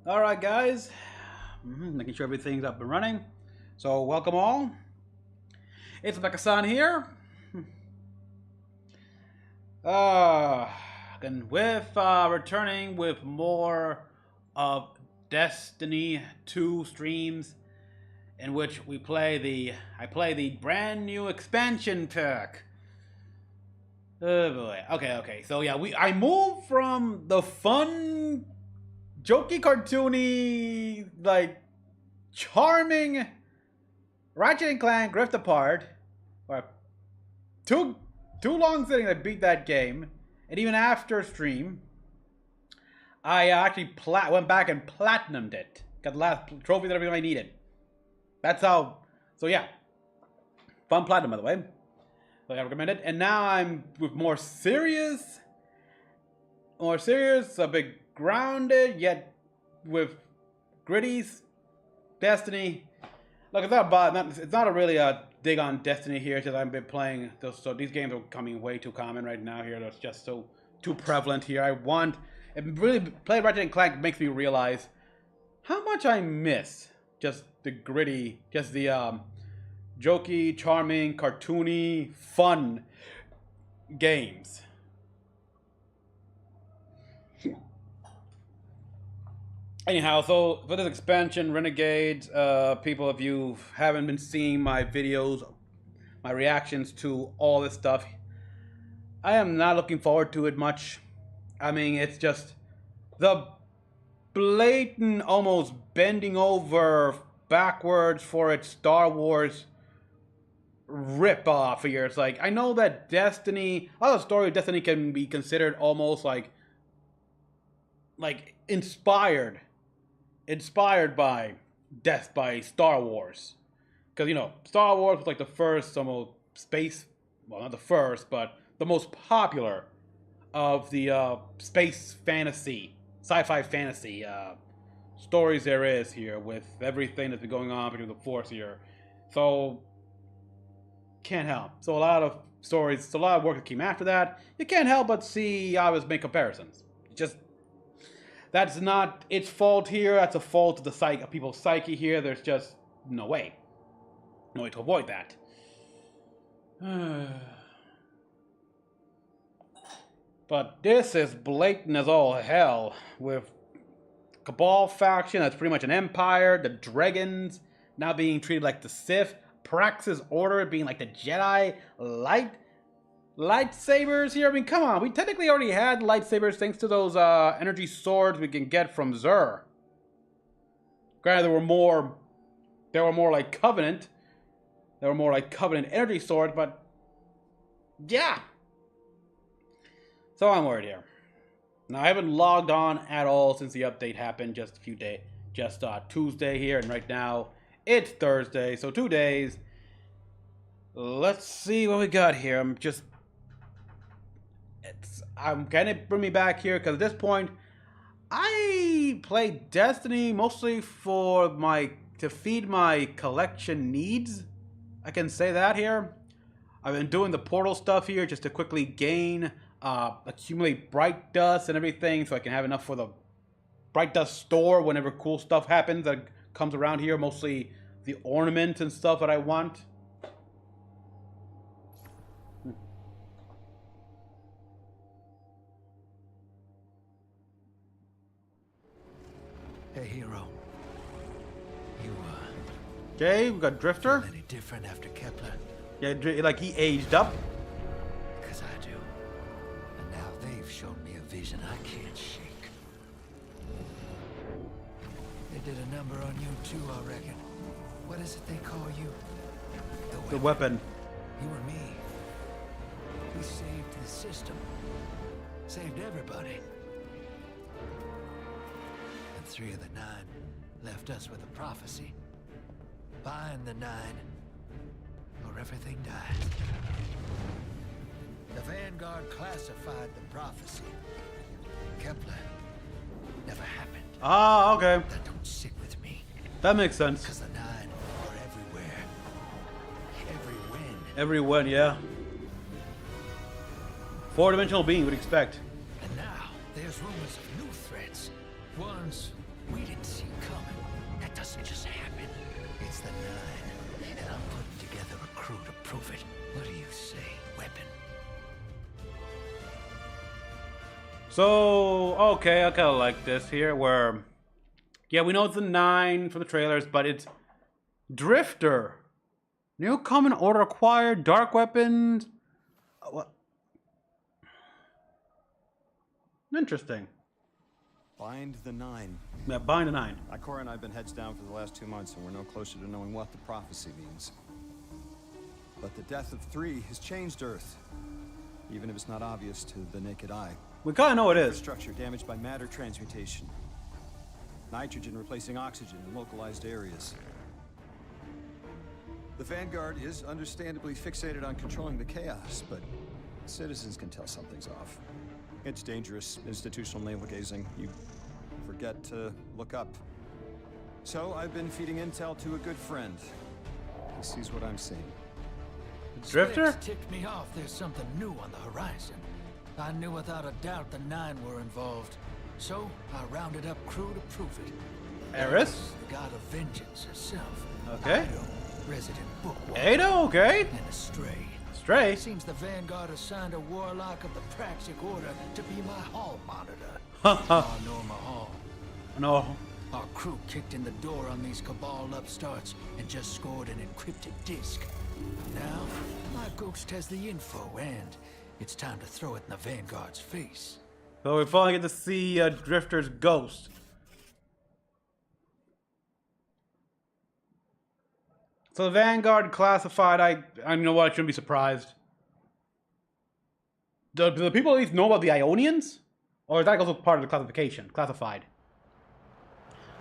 Alright guys, making sure everything's up and running. So welcome all. It's Mecha-san here. And with returning with more of Destiny 2 streams in which I play the brand new expansion pack. Oh boy. Okay. So yeah, I moved from the fun, jokey, cartoony, like charming Ratchet and Clank Rift Apart, or too long sitting to beat that game, and even after stream, I actually went back and platinumed it. Got the last trophy that everything I needed. That's how. So yeah, fun platinum by the way. So I recommend it. And now I'm with more serious, a bit grounded, yet with gritty Destiny. Look, it's not a really a dig on Destiny here, because I've been playing those, so these games are becoming way too common right now here. It's just so too prevalent here. Playing Ratchet and Clank makes me realize how much I miss just the gritty, just the jokey, charming, cartoony, fun games. Anyhow, so for this expansion, Renegades, people, if you haven't been seeing my videos, my reactions to all this stuff, I am not looking forward to it much. I mean, it's just the blatant, almost bending over backwards for its Star Wars rip-off here. It's like, I know that Destiny, a lot of the story of Destiny can be considered almost like inspired by Star Wars, because Star Wars was like the first not the first, but the most popular of the space fantasy, sci-fi fantasy stories there is here, with everything that's been going on between the Force here. So can't help. So a lot of stories, a lot of work that came after that. You can't help but see I was making comparisons. That's not its fault here. That's a fault of of people's psyche here. There's just no way to avoid that. But this is blatant as all hell, with Cabal faction that's pretty much an empire, the Dragons now being treated like the Sith, Praxis Order being like the Jedi lightsabers here. I mean, come on, we technically already had lightsabers thanks to those energy swords we can get from Xur. Granted, they were more like Covenant. They were more like Covenant energy swords, but yeah. So I'm worried here. Now, I haven't logged on at all since the update happened just Tuesday here, and right now it's Thursday, so 2 days. Let's see what we got here. I'm gonna bring me back here, because at this point I play Destiny mostly to feed my collection needs. I can say that here. I've been doing the portal stuff here just to quickly gain, accumulate bright dust and everything, so I can have enough for the bright dust store whenever cool stuff happens that comes around here. Mostly the ornaments and stuff that I want. Hey, hero. Okay, we got Drifter. Any different after Kepler? Yeah, like he aged up. Because I do. And now they've shown me a vision I can't shake. They did a number on you too, I reckon. What is it they call you? The weapon. You and me. We saved the system. Saved everybody. And 3 of the 9 left us with a prophecy. Find the 9, or everything dies. The Vanguard classified the prophecy. Kepler never happened. Ah, okay. That don't sit with me. That makes sense. Because the 9 are everywhere. Every win, yeah. 4-dimensional being would expect. And now there's rumors of new threats. Ones we didn't So, okay, I kind of like this here, where, yeah, we know it's the 9 from the trailers, but it's Drifter. New common order acquired, dark weapons. What? Interesting. Bind the 9. Yeah, bind the 9. Ikora and I have been heads down for the last 2 months, and we're no closer to knowing what the prophecy means. But the death of 3 has changed Earth, even if it's not obvious to the naked eye. We kind of know it is. Infrastructure damaged by matter transmutation. Nitrogen replacing oxygen in localized areas. The Vanguard is understandably fixated on controlling the chaos, but citizens can tell something's off. It's dangerous, institutional navel-gazing. You forget to look up. So I've been feeding intel to a good friend. He sees what I'm seeing. Drifter? Specs ticked me off there's something new on the horizon. I knew without a doubt the 9 were involved. So I rounded up crew to prove it. Eris? The god of vengeance herself. Okay. Ido, resident bookworm. Ada, okay. And a stray. Stray. It seems the Vanguard assigned a warlock of the Praxic Order to be my hall monitor. Norma Hall. No. Our crew kicked in the door on these Cabal upstarts and just scored an encrypted disk. Now, my ghost has the info and it's time to throw it in the Vanguard's face. So we finally get to see Drifter's ghost. So the Vanguard classified, I know what, I shouldn't be surprised. Do the people at least know about the Ionians? Or is that also part of the classification? Classified.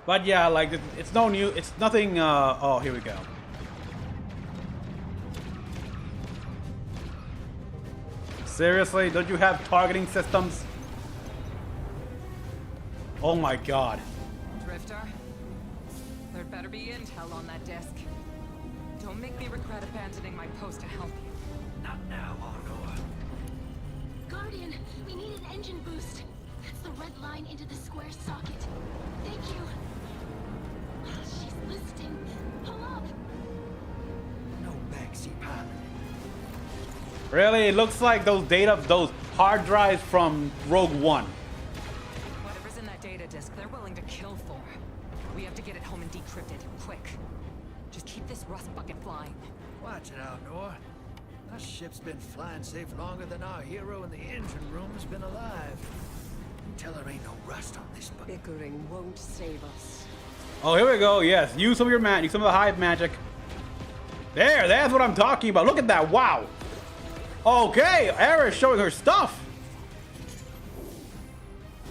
But yeah, like, it's no new, it's nothing, oh, here we go. Seriously? Don't you have targeting systems? Oh my god. Drifter, there better be intel on that disc. Don't make me regret abandoning my post to help you. Not now, Honor. Guardian, we need an engine boost. That's the red line into the square socket. Thank you. She's listening. Pull up. No backseat pilot. Really? It looks like those hard drives from Rogue One. Whatever's in that data disk, they're willing to kill for. We have to get it home and decrypt it, quick. Just keep this rust bucket flying. Watch it out, Nor. Our ship's been flying safe longer than our hero in the engine room's been alive. Tell her ain't no rust on this bucket. Bickering won't save us. Oh, here we go. Yes, use some of your magic, some of the hive magic. That's what I'm talking about. Look at that. Wow. Okay, Eris showing her stuff.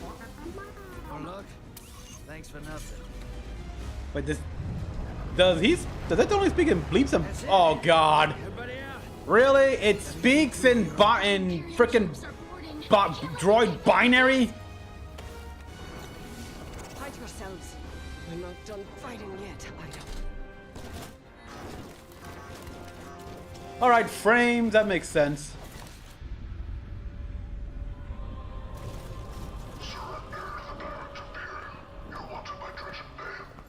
Oh, look. Thanks for nothing. But does that only speak in bleeps and oh god. Everybody out. Really? It speaks in frickin' droid binary? Hide yourselves. We're not done fighting yet, Ido. Alright, frames, that makes sense.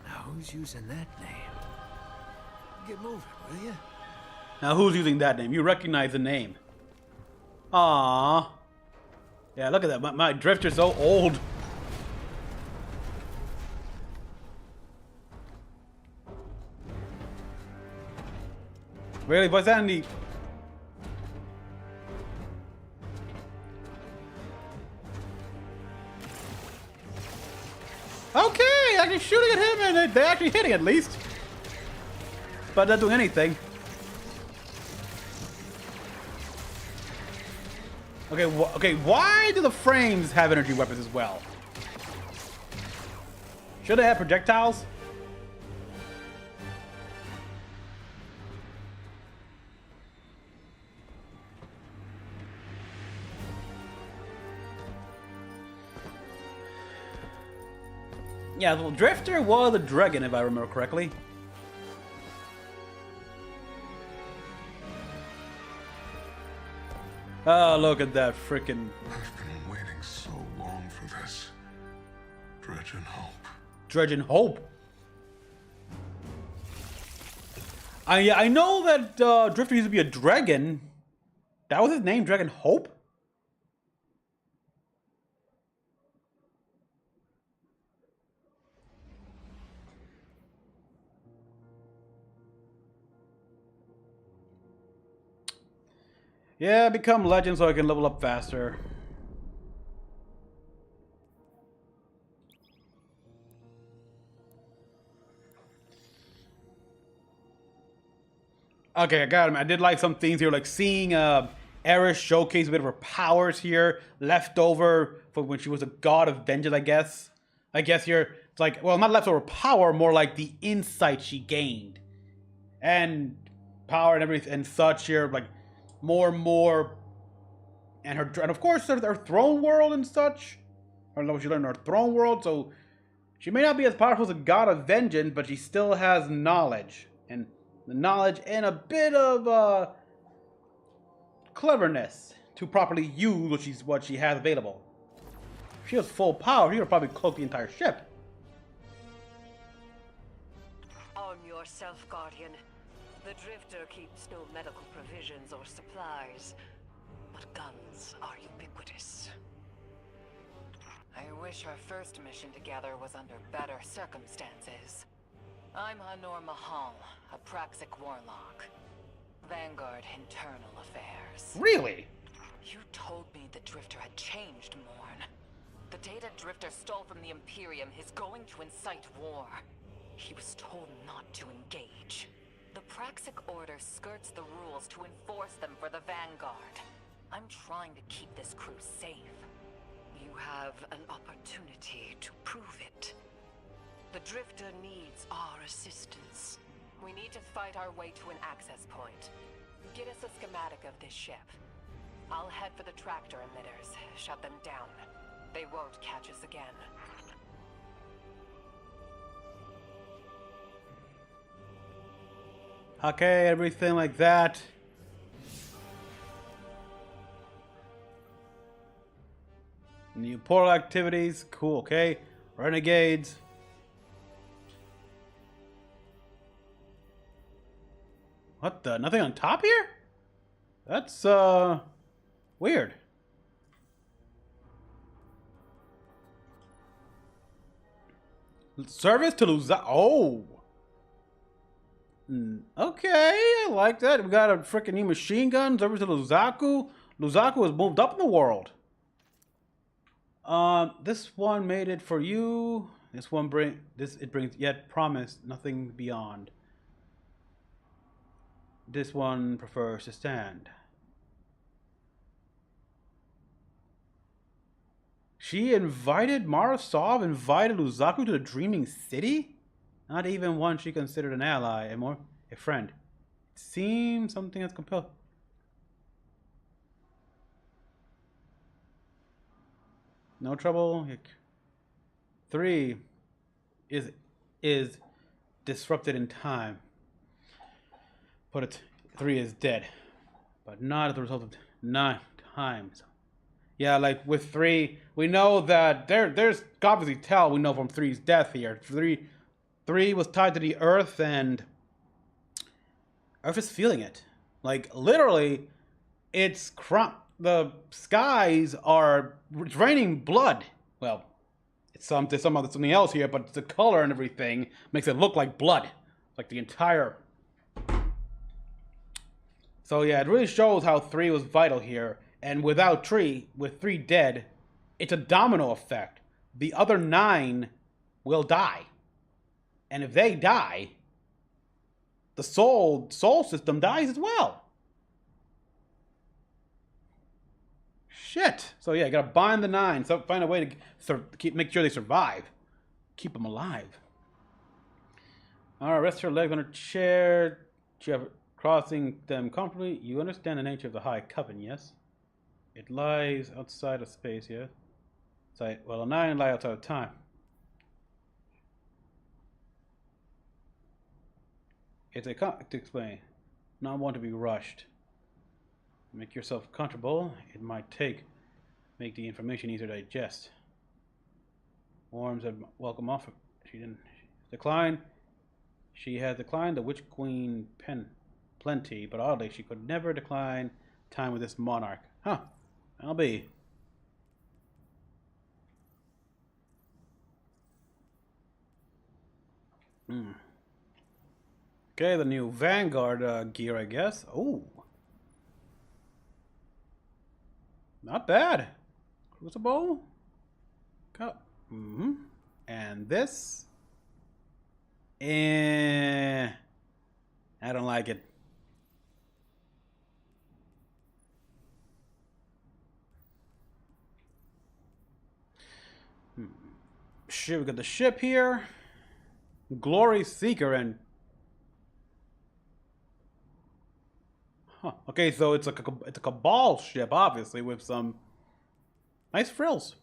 Now who's using that name? Get moving, will you? Now who's using that name? You recognize the name. Aww. Yeah, look at that. My drifter's so old. Really? What's that in the... Okay, actually shooting at him and they're actually hitting at least. But not doing anything. Okay, okay, why do the frames have energy weapons as well? Should they have projectiles? Yeah, well, Drifter was a dragon, if I remember correctly. Oh, look at that frickin'... I've been waiting so long for this. Dredge and hope. Dredge and Hope. I know that Drifter used to be a dragon. That was his name, Dragon Hope? Yeah, become legend so I can level up faster. Okay, I got him. I did like some things here, like seeing Eris showcase a bit of her powers here, left over from when she was a god of vengeance, I guess. I guess here, it's like, well, not leftover power, more like the insight she gained. And power and everything and such here, like more and more. And of course, her throne world and such. I don't know what she learned in her throne world, so she may not be as powerful as a god of vengeance, but she still has knowledge. And the knowledge and a bit of cleverness to properly use what she has available. If she has full power, she would probably cloak the entire ship. Arm yourself, Guardian. The Drifter keeps no medical provisions or supplies, but guns are ubiquitous. I wish our first mission together was under better circumstances. I'm Hanor Mahal, a Praxic warlock. Vanguard Internal Affairs. Really? You told me the Drifter had changed, Morn. The data Drifter stole from the Imperium is going to incite war. He was told not to engage. The Praxic Order skirts the rules to enforce them for the Vanguard. I'm trying to keep this crew safe. You have an opportunity to prove it. The Drifter needs our assistance. We need to fight our way to an access point. Get us a schematic of this ship. I'll head for the tractor emitters, shut them down. They won't catch us again. Okay, everything like that. New portal activities. Cool, okay. Renegades. What the? Nothing on top here? That's, weird. Service to Luzaku. Oh! Okay, I like that. We got a freaking new machine gun. Service to Luzaku. Luzaku has moved up in the world. This one made it for you. This one it brings yet promise nothing beyond. This one prefers to stand. Marasov invited Luzaku to the Dreaming City? Not even one she considered an ally, and more a friend. It seems something has compelled. No trouble. 3 is disrupted in time. But 3 is dead, but not as a result of 9 times. Yeah, like with 3, we know that there's obviously tell we know from 3's death here. 3 was tied to the Earth, and Earth is feeling it. Like literally, the skies are raining blood. Well, it's something else here, but the color and everything makes it look like blood, like the entire. So yeah, it really shows how 3 was vital here. And without 3, with 3 dead, it's a domino effect. The other 9 will die. And if they die, the soul system dies as well. Shit. So yeah, you gotta bind the 9. So find a way to make sure they survive. Keep them alive. Alright, rest your legs on a chair. Crossing them comfortably. You understand the nature of the High Coven, yes? It lies outside of space, yes? Well, a 9 lies outside of time. It's a to explain. Not one to be rushed. Make yourself comfortable. It might make the information easier to digest. Worms have welcome offer. She didn't decline. She had declined the Witch Queen plenty, but oddly she could never decline time with this monarch. Huh. I'll be. Okay, the new Vanguard gear, I guess. Oh. Not bad. Crucible. Cup. And this. I don't like it. Shit, we got the ship here. Glory Seeker and... Huh. Okay, so it's a Cabal ship, obviously, with some nice frills.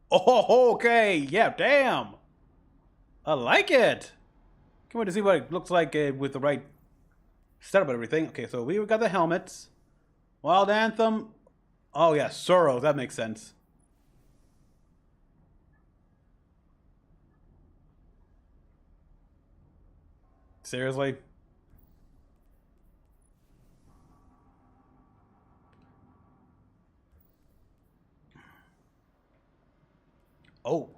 Oh, okay. Yeah, damn. I like it. Can't wait to see what it looks like with the right setup and everything. Okay, so we got the helmets. Wild Anthem. Oh, yeah, Sorrow. That makes sense. Seriously? Oh.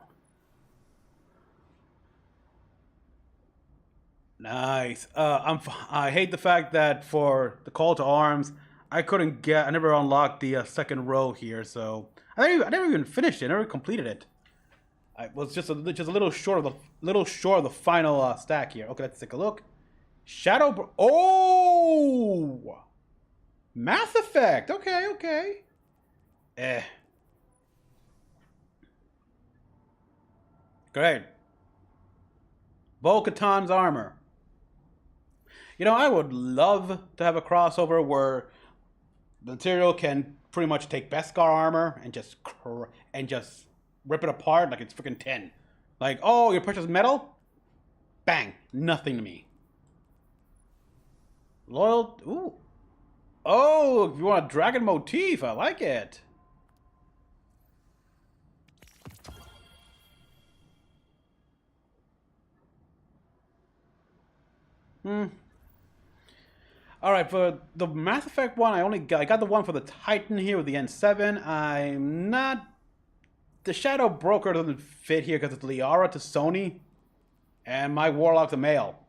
Nice. I hate the fact that for the call to arms, I never unlocked the second row here, so I never even finished it. I never completed it. I was just a little short of the final stack here. Okay, let's take a look. Oh, Mass Effect. Okay. Great. Bo-Katan's armor. You know, I would love to have a crossover where the material can pretty much take Beskar armor and just rip it apart like it's freaking 10. Like, oh, your precious metal? Bang. Nothing to me. Loyal. Ooh. Oh, if you want a dragon motif, I like it. All right, for the Mass Effect one, I got the one for the Titan here with the N7. I'm not... The Shadow Broker doesn't fit here because it's Liara to Sony, and my Warlock's a male.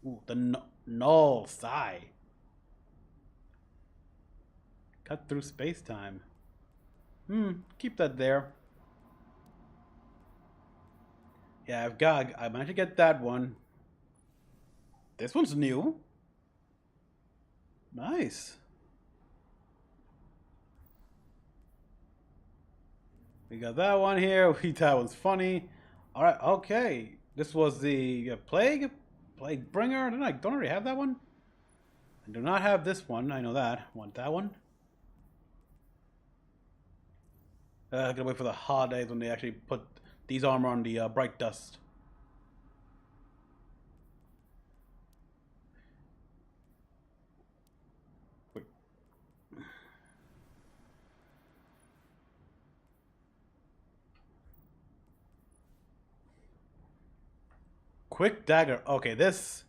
Ooh, the Null Sigh. Cut through space-time. Keep that there. Yeah, I managed to get that one. This one's new. Nice. We got that one here. That one's funny. All right, okay. This was the Plague Bringer. Don't already have that one? I do not have this one. I know that. Want that one? I gotta wait for the holidays when they actually put these armor on the Bright Dust. Quick dagger. Okay, this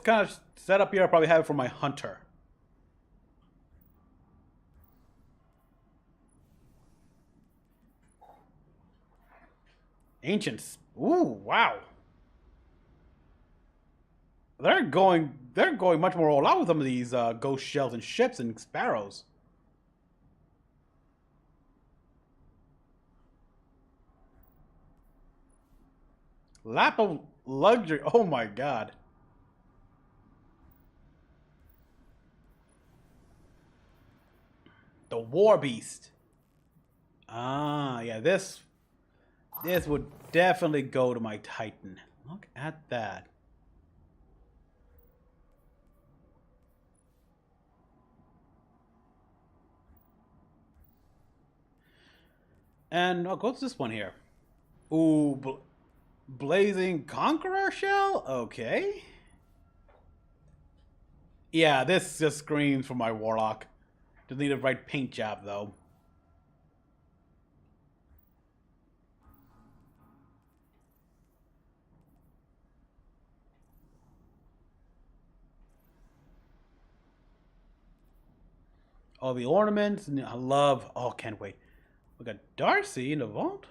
kind of setup here, I'll probably have it for my hunter. Ancients. Ooh, wow. They're going much more all out with some of these ghost shells and ships and sparrows. Lap of luxury. Oh my god. The War Beast. Ah, yeah, this would definitely go to my Titan. Look at that. And what's this one here? Ooh, Blazing Conqueror shell? Okay. Yeah, this just screams for my Warlock. Just need the right paint job, though. All the ornaments, and I love... Oh, can't wait. We got Darcy in the vault.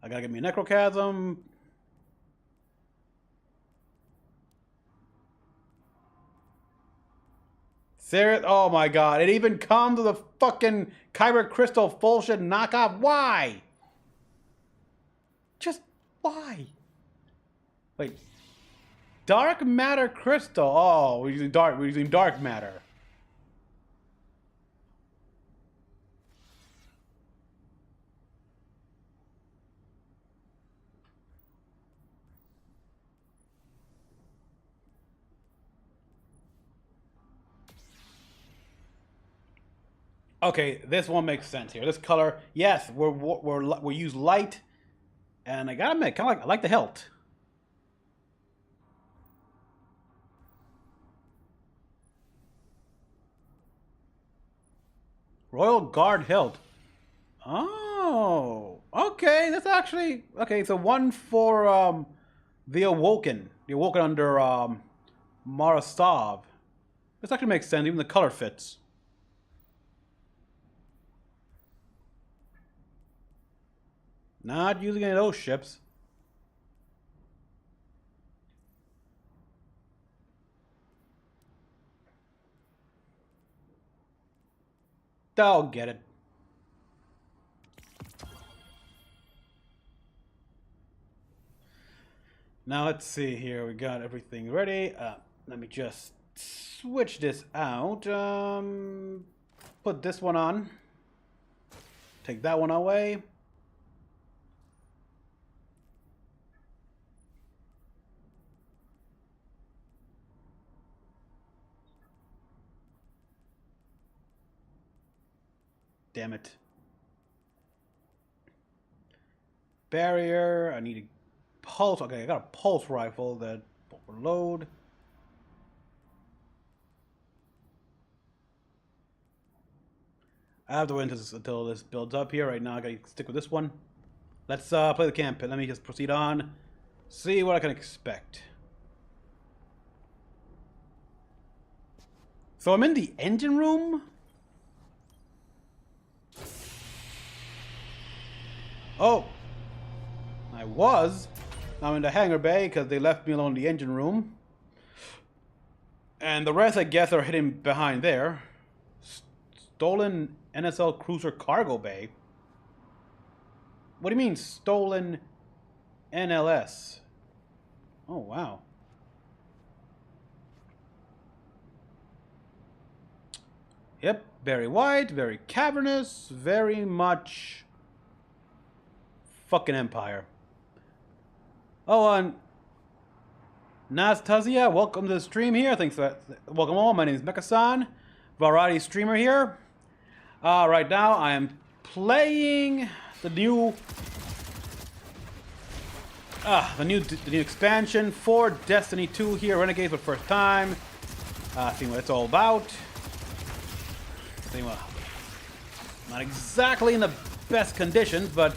I gotta get me a Necrochasm. Serious? Oh my god. It even comes with a fucking Kyber Crystal bullshit knockoff. Why? Just why? Wait. Dark matter crystal. Oh, we're using dark matter. Okay, this one makes sense here. This color, yes, we use light, and I gotta admit, I like the hilt. Royal Guard hilt. Oh, okay. That's actually okay. So one for the Awoken under Marasov. This actually makes sense. Even the color fits. Not using any of those ships. I'll get it. Now let's see here. We got everything ready. Let me just switch this out. Put this one on. Take that one away. Damn it. Barrier. I need a pulse. Okay, I got a pulse rifle that overload. I have to wait until this builds up here. Right now, I gotta stick with this one. Let's play the campaign. Let me just proceed on. See what I can expect. So I'm in the engine room. Oh, I was. I'm in the hangar bay because they left me alone in the engine room. And the rest, I guess, are hidden behind there. Stolen NSL Cruiser Cargo Bay? What do you mean, stolen NLS? Oh, wow. Yep, very wide, very cavernous, very much fucking Empire. Oh, and Nastasia, welcome to the stream here. Thanks for that. Welcome all. My name is Mecha-san, variety streamer here. Right now I am playing the new expansion for Destiny 2 here, Renegades for the first time. Seeing what it's all about. Seeing what, not exactly in the best conditions, but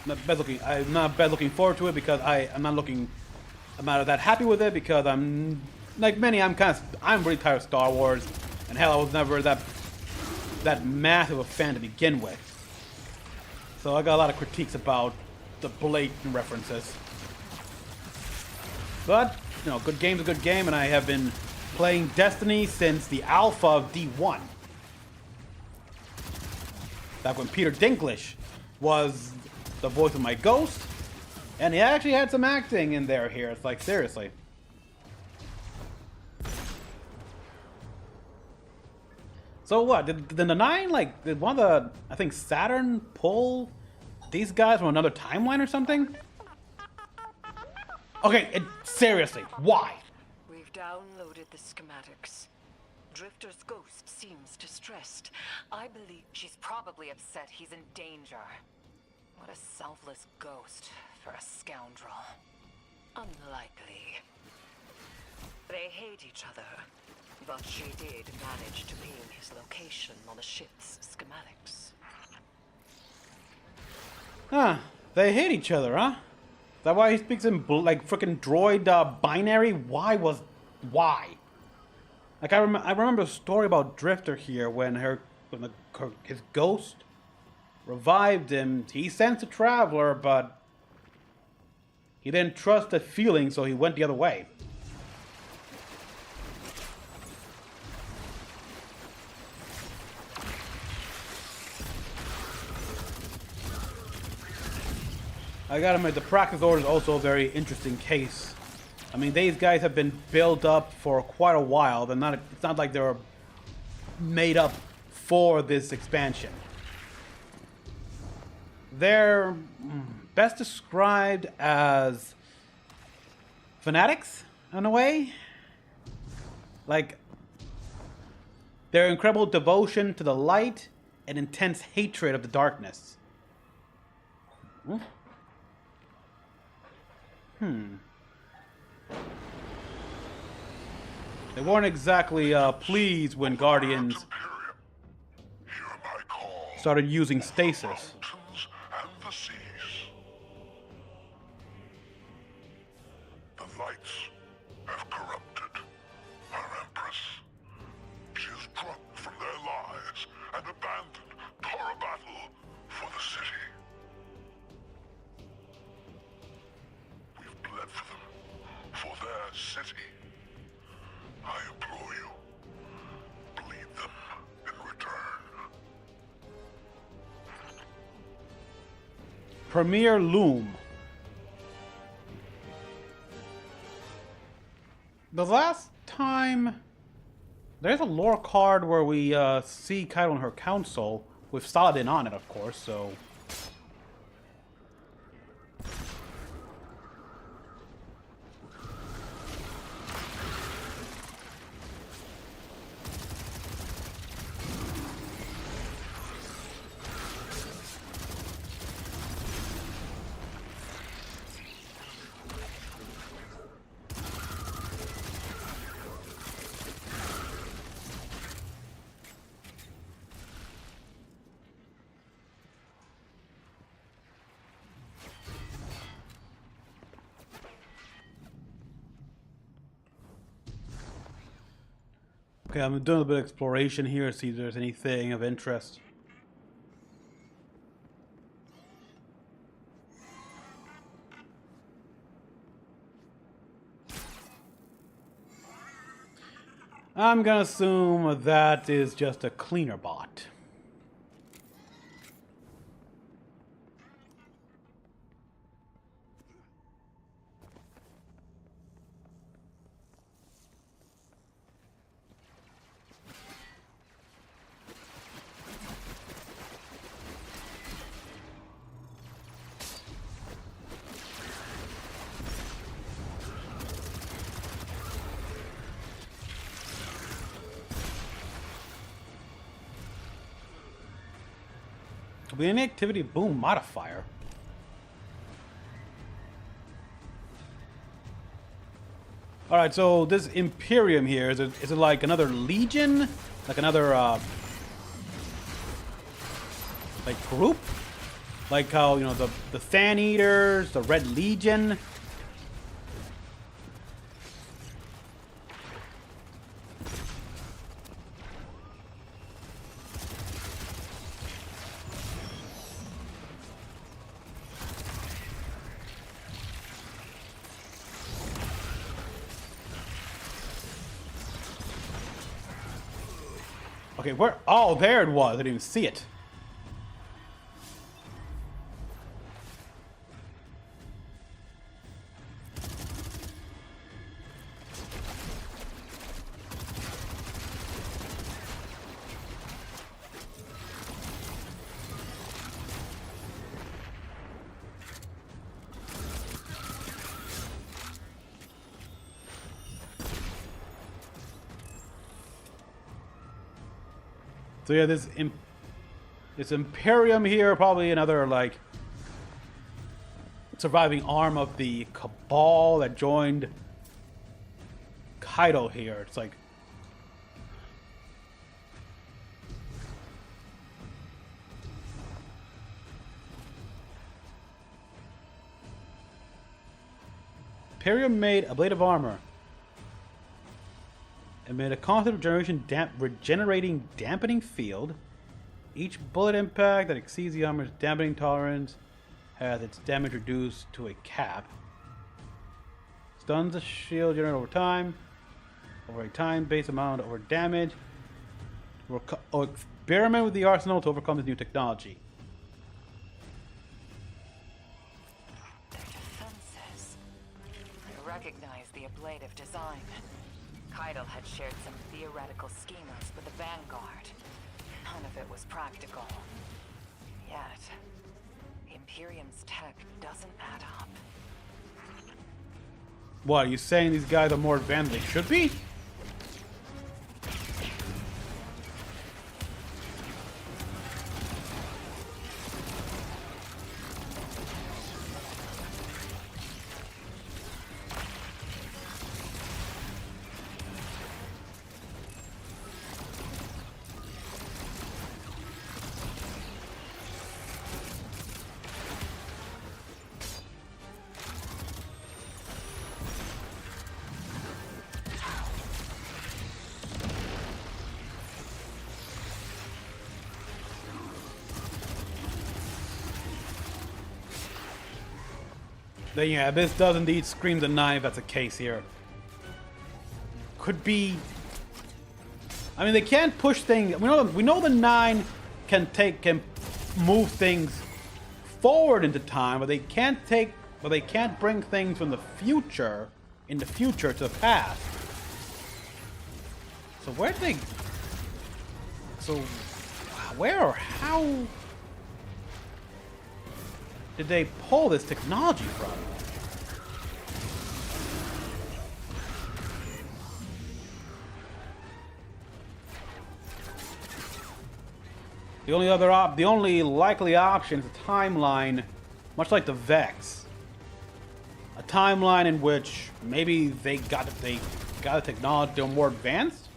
I'm not bad looking forward to it because I'm not that happy with it because I'm like many. I'm really tired of Star Wars, and hell, I was never that massive a fan to begin with. So I got a lot of critiques about the blatant references. But you know, good game's a good game, and I have been playing Destiny since the alpha of D1. Back when Peter Dinklage was the voice of my ghost, and he actually had some acting in there here. It's like, seriously. So what, did the 9, like, did one of the, I think Saturn pull these guys from another timeline or something? Okay, seriously, why? We've downloaded the schematics. Drifter's ghost seems distressed. I believe she's probably upset he's in danger. What a selfless ghost for a scoundrel. Unlikely. They hate each other, but she did manage to ping his location on the ship's schematics. Huh, they hate each other, huh? Is that why he speaks in like frickin' droid binary? Why? Like I remember a story about Drifter here when his ghost revived him. He sensed a traveler, but He didn't trust the feeling, so he went the other way. I gotta admit, the practice order is also a very interesting case. I mean, these guys have been built up for quite a while. It's not like they're made up for this expansion. They're best described as fanatics, in a way. Like, their incredible devotion to the light and intense hatred of the darkness. They weren't exactly pleased when Guardians started using stasis. And the seas. The lights have corrupted our Empress. She is drunk from their lies and abandoned Torah battle for the city. We've bled for them, for their city. I implore you, bleed them in return. Premier Loom. The last time... There's a lore card where we see Kaido and her council, with Saladin on it, of course, so... Okay, I'm doing a bit of exploration here, see if there's anything of interest. I'm gonna assume that is just a cleaner bot. Could be any activity boom modifier. Alright, so this Imperium here, is it like another Legion? Like another, like group? Like how, you know, the Fan Eaters, the Red Legion? Okay, where? Oh, there it was. I didn't even see it. So yeah, this Imperium here, probably another, like, surviving arm of the Cabal that joined Kaido here. It's like... Imperium made a blade of armor. It made a constant regenerating dampening field. Each bullet impact that exceeds the armor's dampening tolerance has its damage reduced to a cap. stuns a shield generated over time. Over a time-based amount over damage. Experiment with the arsenal to overcome this new technology. Their defenses. I recognize the ablative design. Keitel had shared some theoretical schemas with the Vanguard. None of it was practical. Yet, the Imperium's tech doesn't add up. What, are you saying these guys are more advanced than they should be? Then yeah, this does indeed scream the 9 if that's the case here. Could be... I mean, they can't push things... We know the 9 can move things forward into time, but they can't bring things from the future to the past. So where did they... So where or how did they pull this technology from? The only likely option is a timeline, much like the Vex. A timeline in which maybe they got the technology, they're more advanced.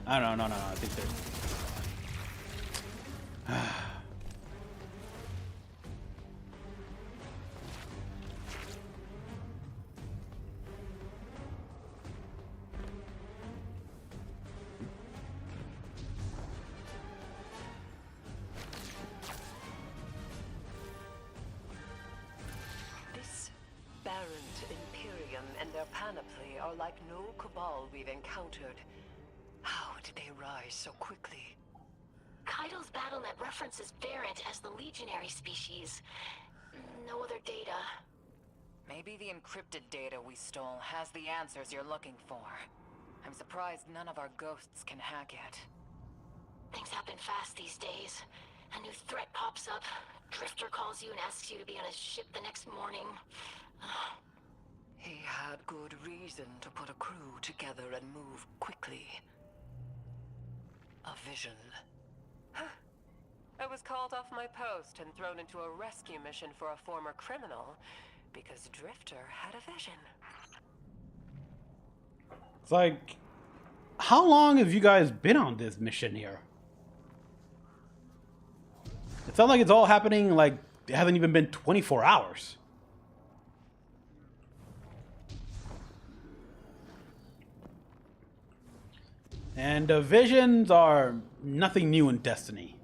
I don't know. No. I think they're. Panoply are like no Cabal we've encountered. How did they rise so quickly? Keitel's BattleNet references Variant as the legionary species. No other data. Maybe the encrypted data we stole has the answers you're looking for. I'm surprised none of our ghosts can hack it. Things happen fast these days. A new threat pops up. Drifter calls you and asks you to be on his ship the next morning. He had good reason to put a crew together and move quickly. A vision. I was called off my post and thrown into a rescue mission for a former criminal because Drifter had a vision. It's like, how long have you guys been on this mission here? It sounds like it's all happening like it hasn't even been 24 hours. And visions are nothing new in Destiny.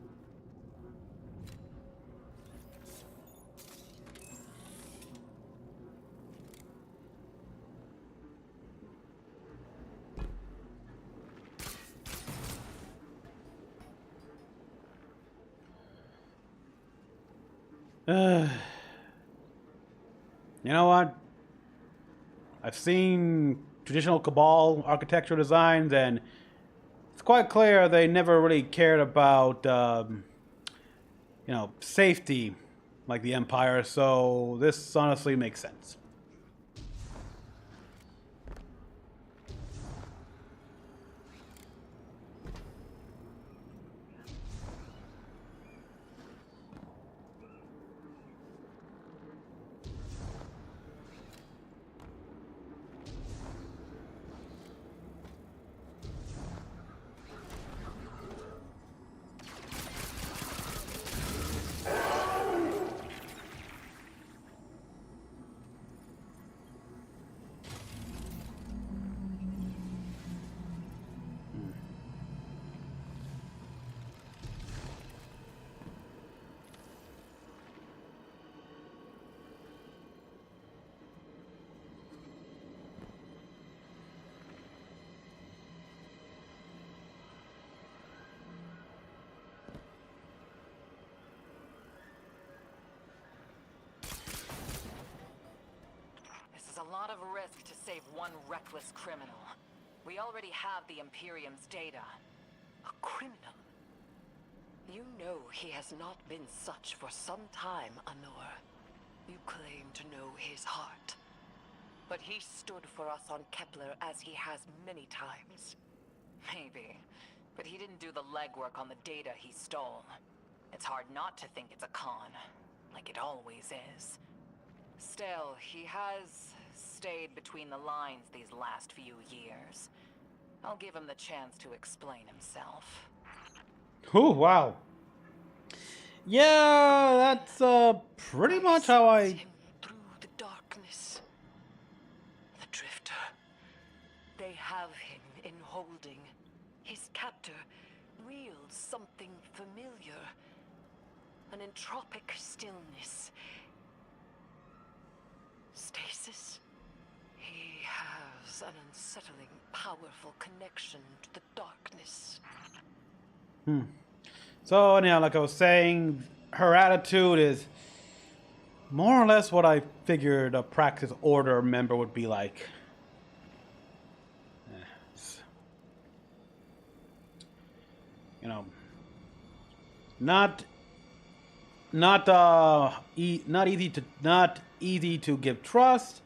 You know what? I've seen traditional Cabal architectural designs, and it's quite clear they never really cared about, safety like the Empire, so this honestly makes sense. a lot of risk to save one reckless criminal. We already have the Imperium's data. A criminal? You know he has not been such for some time, Anor. You claim to know his heart. But he stood for us on Kepler as he has many times. Maybe. But he didn't do the legwork on the data he stole. It's hard not to think it's a con. Like it always is. Still, he has stayed between the lines these last few years. I'll give him the chance to explain himself. Oh, wow. Yeah, that's pretty much how I... Him through the darkness. The Drifter. They have him in holding. His captor wields something familiar. An entropic stillness. Stasis? He has an unsettling, powerful connection to the darkness. So, anyhow, like I was saying, her attitude is more or less what I figured a Praxis Order member would be like. You know, not easy to give trust,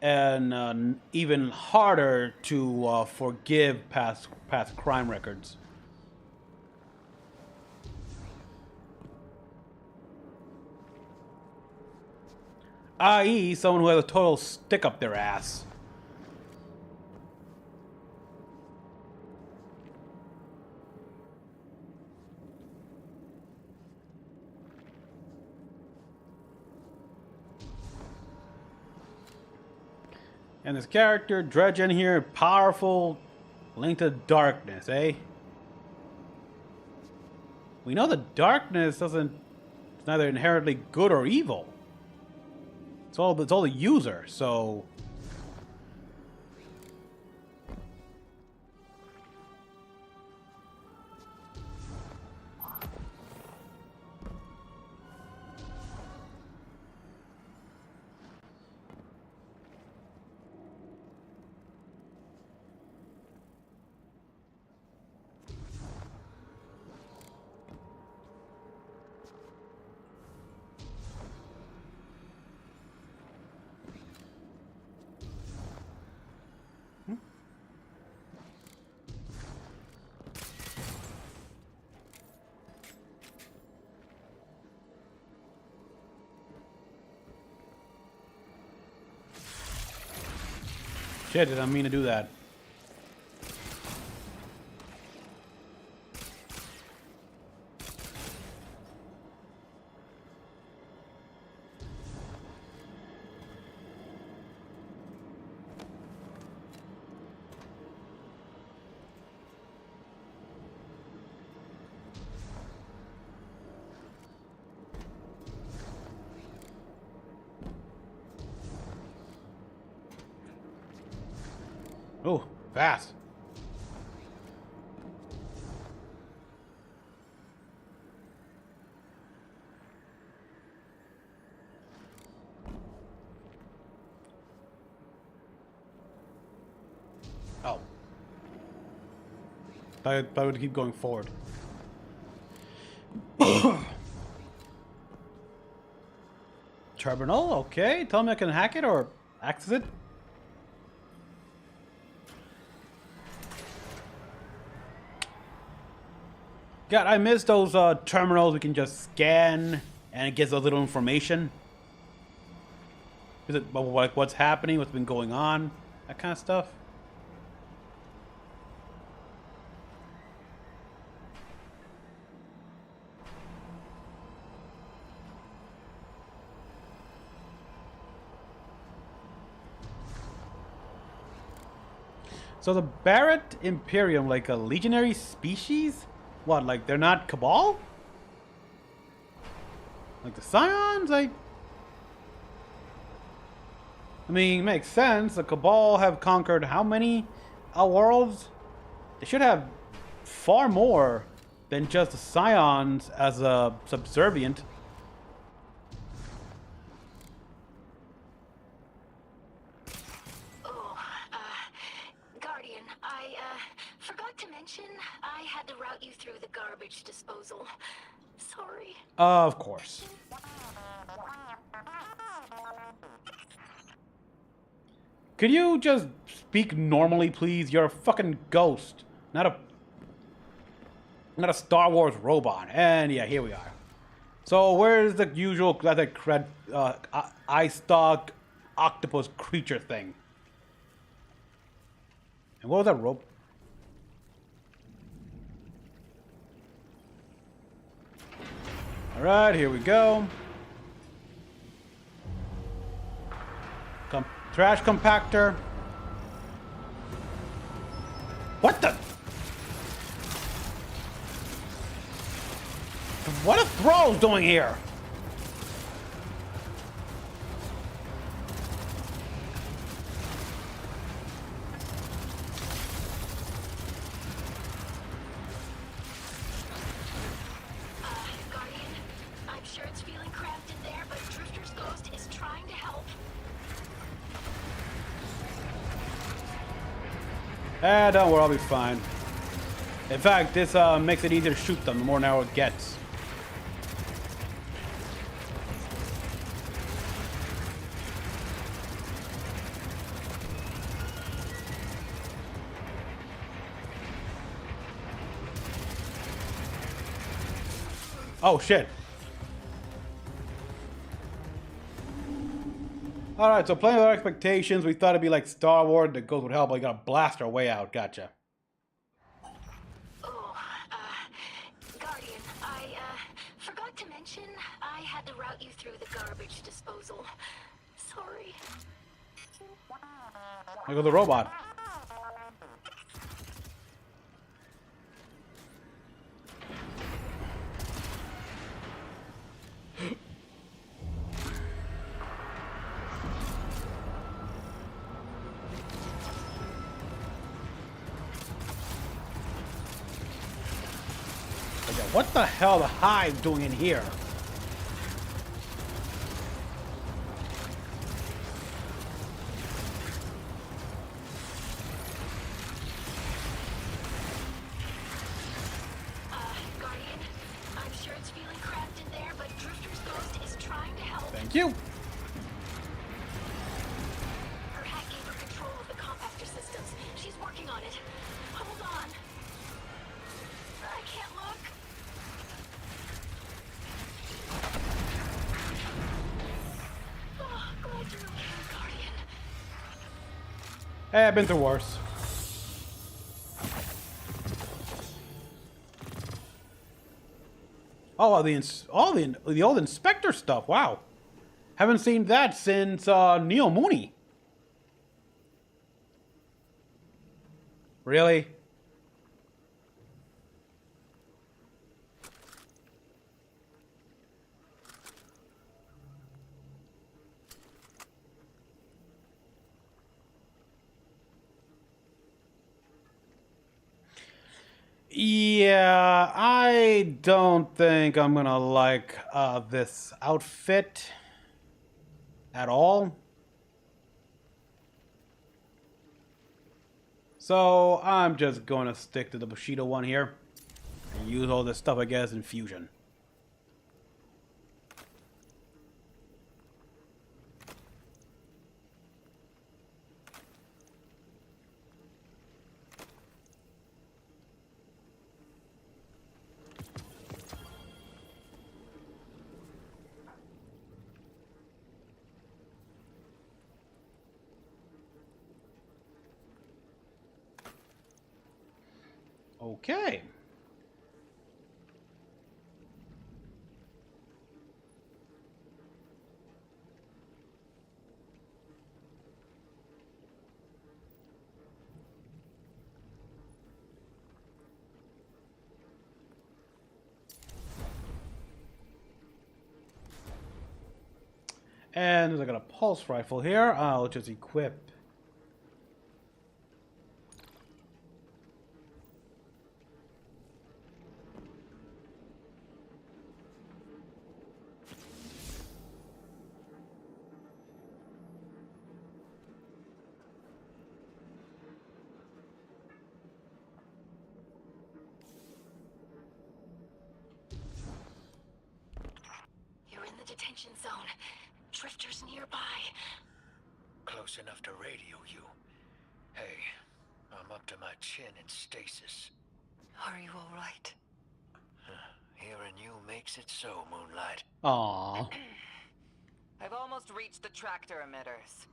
and even harder to forgive past crime records. I.e., someone who has a total stick up their ass. And this character, Dredge in here, powerful, linked to darkness, eh? We know the darkness it's neither inherently good or evil. It's all the user, so... Shit, did I mean to do that? Oh, fast. Oh. I would keep going forward. Terminal, okay. Tell me I can hack it or access it. God, I miss those terminals we can just scan and it gives us little information. Is it like what's happening, what's been going on, that kind of stuff? So the Barrett Imperium, like a legionary species? What, like they're not Cabal? Like the Scions? I mean, it makes sense. The Cabal have conquered how many worlds? They should have far more than just the Scions as a subservient. forgot to mention, I had to route you through the garbage disposal. Sorry. Of course. Could you just speak normally, please? You're a fucking ghost, not a Star Wars robot. And yeah, here we are. So where's the usual eye-stalked octopus creature thing? And what was that rope? Alright, here we go. Trash compactor. What the? What are Thralls doing here? Guardian, I'm sure it's feeling cramped in there, but Drifter's ghost is trying to help. Don't worry, I'll be fine. In fact, this makes it easier to shoot them the more narrow it gets. Oh shit. Alright, so playing with our expectations, we thought it'd be like Star Wars, the ghost would help, but we gotta blast our way out. Gotcha. Oh, Guardian, I forgot to mention, I had to route you through the garbage disposal. Sorry. There goes the robot. What the hell the Hive doing in here? Guardian, I'm sure it's feeling cramped in there, but Drifter's ghost is trying to help. Thank you. Her hack gave her control of the compactor systems. She's working on it. Hold on. I can't look. Oh, glad you're okay, Guardian. Hey, I've been through worse. Oh, the old Inspector stuff. Wow, haven't seen that since Neo Mooney. Really? Yeah, I don't think I'm gonna like this outfit at all. So I'm just gonna stick to the Bushido one here and use all this stuff, I guess, in Fusion. Okay. And I got a pulse rifle here. I'll just equip. detention zone. Drifters nearby. Close enough to radio you. Hey, I'm up to my chin in stasis. Are you all right? Hearing you makes it so, Moonlight. Aww. I've almost reached the tractor emitters.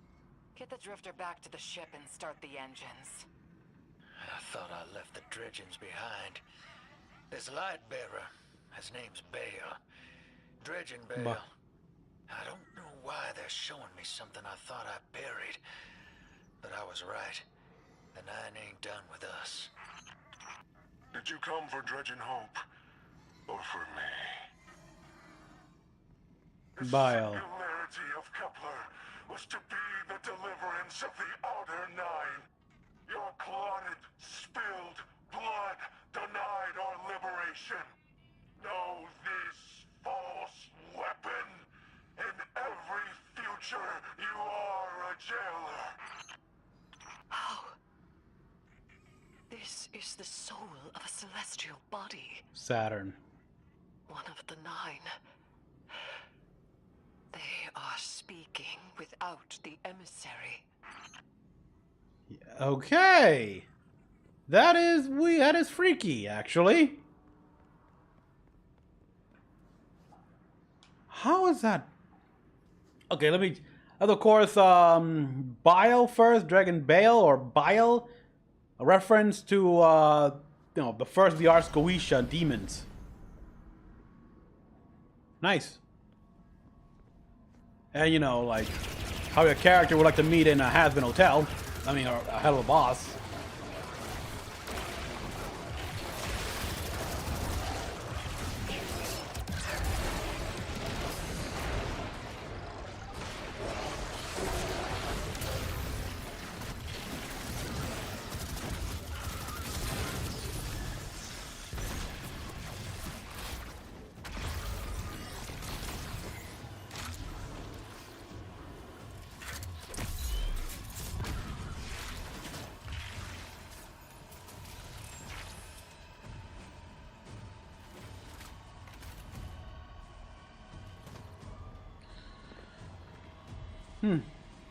Get the drifter back to the ship and start the engines. I thought I left the dredgings behind. This light bearer, his name's Bale. Dredging Bale. I don't know why they're showing me something I thought I buried. But I was right. The Nine ain't done with us. Did you come for Dredging Hope? Or for me? The Bile. singularity of Kepler was to be the deliverance of the Outer Nine. Your clotted, spilled blood denied our liberation. Know this false weapon. In every future, you are a jailer. How? This is the soul of a celestial body. Saturn. One of the Nine. They are speaking without the emissary. Okay. That is freaky, actually. How is that? Okay, let me. Of course, Bile first, Dragon Bale or Bile, a reference to the first of the Ars Goetia demons. Nice. And like how your character would like to meet in a has-been hotel. I mean, a hell of a boss.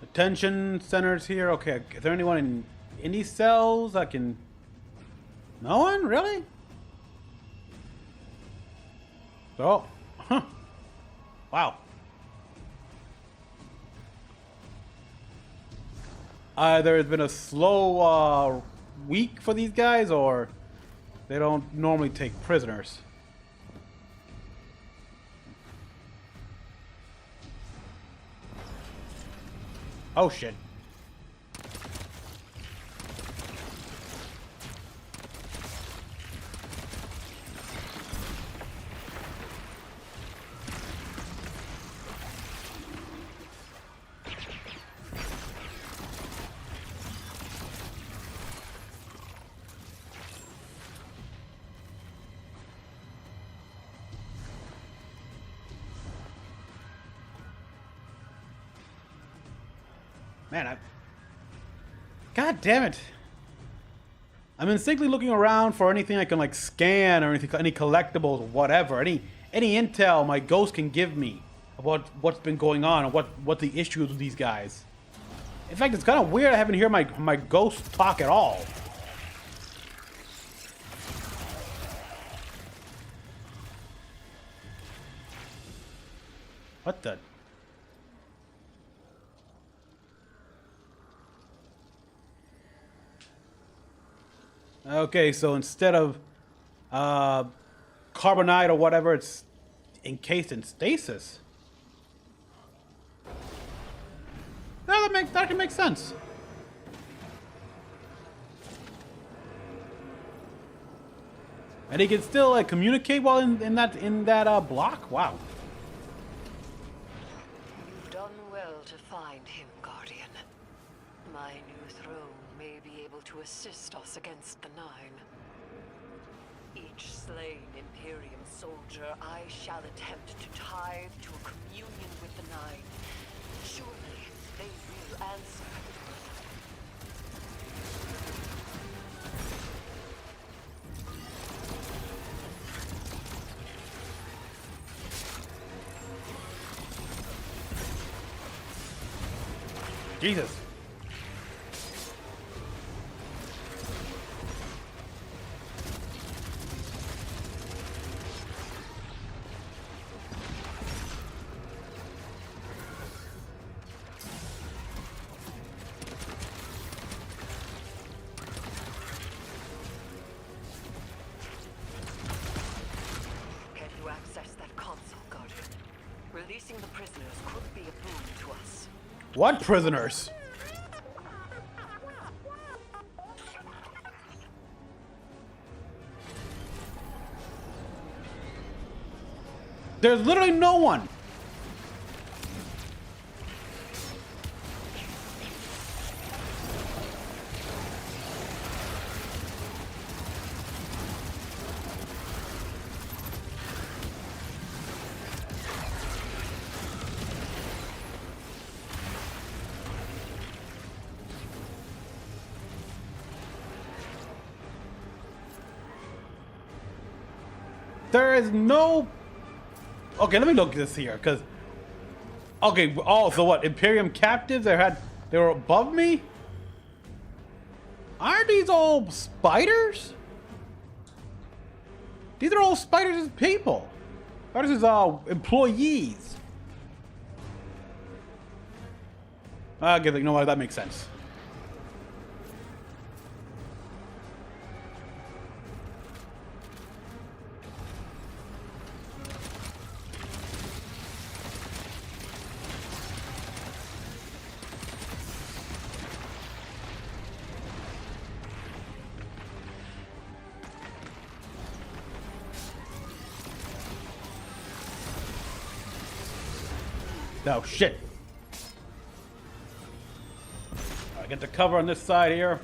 Attention centers here. Okay, is there anyone in these cells I can... No one? Really? Oh. Huh. Wow. Either it's been a slow week for these guys, or they don't normally take prisoners. Oh shit. Man, God damn it. I'm instinctively looking around for anything I can like scan or anything, any collectibles, whatever, any intel my ghost can give me about what's been going on and what the issues with these guys. In fact, it's kind of weird I haven't heard my ghost talk at all. What the? Okay, so instead of carbonite or whatever, it's encased in stasis. That can make sense. And he can still like communicate while in that block. Wow. You've done well to find him, Guardian. My new throne may be able to assist us against the Nine. Each slain Imperium soldier I shall attempt to tithe to a communion with the Nine. Surely they will answer. Jesus. Can you access that console, Guardian? Releasing the prisoners could be a boon to us. What prisoners? There's literally no one. There is no... Okay, let me look at this here, because... Okay, oh, so what? Imperium captives? They were above me? Aren't these all spiders? These are all spiders as people. Or this is employees. I guess, you know what, that makes sense. Oh, shit. I get the cover on this side here.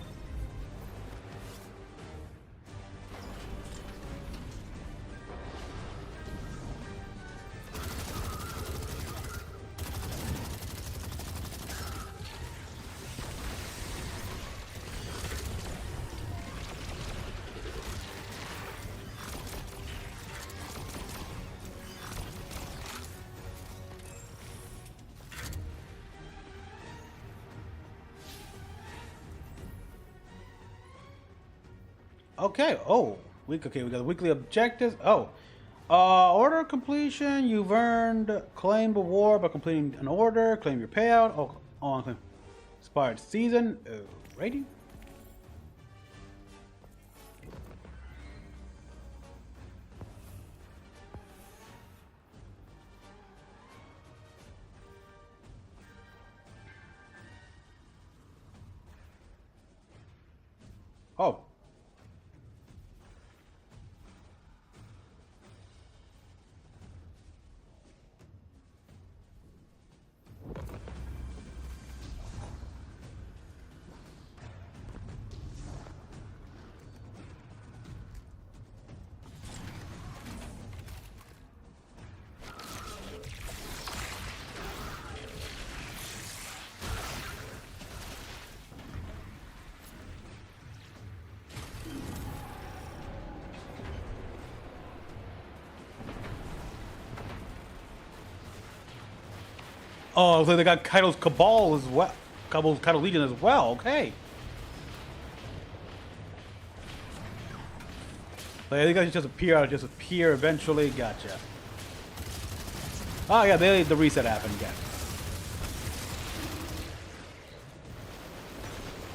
Okay. Oh, okay. We got the weekly objectives. Oh, order completion. You've earned claim reward by completing an order. Claim your payout. Oh, on expired season. Rating. Oh. Oh, so they got Kaido's Cabal as well. Kaido Legion as well. Okay. Like, they guys just appear eventually. Gotcha. Oh yeah, the reset happened again.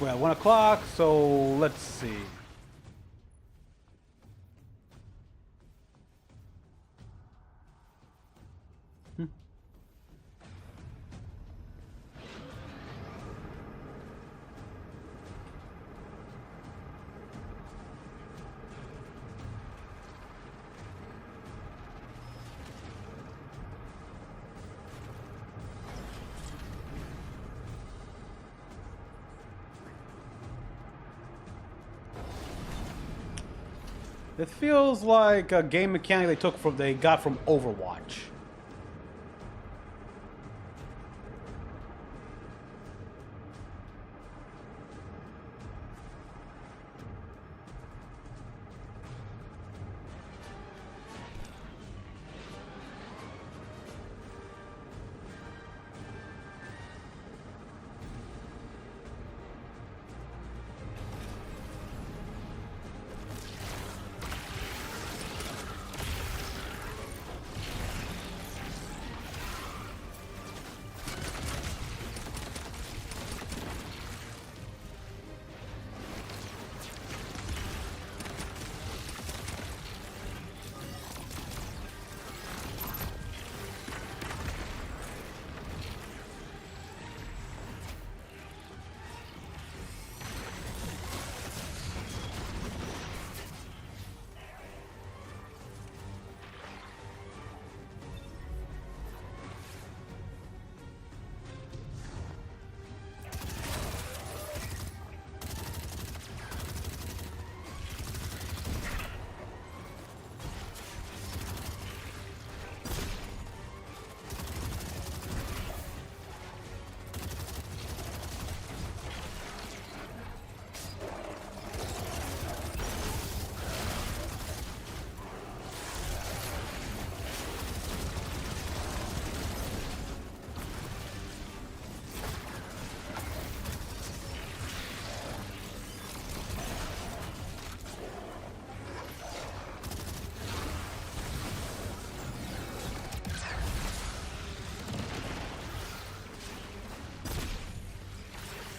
We're at 1 o'clock, so let's see. It feels like a game mechanic they got from Overwatch.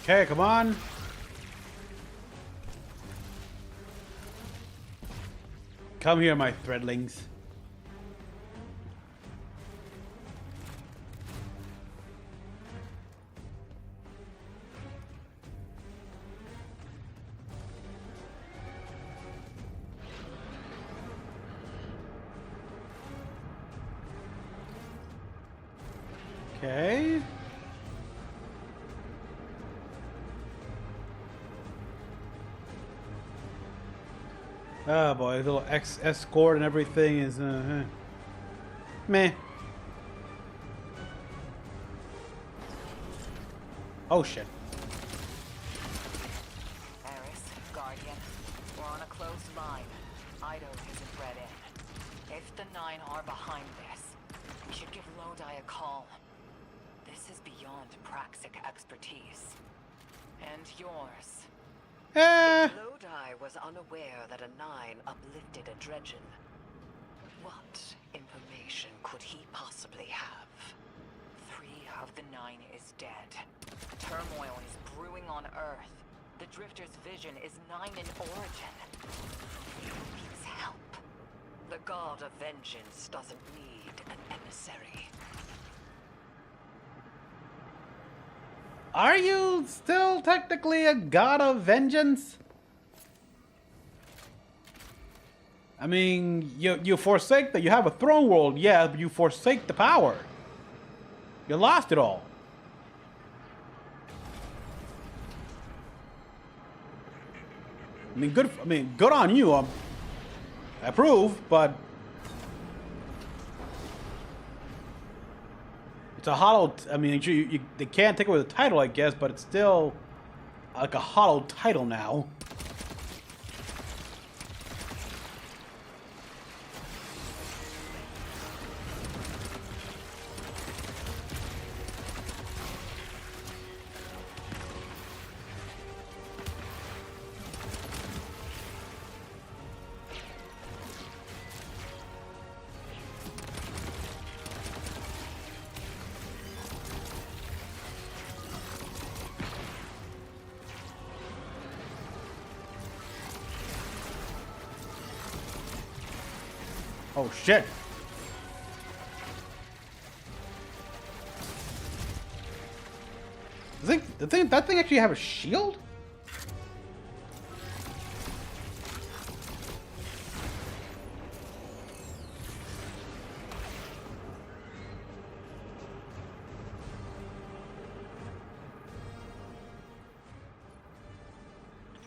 Okay, come on. Come here, my threadlings. Okay. Oh boy, his little escort and everything is meh. Oh shit. Eris, Guardian, we're on a close line. Ido isn't bred in. If the Nine are behind this, we should give Lodi a call. This is beyond Praxic expertise. And yours. Lodi was unaware that a Nine uplifted a Dredgen. What information could he possibly have? 3 of the 9 is dead. Turmoil is brewing on Earth. The Drifter's vision is 9 in origin. He needs help. The God of Vengeance doesn't need an emissary. Are you still technically a god of vengeance? I mean, you forsake that you have a throne world, yeah, but you forsake the power. You lost it all. I mean, good on you. I approve, but it's a hollow. I mean, they can't take away the title, I guess, but it's still like a hollow title now. Oh shit! That thing actually have a shield?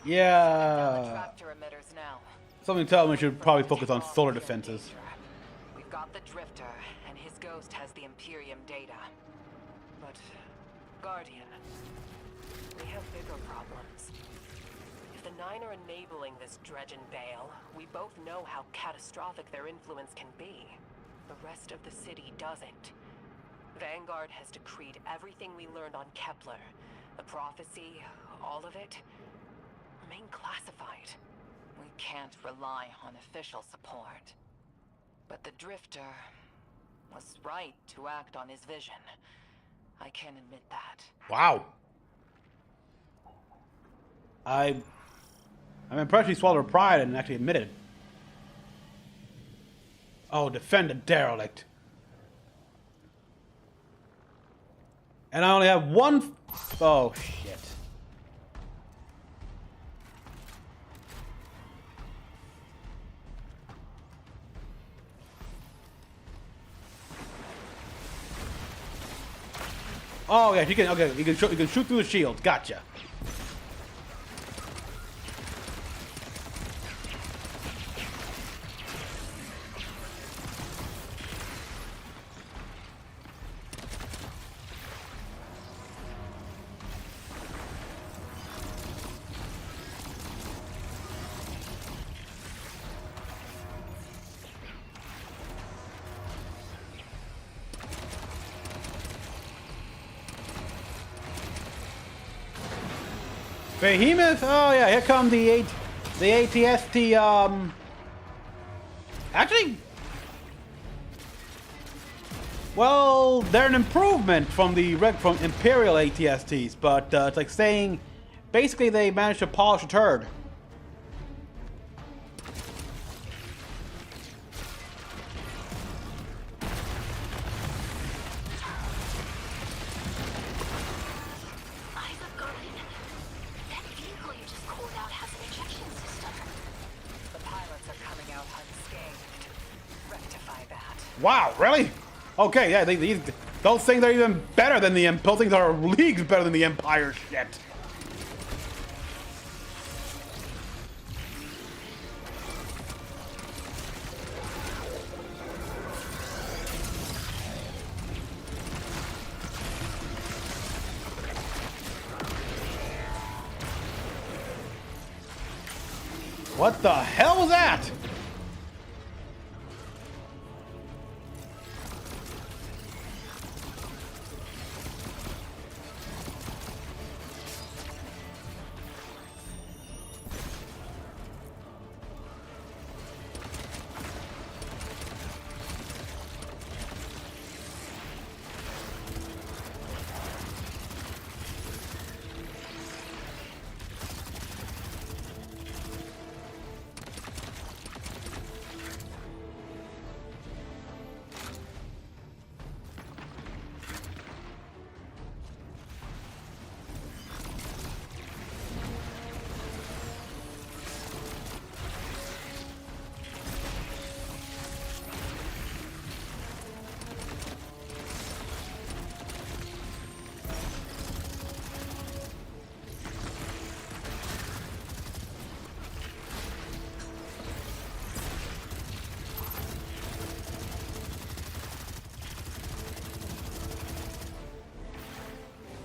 Yeah. Something tells me we should probably focus on solar defenses. We've got the Drifter, and his ghost has the Imperium data. But, Guardian, we have bigger problems. If the Nine are enabling this Dredgen Bale, we both know how catastrophic their influence can be. The rest of the city doesn't. Vanguard has decreed everything we learned on Kepler. The prophecy, all of it, remain classified. We can't rely on official support. But the Drifter was right to act on his vision. I can admit that. Wow. I'm impressed he swallowed her pride and actually admitted it. Oh, defend a derelict. And I only have one. Oh, shit. Oh yeah, you can. Okay, you can shoot through the shield. Gotcha. Behemoth? Oh yeah, here come the ATST, actually, Well, they're an improvement from from Imperial ATSTs, but it's like saying basically they managed to polish a turd. Eyes of Guardian. That vehicle you just called out has an ejection system. The pilots are coming out unscathed. Rectify that. Wow, really? Okay, yeah, those things are even better than the those things are leagues better than the Empire shit. What the hell was that?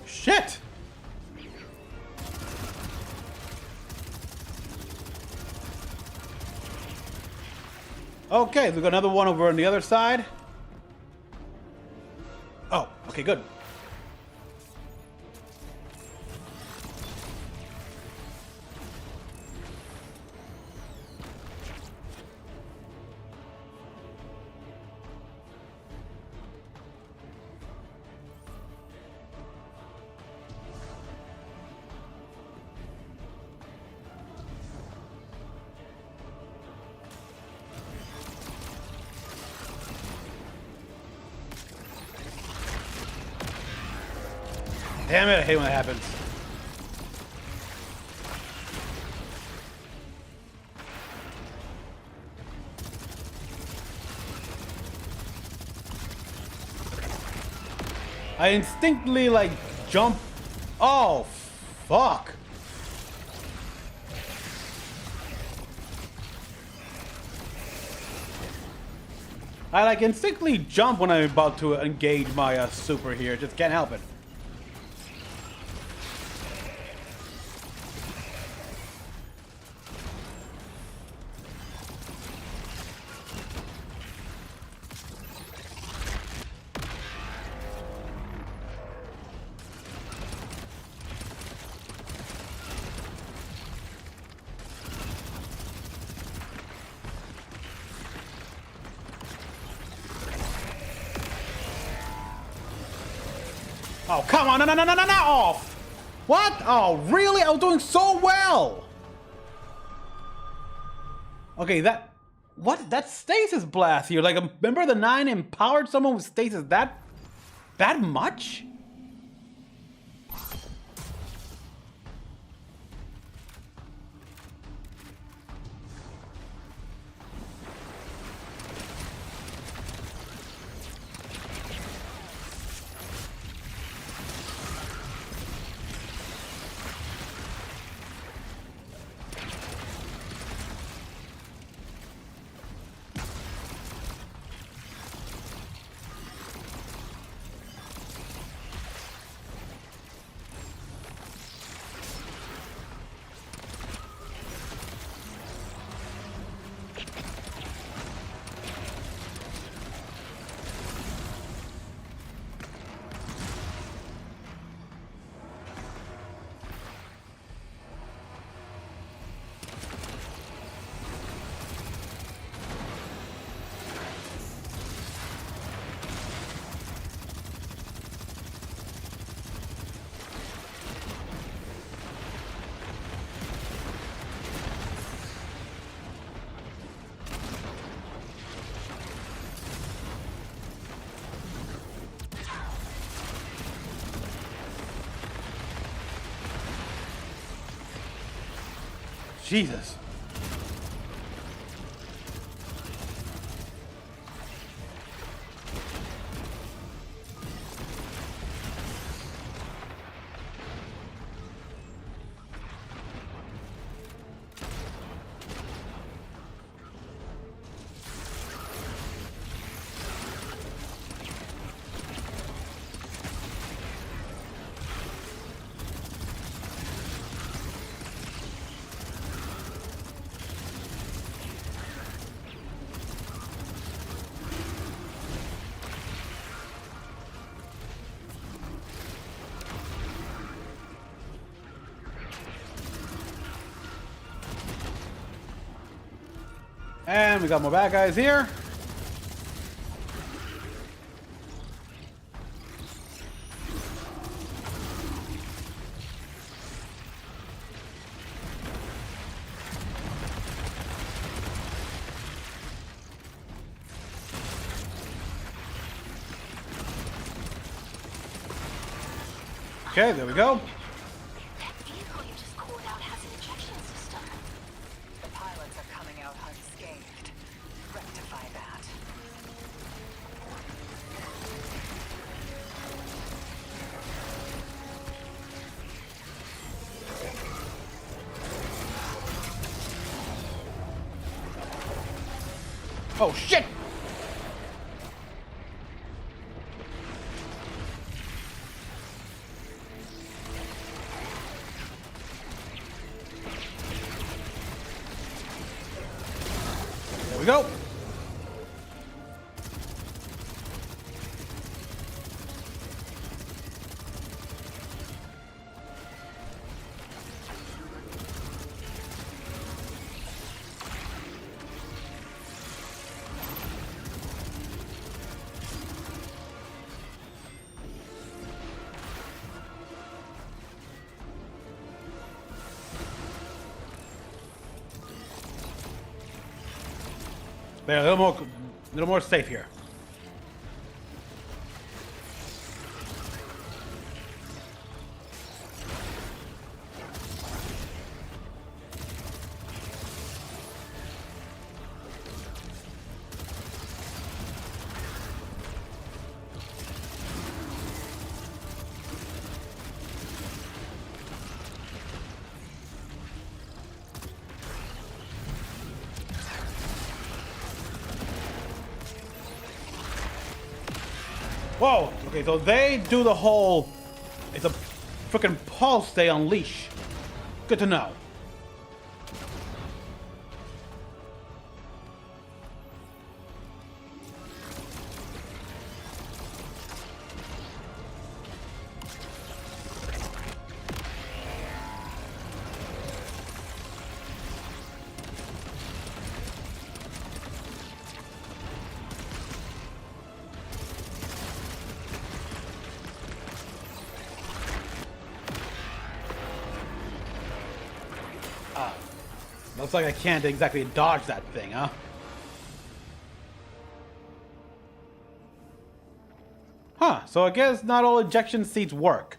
Shit! Okay, we got another one over on the other side. Oh, okay, good. Damn it, I hate when that happens. I instinctively, like, jump. Oh, fuck. I, like, instinctively jump when I'm about to engage my super here. Just can't help it. Oh, come on, no, off! What? Oh, really? I was doing so well! Okay, what? That's stasis blast here. Like, remember the 9 empowered someone with stasis that much? Jesus. And we got more bad guys here. Okay, there we go. That vehicle you just called out has an ejection system. The pilots are coming out unscathed. Rectify that. Oh shit! There we go. They're a little more safe here. Whoa! Okay, so they do the whole... It's a freaking pulse they unleash. Good to know. Looks like I can't exactly dodge that thing, huh? Huh, so I guess not all ejection seats work.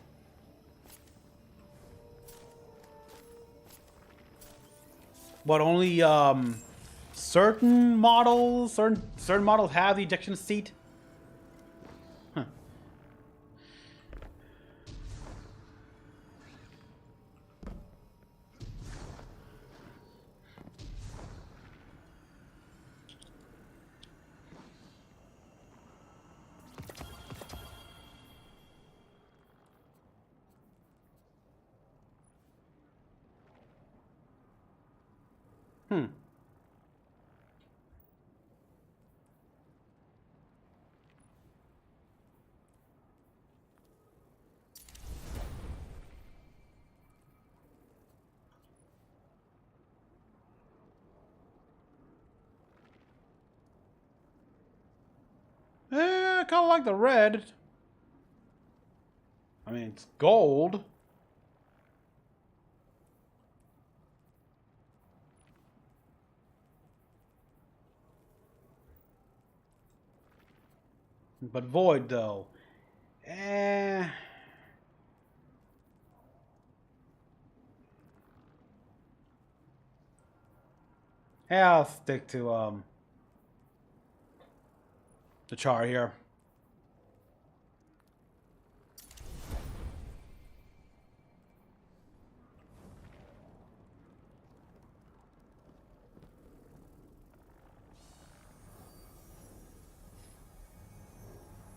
But only certain models have the ejection seat? Huh. I kind of like the red. I mean, it's gold. But void, though. Yeah, I'll stick to the char here.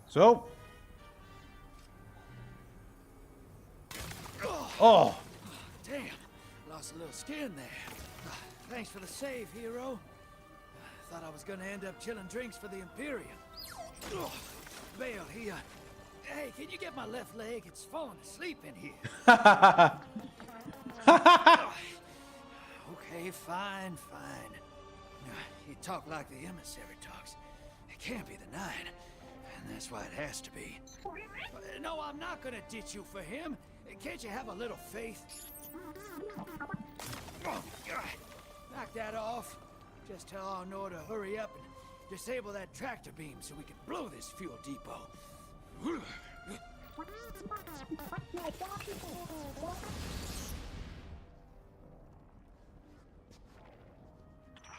So. Oh. Damn, lost a little skin there. Thanks for the save, hero. Thought I was gonna end up chilling drinks for the Imperium. Bale, hey, can you get my left leg? It's falling asleep in here. Okay, fine. You talk like the emissary talks. It can't be the 9, and that's why it has to be. No, I'm not gonna ditch you for him. Can't you have a little faith? Knock that off. Just tell Arnor to hurry up and disable that tractor beam so we can blow this fuel depot.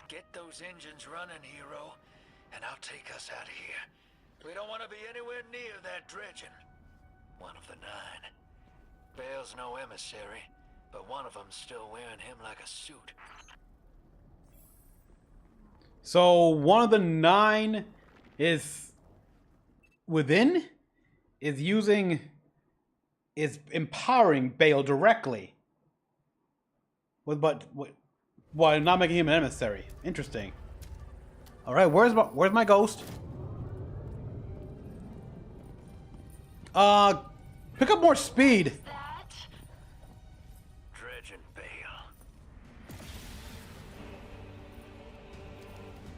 Get those engines running, hero, and I'll take us out of here. We don't want to be anywhere near that dredging. One of the 9. Bale's no emissary, but one of them's still wearing him like a suit. So one of the 9 is within, is empowering Bale directly. While not making him an emissary. Interesting. All right, where's my ghost? Pick up more speed. Dredging Bale.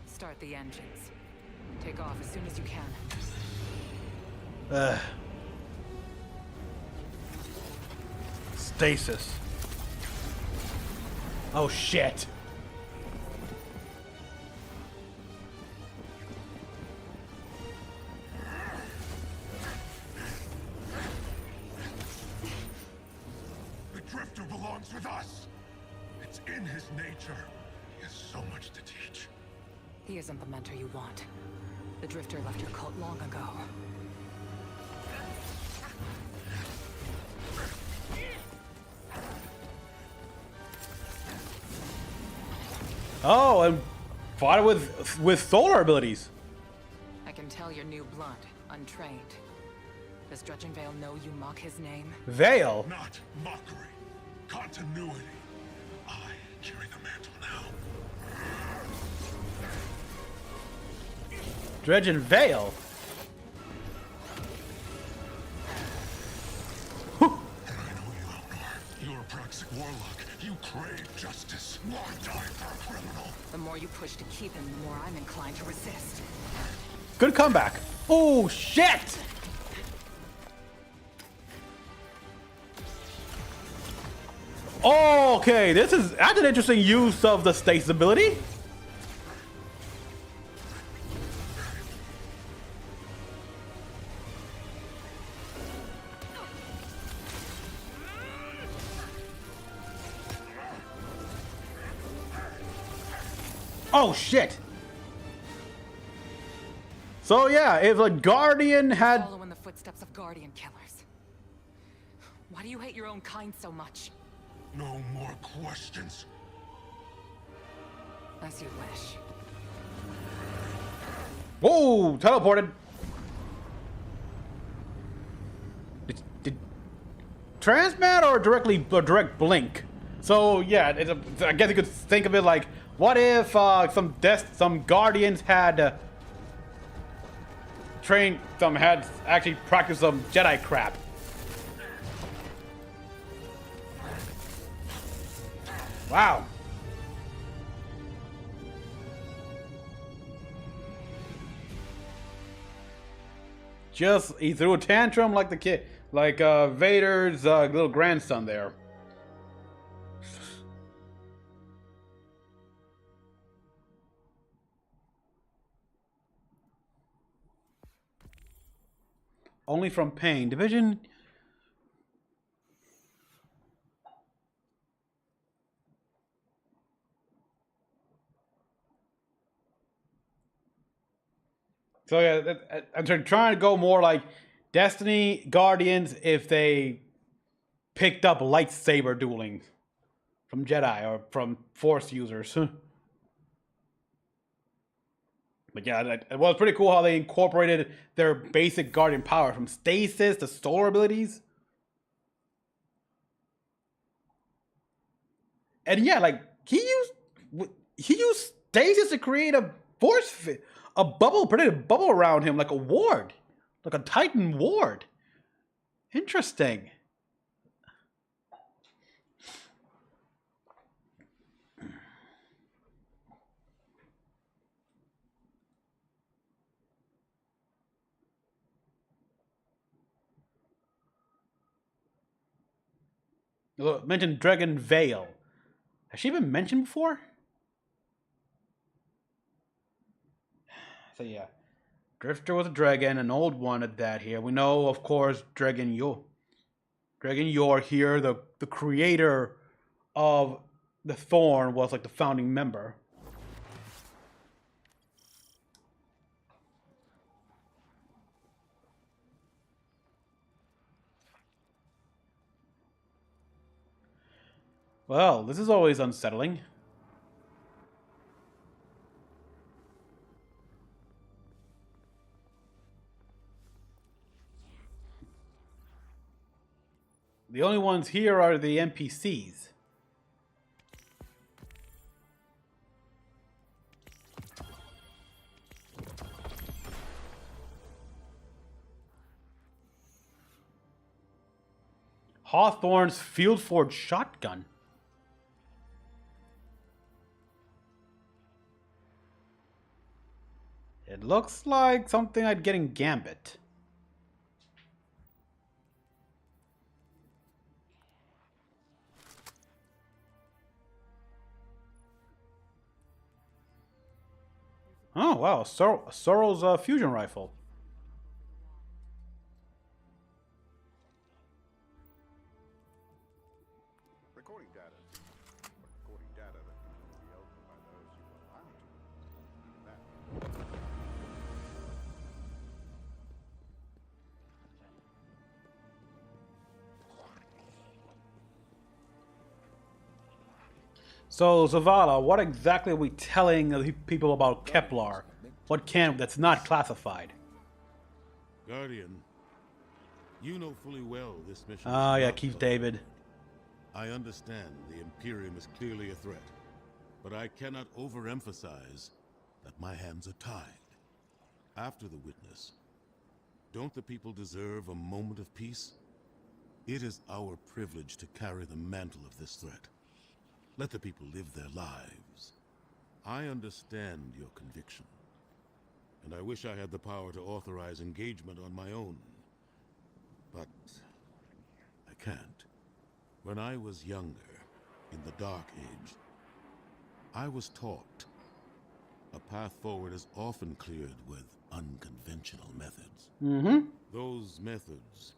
Start the engines. Take off as soon as you can. Stasis. Oh shit. The Drifter belongs with us. It's in his nature. He has so much to teach. He isn't the mentor you want. The Drifter left your cult long ago. Oh, and fought it with solar abilities. I can tell you're new blood, untrained. Does Dredgen Vale know you mock his name? Vale. Not mockery. Continuity. I carry the mantle now. Dredgen Vale. And I know you, Outnor. You're a Praxic warlock. You crave justice. Why die for a criminal? The more you push to keep him, the more I'm inclined to resist. Good comeback. Oh shit. Okay, that's an interesting use of the stasis ability. Oh shit. So yeah, if a Guardian had... Follow in the footsteps of Guardian killers. Why do you hate your own kind so much? No more questions. As you wish. Whoa, teleported. Did transmat or direct blink? So yeah, I guess you could think of it like, what if some Guardians had had actually practiced some Jedi crap? Wow. Just he threw a tantrum like the kid, like Vader's little grandson there. Only from pain. Division. So yeah, I'm trying to go more like Destiny Guardians if they picked up lightsaber dueling from Jedi or from Force users. But yeah, it was pretty cool how they incorporated their basic Guardian power from stasis to solar abilities. And yeah, like he used stasis to create a a bubble, predicted bubble around him, like a ward, like a Titan ward. Interesting. Look, mentioned Dragon Veil. Has she been mentioned before? So yeah, Drifter was a dragon, an old one at that. Here we know, of course, Dragon Yor here, the creator of the Thorn, was like the founding member. Well, this is always unsettling. The only ones here are the NPCs. Hawthorne's Field Forge shotgun. It looks like something I'd get in Gambit. Oh wow, Sorrow's fusion rifle. Recording data. Recording data that can only be opened by those you allow to. That. So, Zavala, what exactly are we telling the people about Kepler? What that's not classified? Guardian, you know fully well this mission. Ah, yeah, not Keith so. David. I understand the Imperium is clearly a threat, but I cannot overemphasize that my hands are tied. After the witness, don't the people deserve a moment of peace? It is our privilege to carry the mantle of this threat. Let the people live their lives. I understand your conviction, and I wish I had the power to authorize engagement on my own. But I can't. When I was younger, in the Dark Age, I was taught a path forward is often cleared with unconventional methods. Those methods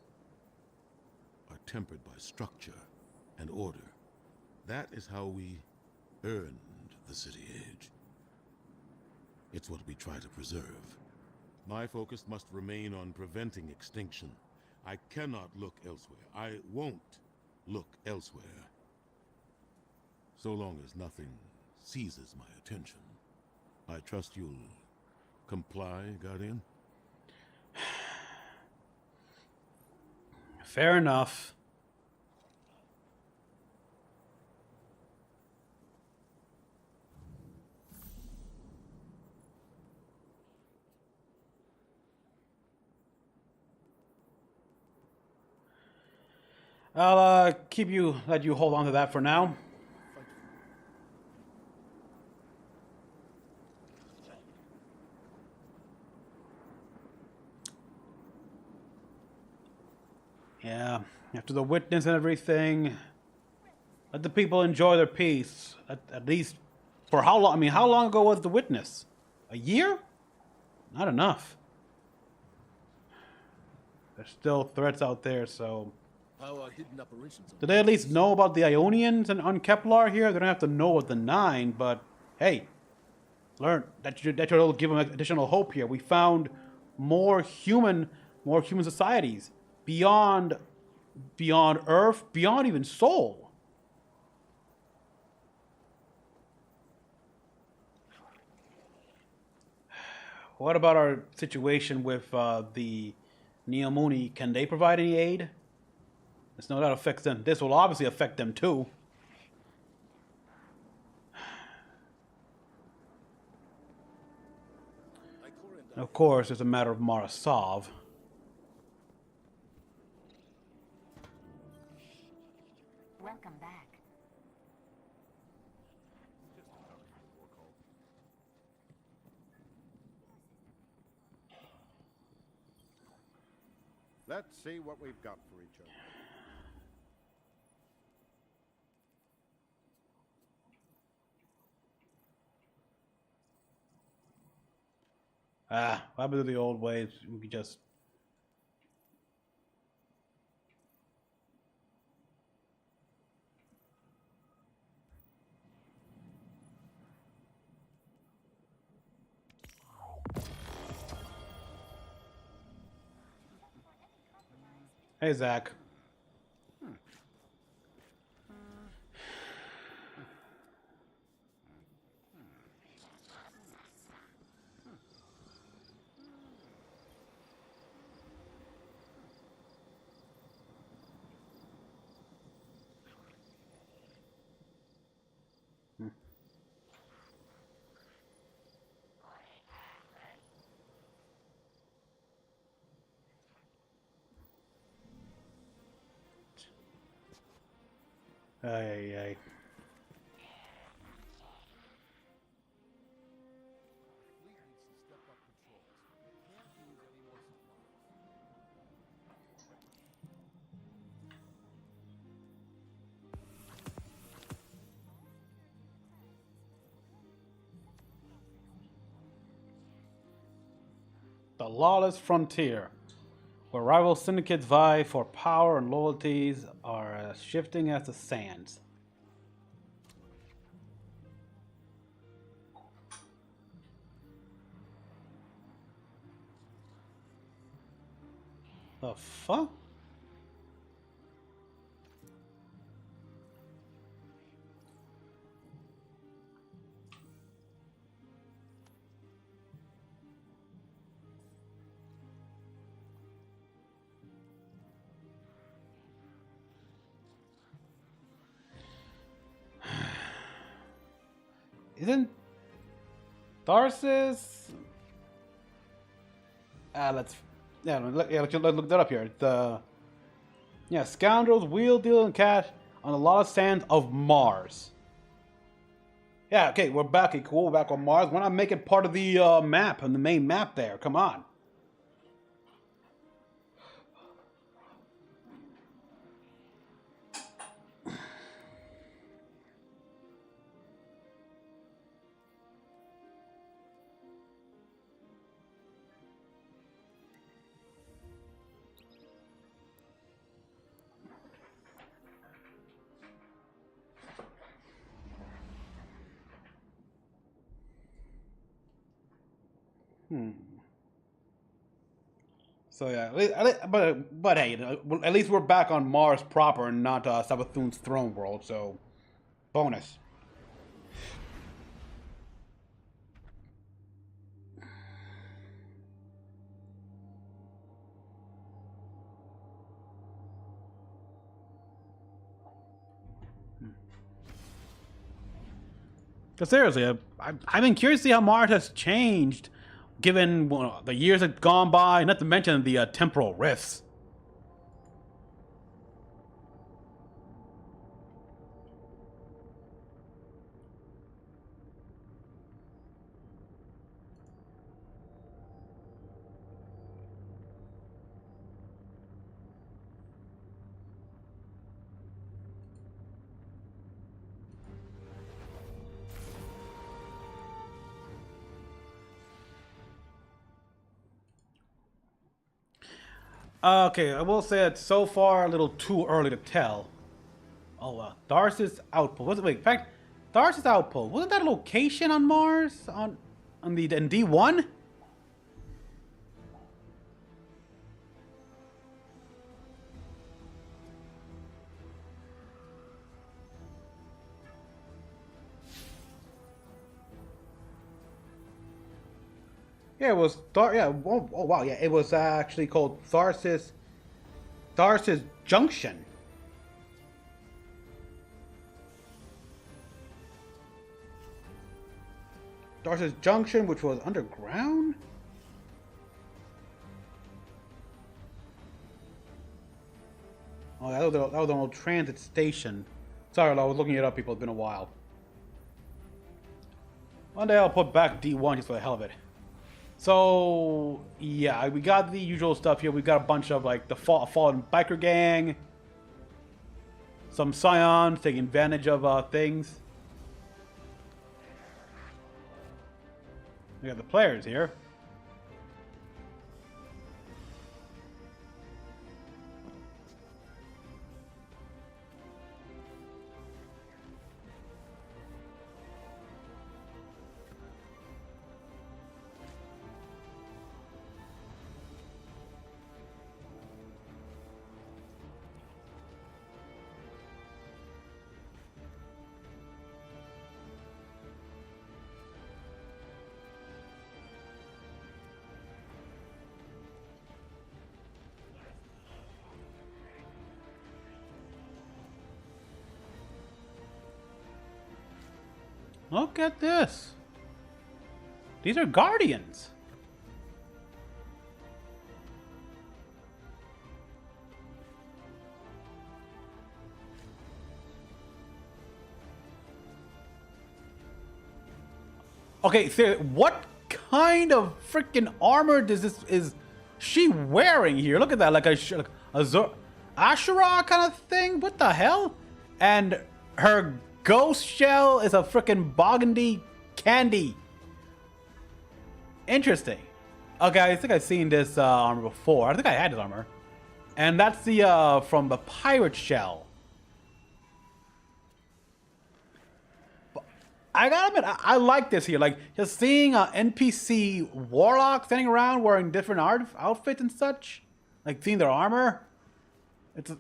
are tempered by structure and order. That is how we earned the City Age. It's what we try to preserve. My focus must remain on preventing extinction. I cannot look elsewhere. I won't look elsewhere. So long as nothing seizes my attention. I trust you'll comply, Guardian? Fair enough. I'll let you hold on to that for now. Yeah, after the witness and everything, let the people enjoy their peace. At least for how long? I mean, how long ago was the witness? A year? Not enough. There's still threats out there, so... Do they at least know about the Ionians and on Kepler here? They don't have to know about the 9, but hey, learn that should give them additional hope here. We found more human societies beyond Earth, beyond even Sol. What about our situation with the Neomuni? Can they provide any aid? There's no doubt affects them. This will obviously affect them too. And of course, it's a matter of Marasov. Welcome back. Let's see what we've got for each other. What happened to the old ways? We could just... Hey, Zach. Ay, ay. The lawless frontier, where rival syndicates vie for power and loyalties are as shifting as the sands. The fuck? Isn't Tharsis? Let's look that up here. Scoundrels wheel deal and cash on the lawless sands of Mars. Yeah, okay, we're back. Okay, cool, we're back on Mars. We're not making part of the map, on the main map there. Come on. So yeah, but hey, at least we're back on Mars proper and not Savathun's throne world. So, bonus. Because seriously, I've been curious to see how Mars has changed, given the years have gone by, not to mention the temporal rifts. Okay, I will say it's so far a little too early to tell. Oh, Tharsis Outpost. Wait, in fact, Tharsis Outpost, wasn't that a location on Mars? on the in D1? Yeah, it was yeah. Oh wow, yeah, it was actually called Tharsis Junction. Tharsis Junction, which was underground. Oh, that was an old transit station. Sorry, I was looking it up. People, it's been a while. One day I'll put back D1 just for the hell of it. So yeah, we got the usual stuff here. We got a bunch of like the fallen biker gang, some scions taking advantage of things. We got the players here. Look at this. These are Guardians. Okay, so what kind of freaking armor is she wearing here? Look at that, like a Ashura kind of thing. What the hell? And her ghost shell is a freaking burgundy candy. Interesting. Okay, I think I've seen this armor before. I think I had this armor, and that's the from the pirate shell. I gotta admit, I like this here. Like, just seeing an NPC warlock standing around wearing different outfits and such. Like, seeing their armor. It's...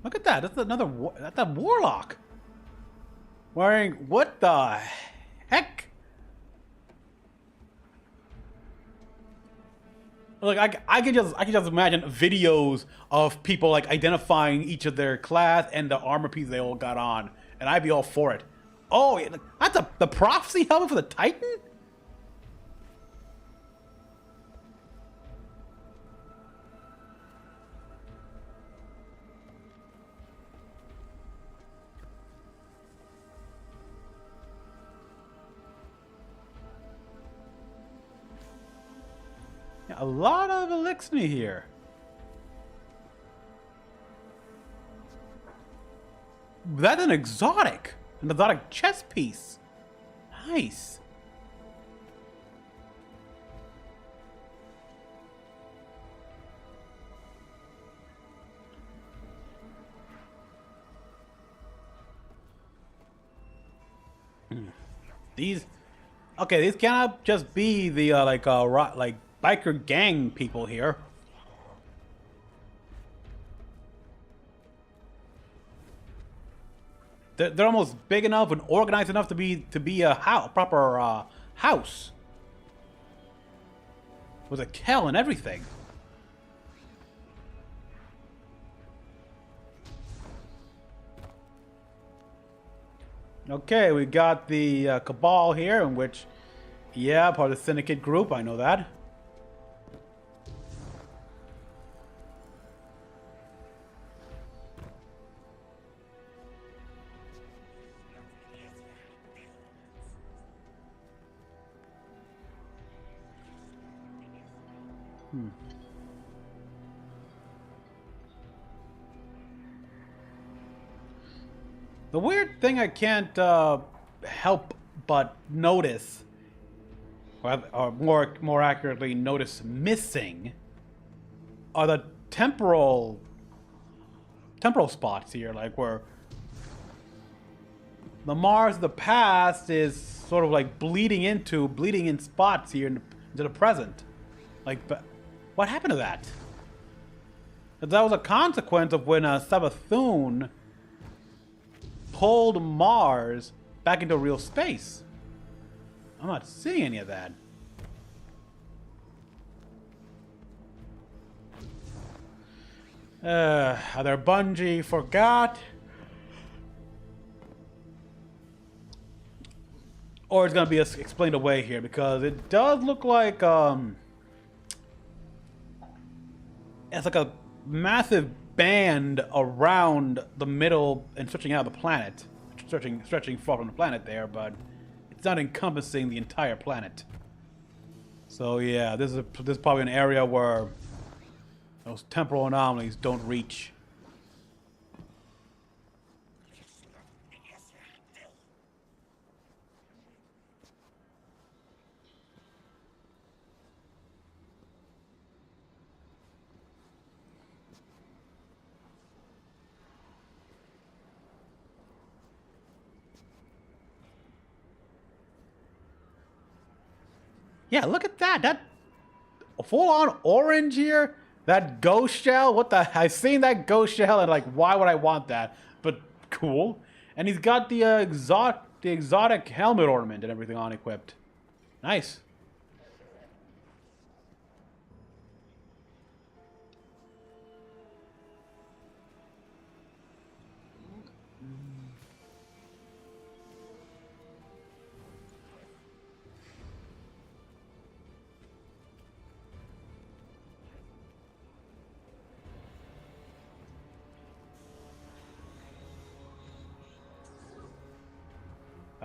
Look at that. That's another. That's a warlock. Wearing what the heck? Look, I can just imagine videos of people like identifying each of their class and the armor piece they all got on, and I'd be all for it. Oh, yeah, that's the prophecy helmet for the Titan. A lot of elixir here. That's an exotic chess piece. Nice. These cannot just be the like biker gang people here. They're almost big enough and organized enough to be a proper house with a kell and everything. Okay, we got the Cabal here, in which, yeah, part of the Syndicate group. I know that. The weird thing I can't help but notice, or more accurately, notice missing, are the temporal spots here, like where the Mars of the past is sort of like bleeding in spots here into the present. Like, but what happened to that? That was a consequence of when Sabathun pulled Mars back into real space. I'm not seeing any of that. Either Bungie forgot, or it's gonna be explained away here, because it does look like it's like a massive band around the middle and stretching out of the planet, stretching far from the planet there, but it's not encompassing the entire planet. So yeah, this is probably an area where those temporal anomalies don't reach. Yeah, look at that. That full-on orange here. That ghost shell. What the? I've seen that ghost shell and like, why would I want that? But cool. And he's got the exotic helmet ornament and everything on equipped. Nice.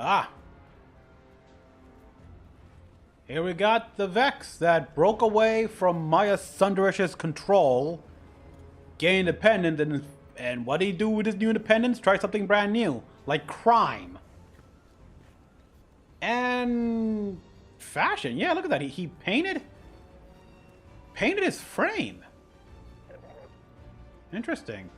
Ah. Here we got the Vex that broke away from Maya Sunderish's control, gained independence, and what did he do with his new independence? Try something brand new, like crime. And fashion. Yeah, look at that. He painted his frame. Interesting.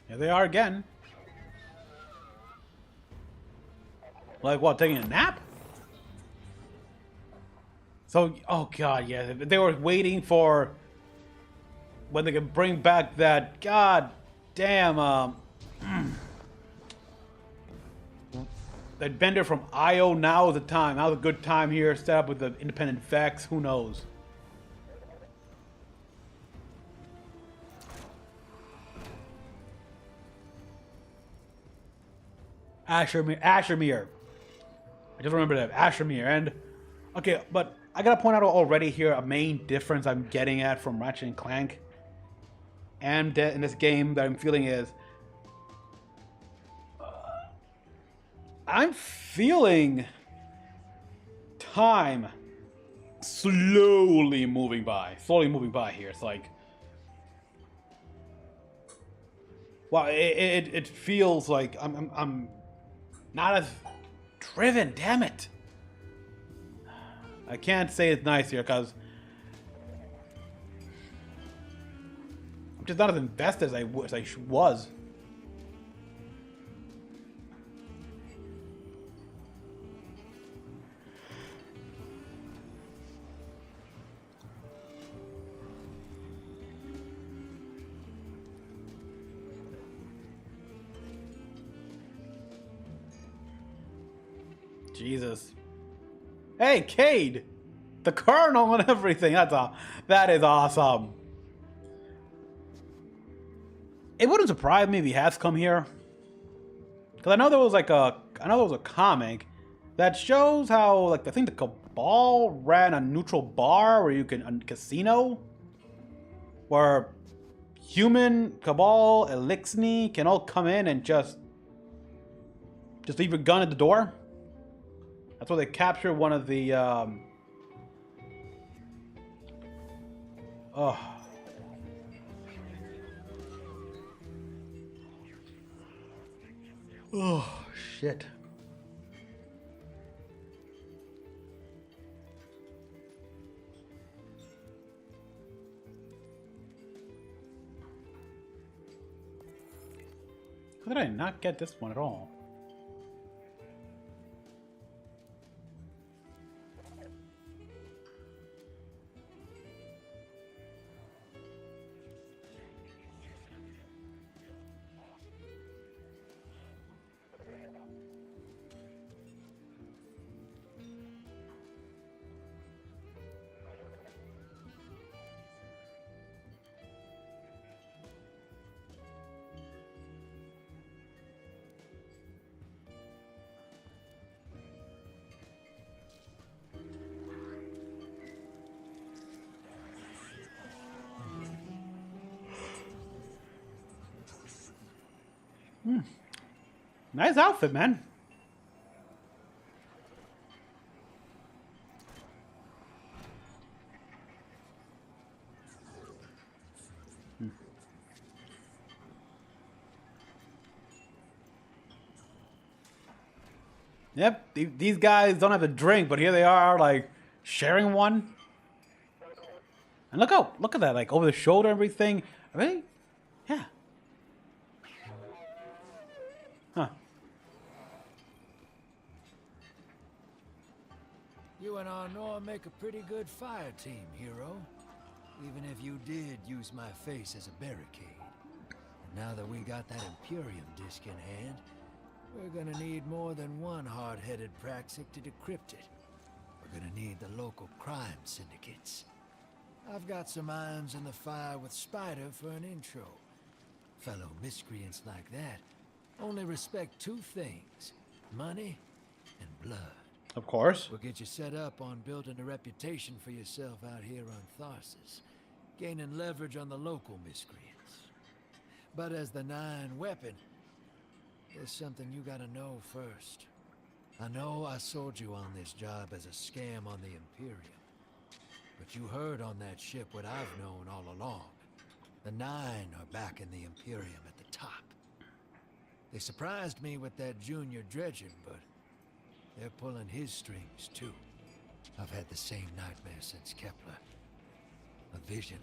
Here they are again. Like what, taking a nap? So, oh god, yeah, they were waiting for when they could bring back that god damn that bender from IO. Now is the time. Now's a good time here. Set up with the independent Vex. Who knows? Ashermere. I just remember that. Ashermere. And, okay, but I gotta point out already here a main difference I'm getting at from Ratchet and Clank and in this game that I'm feeling is I'm feeling time slowly moving by here. It's like, well, it feels like I'm not as driven, damn it. I can't say it's nice here because I'm just not as invested as I was. Jesus. Hey, Cade! The Colonel and everything. That is awesome. It wouldn't surprise me if he has come here. Because I know there was a comic that shows how, like, I think the Cabal ran a neutral bar where you can, a casino, where human, Cabal, Elixni can all come in and just leave a gun at the door. That's why they captured one of the oh. Oh shit. How did I not get this one at all? Nice outfit, man. Yep, these guys don't have a drink, but here they are, like, sharing one. And look at that, like, over the shoulder and everything. Really? Yeah. Huh. You and Arnor make a pretty good fire team, hero. Even if you did use my face as a barricade. And now that we got that Imperium disc in hand, we're gonna need more than one hard-headed Praxic to decrypt it. We're gonna need the local crime syndicates. I've got some irons in the fire with Spider for an intro. Fellow miscreants like that only respect two things: money and blood. Of course. We'll get you set up on building a reputation for yourself out here on Tharsis, gaining leverage on the local miscreants. But as the 9 weapon, there's something you gotta know first. I know I sold you on this job as a scam on the Imperium, but you heard on that ship what I've known all along. The 9 are back in the Imperium at the top. They surprised me with that junior dredging, but they're pulling his strings too. I've had the same nightmare since Kepler. A vision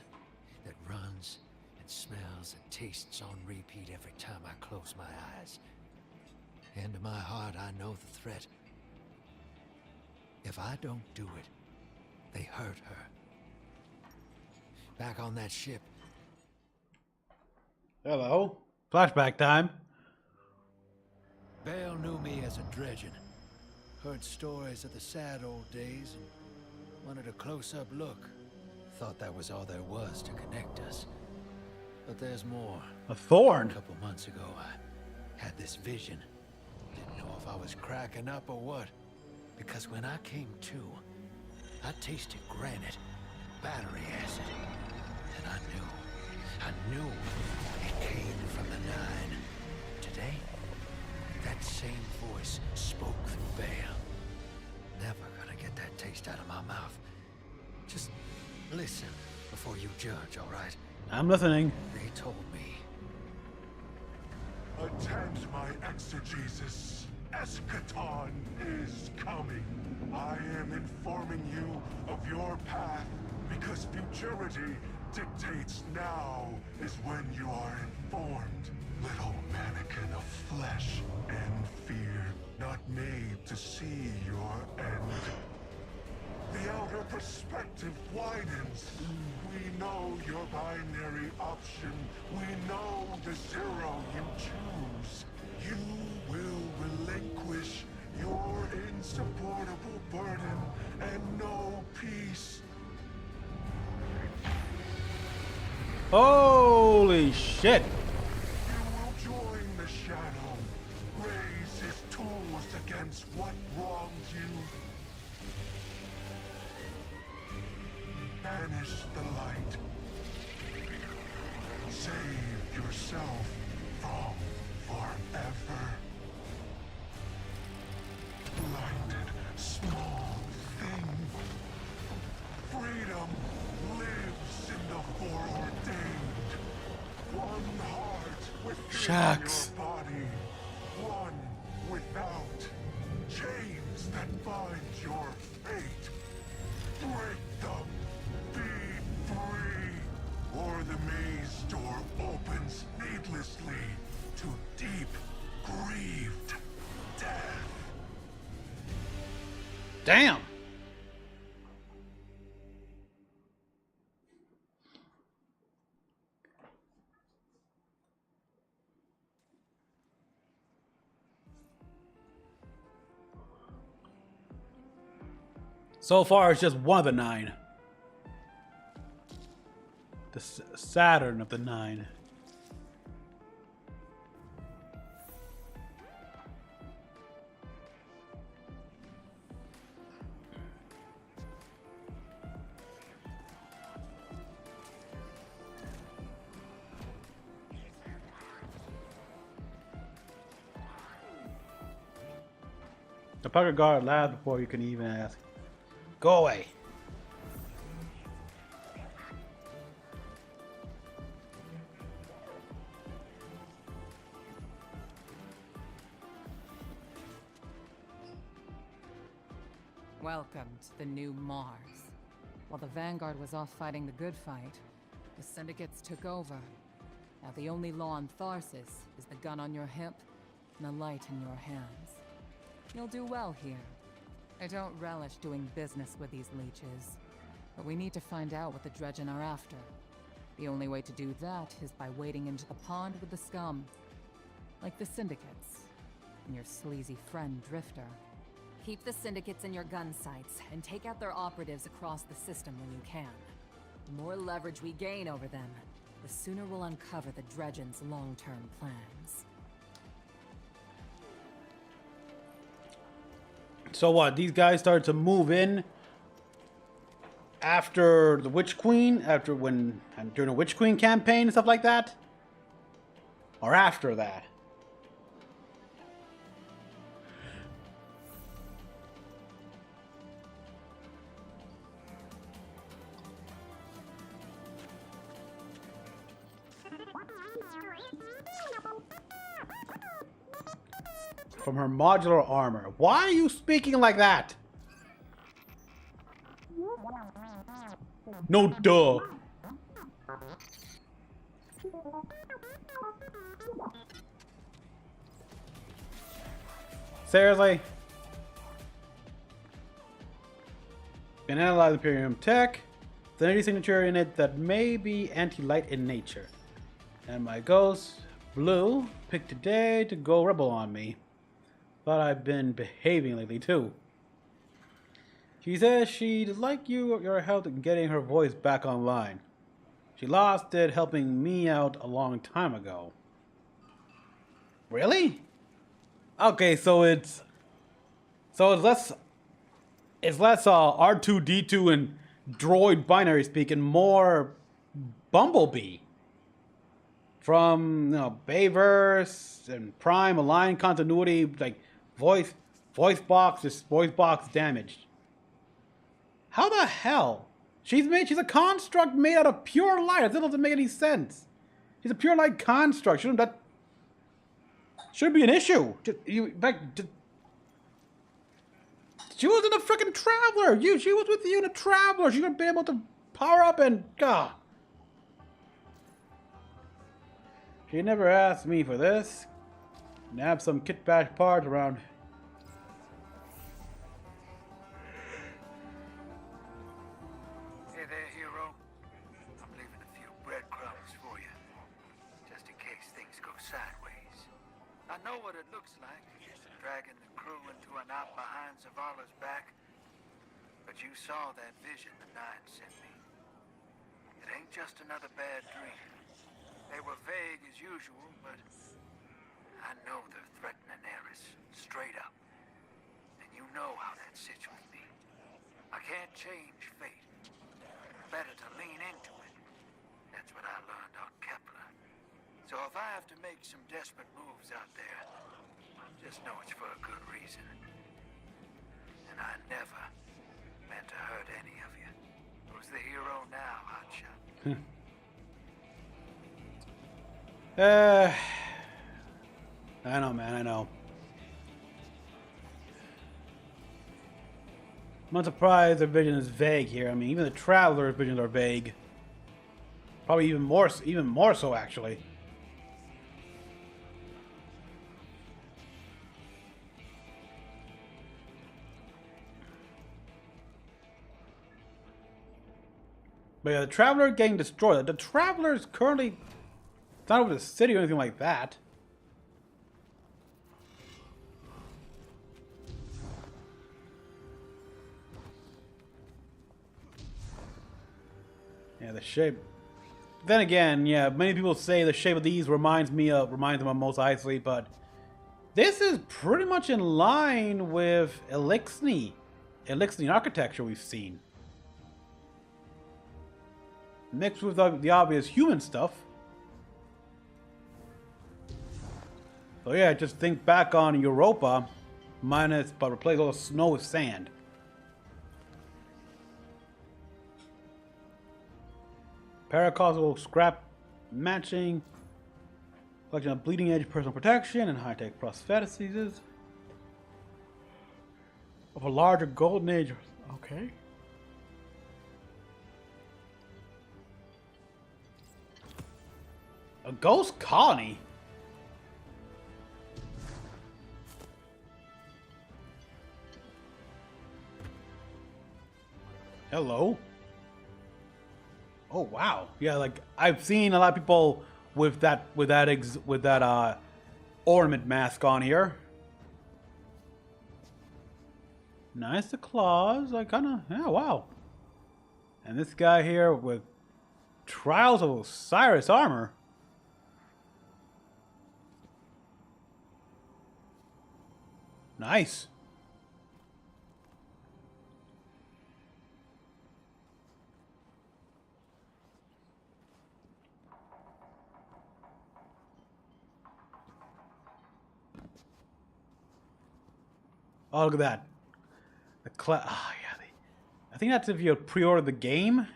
that runs and smells and tastes on repeat every time I close my eyes. And in my heart, I know the threat. If I don't do it, they hurt her. Back on that ship. Hello. Flashback time. Bale knew me as a dredgen. Heard stories of the sad old days and wanted a close-up look. Thought that was all there was to connect us. But there's more. A thorn. A couple months ago, I had this vision. Didn't know if I was cracking up or what. Because when I came to, I tasted granite, battery acid. And I knew it came from the 9. Today, that same voice spoke through Bale. Never gonna get that taste out of my mouth. Just listen before you judge, all right? I'm listening. They told me. Attend my exegesis. Eschaton is coming. I am informing you of your path because futurity dictates now is when you are informed. Little mannequin of flesh and fear, not made to see your end. The outer perspective widens. We know your binary option. We know the 0 you choose. You will relinquish your insupportable burden and know peace. Holy shit. You will join the shadow, raise his tools against what wronged you. Banish the light. Save yourself from forever. Blinded, small thing. Freedom lives in the foreordained. One heart within Shucks. your body. One without. Chains that bind your fate. Break them. Be free. Or the maze door opens needlessly to deep, grieved death. Damn. So far, it's just one of the 9. The Saturn of the 9. The pucker guard laughed before you can even ask. Go away. Welcome to the new Mars. While the Vanguard was off fighting the good fight, the Syndicates took over. Now the only law on Tharsis is the gun on your hip and the light in your hands. You'll do well here. I don't relish doing business with these leeches, but we need to find out what the Dredgen are after. The only way to do that is by wading into the pond with the scum. Like the Syndicates, and your sleazy friend Drifter. Keep the Syndicates in your gun sights, and take out their operatives across the system when you can. The more leverage we gain over them, the sooner we'll uncover the Dredgen's long-term plans. So what? These guys started to move in after the Witch Queen, during the Witch Queen campaign and stuff like that, or after that? From her modular armor. Why are you speaking like that? No duh. Seriously? Can analyze Imperium tech. The energy signature in it that may be anti-light in nature. And my ghost, Blue, picked today to go rebel on me. But I've been behaving lately too. She says she'd like your help in getting her voice back online. She lost it helping me out a long time ago. Really? Okay, so it's less R2D2 and droid binary speak and more Bumblebee. From Bayverse and Prime aligned continuity, like voice box damaged. How the hell? She's a construct made out of pure light. That doesn't make any sense. She's a pure light construct. Shouldn't be an issue. She was in a freaking Traveler. She was with you in a Traveler. She would be able to power up and God. She never asked me for this. And have some kit bash parts around. Hey there, hero. I'm leaving a few breadcrumbs for you, just in case things go sideways. I know what it looks like, dragging the crew into an out behind Zavala's back. But you saw that vision the Nine sent me. It ain't just another bad dream. They were vague as usual, but I know they're threatening Eris, straight up. And you know how that sits with me. I can't change fate. Better to lean into it. That's what I learned on Kepler. So if I have to make some desperate moves out there, just know it's for a good reason. And I never meant to hurt any of you. Who's the hero now, Hotshot? I know, man, I know. I'm not surprised their vision is vague here. I mean, even the Traveler's visions are vague. Probably even more so, actually. But yeah, the Traveler getting destroyed. The Traveler is currently not over the city or anything like that. Yeah, the shape. Then again, yeah, many people say the shape of these reminds them of Mos Eisley, but this is pretty much in line with Elixni architecture we've seen. Mixed with the obvious human stuff. So yeah, just think back on Europa, but replace all the snow with sand. Paracausal scrap matching, collection of bleeding edge personal protection and high-tech prosthetics of a larger golden age. Okay. A ghost colony? Hello? Oh wow. Yeah, like I've seen a lot of people with that ornament mask on here. Nice, the claws. I kinda, yeah, wow. And this guy here with Trials of Osiris armor. Nice. Oh, look at that. Oh, yeah. I think that's if you pre-order the game.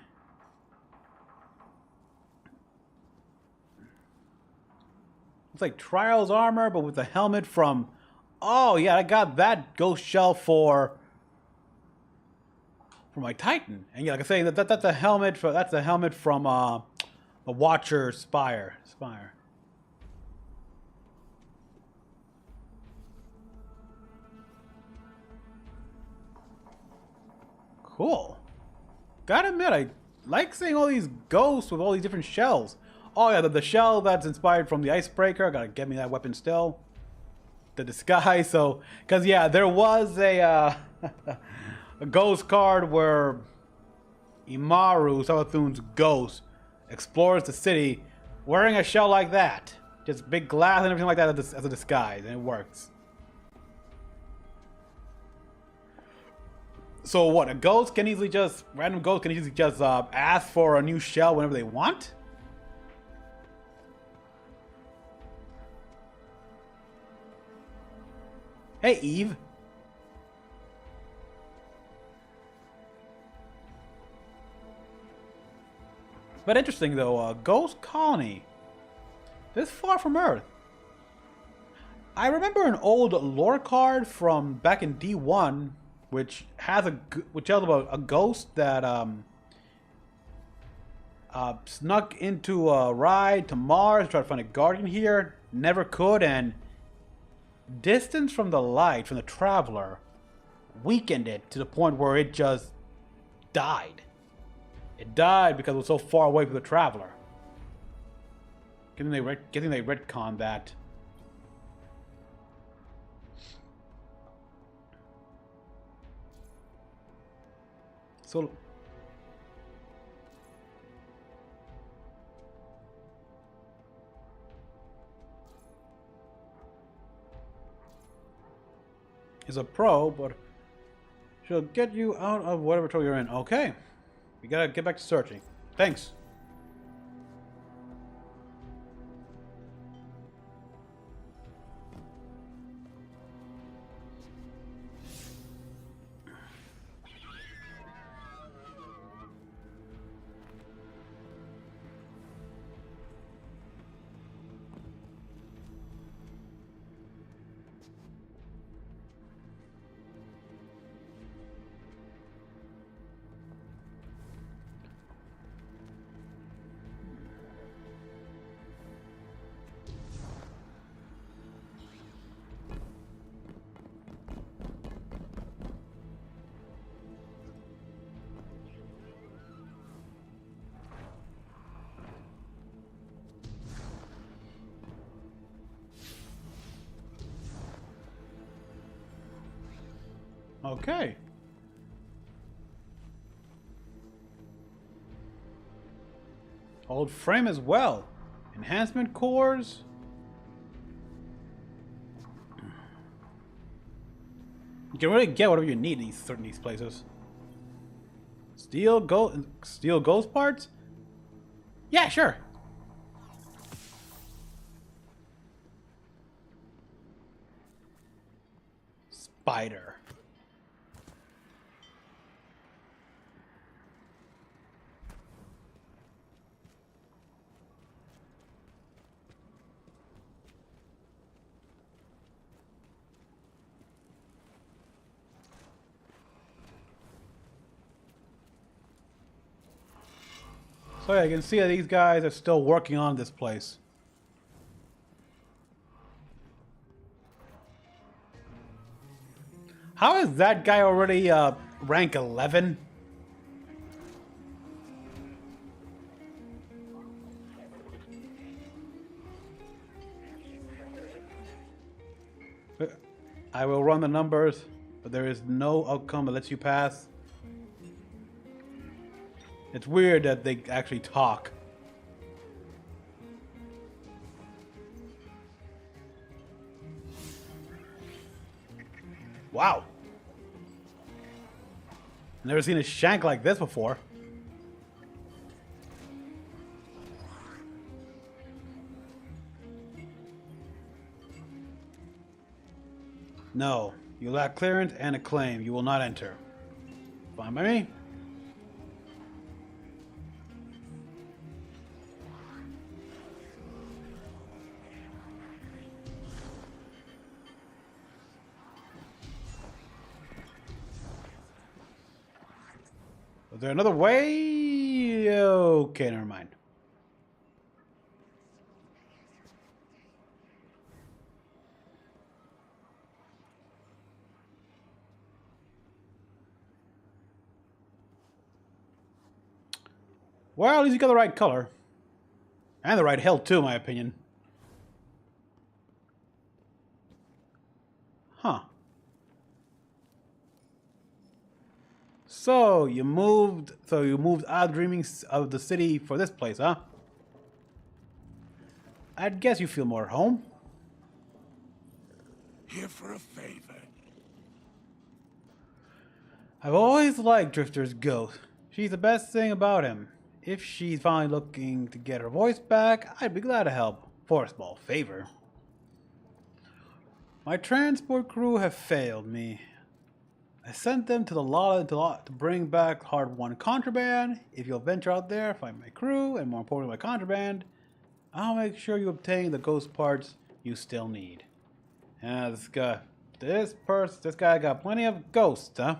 It's like Trials armor, but with the helmet from... Oh, yeah, I got that ghost shell for my Titan. And yeah, like I say, that's the helmet from the Watcher Spire. Cool. Gotta admit, I like seeing all these ghosts with all these different shells. Oh yeah, the shell that's inspired from the Icebreaker. Gotta get me that weapon still. The disguise, so... Because, yeah, there was a, a ghost card where Imaru, Savathun's ghost, explores the city wearing a shell like that. Just big glass and everything like that as a disguise, and it works. So what, random ghost can easily just ask for a new shell whenever they want? Hey, Eve. But interesting though, ghost colony. This far from Earth. I remember an old lore card from back in D1 which tells about a ghost that snuck into a ride to Mars, tried to find a guardian here, never could, and distance from the light, from the Traveler, weakened it to the point where it just died. It died because it was so far away from the Traveler. Getting they retconned that. So is a pro, but she'll get you out of whatever trouble you're in. Okay. We gotta get back to searching. Thanks. Okay. Old frame as well. Enhancement cores. You can really get whatever you need in these places. Steel ghost parts? Yeah, sure. Spider. So yeah, you can see that these guys are still working on this place. How is that guy already rank 11? I will run the numbers, but there is no outcome that lets you pass. It's weird that they actually talk. Wow. Never seen a shank like this before. No, you lack clearance and a claim. You will not enter. Fine by me. Is there another way? Okay, never mind. Well, at least you got the right color. And the right hilt, too, in my opinion. Huh. So you moved out of dreaming of the city for this place, huh? I'd guess you feel more at home. Here for a favor. I've always liked Drifter's ghost. She's the best thing about him. If she's finally looking to get her voice back, I'd be glad to help for a small favor. My transport crew have failed me. I sent them to the lot to bring back hard-won contraband. If you'll venture out there, find my crew, and more importantly, my contraband, I'll make sure you obtain the ghost parts you still need. This guy got plenty of ghosts, huh?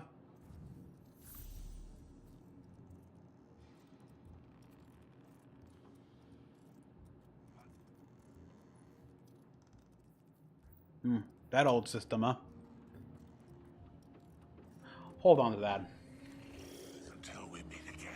That old system, huh? Hold on to that. Until we meet again.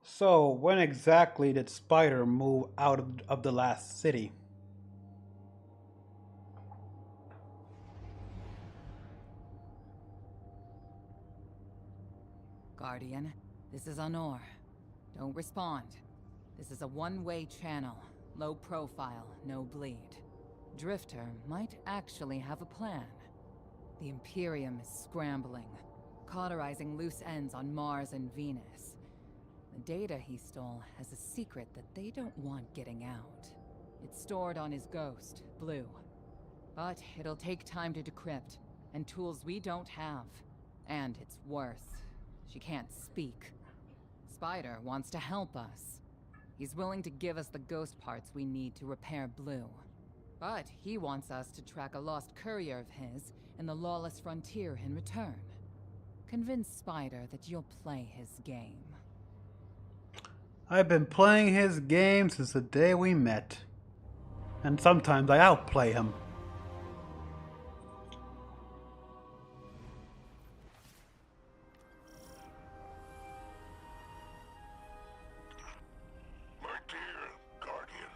So, when exactly did Spider move out of the last city? Guardian, this is Honor. Don't respond. This is a one-way channel. Low profile, no bleed. Drifter might actually have a plan. The Imperium is scrambling, cauterizing loose ends on Mars and Venus. The data he stole has a secret that they don't want getting out. It's stored on his ghost, Blue. But it'll take time to decrypt, and tools we don't have. And it's worse. She can't speak. Spider wants to help us. He's willing to give us the ghost parts we need to repair Blue. But he wants us to track a lost courier of his in the lawless frontier in return. Convince Spider that you'll play his game. I've been playing his game since the day we met. And sometimes I outplay him. My dear Guardian,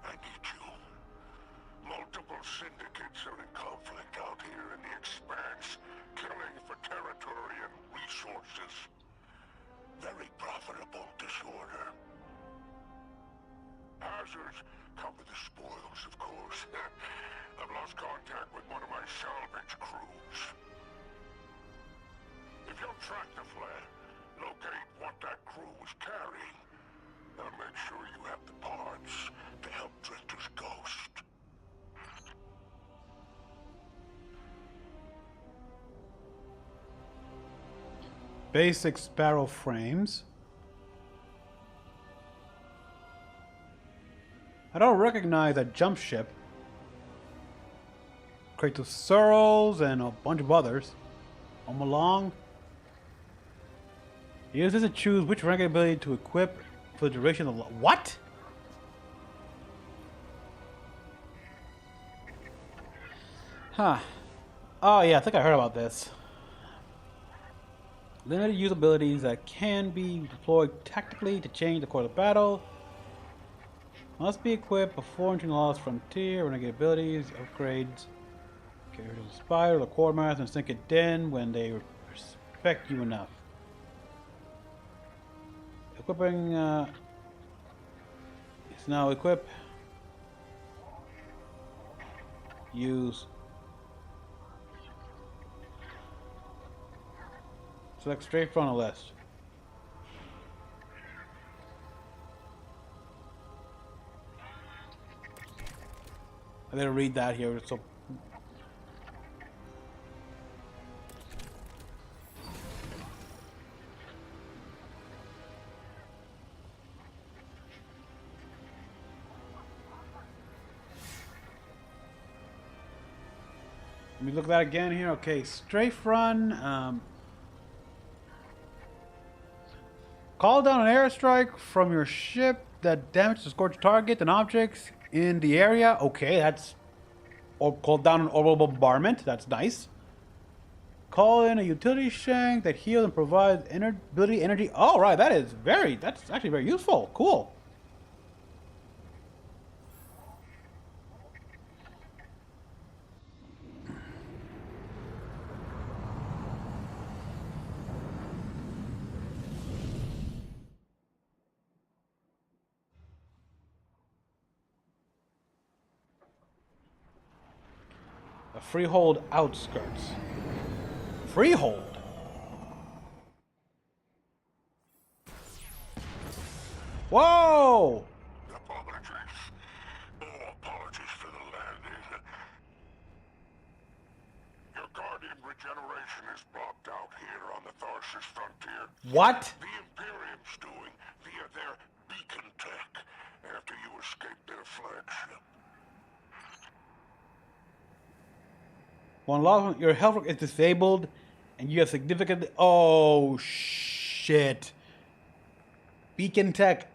I need you. Multiple syndicates are in conflict out here in the Expanse, killing for territory and resources. Very profitable disorder. Hazards come with the spoils, of course. I've lost contact with one of my salvage crews. If you'll track the flare, locate what that crew was carrying, I'll make sure you have the parts to help Drifter's ghost. Basic Sparrow frames. I don't recognize a jump ship. Kratos Sorrows and a bunch of others. Come along. Use this to choose which renegade ability to equip for the duration of the what? Huh. Oh yeah, I think I heard about this. Limited use abilities that can be deployed tactically to change the course of battle. Must be equipped before entering the Lost Frontier. Renegade abilities, upgrades. Carry the Spider, the Quartermaster, and sink it in when they respect you enough. Equipping is now equip. Use. Select straight from the list. I better read that here. So. Let me look at that again here. Okay, strafe run. Call down an airstrike from your ship that damages the scorched target and objects in the area. Okay, that's... Or call down an orbital bombardment. That's nice. Call in a utility shank that heals and provides ability energy. Oh, right, that's actually very useful. Cool. A freehold outskirts. Freehold? Whoa! Apologies. Oh, apologies for the landing. Your Guardian regeneration is blocked out here on the Tharsis frontier. What? The Imperium's doing via their beacon tech after you escaped their flagship. When your health is disabled and you have significant... Oh, shit. Beacon tech.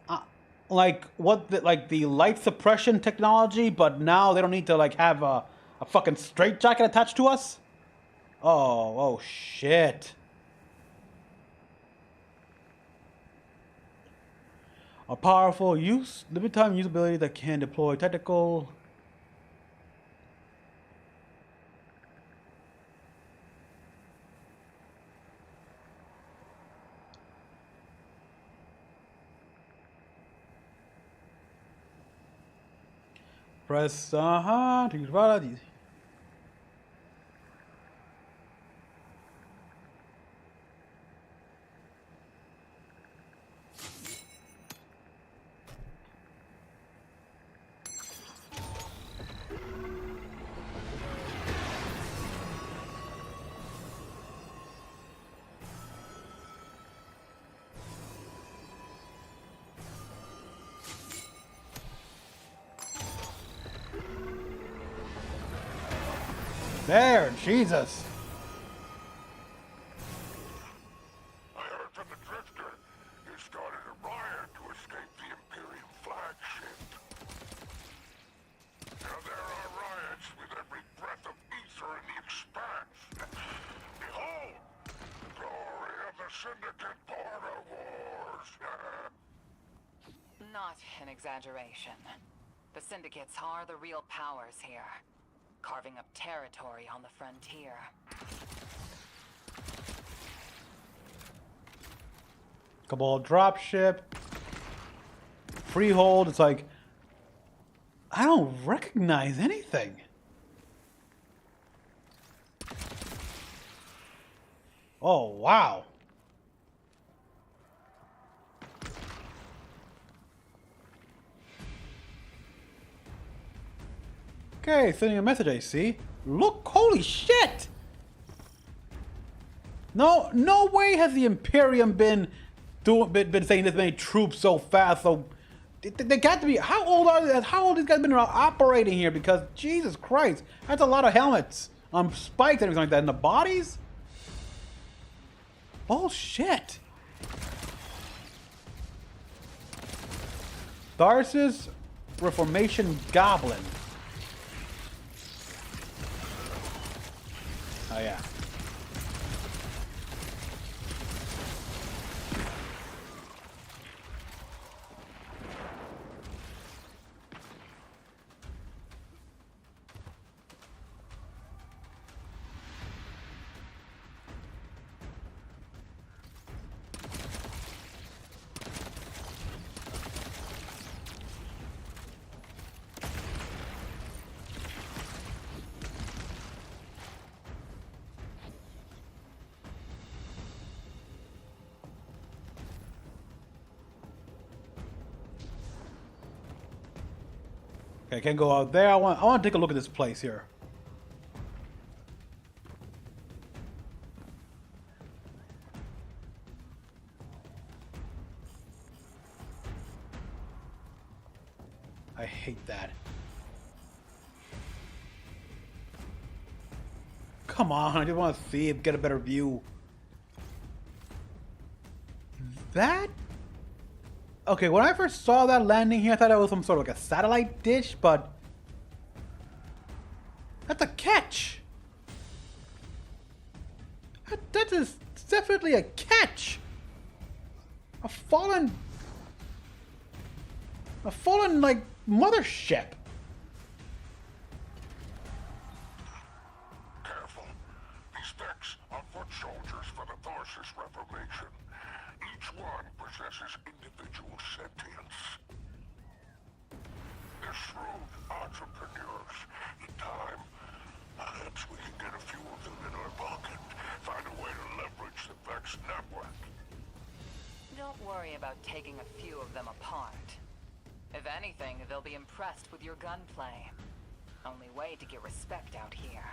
Like, what? Like the light suppression technology, but now they don't need to, like, have a fucking straitjacket attached to us? Oh, shit. A powerful limited time usability that can deploy tactical... Press, to use valid. There, Jesus. I heard from the Drifter. He started a riot to escape the Imperium flagship. Now there are riots with every breath of ether in the expanse. Behold, the glory of the Syndicate border wars. Not an exaggeration. The Syndicates are the real powers here, carving up territory on the frontier. Cabal dropship. Freehold. It's like, I don't recognize anything. Oh, wow. Okay, sending a message, I see. Look, holy shit! No way has the Imperium been saying this many troops so fast. So they got to be. How old are they? How old these guys been operating here? Because Jesus Christ, that's a lot of helmets on spikes and everything like that. And the bodies. Bullshit. Tharsis Reformation Goblin. Oh yeah. Okay, I can't go out there. I want to take a look at this place here. I hate that. Come on, I just want to see it, get a better view. That? Okay, when I first saw that landing here, I thought it was some sort of like a satellite dish, but that's a catch. That is definitely a catch. A fallen like mothership. Careful. These specs are foot soldiers for the Tharsis Reformation. Each one possesses individual sentience. They're shrewd entrepreneurs. In time, perhaps we can get a few of them in our pocket. Find a way to leverage the Vex network. Don't worry about taking a few of them apart. If anything, they'll be impressed with your gunplay. Only way to get respect out here.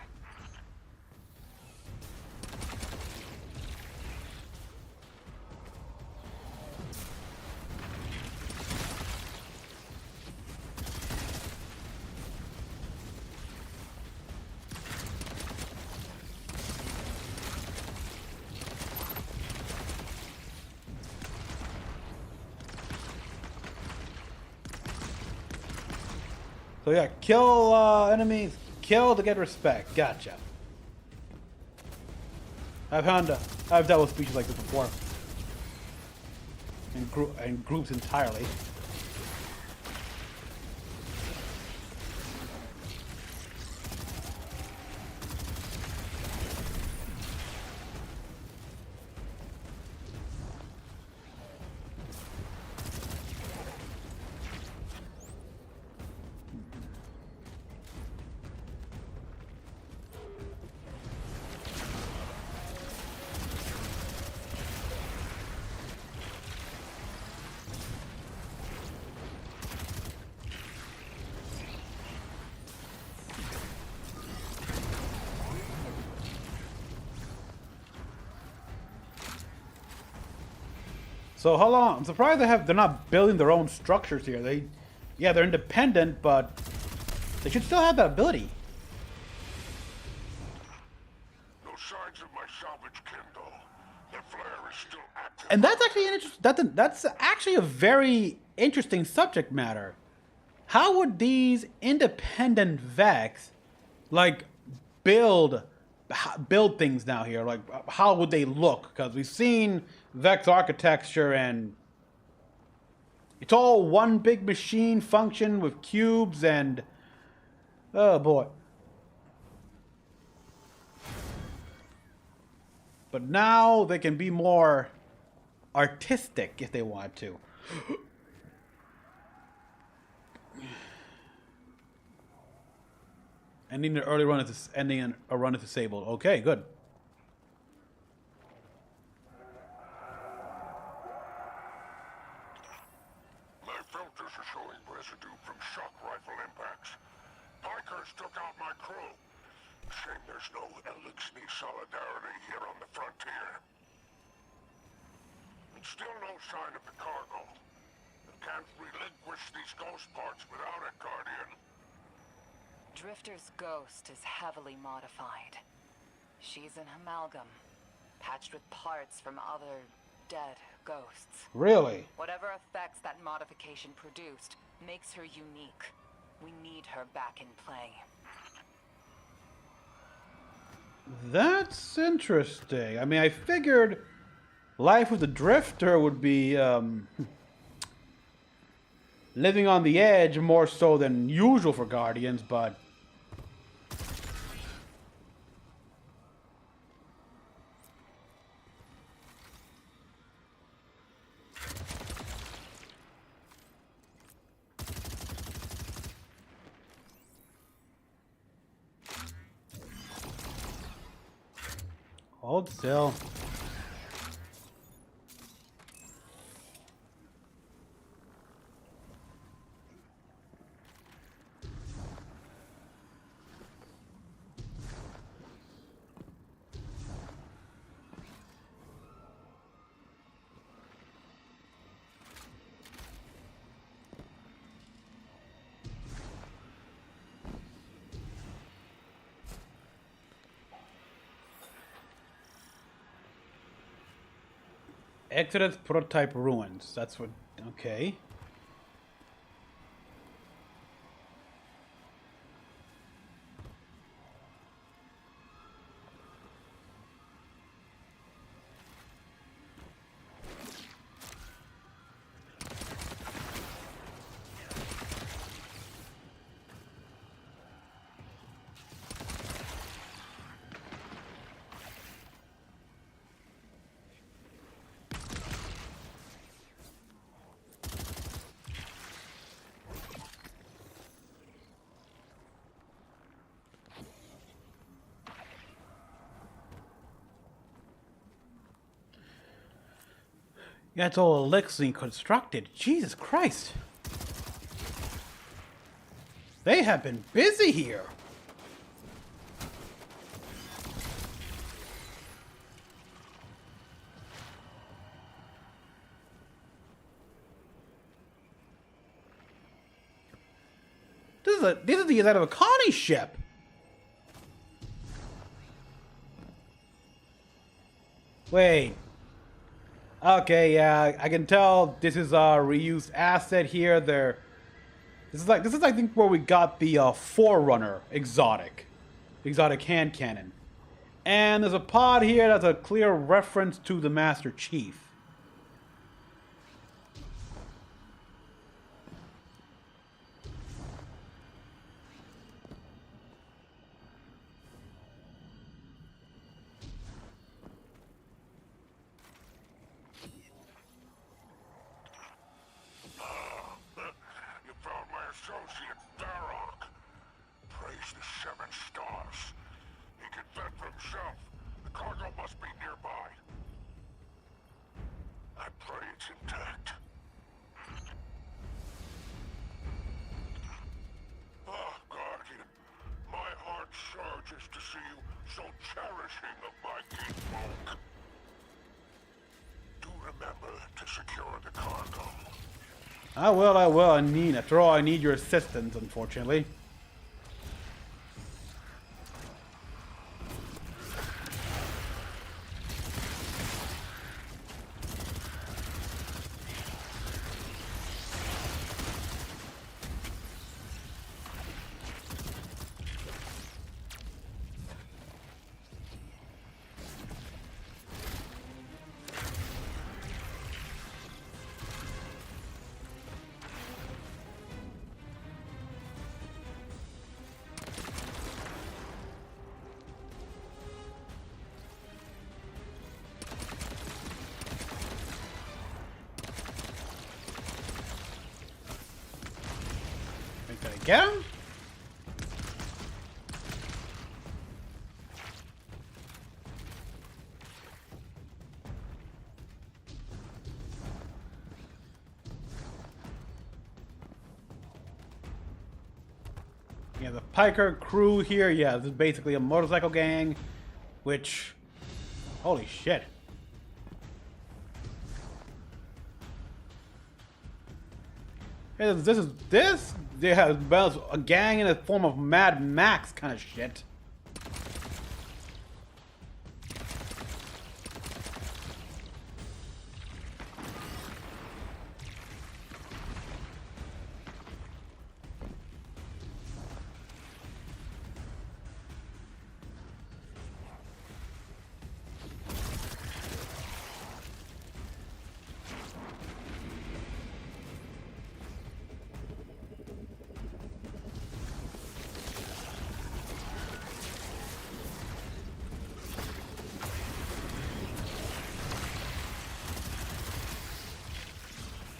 So yeah, kill enemies, kill to get respect. Gotcha. I've dealt with speeches like this before, in groups entirely. So how long? I'm surprised they're not building their own structures here. They're independent, but they should still have that ability. And that's actually an that's actually a very interesting subject matter. How would these independent Vex like build things now here? Like how would they look? Because we've seen Vex architecture and it's all one big machine function with cubes and oh boy. But now they can be more artistic if they want to. Ending an early run is ending a run is disabled. Okay, good. My filters are showing residue from shock rifle impacts. Pikers took out my crew. Shame there's no Elixir solidarity here on the frontier. And still no sign of the cargo. I can't relinquish these ghost parts without it, Guardian. Drifter's ghost is heavily modified. She's an amalgam, patched with parts from other dead ghosts. Really? Whatever effects that modification produced makes her unique. We need her back in play. That's interesting. I mean, I figured life with the Drifter would be living on the edge more so than usual for Guardians, but hold still. Exodus prototype ruins. That's what. Okay. Yeah, it's all Elixir constructed. Jesus Christ. They have been busy here. This is the inside of a Connie ship. Wait. Okay, yeah, I can tell this is a reused asset here. This is I think where we got the Forerunner exotic hand cannon, and there's a pod here that's a clear reference to the Master Chief. Associate Barrock. Praise the 7 stars. He can fend for himself. The cargo must be nearby. I pray it's intact. Ah, Guardian. My heart surges to see you so cherishing of my kinfolk. Do remember to secure the cargo. I will. After all, I need your assistance, unfortunately. Get him? Yeah, the Piker crew here, yeah, this is basically a motorcycle gang, which, holy shit. Hey, this? They have a gang in the form of Mad Max kind of shit.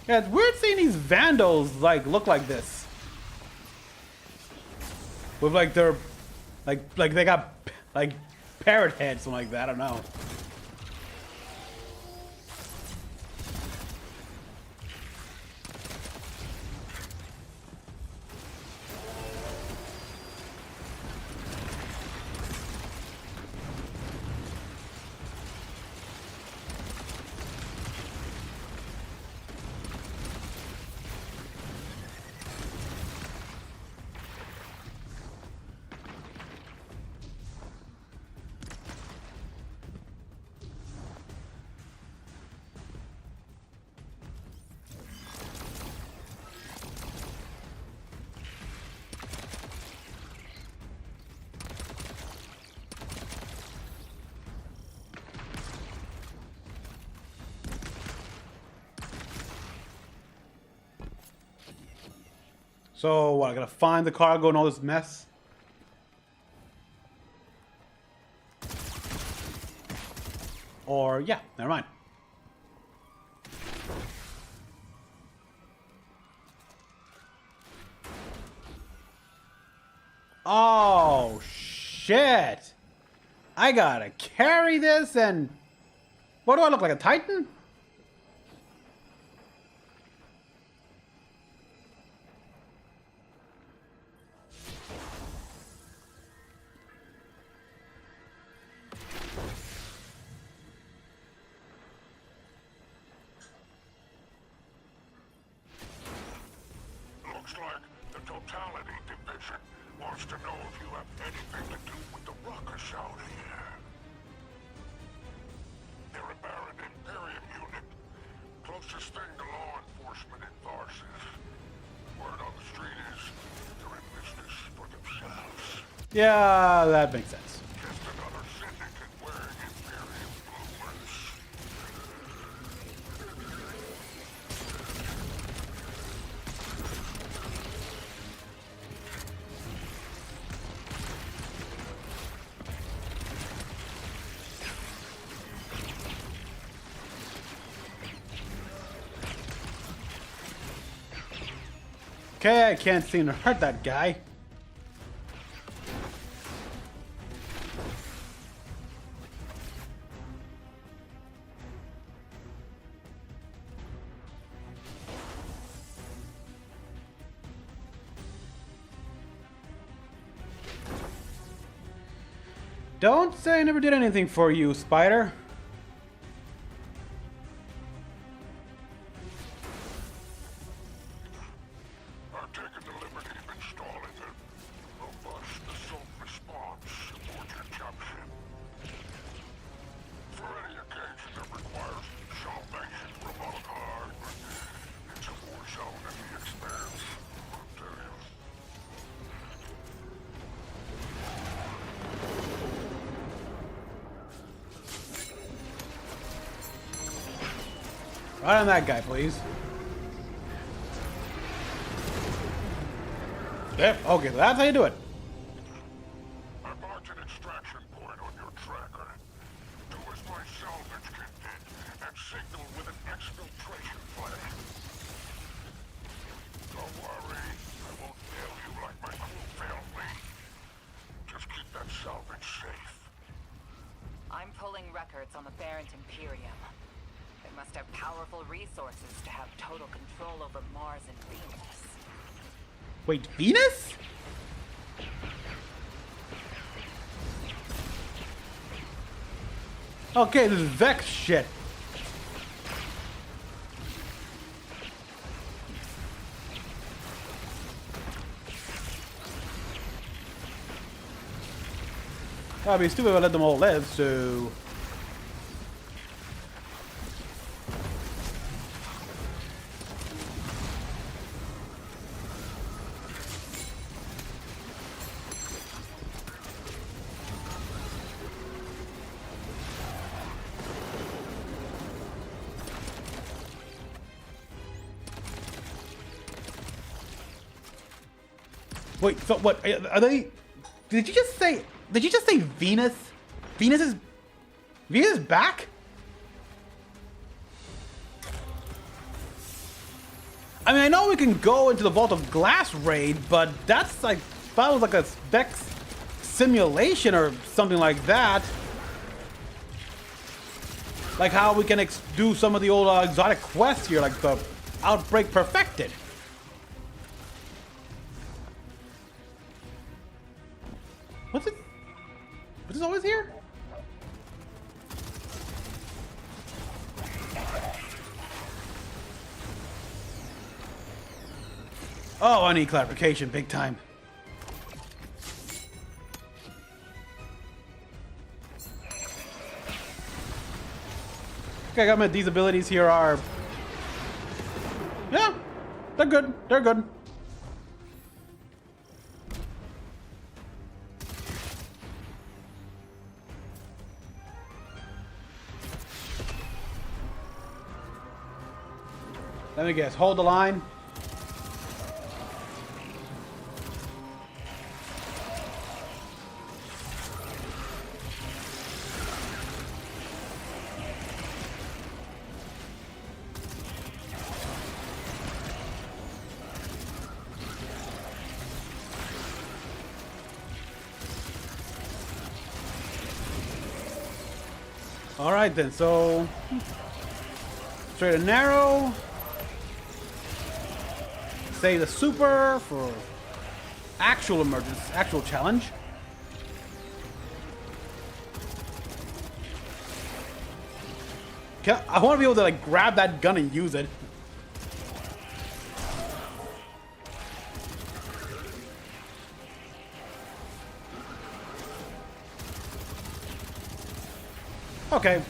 Yeah, it's weird seeing these vandals like look like this. With like their like they got like parrot heads, something like that, I don't know. So what, I gotta find the cargo and all this mess? Or, yeah, never mind. Oh, shit! I gotta carry this and... What do I look like, a Titan? Looks like the Totality Division wants to know if you have anything to do with the ruckus out here. They're a barren Imperium unit. Closest thing to law enforcement in Tharsis. Word on the street is they're in business for themselves. Yeah, that makes sense. Just another syndicate wearing Imperium bloomers. Okay, I can't seem to hurt that guy. Don't say I never did anything for you, Spider. I've taken the liberty of installing a robust assault response aboard your jump ship. For any occasion that requires salvation from on high, it's a war zone in the expanse, I'll tell you. Right on that guy, please. Yep, okay, that's how you do it. I marked an extraction point on your tracker. Do as my salvage kit did, and signal with an exfiltration flash. Don't worry, I won't nail you parent Imperium. They must have powerful resources to have total control over Mars and Venus. Wait, Venus? Okay, this is Vex shit. I'd be stupid if I let them all live, so... Wait, so what? Are they... Did you just say Venus? Venus is back? I mean, I know we can go into the Vault of Glass raid, but that's like, that was like a Vex simulation or something like that. Like how we can do some of the old exotic quests here, like the Outbreak Perfected. What's it? Was this always here? Oh, I need clarification big time. Okay, I got my, these abilities here are... Yeah, they're good. They're good. Let me guess. Hold the line. All right then. So straight and narrow. Say the super for actual emergence, actual challenge. I want to be able to like grab that gun and use it. Okay.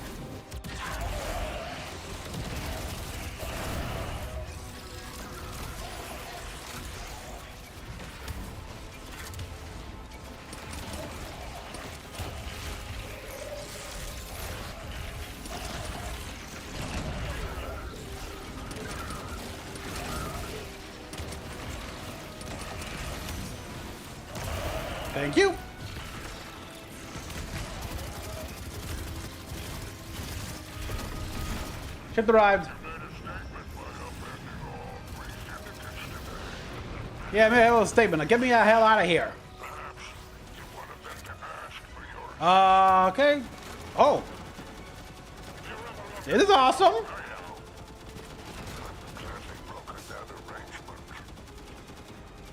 Thank you. Ship arrived. Yeah, make a little statement. Now get me the hell out of here. Okay. Oh. This is awesome.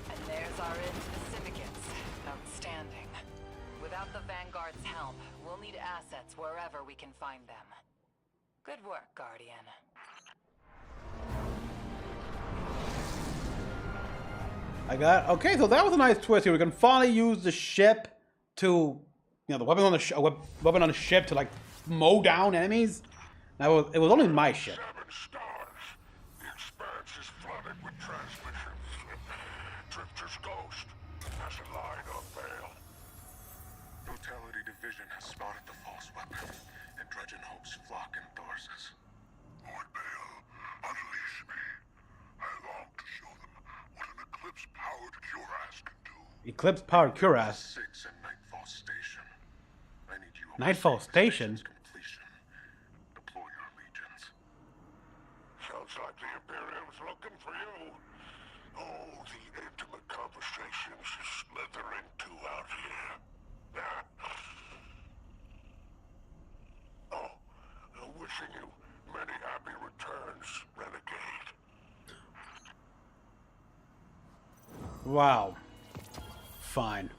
And there's our end to the syndicates. Outstanding. Without the Vanguard's help, we'll need assets wherever we can find them. Good work, Guardian. I got okay. So that was a nice twist here. We can finally use the ship to, you know, the weapon on the weapon on the ship to like mow down enemies. Now it was only my ship. 7 stars. The expanse is flooded with transmissions. Drifter's ghost has a line on bail. Totality Division has spotted the false weapon, and Dredgen hopes Flock endorses. Lord Bale, unleash me. I long to show them what an Eclipse-powered cuirass can do. Eclipse-powered cuirass. 6 at Nightfall Station. I need you. Nightfall Station. Completion. Deploy your legions. Sounds like the Imperium's looking for you. Oh, the intimate conversations you slither into out here. Oh, wishing you many happy returns, Renegade. Wow. Fine.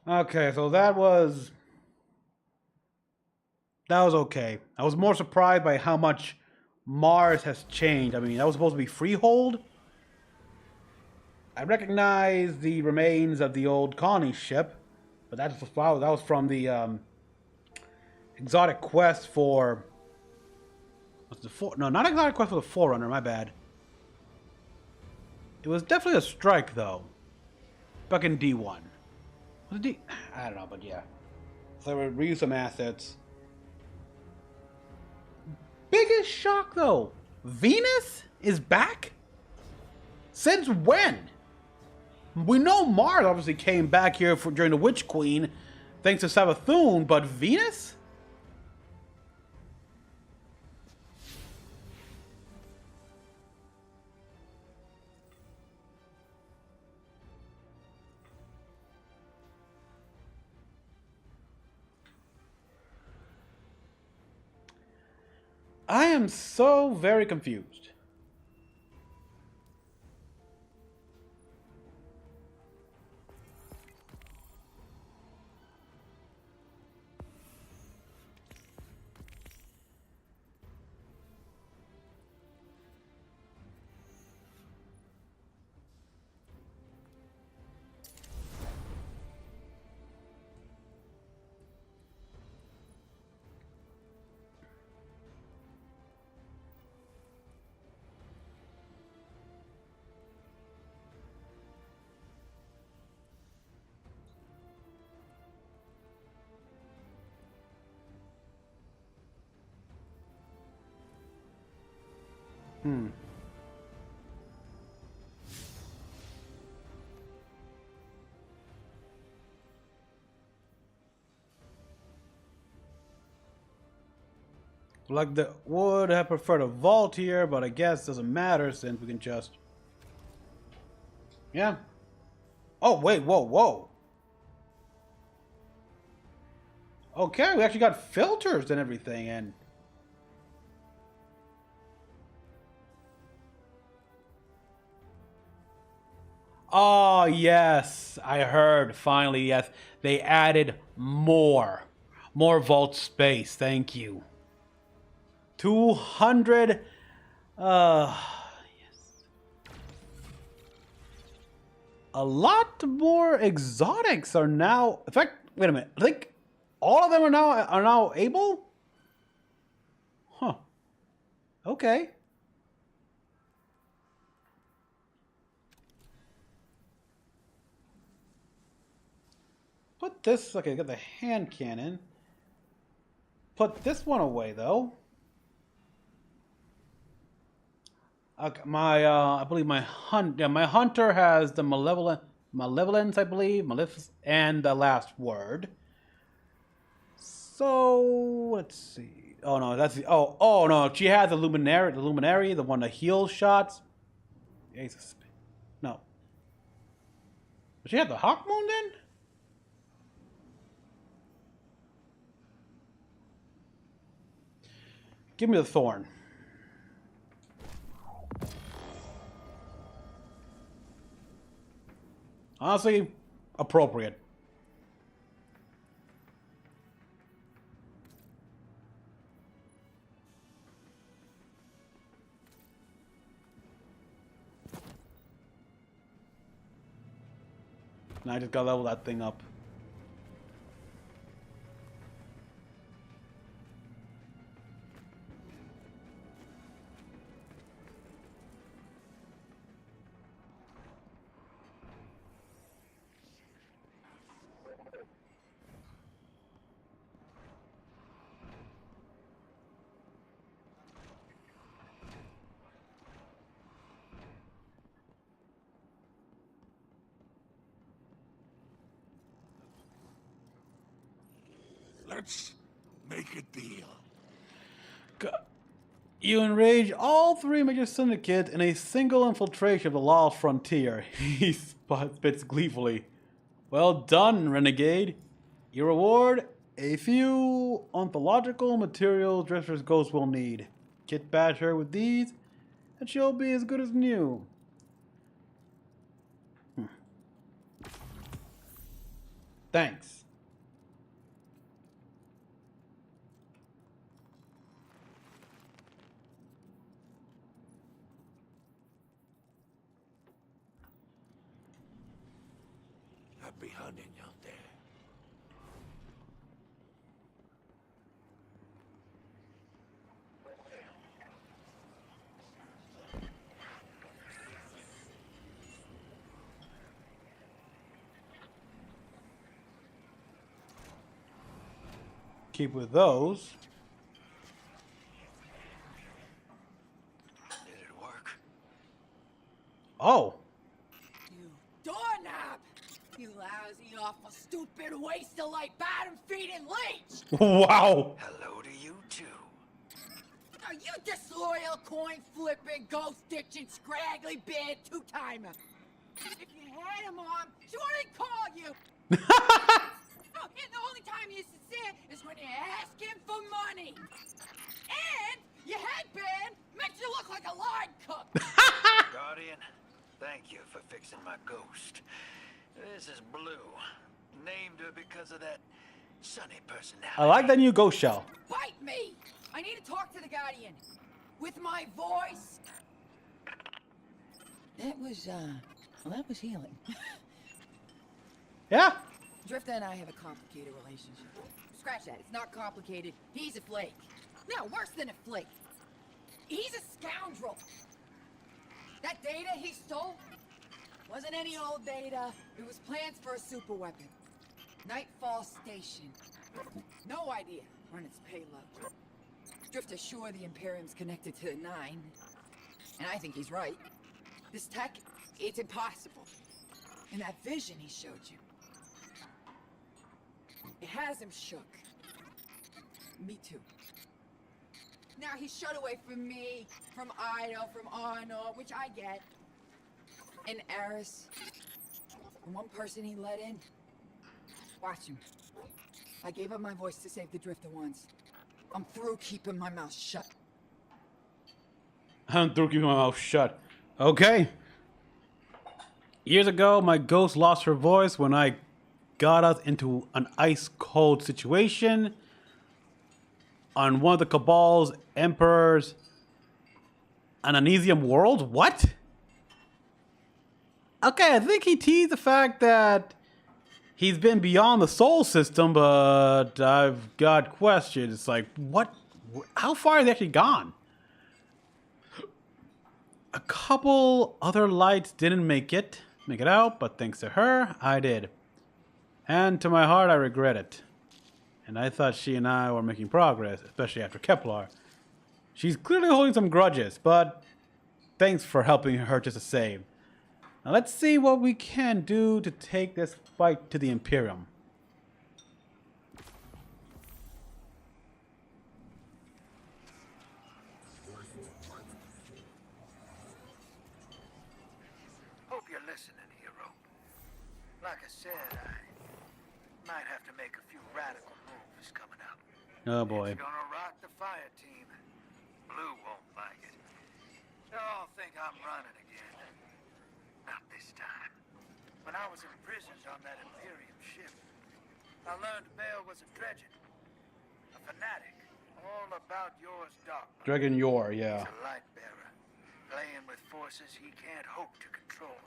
Okay, so that was okay. I was more surprised by how much Mars has changed. I mean, that was supposed to be Freehold. I recognize the remains of the old colony ship, but that was from the exotic quest for. What's the No, not exotic quest for the Forerunner. My bad. It was definitely a strike though. Back in D1. Was it D? I don't know, but yeah. So they would reuse some assets. Biggest shock though. Venus is back? Since when? We know Mars obviously came back here during the Witch Queen, thanks to Savathun, but Venus? I am so very confused. Like the would have preferred a vault here, but I guess it doesn't matter since we can just. Yeah. Oh wait, whoa. Okay, we actually got filters and everything, and. Oh yes, I heard. Finally, yes, they added more vault space. Thank you. 200. Yes. A lot more exotics are now. In fact, wait a minute. I think all of them are now able. Huh. Okay. Put this. Okay, got the hand cannon. Put this one away though. Okay, I believe my hunter has the malevolence, I believe, and the last word. So let's see. Oh no, that's the. Oh no, she has the luminary, the one that heals shots. No. Does she have the Hawk Moon then? Give me the thorn. Honestly, appropriate. Now I just gotta level that thing up. Let's make a deal. You enrage all three major syndicates in a single infiltration of the Lost Frontier. He spits gleefully. Well done, Renegade. Your reward? A few ontological materials Drifter's Ghost will need. Kit badge her with these, and she'll be as good as new. Thanks. Happy hunting out there. Keep with those. Did it work? Oh. You doorknob! You lousy, awful, stupid waste of light, bottom-feeding leech! Wow. Hello to you too. Are you disloyal, coin-flipping, ghost-ditching, scraggly beard two-timer? If you had a mom, she wouldn't call you! Oh, and the only time you're sincere is when you're asking for money! And your headband makes you look like a line cook! Guardian, thank you for fixing my ghost. This is Blue. Named her because of that sunny personality. I like that new ghost shell. Bite me! I need to talk to the Guardian. With my voice. That was, well, that was healing. Yeah? Drifter and I have a complicated relationship. Scratch that. It's not complicated. He's a flake. No, worse than a flake. He's a scoundrel. That data he stole wasn't any old data. It was plans for a super weapon. Nightfall Station. No idea on its payload. Drifter's sure the Imperium's connected to the Nine. And I think he's right. This tech, it's impossible. And that vision he showed you, it has him shook. Me too. Now he's shut away from me, from Ido, from Arno, which I get. And Eris. And one person he let in. Watch him. I gave up my voice to save the Drifter once. I'm through keeping my mouth shut. I'm through keeping my mouth shut. Okay. Years ago, my ghost lost her voice when I got us into an ice-cold situation on one of the Cabal's Emperor's Ananesium world? What? Okay, I think he teased the fact that he's been beyond the soul system, but I've got questions. It's like, what? How far has he actually gone? A couple other lights didn't make it out, but thanks to her, I did. And to my heart, I regret it. And I thought she and I were making progress, especially after Kepler. She's clearly holding some grudges, but thanks for helping her just the same. Now let's see what we can do to take this fight to the Imperium. Hope you're listening, hero. Like I said, I might have to make a few radical moves coming up. Oh boy. It's gonna rock the fire team. Blue won't like it. They all think I'm running again. Not this time. When I was imprisoned on that Imperium ship, I learned Bale was a dredgen. A fanatic. All about yours dark. Dragon Yor, yeah. He's a light bearer. Playing with forces he can't hope to control.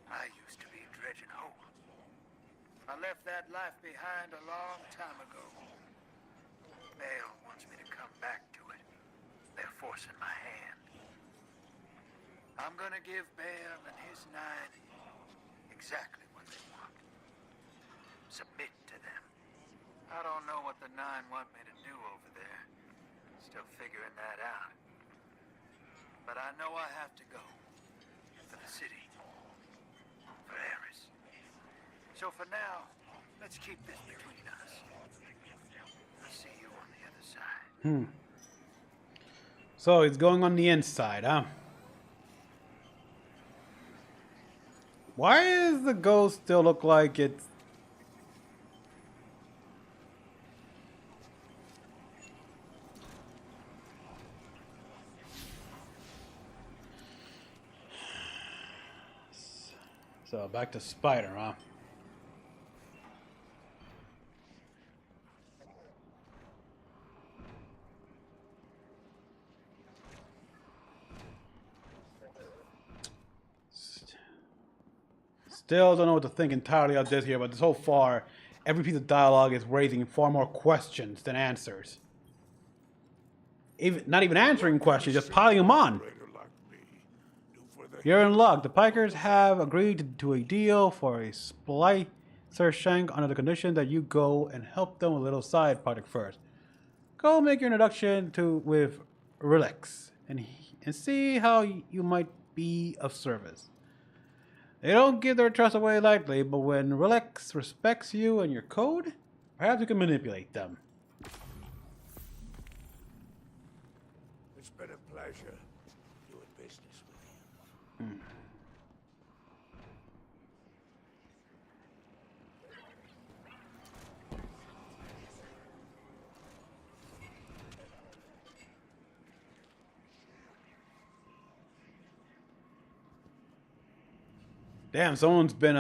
I used to be dredgen hope. I left that life behind a long time ago. Bale wants me to come back to it. They're forcing my hand. I'm gonna give Bale and his Nine exactly what they want. Submit to them. I don't know what the Nine want me to do over there. Still figuring that out. But I know I have to go. For the city. For Eris. So for now, let's keep this between us. So he's going on the inside, huh? Why does the ghost still look like it's... So back to Spider, huh? Still don't know what to think entirely of this here, but so far, every piece of dialogue is raising far more questions than answers. Not even answering questions, just piling them on. You're in luck. The Pikers have agreed to a deal for a splicer shank under the condition that you go and help them with a little side project first. Go make your introduction with Relax and see how you might be of service. They don't give their trust away lightly, but when Relax respects you and your code, perhaps you can manipulate them. It's been a pleasure doing business with you. Damn, someone's been,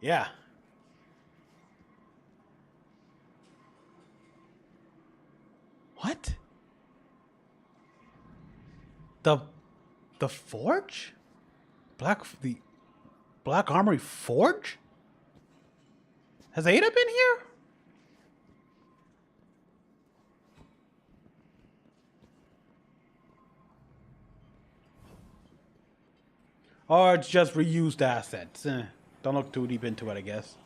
yeah. What? The Forge? The Black Armory Forge? Has Ada been here? Or it's just reused assets. Don't look too deep into it, I guess.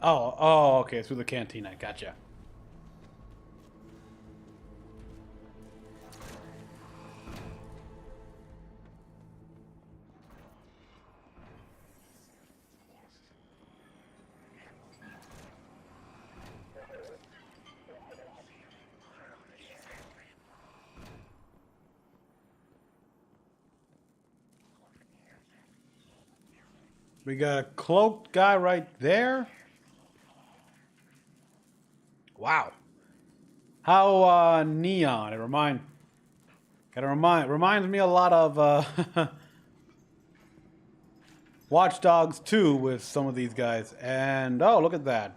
Oh, okay, through the cantina. Gotcha. We got a cloaked guy right there. Wow. How neon. It reminds me a lot of Watch Dogs 2 with some of these guys. And oh, look at that.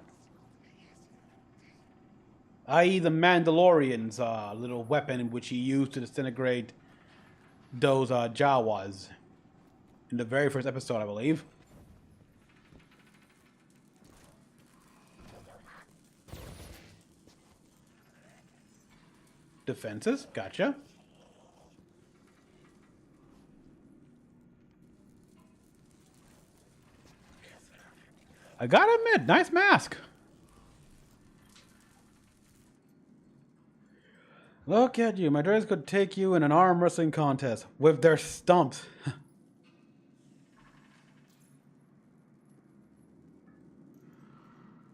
I.e. the Mandalorian's little weapon which he used to disintegrate those Jawas in the very first episode, I believe. Defenses, gotcha. I gotta admit, nice mask. Look at you. My droids could take you in an arm wrestling contest with their stumps.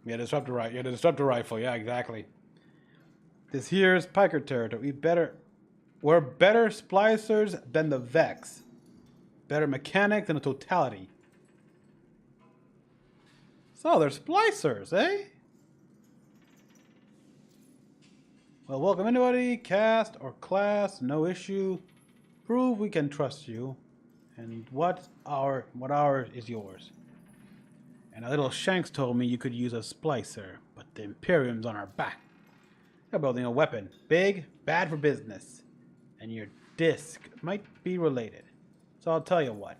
Yeah, disruptor rifle. Yeah, the disruptor rifle. Yeah, exactly. This here's Piker territory. We're better splicers than the Vex. Better mechanics than the totality. So they're splicers, eh? Well, welcome anybody, caste or class, no issue. Prove we can trust you. And what ours is yours. And a little Shanks told me you could use a splicer, but the Imperium's on our back. They're building a weapon. Big, bad for business. And your disc might be related. So I'll tell you what.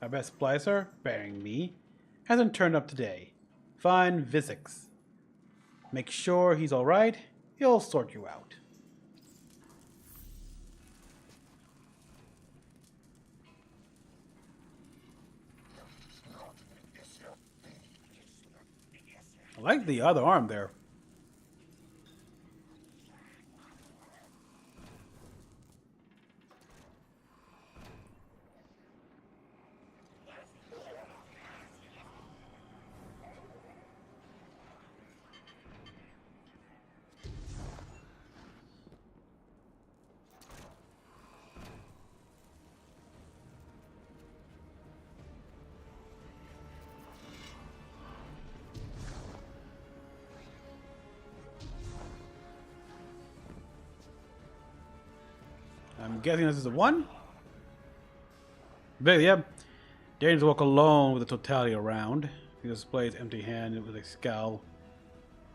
Our best splicer, bearing me, hasn't turned up today. Find Vizix. Make sure he's alright. He'll sort you out. I like the other arm there. I'm guessing this is the one? But yeah. Danes walk alone with the totality around. He displays empty-handed with a scowl.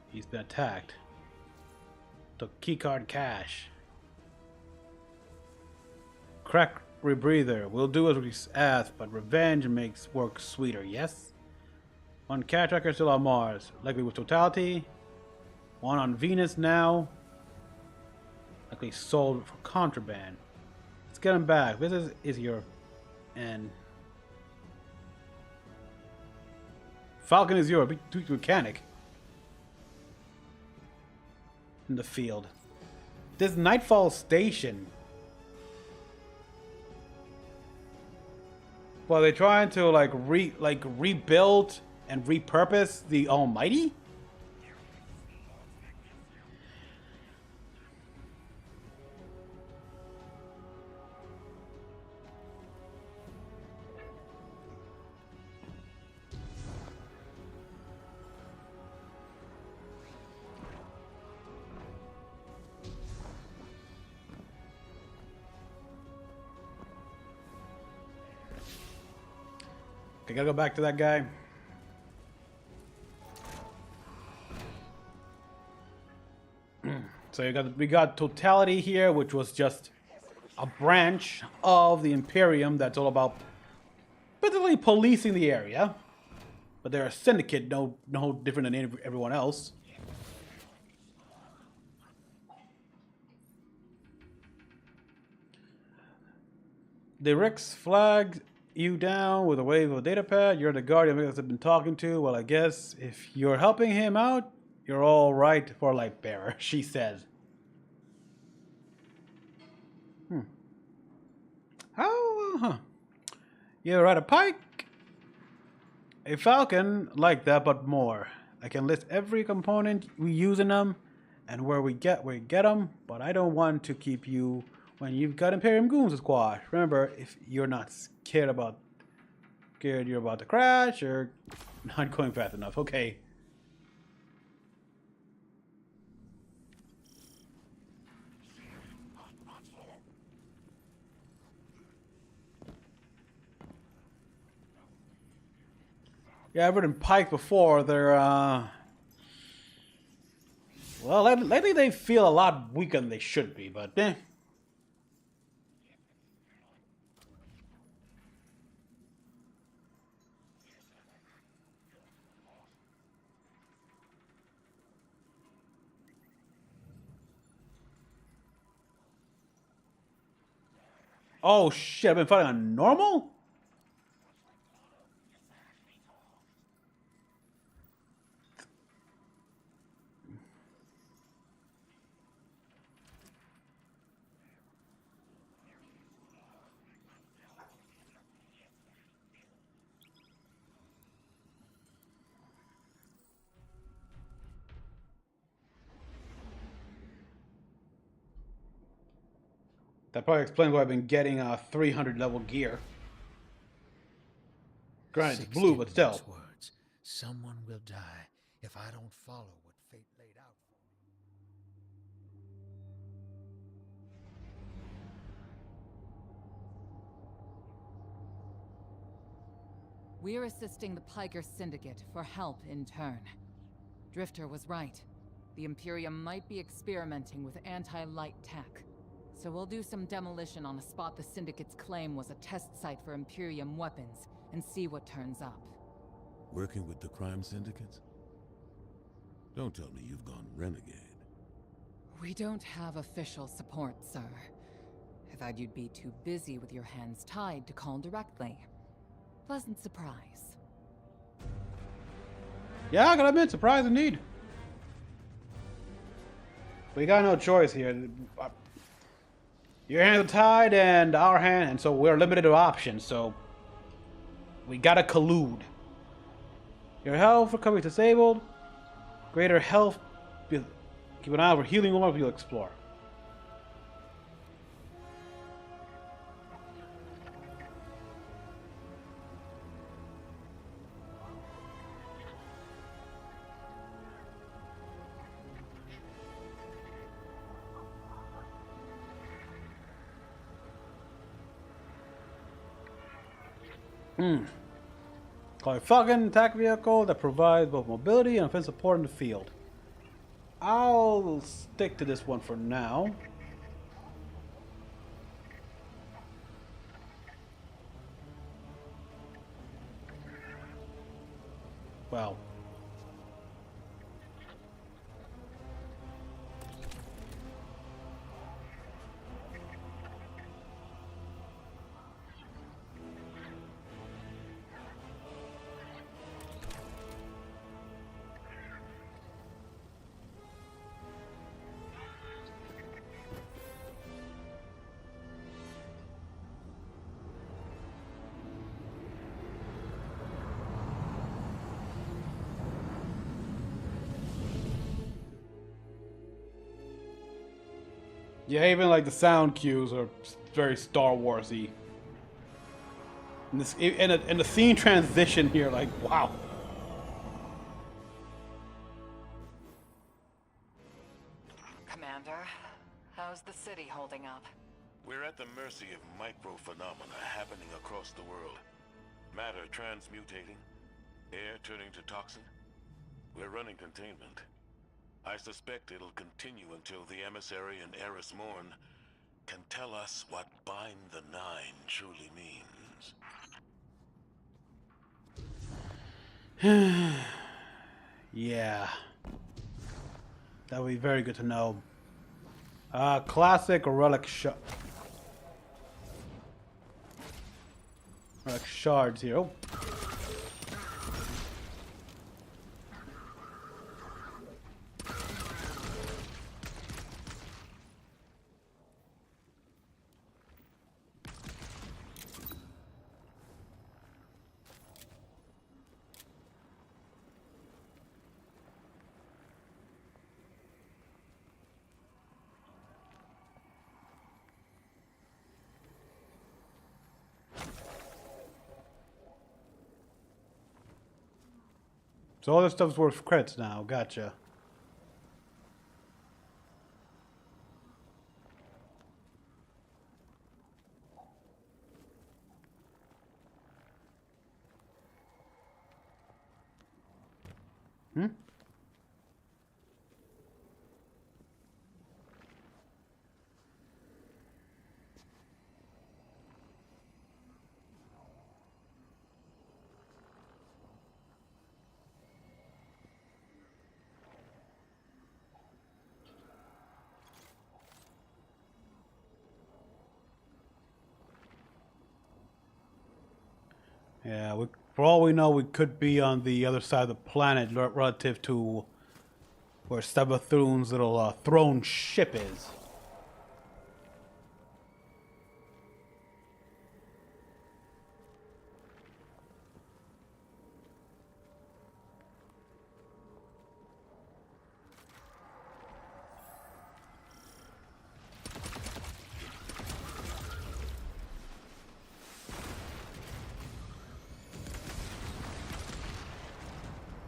He's been attacked. Took keycard cash. Crack rebreather. We'll do as we ask, but revenge makes work sweeter, yes? One cat tracker still on Mars, likely with totality. One on Venus now. Likely sold for contraband. Let's get him back. This is your end. Falcon is your mechanic. In the field. This Nightfall station. Well, they're trying to rebuild and repurpose the Almighty? I gotta go back to that guy. So we got totality here, which was just a branch of the Imperium that's all about basically policing the area. But they're a syndicate, no different than everyone else. The Rex flags you down with a wave of a data pad. You're the guardian I've been talking to. Well, I guess if you're helping him out, you're all right for a light bearer, she says. How? You ride a pike? A falcon like that, but more. I can list every component we use in them and where we get them, but I don't want to keep you when you've got Imperium goons to squash. Remember, if you're not scared you're about to crash or not going fast enough. Okay. Yeah, I've ridden Pike before. They're, well, lately they feel a lot weaker than they should be, but eh. Oh shit, I've been fighting on normal? That probably explains why I've been getting 300 level gear. Granted, it's blue, but still. Words. Someone will die if I don't follow what fate laid out for me. We're assisting the Piker Syndicate for help in turn. Drifter was right. The Imperium might be experimenting with anti-light tech. So we'll do some demolition on a spot the Syndicate's claim was a test site for Imperium weapons, and see what turns up. Working with the crime syndicates? Don't tell me you've gone renegade. We don't have official support, sir. I thought you'd be too busy with your hands tied to call directly. Pleasant surprise. Yeah, I gotta admit, surprise indeed. We got no choice here. Your hands are tied and our hand, and so we're limited to options, so we gotta collude. Your health recovery disabled. Greater health. Keep an eye out for healing orbs you'll explore. Call a fucking attack vehicle that provides both mobility and offensive support in the field. I'll stick to this one for now. Well. Yeah, even like the sound cues are very Star Wars-y. And the scene transition here, like, wow. Commander, how's the city holding up? We're at the mercy of micro-phenomena happening across the world. Matter transmutating, air turning to toxin. We're running containment. I suspect it'll continue until the emissary and Eris Morn can tell us what Bind the Nine truly means. Yeah. That would be very good to know. Classic relic relic shards here. Oh. So all this stuff's worth credits now. Gotcha. Hmm? Yeah, for all we know, we could be on the other side of the planet relative to where Sabathun's little throne ship is.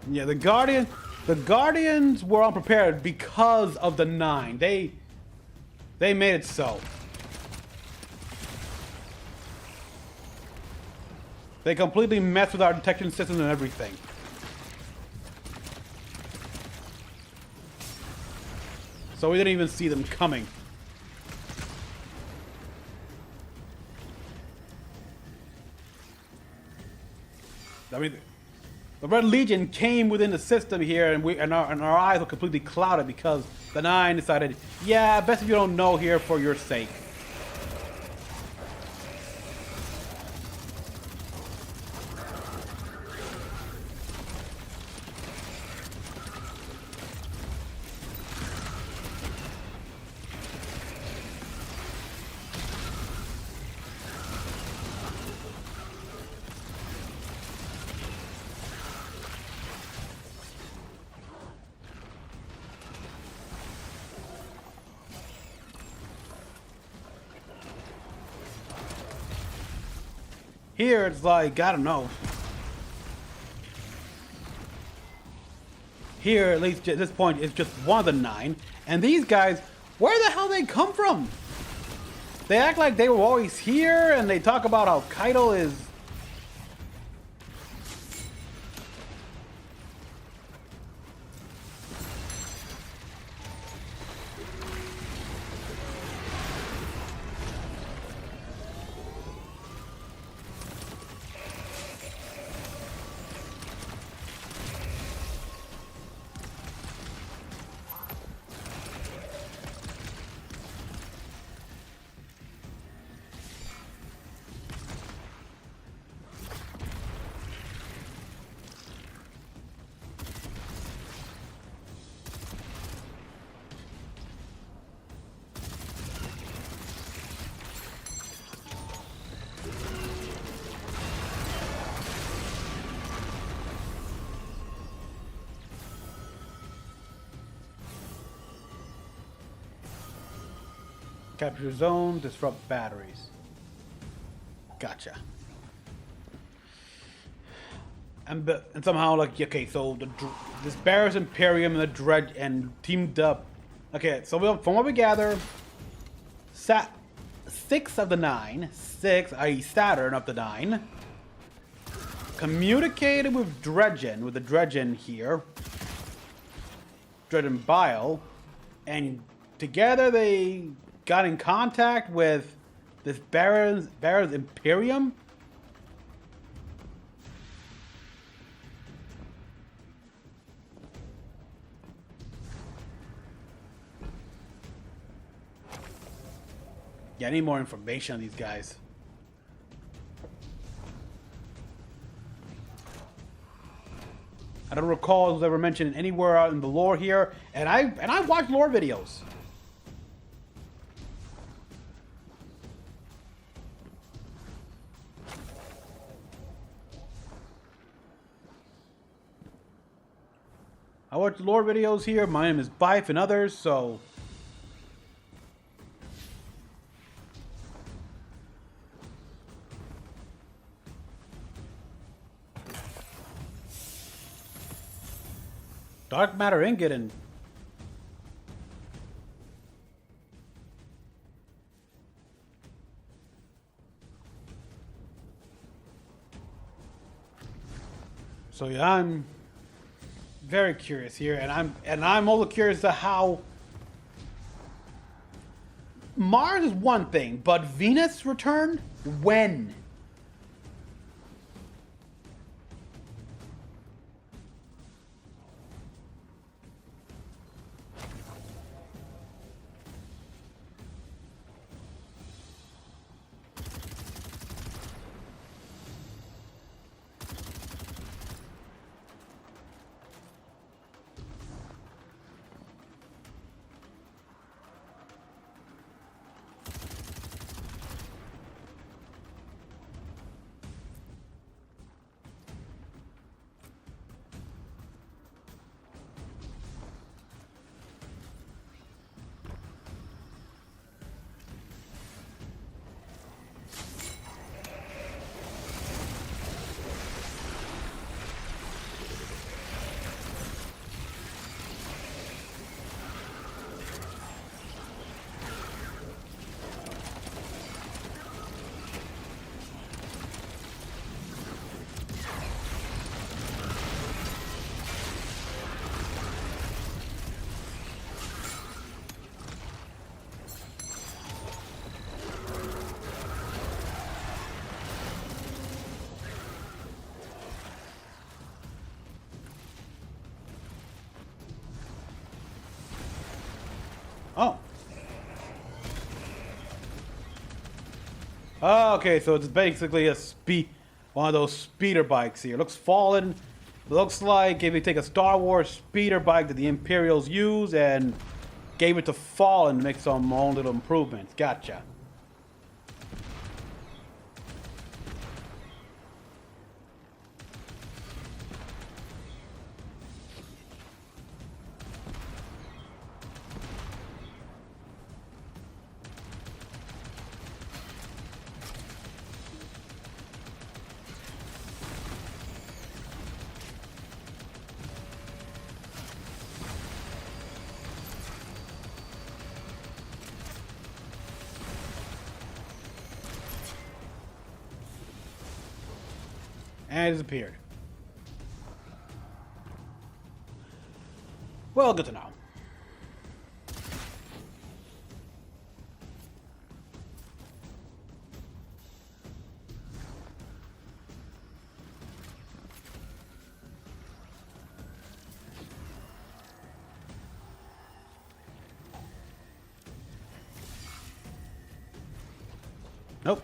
Yeah, the Guardians were unprepared because of the Nine. They made it so. They completely messed with our detection system and everything. So we didn't even see them coming. I mean, the Red Legion came within the system here, and our eyes were completely clouded because the Nine decided, yeah, best if you don't know here for your sake. Here it's like, I don't know. Here, at least at this point, it's just one of the Nine. And these guys, where the hell they come from? They act like they were always here, and they talk about how Kaido is Capture zone, disrupt batteries. Gotcha. And somehow, like, okay, so this Barris Imperium and the Dredge and teamed up. Okay, so from what we gather, 6 of the 9, i.e. Saturn of the 9, communicated with the Dredgen here, Dredgen Bile, and together they got in contact with this Barris Imperium. Yeah, I need more information on these guys. I don't recall it was ever mentioned anywhere out in the lore here, and I watch lore videos. I watch lore videos here. My name is Bife and others, so. Dark matter ingot and. So yeah, I'm very curious here, and I'm also curious to how Mars is one thing, but Venus return when? Oh. Oh, okay, so it's basically one of those speeder bikes here. It looks fallen. It looks like if you take a Star Wars speeder bike that the Imperials use and gave it to Fallen to make some own little improvements. Gotcha. And it disappeared. Well, good to know. Nope.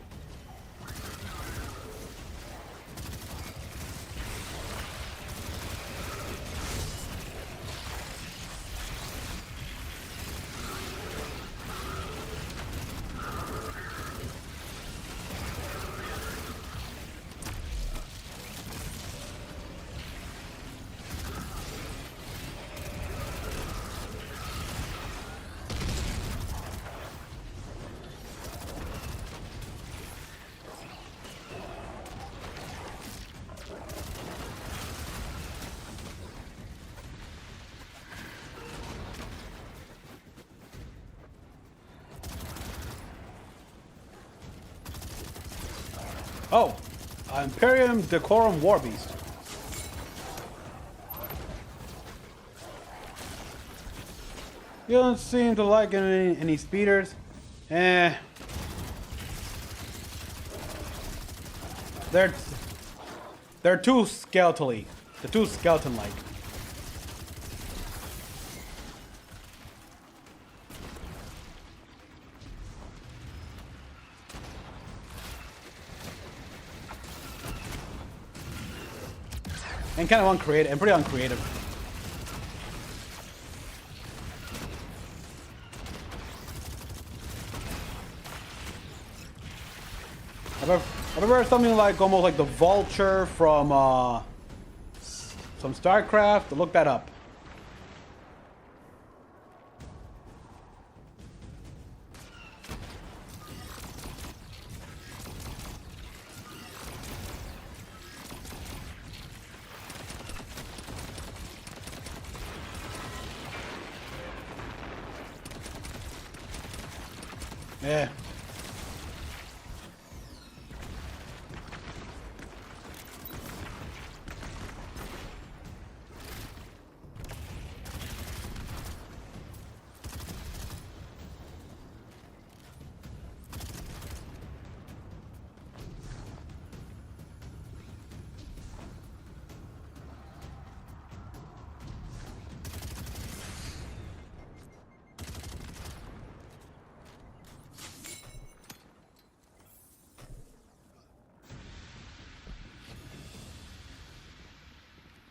Oh, Imperium Decorum Warbeast. You don't seem to like any speeders. Eh. They're too skeletally. They're too skeleton-like. And kind of uncreative, and pretty uncreative. I remember something like almost like the Vulture from some StarCraft. Look that up. Yeah.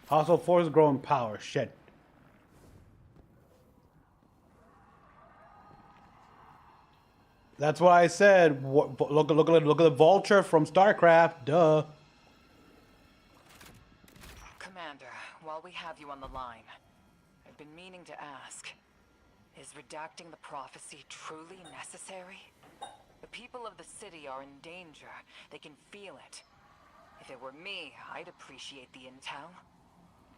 Hostile forces grow in power. Shit. That's why I said. Look at the Vulture from StarCraft. Duh. Commander, while we have you on the line, I've been meaning to ask, is redacting the prophecy truly necessary? The people of the city are in danger. They can feel it. If it were me, I'd appreciate the intel.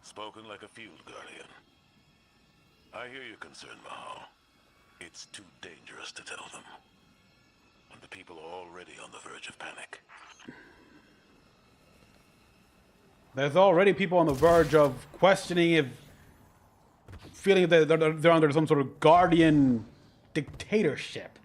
Spoken like a field guardian. I hear your concern, Mahal. It's too dangerous to tell them. And the people are already on the verge of panic. There's already people on the verge of questioning if... feeling that they're under some sort of guardian dictatorship.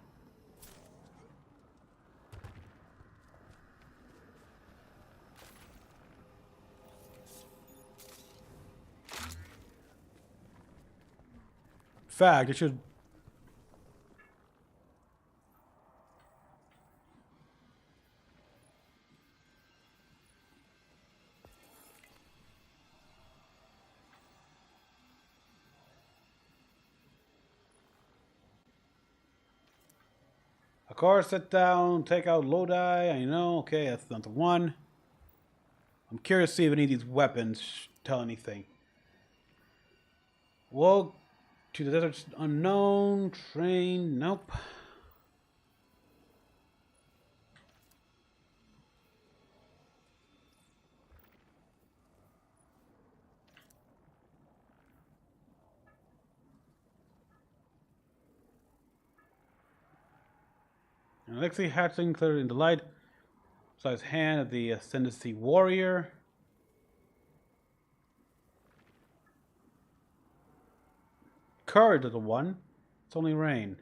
Fact, it should... Of course, sit down, take out Lodi. I know, okay, that's not the one. I'm curious to see if any of these weapons tell anything. Well, to the desert unknown, train, nope. Alexei hatchling cleared in the light. Saw his hand of the Ascendancy warrior. Courage is the one. It's only rain.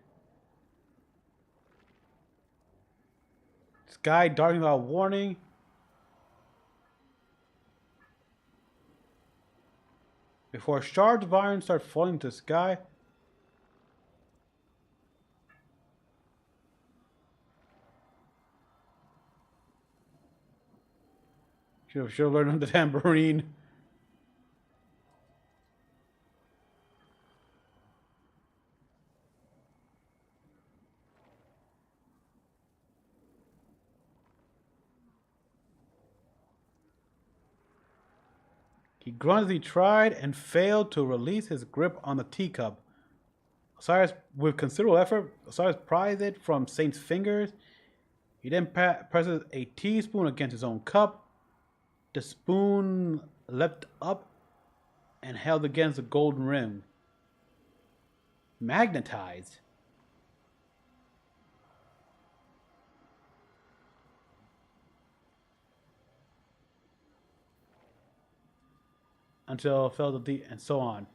Sky darkening without warning. Before shards of iron start falling into the sky. Should have learned on the tambourine. He grunted as he tried and failed to release his grip on the teacup. Osiris, with considerable effort, Osiris prized it from Saint's fingers. He then presses a teaspoon against his own cup. The spoon leapt up and held against the golden rim. Magnetized. until fell to and so on.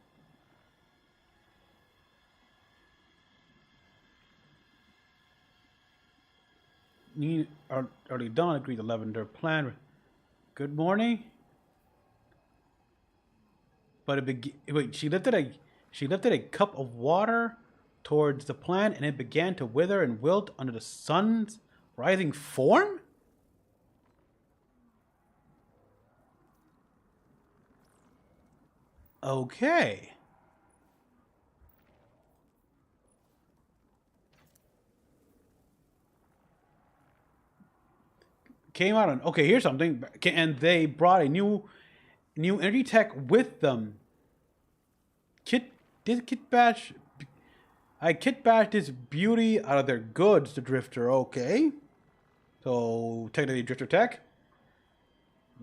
Early dawn agreed to Lavender plan. Good morning. But wait, she lifted a cup of water towards the plant, and it began to wither and wilt under the sun's rising form? Okay. Came out on okay. Here's something, and they brought a new energy tech with them. Kit bashed this beauty out of their goods. The Drifter, okay. So technically, Drifter tech.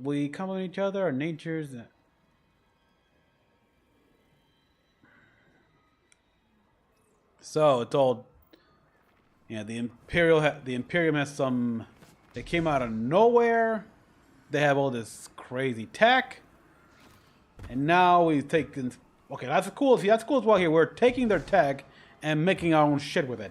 We complement each other. Our natures. So it's all. Yeah, the Imperium has some. They came out of nowhere. They have all this crazy tech. And now we've taken... Okay, that's cool. See, that's cool as well here. We're taking their tech and making our own shit with it.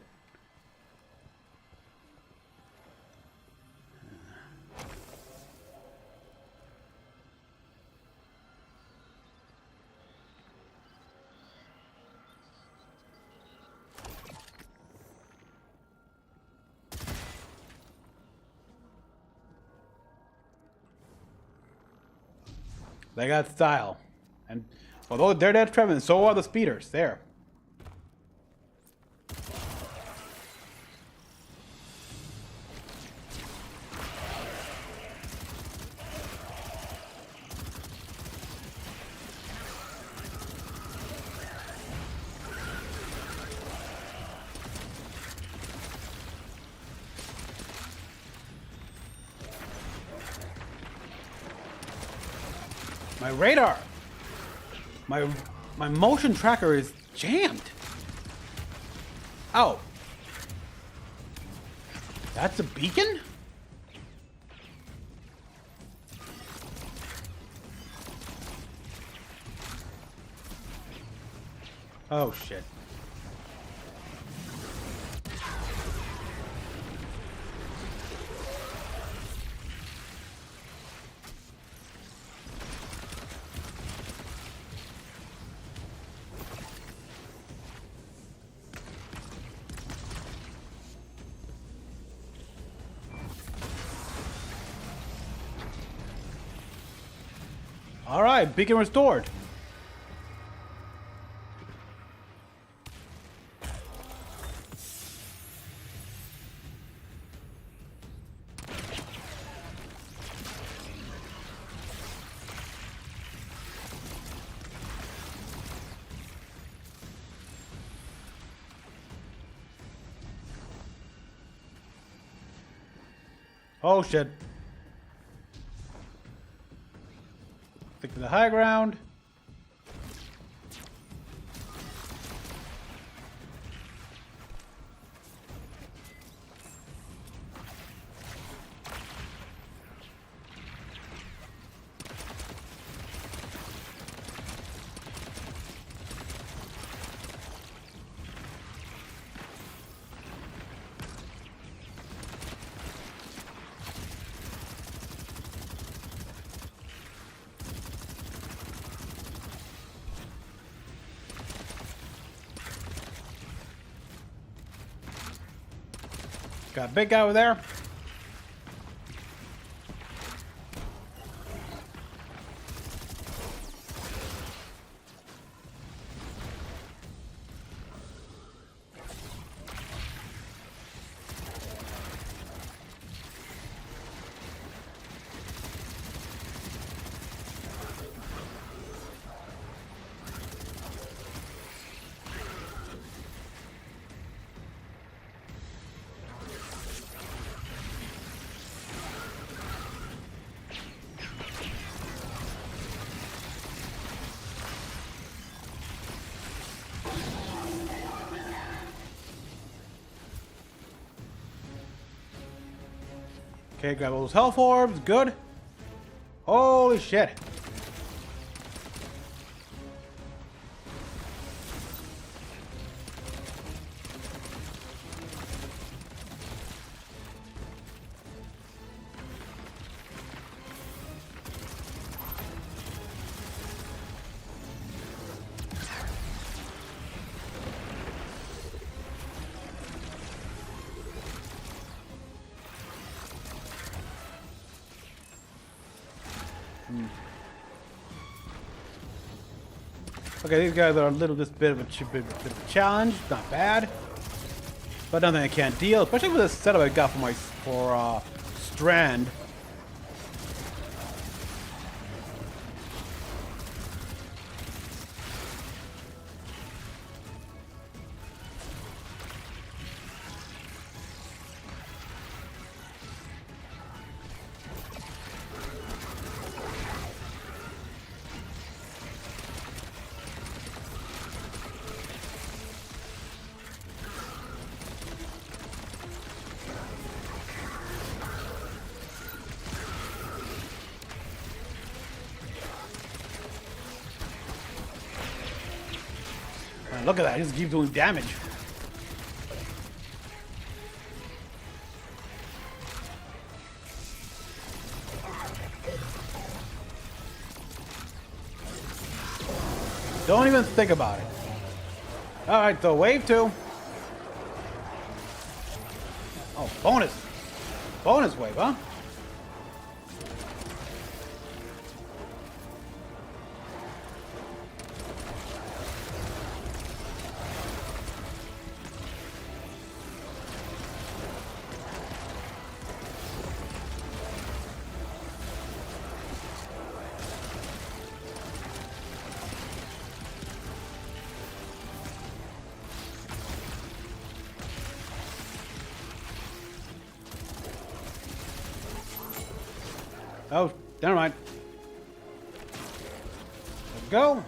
They got style. And although they're dead Trevin, so are the speeders. There. My radar, my motion tracker is jammed. Oh, that's a beacon? Oh shit. All right, beacon restored. Oh shit. Stick to the high ground. Got a big guy over there. Okay, grab all those health orbs. Good. Holy shit. Okay, these guys are a little bit of a challenge. Not bad, but nothing I can't deal. Especially with the setup I got for Strand. Man, look at that, he just keeps doing damage. Don't even think about it. Alright, so wave 2. Oh, bonus. Bonus wave, huh? Oh, never mind. Let's go.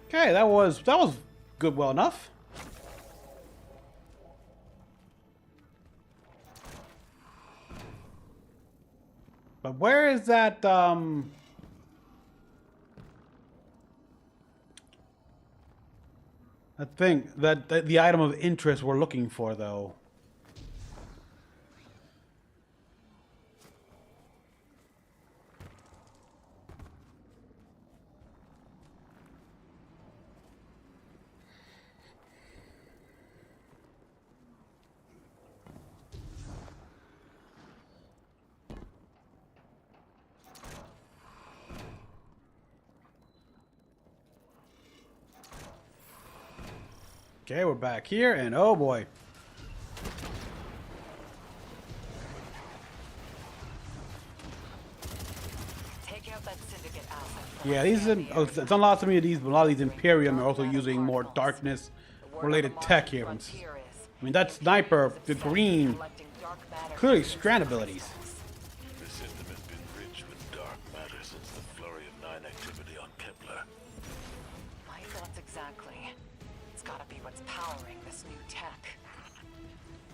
Okay, that was good, well enough. But where is that I think that the item of interest we're looking for, though. Okay, we're back here, and oh boy. Take out that syndicate asset. Yeah, these it's unlocked to me. These, a lot of these Imperium are also using more darkness-related tech here. I mean, that sniper, the green, clearly strand abilities. The system has been rich with dark matter since the flurry of 9 activity on Kepler. My thoughts exactly. It's gotta be what's powering this new tech.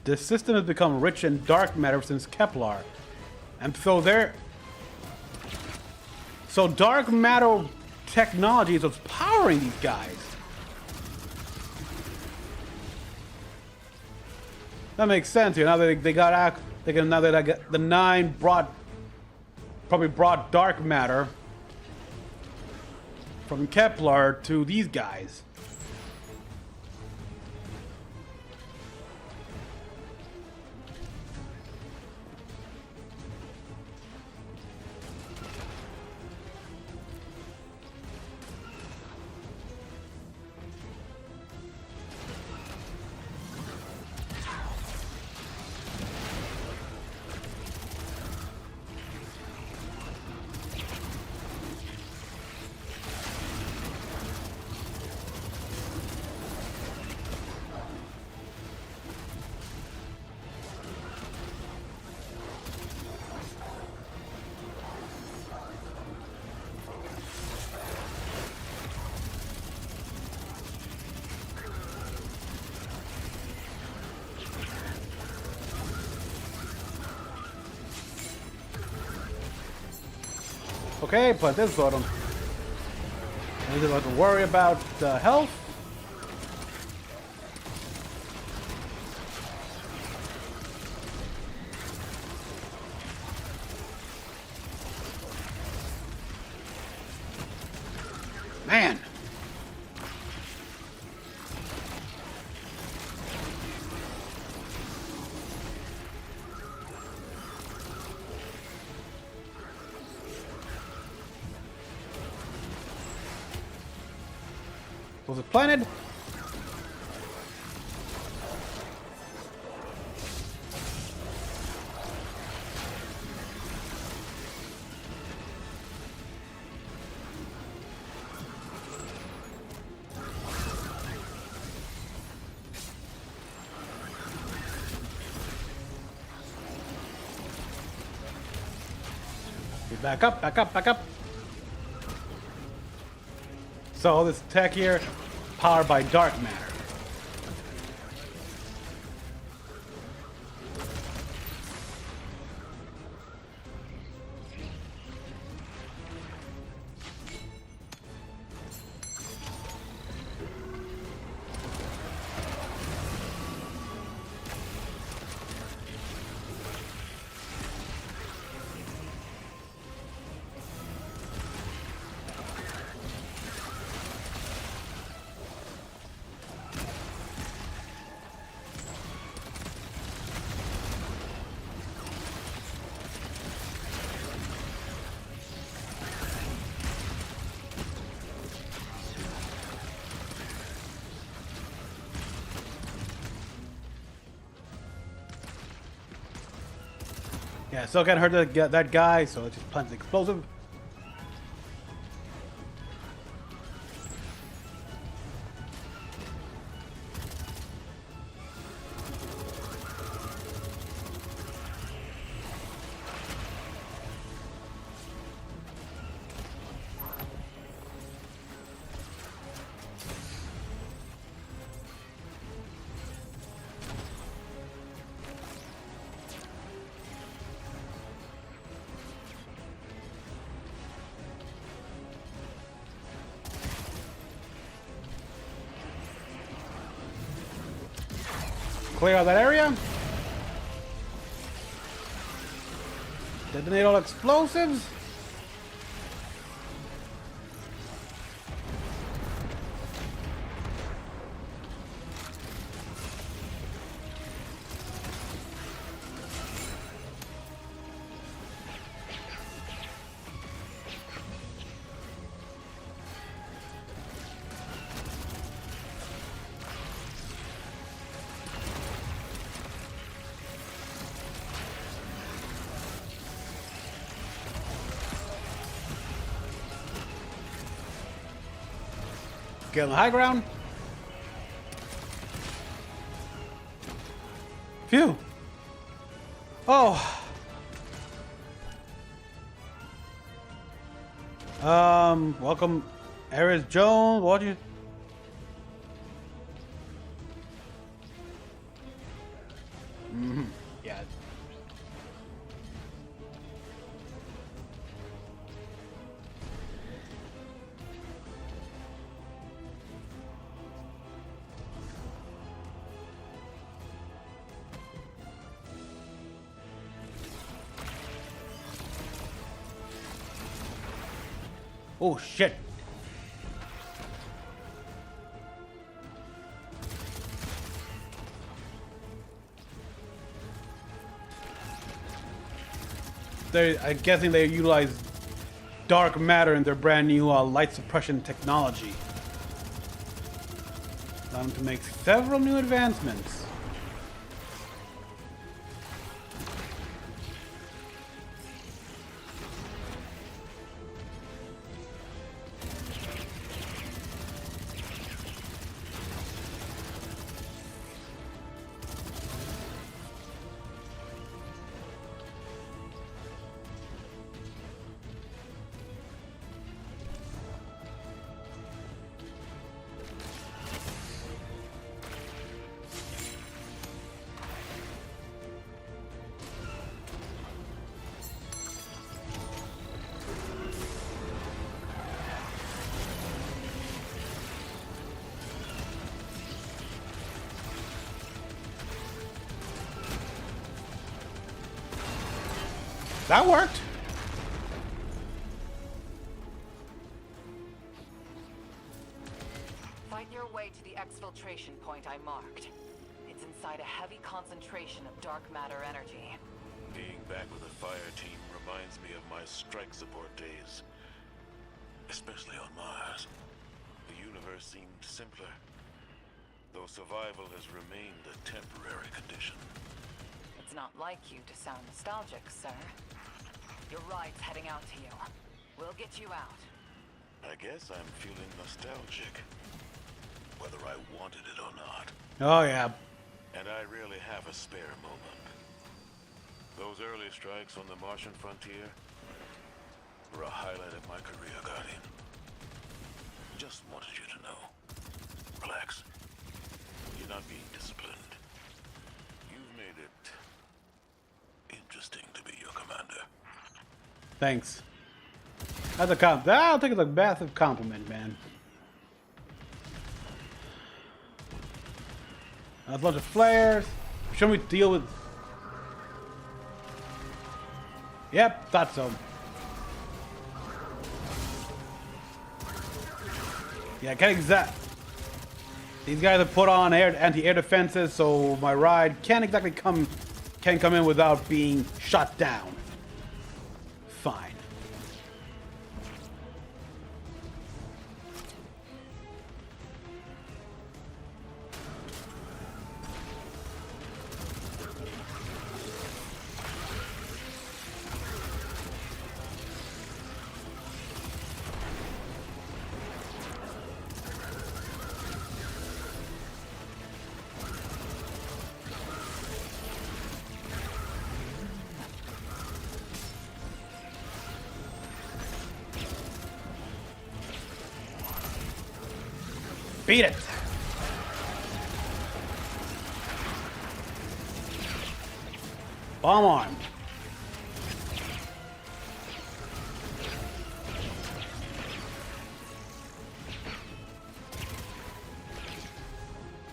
The system has become rich in dark matter since Kepler, and so dark matter technology is what's powering these guys. That makes sense here. Now that they got out, now that I get the 9 probably brought dark matter from Kepler to these guys. Okay, but this bottom. I don't have to worry about health. Man. Was it planted? Back up, back up, back up. So this tech here, powered by dark matter. Yeah, still can't hurt that guy, so let's just plant the explosive. Clear out that area. Detonate all explosives. Get on the high ground. Phew. Oh. Welcome, Aries Jones. What do you? Yeah. Oh shit. I'm guessing they utilize dark matter in their brand new light suppression technology. Allow them to make several new advancements. That worked. Fight your way to the exfiltration point I marked. It's inside a heavy concentration of dark matter energy. Being back with the fire team reminds me of my strike support days. Especially on Mars. The universe never seemed simpler, though survival has remained a temporary condition. It's not like you to sound nostalgic, sir. Your ride's heading out to you. We'll get you out. I guess I'm feeling nostalgic, whether I wanted it or not. Oh, yeah. And I really have a spare moment. Those early strikes on the Martian frontier were a highlight of my career, Guardian. Just wanted you to know. Relax. You're not being disciplined. You've made it interesting to be your commander. Thanks. That's a I'll take it like a massive compliment, man. A bunch of flares. Should we deal with? Yep, thought so. Yeah, can't exact. These guys have put on anti-air defenses, so my ride can't exactly come in without being shot down. Fine. Beat it! Bomb arm.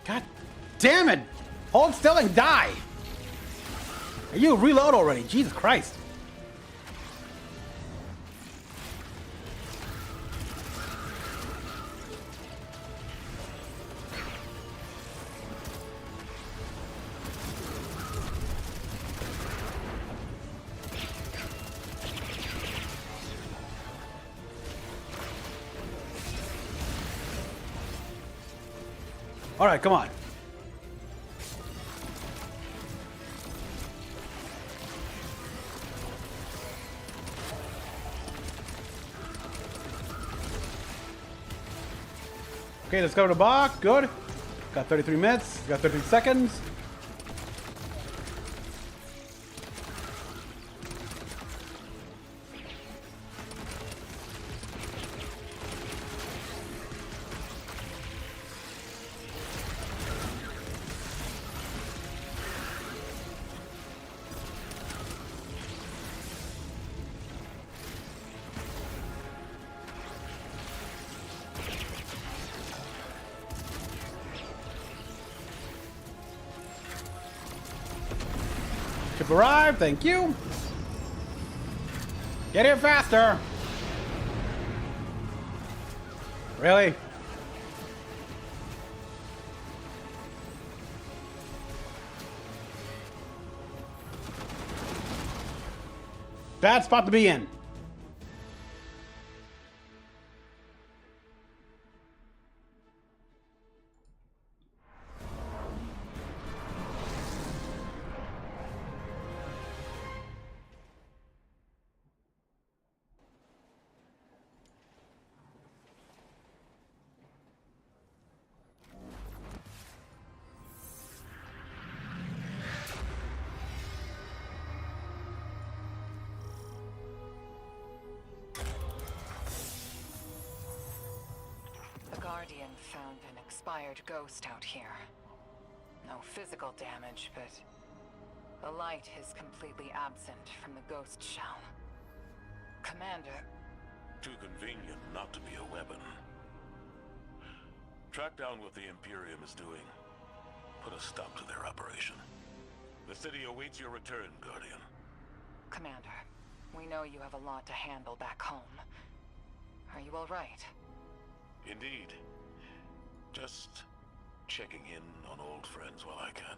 God damn it! Hold still and die! Are you reload already? Jesus Christ. All right, come on. Okay, let's go to the box. Good. Got 33 minutes. Got 33 seconds. Ship arrived, thank you. Get here faster. Really? Bad spot to be in. Guardian found an expired ghost out here. No physical damage, but the light is completely absent from the ghost shell. Commander... Too convenient not to be a weapon. Track down what the Imperium is doing. Put a stop to their operation. The city awaits your return, Guardian. Commander, we know you have a lot to handle back home. Are you all right? Indeed. Just checking in on old friends while I can.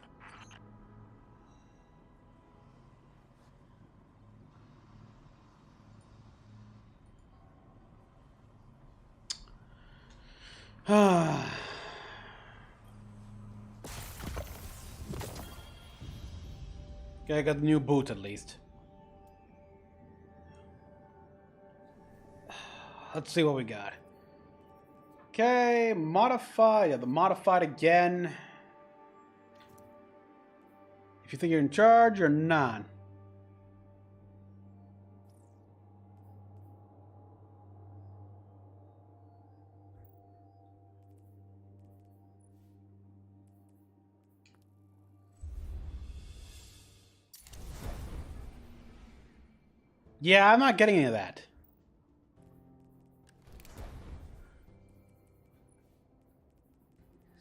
Okay, I got new boots at least. Let's see what we got. Okay, modify. Yeah, the modified again. If you think you're in charge, you're not. Yeah, I'm not getting any of that.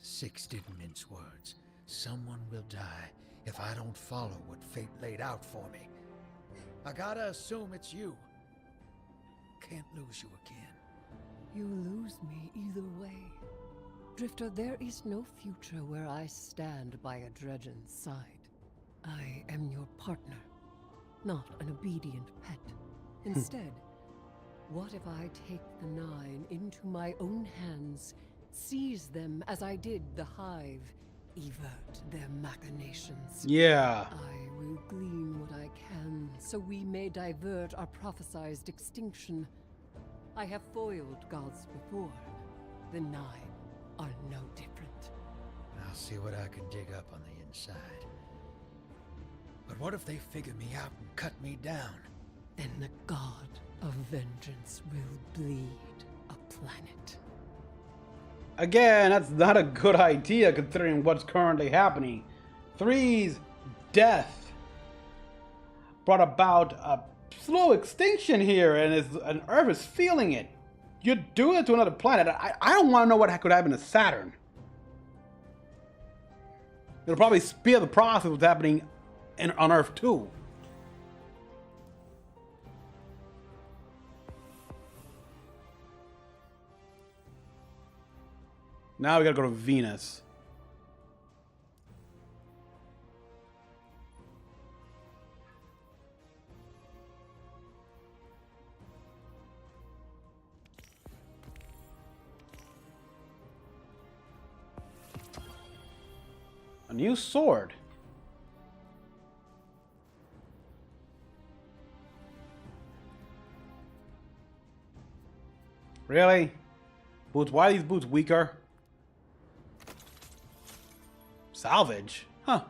Six didn't mince words. Someone will die if I don't follow what fate laid out for me. I gotta assume it's you. Can't lose you again. You lose me either way. Drifter, there is no future where I stand by a Dredgen's side. I am your partner, not an obedient pet. Instead, what if I take the Nine into my own hands, seize them as I did the Hive, evert their machinations? Yeah. I will glean what I can, so we may divert our prophesized extinction. I have foiled gods before. The Nine are no different. I'll see what I can dig up on the inside. But what if they figure me out and cut me down? Then the god of vengeance will bleed a planet. Again, that's not a good idea considering what's currently happening. Three's death brought about a slow extinction here, and Earth is feeling it. You do it to another planet. I don't want to know what could happen to Saturn. It'll probably speed the process of what's happening on Earth too. Now we gotta go to Venus. A new sword. Really? Boots? Why are these boots weaker? Salvage? Huh.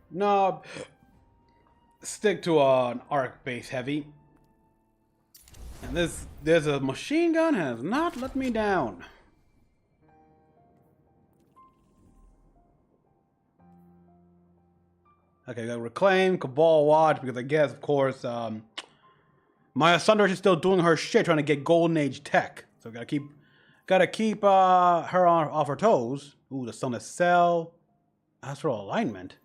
No. Stick to an arc base heavy. And there's a machine gun has not let me down. Okay, gotta reclaim Cabal Watch because I guess, of course, Maya Sundersh is still doing her shit trying to get Golden Age tech. So gotta keep her off her toes. Ooh, the Sun of Cell, Astral Alignment,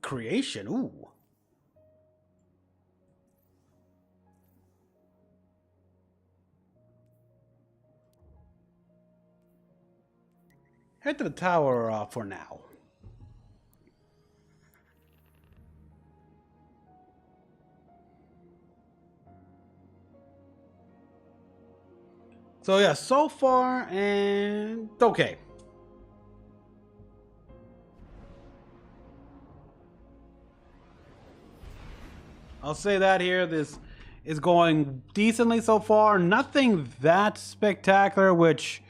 Creation. Ooh. Head to the tower for now. So yeah, so far and okay. I'll say that here. This is going decently so far. Nothing that spectacular, which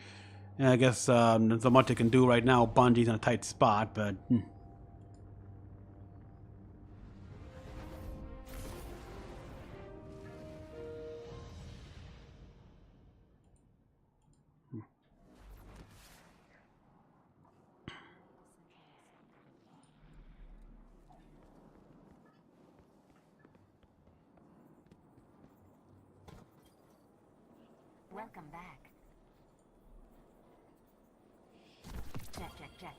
I guess there's not much it can do right now. Bungie's in a tight spot, but Welcome back. Check.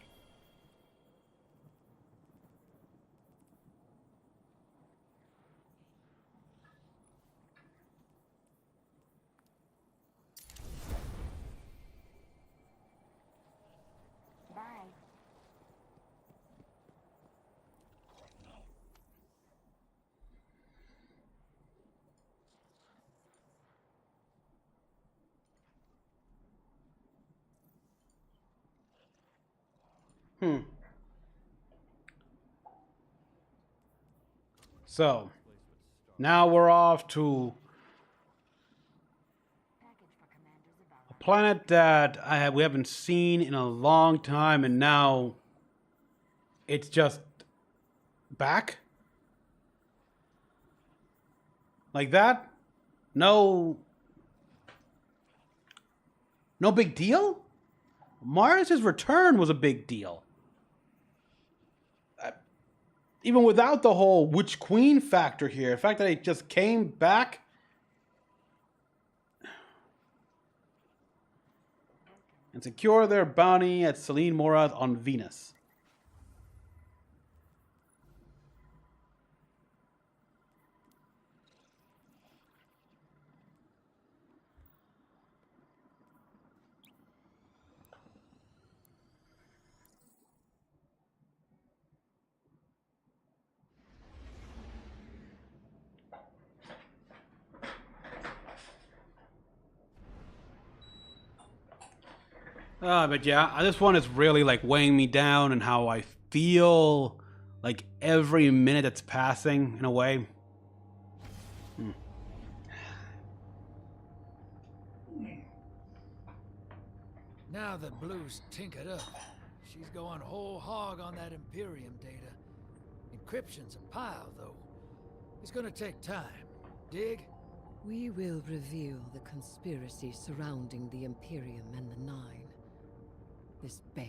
So, now we're off to a planet that we haven't seen in a long time, and now it's just back? Like that? No big deal? Mars' return was a big deal. Even without the whole witch queen factor here, the fact that it just came back. And secure their bounty at Celine Morath on Venus. But yeah, this one is really like weighing me down and how I feel like every minute that's passing in a way. Now that Blue's tinkered up, she's going whole hog on that Imperium data. Encryption's a pile, though. It's gonna take time. Dig? We will reveal the conspiracy surrounding the Imperium and the Nine. This Bale.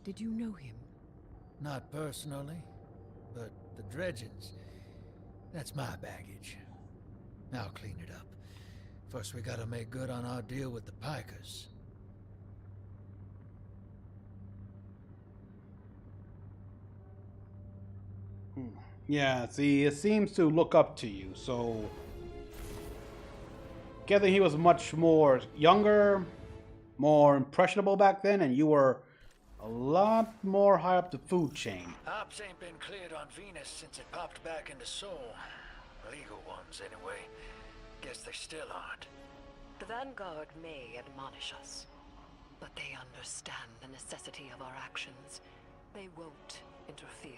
Did you know him? Not personally, but the Dredgens, that's my baggage. I'll clean it up. First we gotta make good on our deal with the Pikers. Yeah, see, it seems to look up to you, so... Getting he was much more younger, more impressionable back then, and you were a lot more high up the food chain. Ops ain't been cleared on Venus since it popped back into Sol. Legal ones, anyway. Guess they still aren't. The Vanguard may admonish us, but they understand the necessity of our actions. They won't interfere.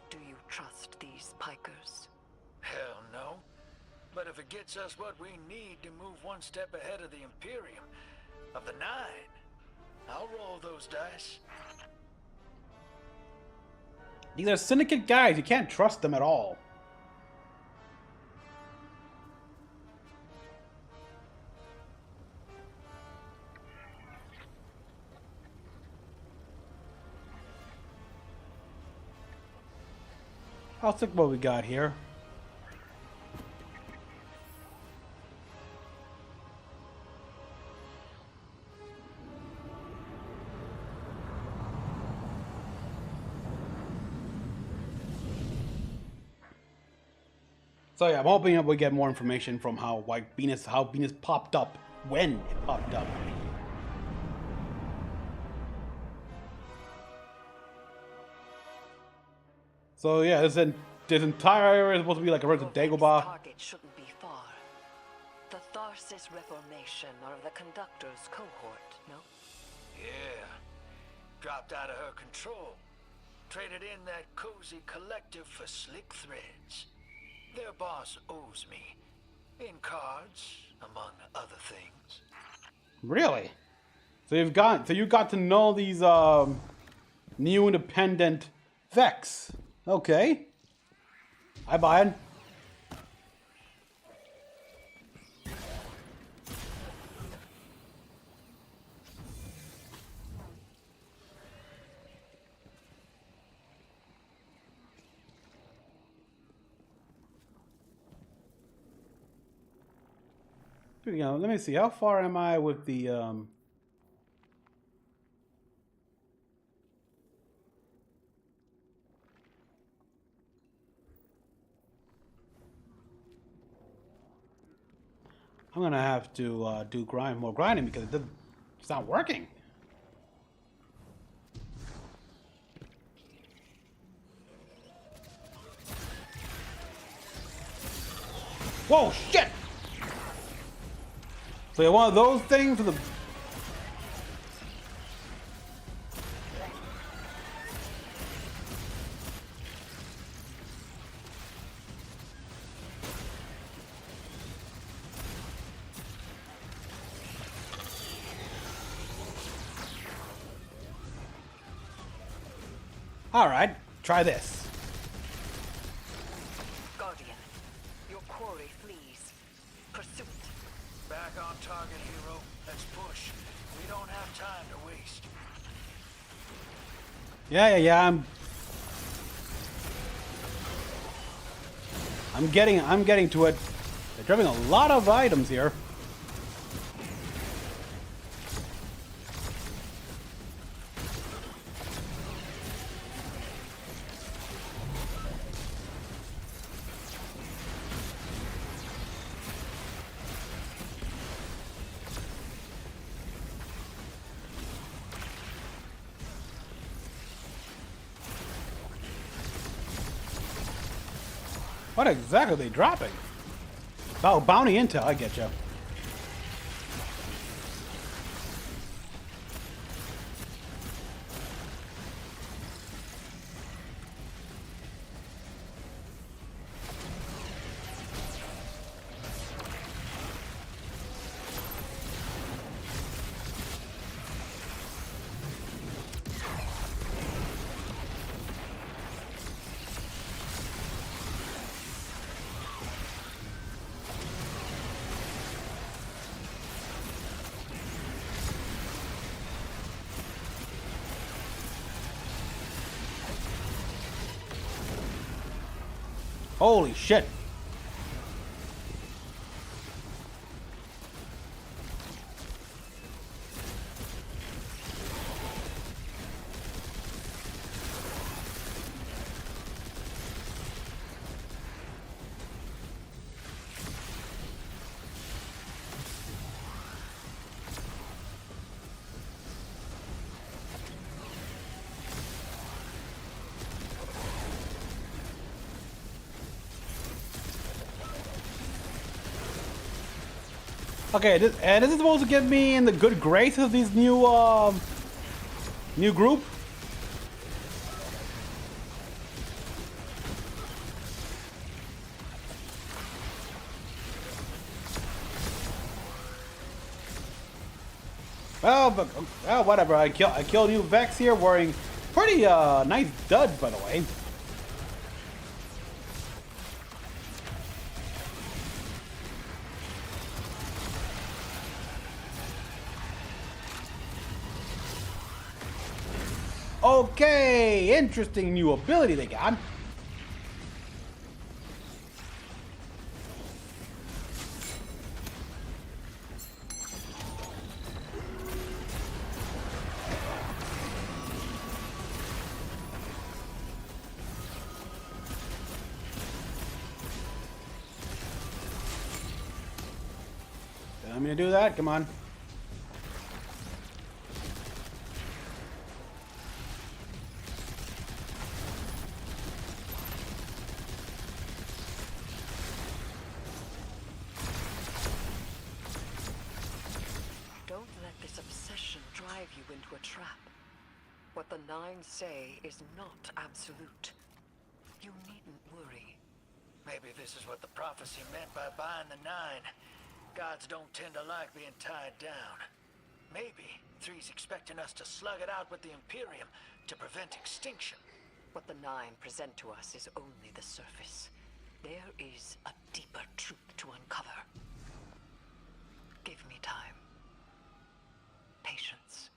Do you trust these Pikers? Hell no. But if it gets us what we need to move one step ahead of the Imperium, of the Nine, I'll roll those dice. These are syndicate guys. You can't trust them at all. I'll take what we got here. So yeah, I'm hoping that we get more information from how Venus popped up, when it popped up. So yeah, this entire area is supposed to be like a regular Dagobah. Target shouldn't be far. The Tharsis Reformation or the Conductor's cohort, no? Yeah. Dropped out of her control. Traded in that cozy collective for slick threads. Their boss owes me. In cards, among other things. Really? So you got to know these new independent Vex. Okay. I buy it. You know, let me see. How far am I with the I'm gonna have to do more grinding because it's not working. Whoa, shit! So you want those things for the... Alright, try this. Guardian, your quarry flees. Pursue it. Back on target, hero. Let's push. We don't have time to waste. Yeah, I'm getting to it. They're dropping a lot of items here. What exactly are they dropping? Oh, bounty intel, I get you. Holy shit. Okay, this is supposed to get me in the good graces of these new group. Well, but well, whatever. I killed new Vex here, wearing pretty nice dud, by the way. Okay, interesting new ability they got. I'm gonna do that, come on. What the Nine say is not absolute. You needn't worry. Maybe this is what the prophecy meant by buying the Nine. Gods don't tend to like being tied down. Maybe Three's expecting us to slug it out with the Imperium to prevent extinction. What the Nine present to us is only the surface. There is a deeper truth to uncover. Give me time. Patience.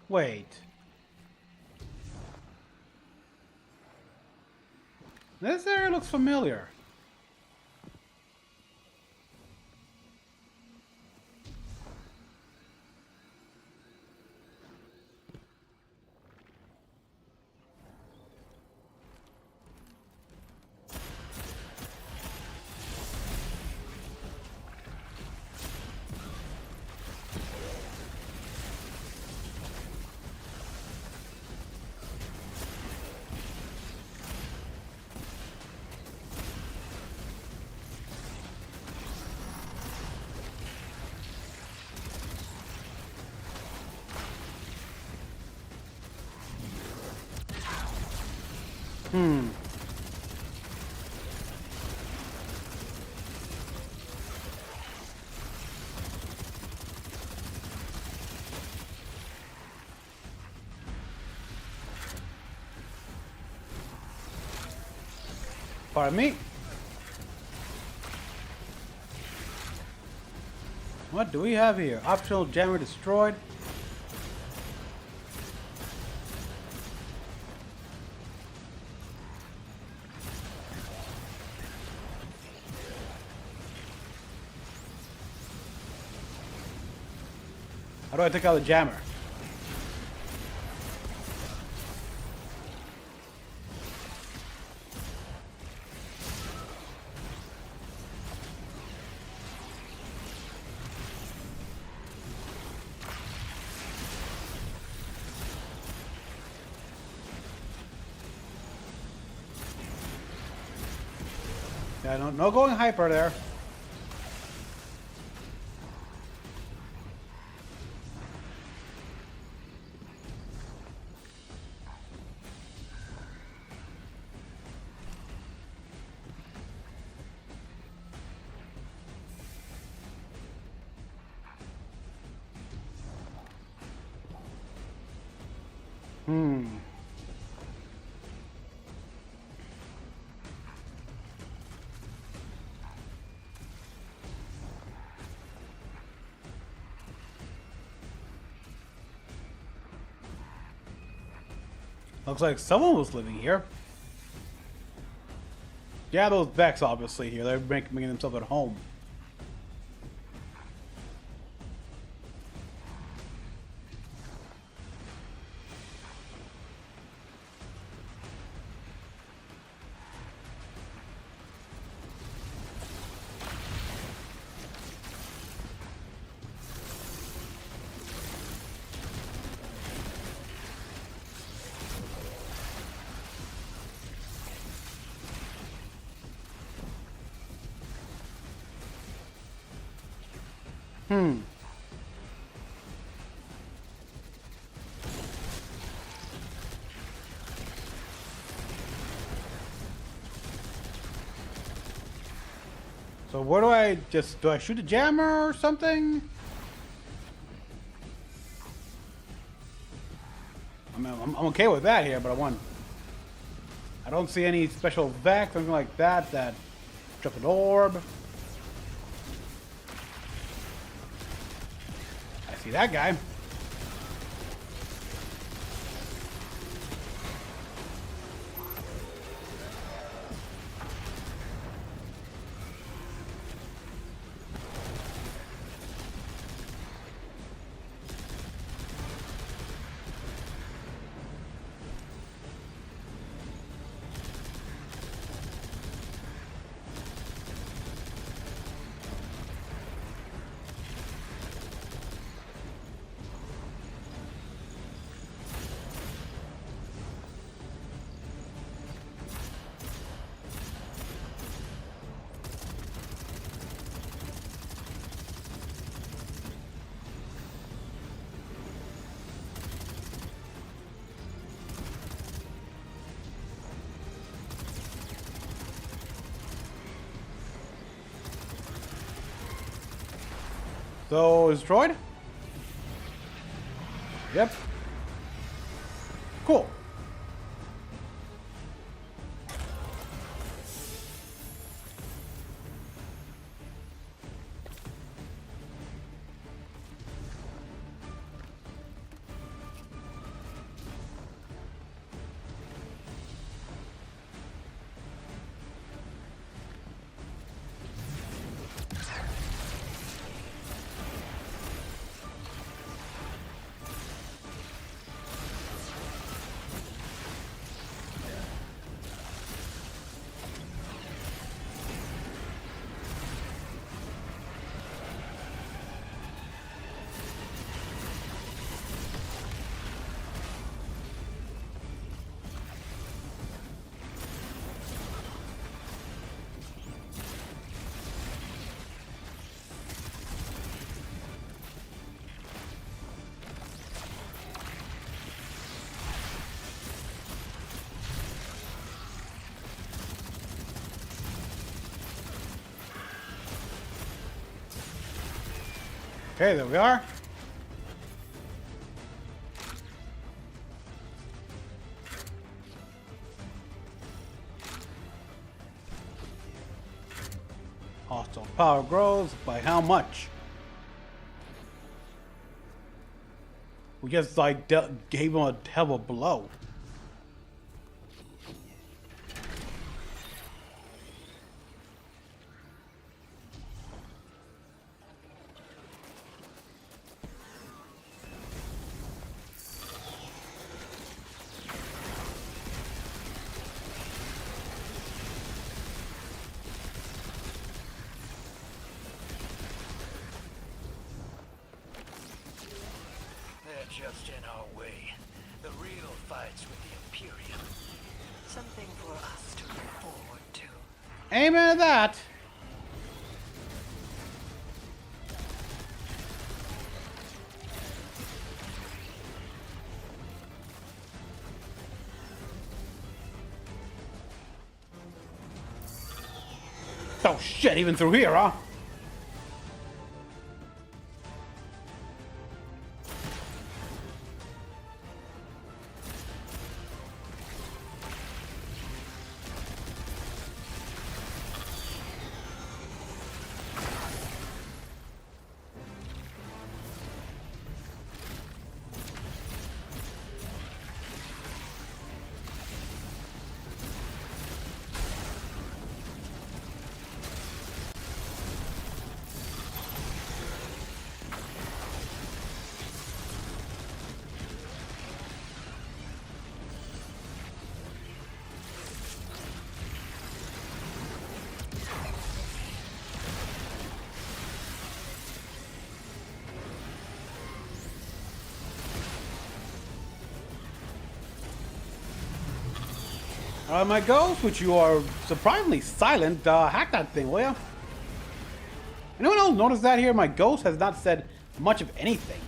Wait. This area looks familiar. Pardon me. What do we have here? Optional jammer destroyed. How do I take out the jammer? Yeah, no going hyper there. Looks like someone was living here. Yeah, those Vex obviously here. They're making themselves at home. So where do I shoot a jammer or something? I mean, I'm okay with that here, but I don't see any special Vex, something like that drop an orb. I see that guy. So, is destroyed? Yep. Cool. Okay, there we are. Hostile power grows. By how much? We just like gave him a hell of a blow. Just in our way. The real fights with the Imperium. Something for us to look forward to. Amen to that. Oh shit, even through here, huh? My ghost, which you are surprisingly silent, hack that thing, will ya? Anyone else notice that here? My ghost has not said much of anything.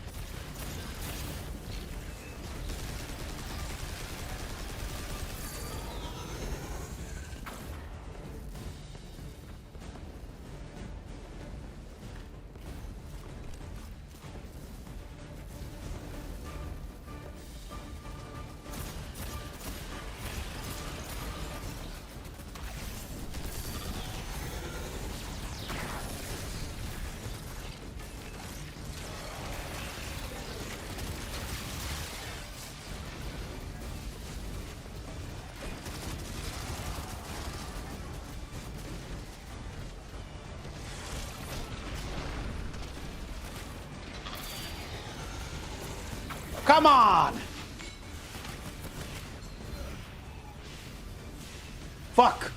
Come on! Fuck!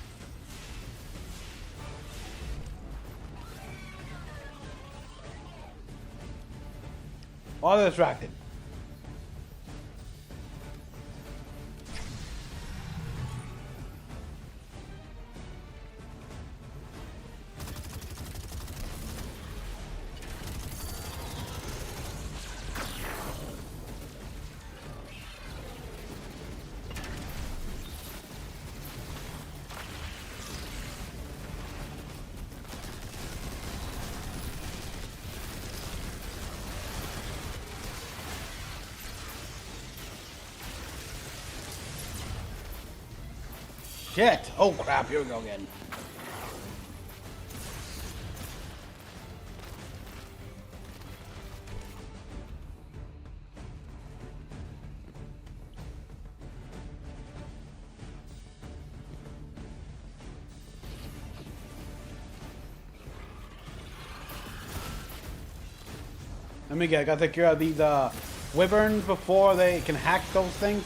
All distracted. Shit! Oh crap, here we go again. I gotta take care of these wyverns before they can hack those things.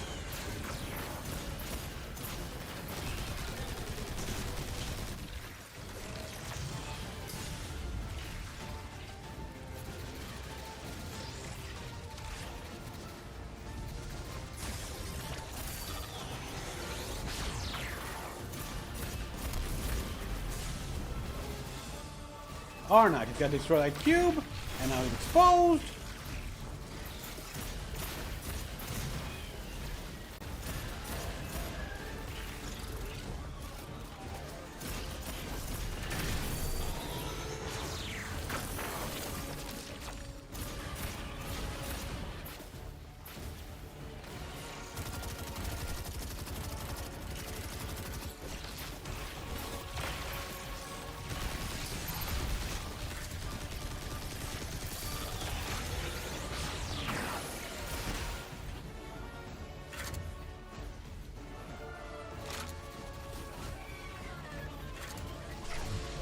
Or not, he's got to destroy that cube, and now he's exposed.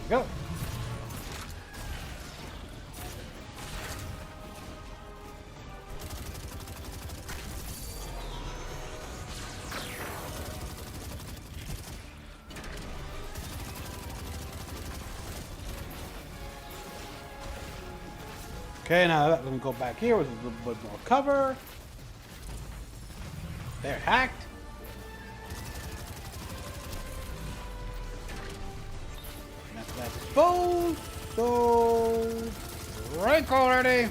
Go. Okay, now let me go back here with a little bit more cover. They're hacked. That's exposed. So break already.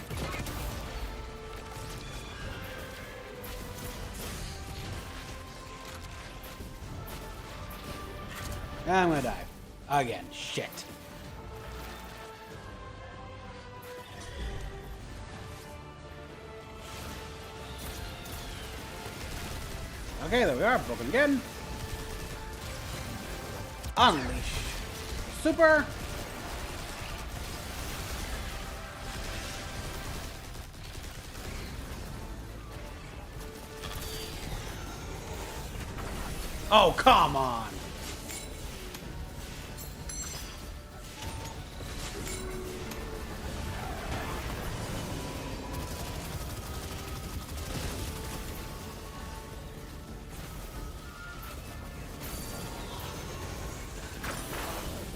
I'm gonna die again. Shit. Okay, there we are, broken again. Unleash. Super. Oh, come on.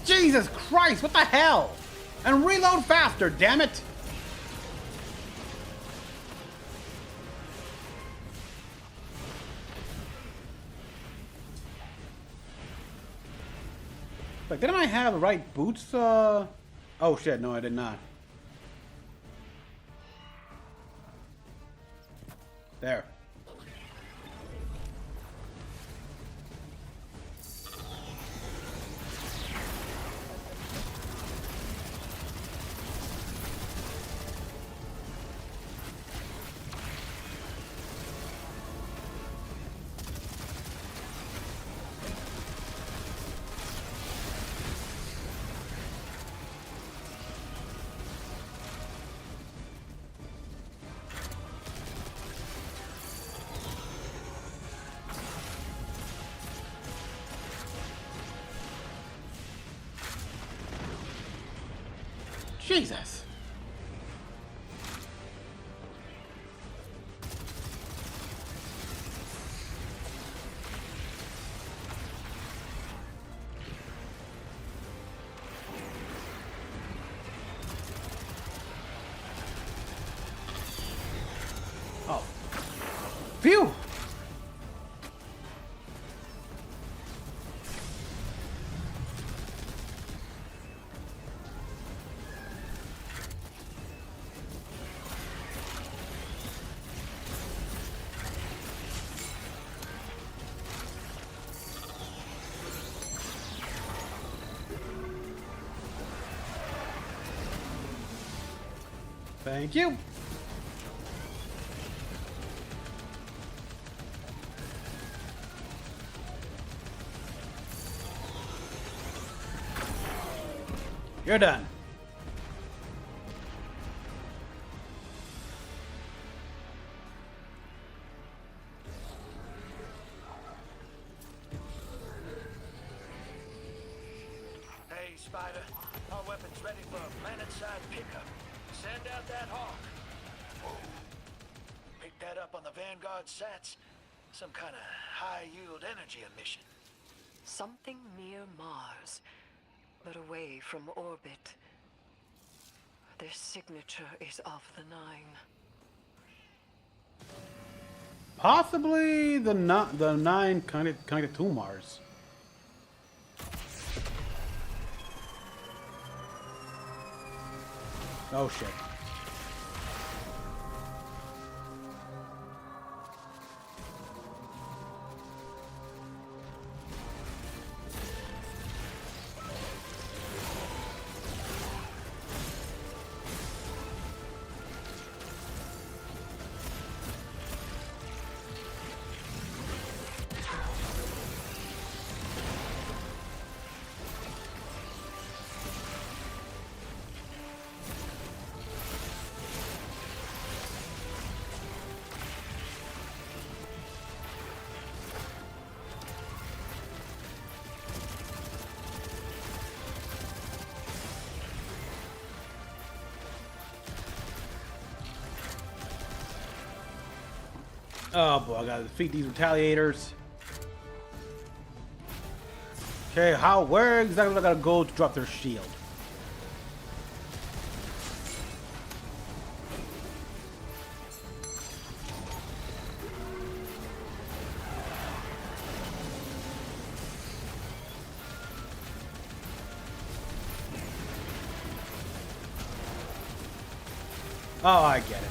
Jesus Christ, what the hell? And reload faster, damn it! Like, didn't I have the right boots? Oh shit, no I did not. There. Jesus. Oh. Phew. Thank you. You're done. Hey, Spider. Our weapon's ready for a planet-side pickup. Send out that hawk. Pick that up on the Vanguard sats. Some kind of high-yield energy emission. Something near Mars, but away from orbit. Their signature is of the Nine. Possibly the nine connected to Mars. Oh shit. Oh boy, I gotta defeat these retaliators. Okay, where exactly do I gotta go to drop their shield? Oh, I get it.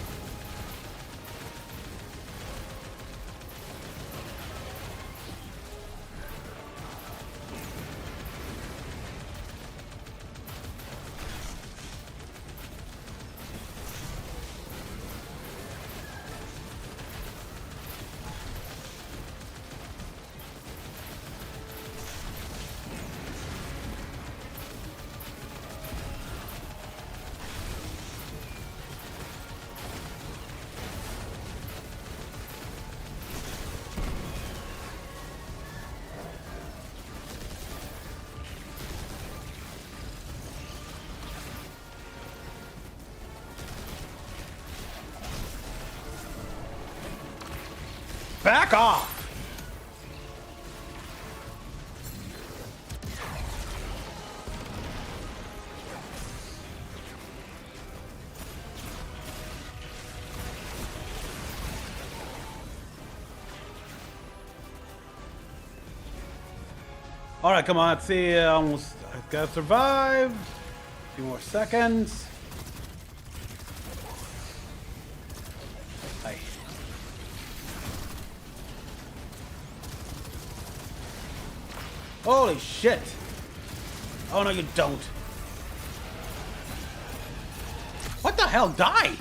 Back off! All right, come on. Let's see. Almost. I gotta survive. A few more seconds. Hey. Holy shit! Oh no, you don't. What the hell? Die!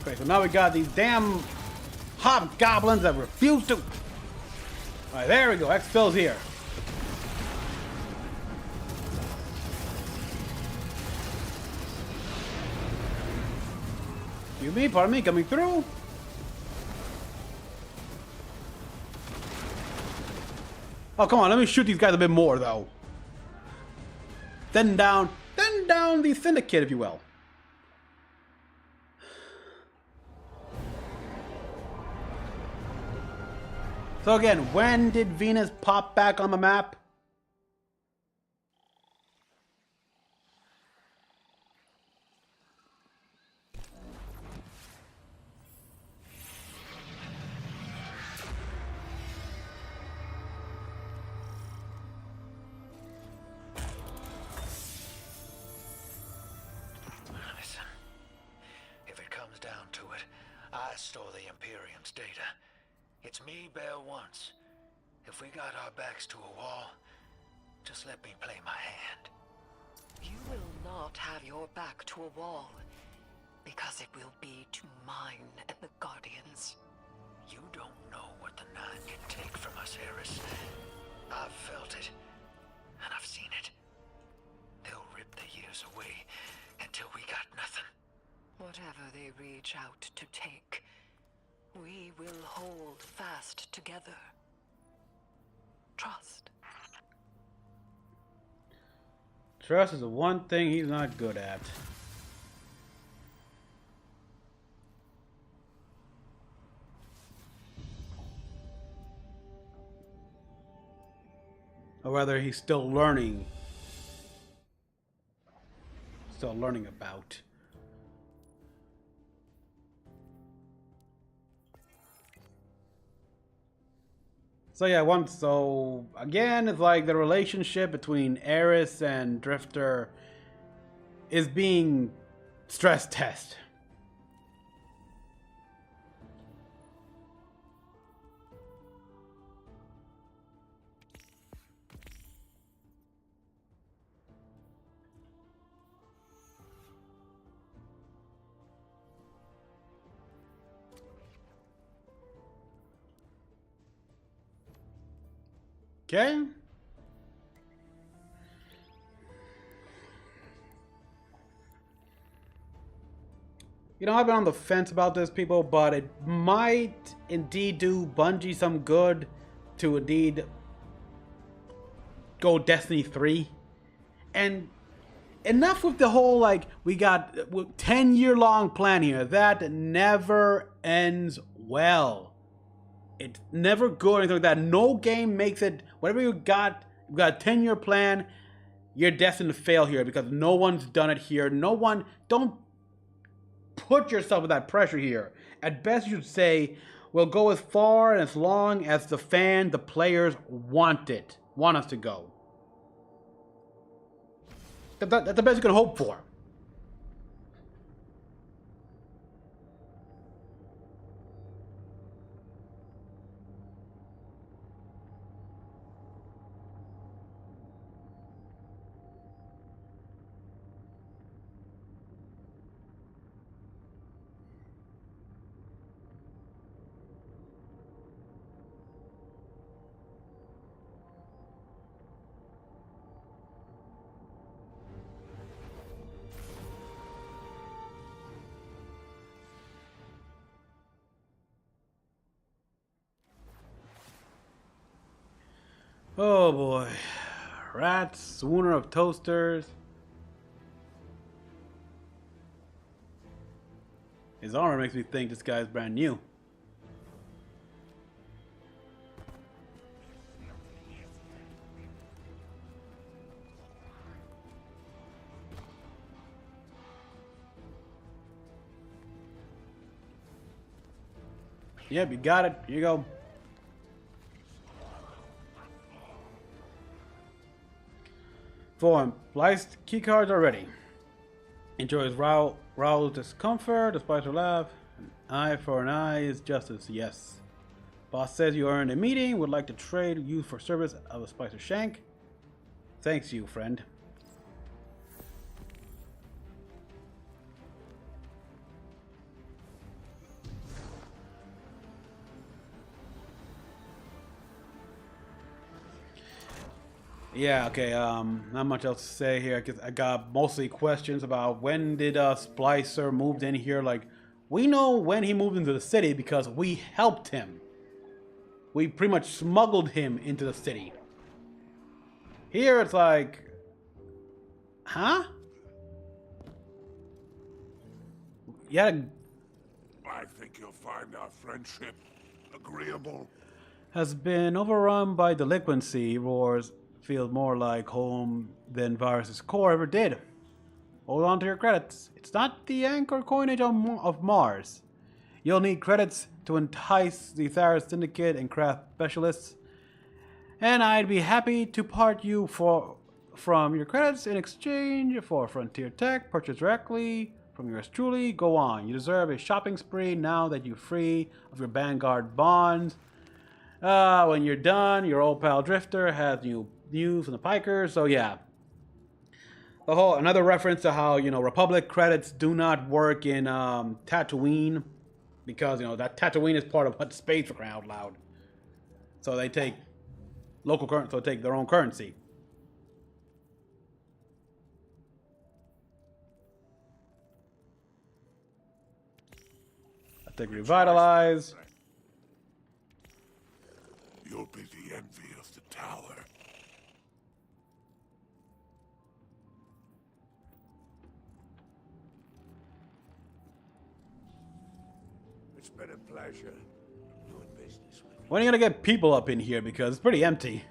Okay, so now we got these damn hobgoblins that refuse to. Alright, there we go. Exfil's here. Excuse me, pardon me, coming through. Oh, come on, let me shoot these guys a bit more, though. Then down the syndicate, if you will. So again, when did Venus pop back on the map? Listen, if it comes down to it, I stole the Imperium's data. It's me, bear once. If we got our backs to a wall, just let me play my hand. You will not have your back to a wall, because it will be to mine and the Guardians. You don't know what the Nine can take from us, Eris. I've felt it, and I've seen it. They'll rip the years away until we got nothing. Whatever they reach out to take, we will hold fast together. Trust. Trust is the one thing he's not good at. Or rather, he's still learning. Still learning about. So yeah, so again, it's like the relationship between Eris and Drifter is being stress tested. Okay. You know, I've been on the fence about this, people, but it might indeed do Bungie some good to indeed go Destiny 3. And enough with the whole, like, we got a 10-year-long plan here. That never ends well. It's never good or anything like that. No game makes it, whatever you got a 10-year plan, you're destined to fail here because no one's done it here. No one, don't put yourself with that pressure here. At best, you should say, we'll go as far and as long as the players want us to go. That's the best you can hope for. Oh boy. Rats, swooner of toasters. His armor makes me think this guy's brand new. Yep, you got it. Here you go. Form. Sliced keycards are ready. Enjoys Raul's discomfort, despite her laugh. An eye for an eye is justice, yes. Boss says you earned a meeting, would like to trade you for service of a Spicer Shank. Thanks you, friend. Yeah, okay, not much else to say here. I got mostly questions about when did Splicer moved in here. Like, we know when he moved into the city because we helped him. We pretty much smuggled him into the city. Here it's like, huh? Yeah. I think you'll find our friendship agreeable. Has been overrun by delinquency. Roars feels more like home than Virus's core ever did. Hold on to your credits. It's not the anchor coinage of Mars. You'll need credits to entice the Tharis Syndicate and craft specialists. And I'd be happy to part you from your credits in exchange for Frontier Tech. Purchase directly from yours truly. Go on. You deserve a shopping spree now that you're free of your Vanguard bonds. When you're done, your old pal Drifter has new news from the Pikers. So yeah. Another reference to how, Republic credits do not work in Tatooine. Because, that Tatooine is part of what space, for crying out loud. So they take local currency, so they take their own currency. I take Revitalize. You'll be the envy of the tower. It's been a pleasure doing business with you. When are you gonna get people up in here? Because it's pretty empty.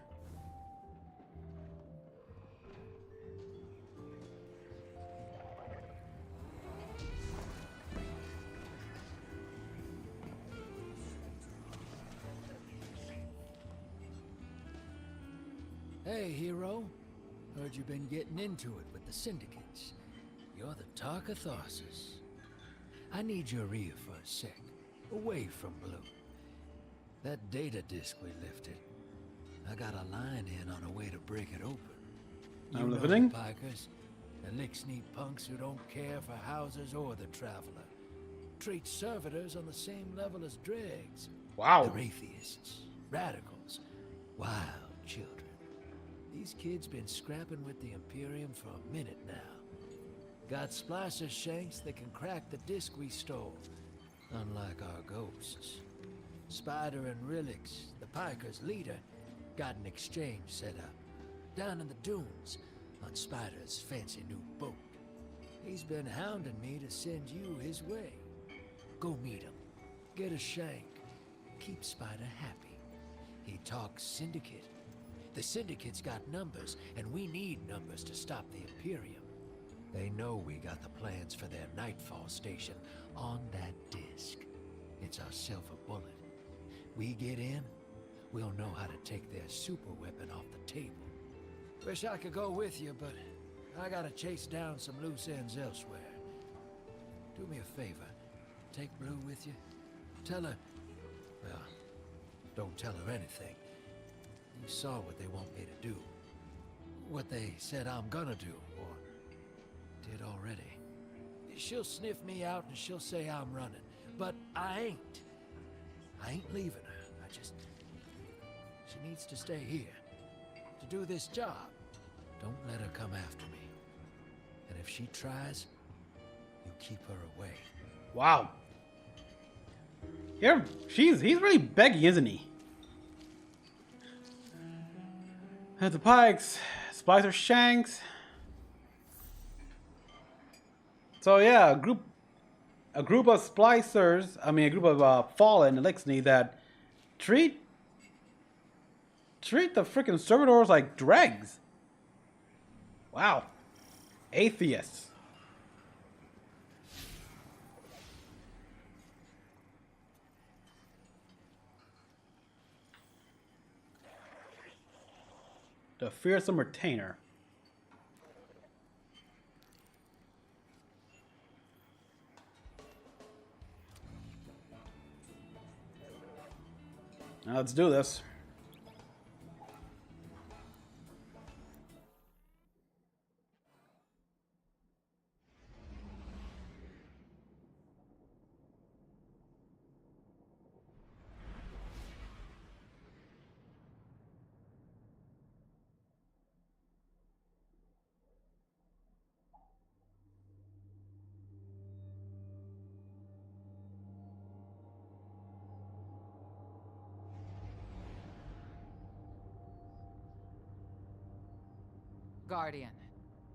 Hey, hero. Heard you've been getting into it with the syndicates. You're the talk of Tharsis. I need your ear for a sec. Away from Blue. That data disk we lifted. I got a line in on a way to break it open. I'm listening. Pikers, the lick-sneak punks who don't care for houses or the traveler. Treat servitors on the same level as dregs. Wow. They're atheists, radicals, wild children. These kids been scrapping with the Imperium for a minute now. Got splicer shanks that can crack the disk we stole, unlike our ghosts. Spider and Relix, the Pikers' leader, got an exchange set up down in the dunes on Spider's fancy new boat. He's been hounding me to send you his way. Go meet him, get a shank, keep Spider happy. He talks Syndicate. The Syndicate's got numbers, and we need numbers to stop the Imperium. They know we got the plans for their Nightfall station on that disk. It's our silver bullet. We get in, we'll know how to take their super weapon off the table. Wish I could go with you, but I gotta chase down some loose ends elsewhere. Do me a favor. Take Blue with you. Tell her... well, don't tell her anything. You saw what they want me to do. What they said I'm gonna do, or did already. She'll sniff me out and she'll say I'm running. But I ain't. I ain't leaving her. She needs to stay here. To do this job. Don't let her come after me. And if she tries, you keep her away. Wow. Yeah, he's really begging, isn't he? At the Pikes, Splicer Shanks. So yeah, a group of splicers, a group of fallen Elixni that treat the freaking servitors like dregs. Wow. Atheists. The fearsome retainer. Now let's do this. Guardian,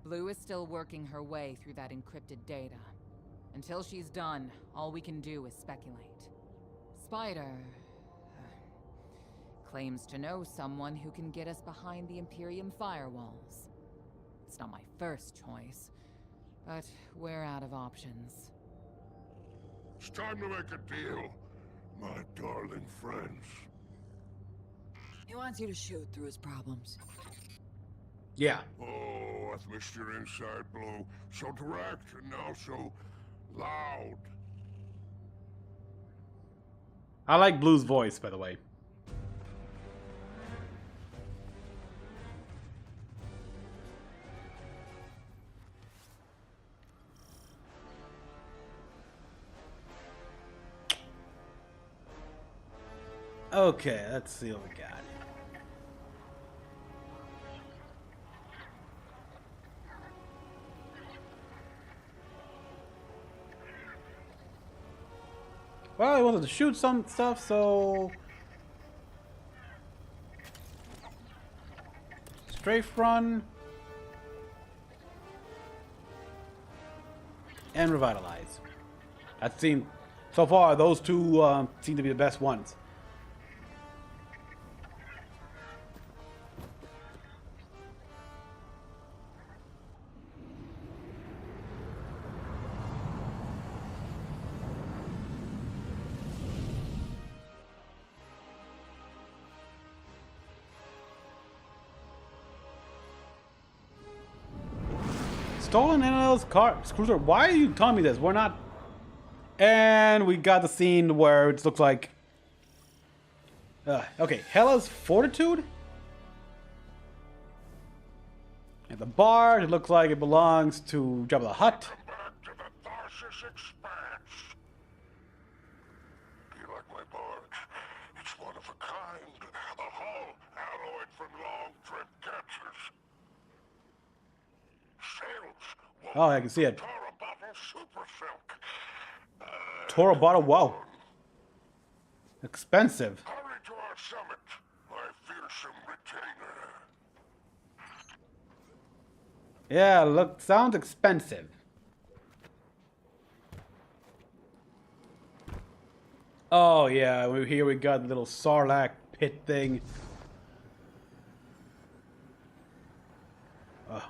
Blue is still working her way through that encrypted data. Until she's done, all we can do is speculate. Spider... claims to know someone who can get us behind the Imperium firewalls. It's not my first choice, but we're out of options. It's time to make a deal, my darling friends. He wants you to shoot through his problems. Yeah. Oh, I've missed your inside, Blue. So direct and now so loud. I like Blue's voice, by the way. Okay, let's see what we got. Well, he wanted to shoot some stuff, so... strafe run. And revitalize. That seemed... so far, those two seem to be the best ones. Stolen NL's car, cruiser. Why are you telling me this? We're not. And we got the scene where it looks like. Okay, Hela's Fortitude. And the bar, it looks like it belongs to Jabba the Hutt. Back to the Tharsis Expanse. You like my barge? It's one of a kind. A hull alloyed from long-trip catchers. Sails. Oh, I can see it. Tara bottle super silk. Toro bottle, wow. Expensive. Hurry to our summit, my fearsome retainer. Yeah, look, sounds expensive. Oh yeah, here we got the little Sarlacc pit thing. Oh.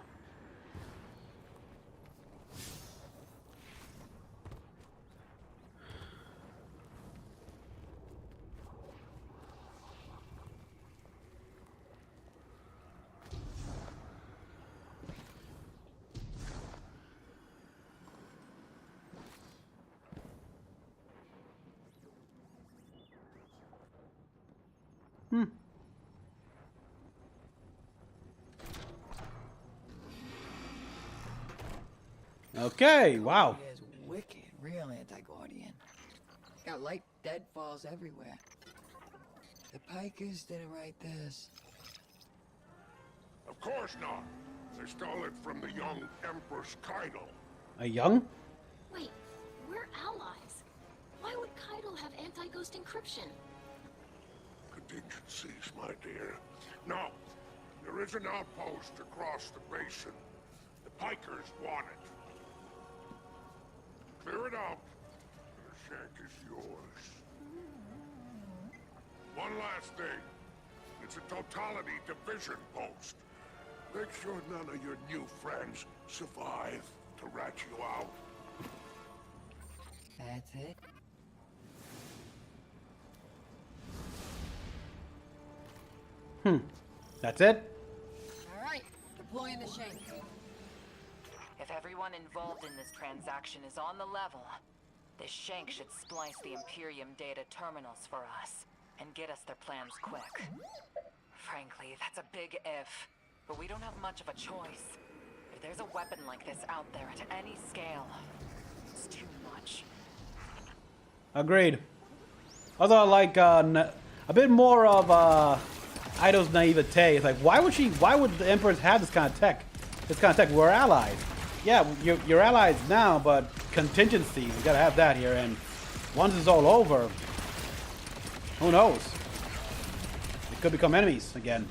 Okay, wow. He is wicked, real anti-Guardian. Got light deadfalls everywhere. The Pikers didn't write this. Of course not. They stole it from the young Empress Kaido. A young? Wait, we're allies. Why would Kaido have anti-ghost encryption? Contingencies, my dear. Now, there is an outpost across the basin. The Pikers want it. Clear it out, and the shank is yours. One last thing. It's a totality division post. Make sure none of your new friends survive to rat you out. That's it? That's it? Alright, deploying the shank. If everyone involved in this transaction is on the level, this shank should splice the Imperium data terminals for us and get us their plans quick. Frankly, that's a big if, but we don't have much of a choice. If there's a weapon like this out there at any scale, it's too much. Agreed. Although I like a bit more of Ido's naivete. It's like, why would the Empress have this kind of tech? We're allies. Yeah, you're allies now, but contingencies, you gotta have that here. And once it's all over, who knows? They could become enemies again.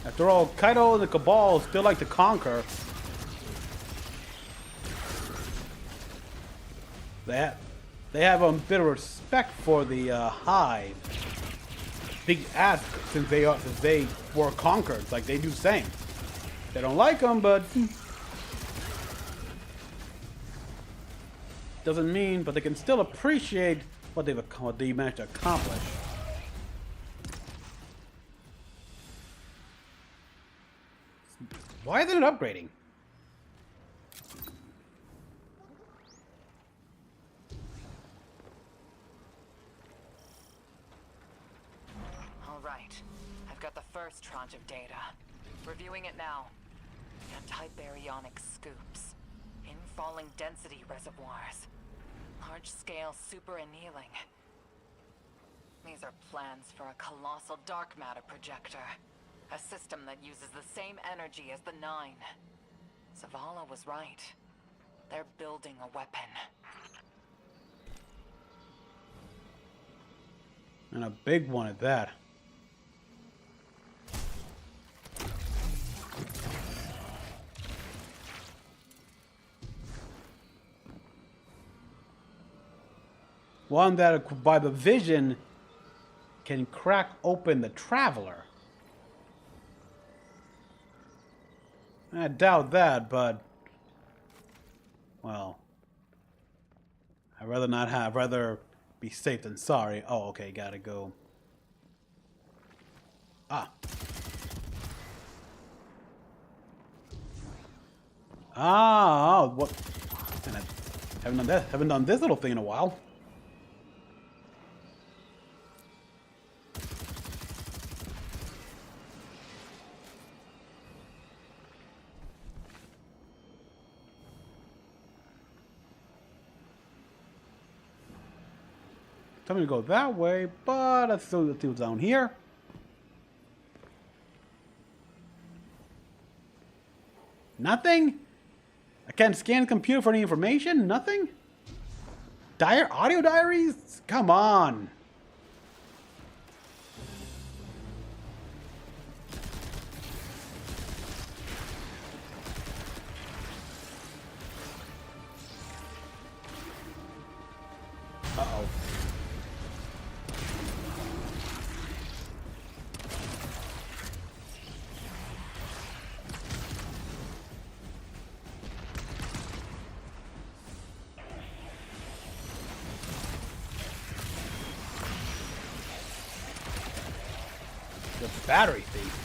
After all, Kaido and the Cabal still like to conquer. They have a bit of respect for the Hive. Big ask since they were conquered, like they do same. They don't like them, but doesn't mean. But they can still appreciate what they managed to accomplish. Why isn't it upgrading? All right, I've got the first tranche of data. Reviewing it now. Anti-baryonic scoops. Infalling density reservoirs. Large-scale super-annealing. These are plans for a colossal dark matter projector. A system that uses the same energy as the Nine. Zavala was right. They're building a weapon. And a big one at that. One that, by the vision, can crack open the Traveler. I doubt that, but well, I'd rather not have. Rather be safe than sorry. Oh, okay, gotta go. Oh, what? And I haven't done that. Haven't done this little thing in a while. Tell me to go that way, but let's still do down here. Nothing? I can't scan the computer for any information? Nothing? Audio diaries? Come on. Uh-oh. The battery thief.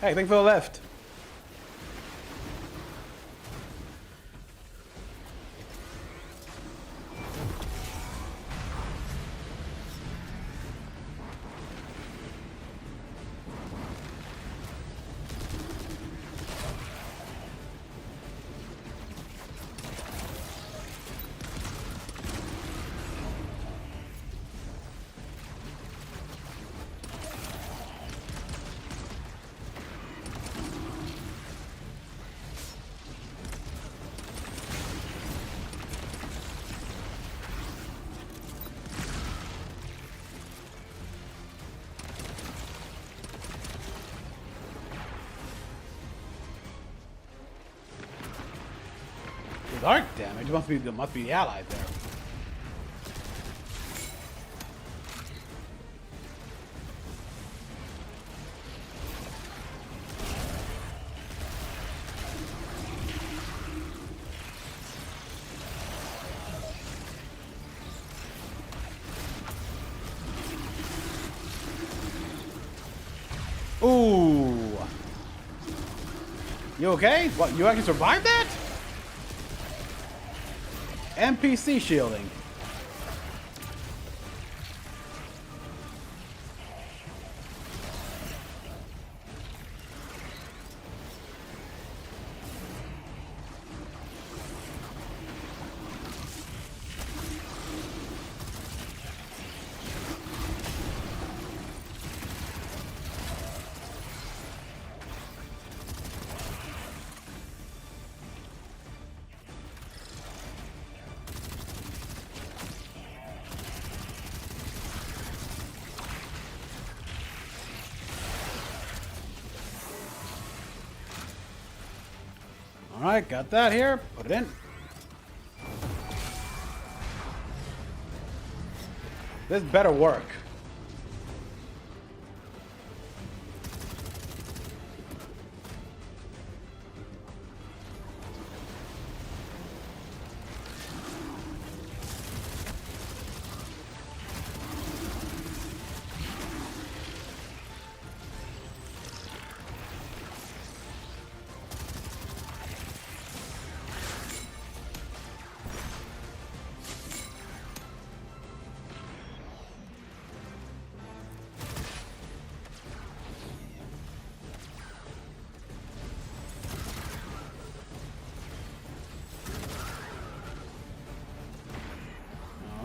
Hey, thank you for the lift. With arc damage, must be the allies there. Ooh. You okay? What, you actually survived that? NPC shielding. Alright, got that here. Put it in. This better work.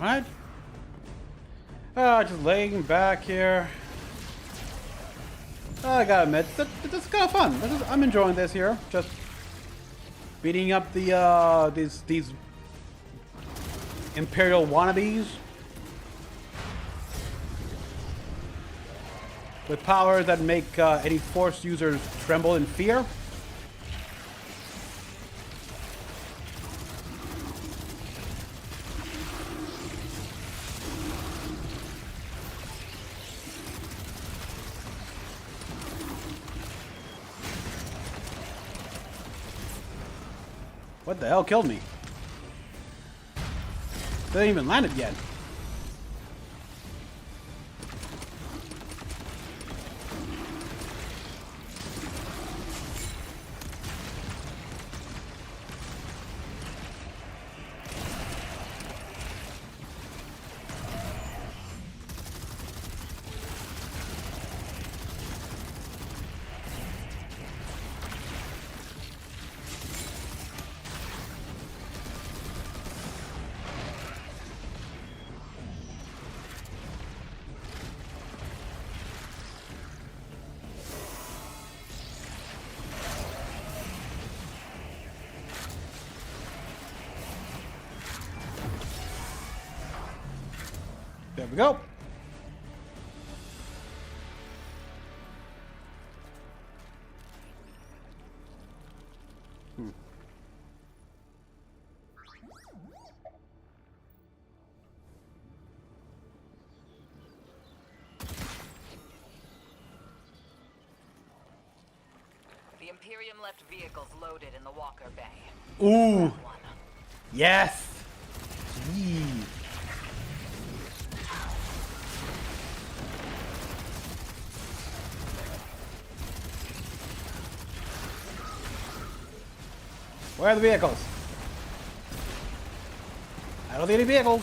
Alright. Just laying back here. I gotta admit, this is kind of fun. I'm enjoying this here. Just beating up the these Imperial wannabes with powers that make any Force users tremble in fear. What the hell killed me? They didn't even land it yet. There we go. The Imperium left vehicles loaded in the Walker Bay. Ooh. Yes. Yee. Where are the vehicles? I don't see any vehicles.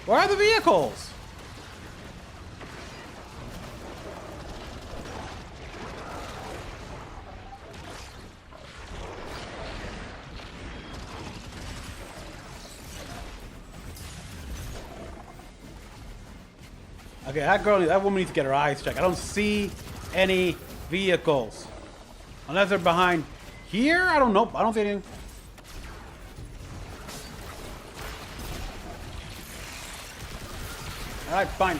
Where are the vehicles? Okay, that woman needs to get her eyes checked. I don't see any vehicles. Unless they're behind here? I don't know. I don't see anything. Alright, fine.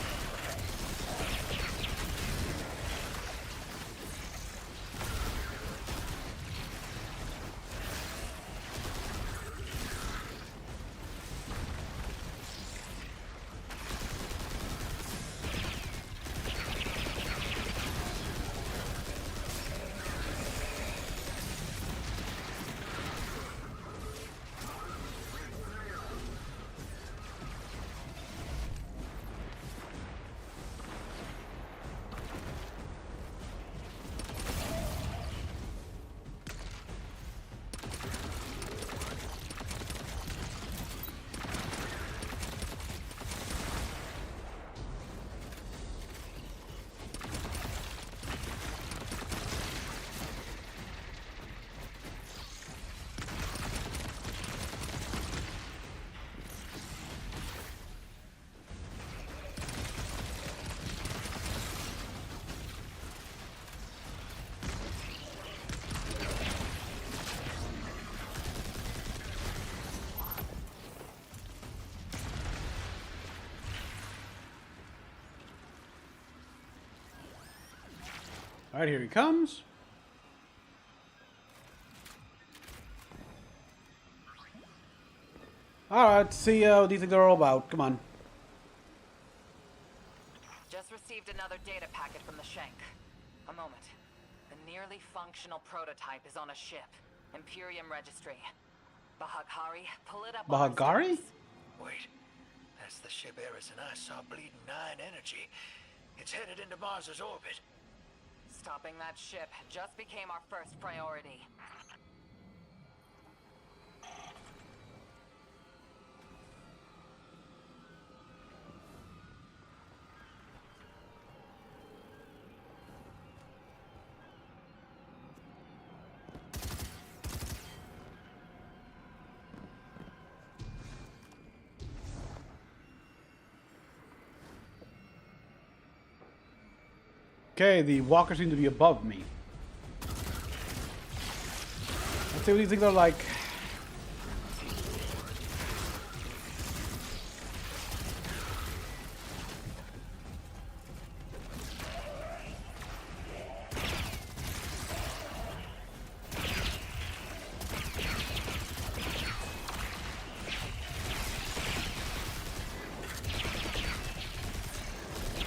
All right, here he comes. All right, let's see what these things are all about. Come on. Just received another data packet from the Shank. A moment. The nearly functional prototype is on a ship. Imperium registry. Bahagari, pull it up. Bahagari? Wait. That's the ship Eris and I saw bleeding 9 energy. It's headed into Mars's orbit. Stopping that ship just became our first priority. Okay, the walkers seem to be above me. Let's see what these things are like.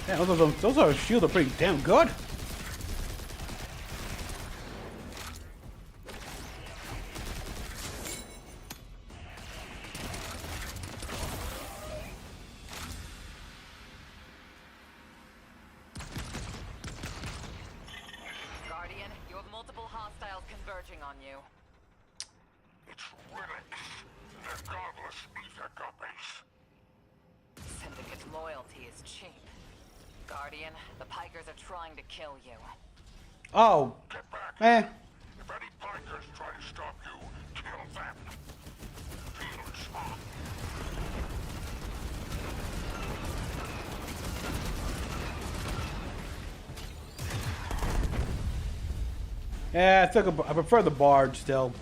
Yeah, those are shields are pretty damn good. Guardian, you have multiple hostiles converging on you. It's relics. They're godless ether guppies. Syndicate's loyalty is cheap. Guardian, the Pikers are trying to kill you. Oh. Get back. Eh. If any Pikers try to stop you, kill them. Feel response. Yeah, I prefer the barge still.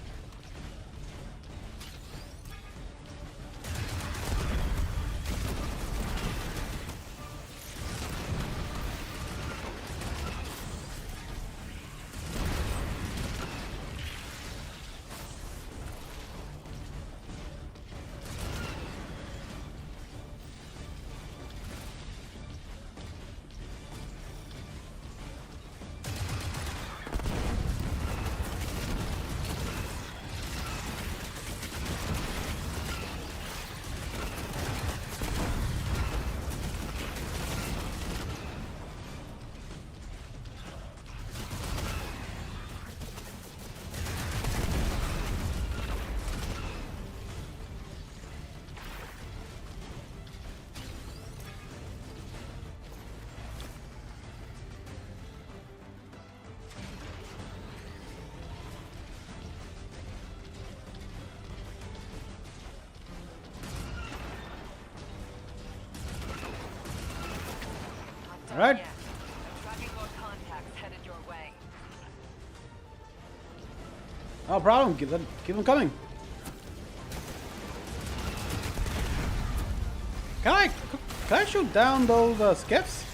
All right. Yeah. Tracking more contacts headed your way. No problem. Keep them coming. Can I shoot down those skiffs?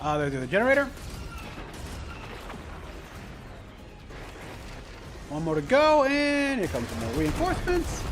There's the generator. One more to go, and here comes some more reinforcements.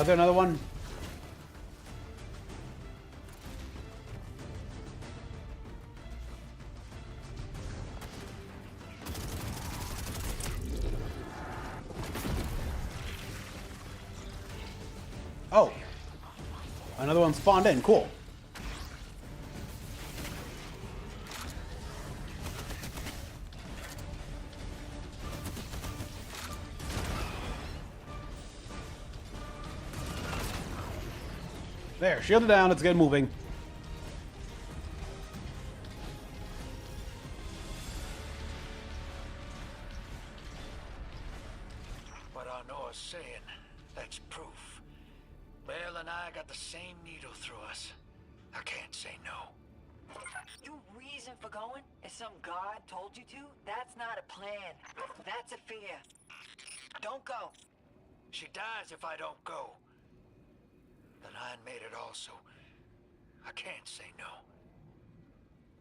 Is there another one? Oh, another one spawned in. Cool. There, shield it down, let's get moving. What Arnor's saying, that's proof. Bale and I got the same needle through us. I can't say no. Your reason for going is some god told you to? That's not a plan. That's a fear. Don't go. She dies if I don't go. The line made it also. I can't say no.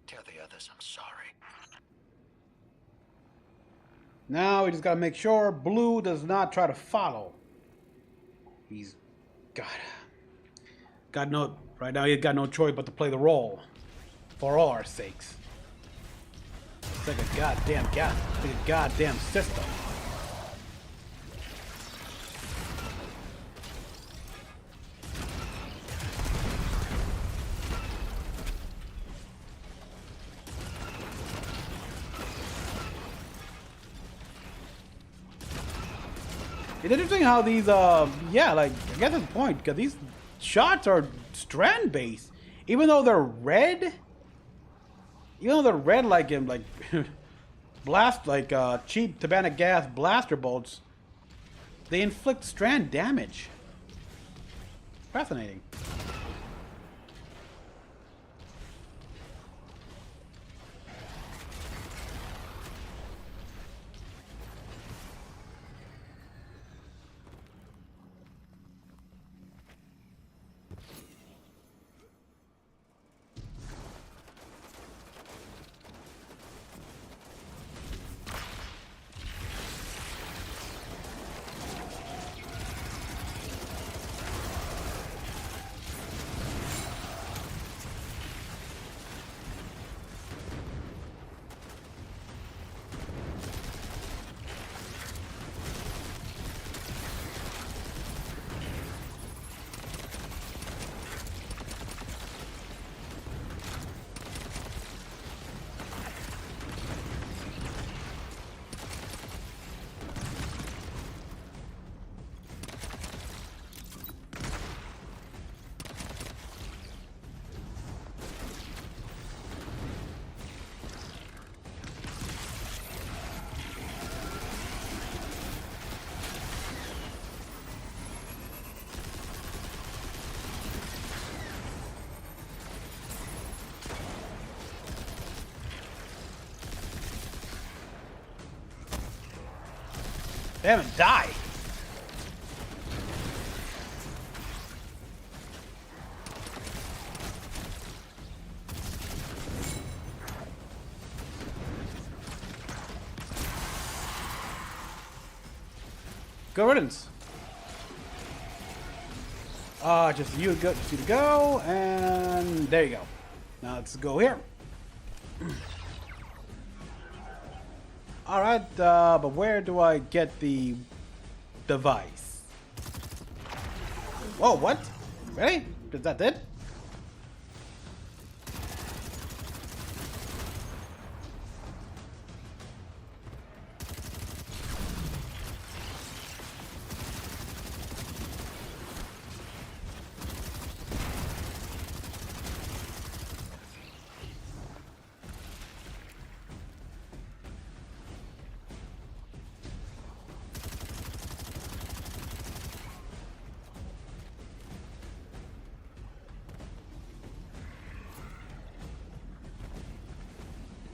Tell the others I'm sorry. Now we just gotta make sure Blue does not try to follow. He's got no right now. He's got no choice but to play the role, for all our sakes. It's like a goddamn system. It's interesting how these, yeah, like, I get this point, because these shots are strand-based. Even though they're red, like in, like, blast, like, cheap Tabana gas blaster bolts, they inflict strand damage. Fascinating. Damn it, die! Good riddance. Just you to go, and there you go. Now let's go here. All right, but where do I get the device? Whoa, what? Really? Is that it?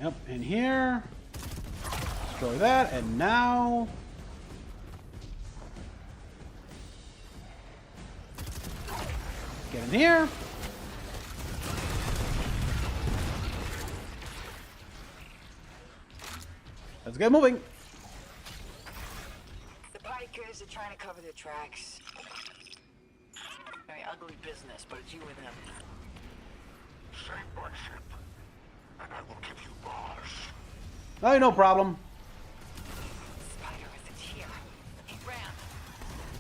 Yep, in here. Destroy that, and now... Get in here. Let's get moving. The Pikers are trying to cover their tracks. Very ugly business, but it's you and them. Save my ship, and I will give you Mars. No problem. Spider isn't here. He ran.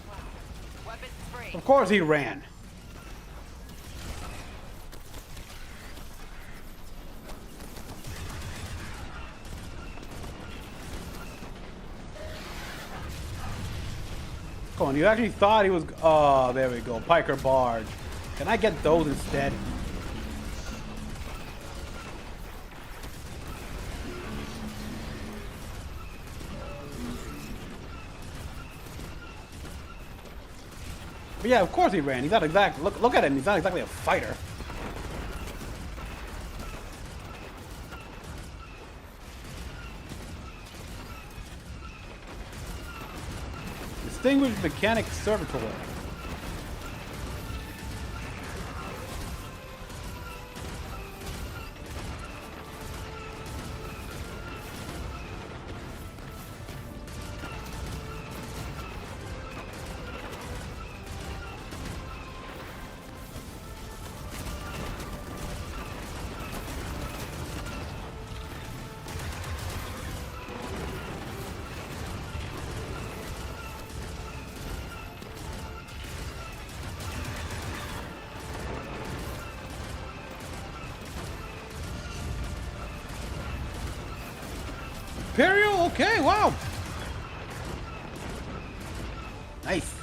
Wow. Weapons free. Of course he ran. Come on, you actually thought he was... Oh, there we go. Piker Barge. Can I get those instead? But yeah, of course he ran. He's not exact. Look at him. He's not exactly a fighter. Distinguished Mechanic Servitor. Imperial? Okay, wow. Nice.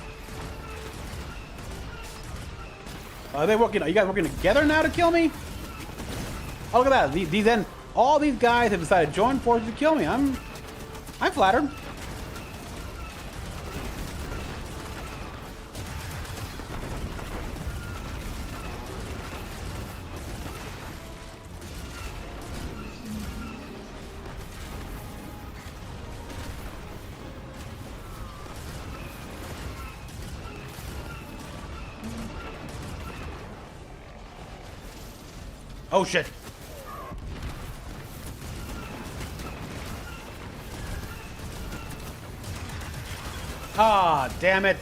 Are they working? Are you guys working together now to kill me? Oh, look at that. All these guys have decided to join forces to kill me. I'm flattered. Oh shit. Ah, damn it.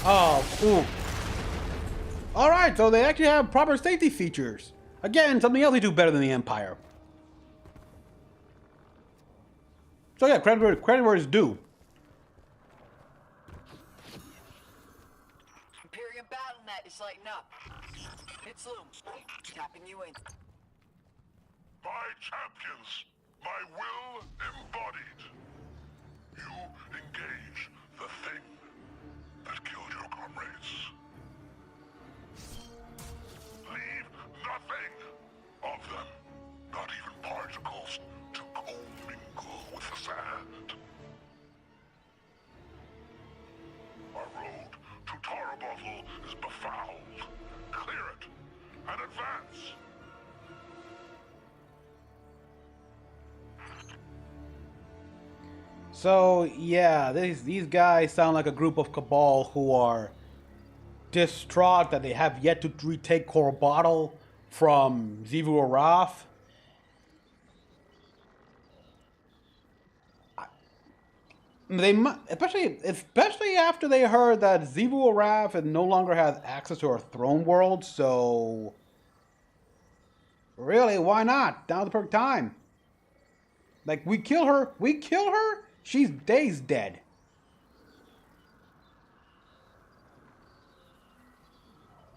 Oh, ooh. Alright, so they actually have proper safety features. Again, something else they do better than the Empire. So yeah, credit where it's due. Imperium BattleNet is lighting up. It's Loom. Tapping you in. My champions, my will embodied. You engage the thing that killed So yeah, these guys sound like a group of Cabal who are distraught that they have yet to retake Korobotl from Xivu Araf. Especially after they heard that Xivu Araf no longer has access to her throne world. So really, why not? Now's the perfect time. Like we kill her, she's days dead.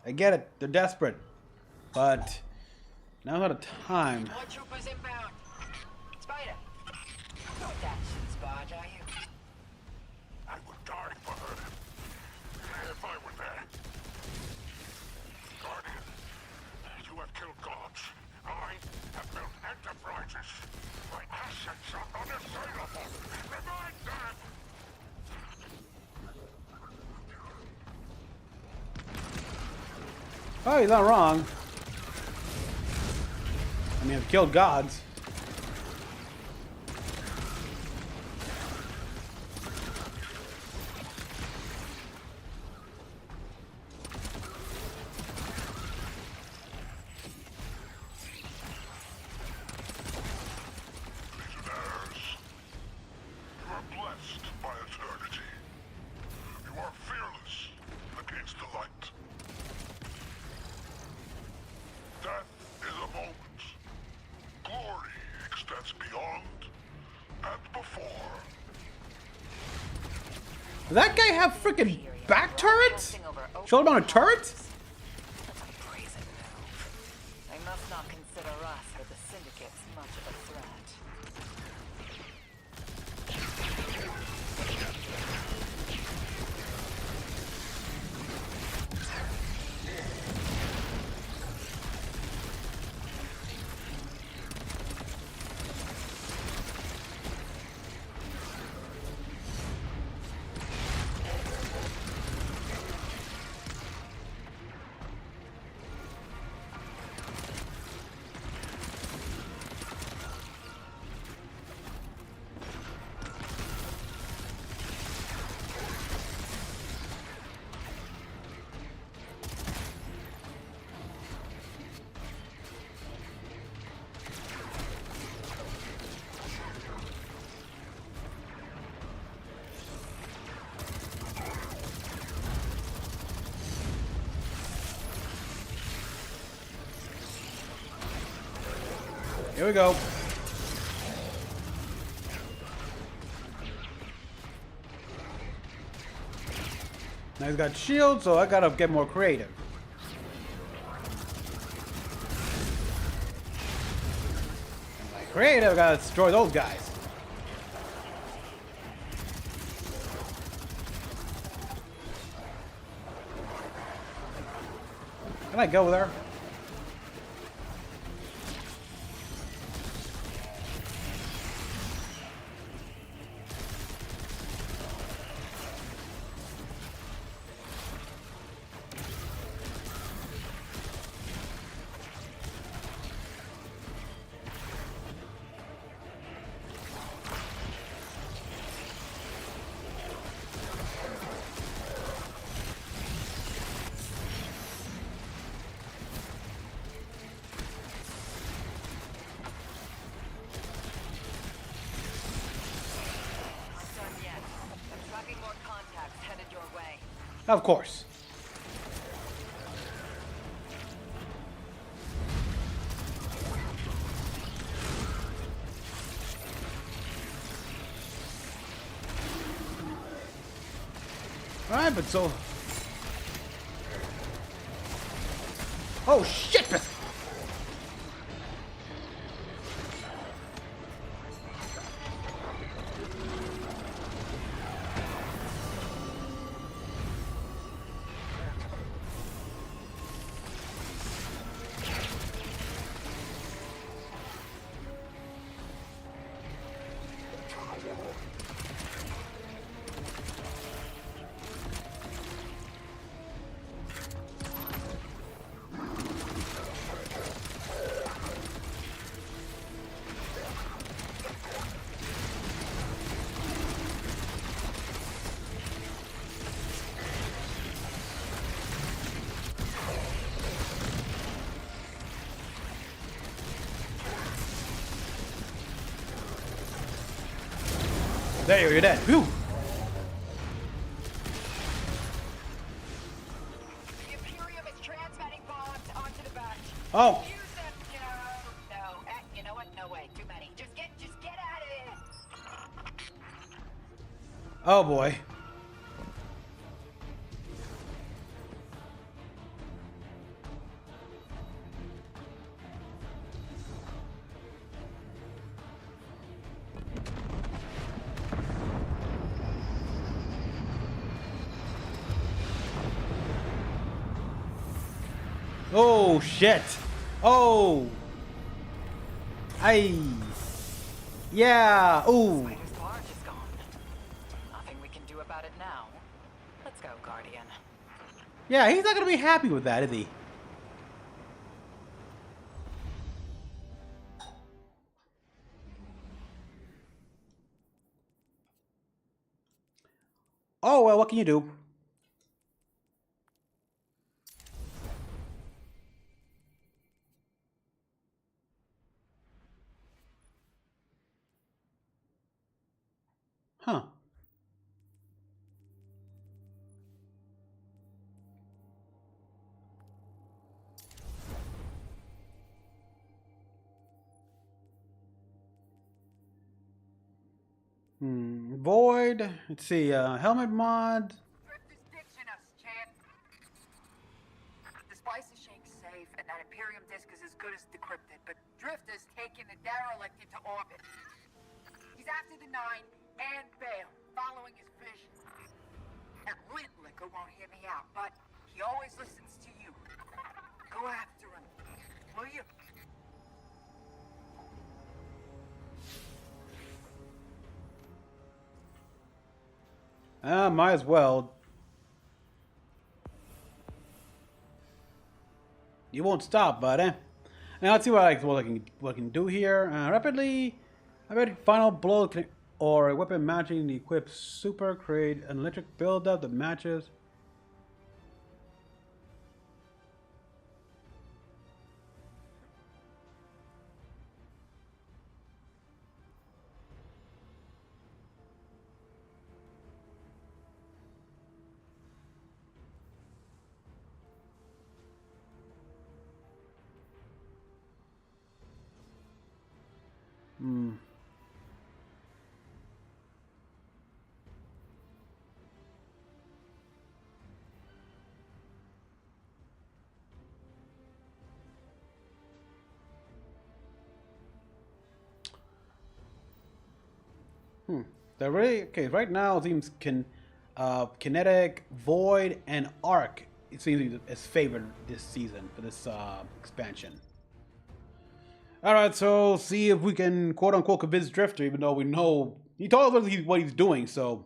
I get it, they're desperate, but now's not a time. More troopers inbound. Spider, not that shit's barge, are you? I would die for her. If I were there. Guardian, you have killed gods. I have built enterprises. My assets are unassailable. Remind them! Oh, he's not wrong. I mean, I've killed gods. Does that guy have freaking back turrets? Show him on a turret? They must not consider us or the syndicates much of a threat. Here we go. Now he's got shields, so I gotta get more creative. And by creative, I gotta destroy those guys. Can I go there? Of course. Alright, but so... Oh, shit! There you go, you're dead. Phew. The Imperium is transmitting bombs onto the batch. Oh. Use them. No. You know what? No way. Too many. Just get out of here. Oh boy. Oh shit! Oh! Aye! Yeah! Ooh! Spider's barge is gone. Nothing we can do about it now. Let's go, Guardian. Yeah, he's not gonna be happy with that, is he? Oh well, what can you do? Huh. Void. Let's see. Helmet mod. Drift is ditching us, champ. The spice shake's safe, and that Imperium disk is as good as decrypted, but Drift is taking the derelict into orbit. He's after the Nine and Bale, following his vision. That lint liquor won't hear me out, but he always listens to you. Go after him, will you? Might as well. You won't stop, bud, eh? Now let's see what I can do here. Rapidly, I bet final blow or a weapon matching the equipped super create an electric buildup that matches. They're really okay. Right now, it seems kinetic, void, and arc. It seems as favored this season for this expansion. All right, so see if we can quote unquote convince Drifter, even though we know he told us what he's doing. So.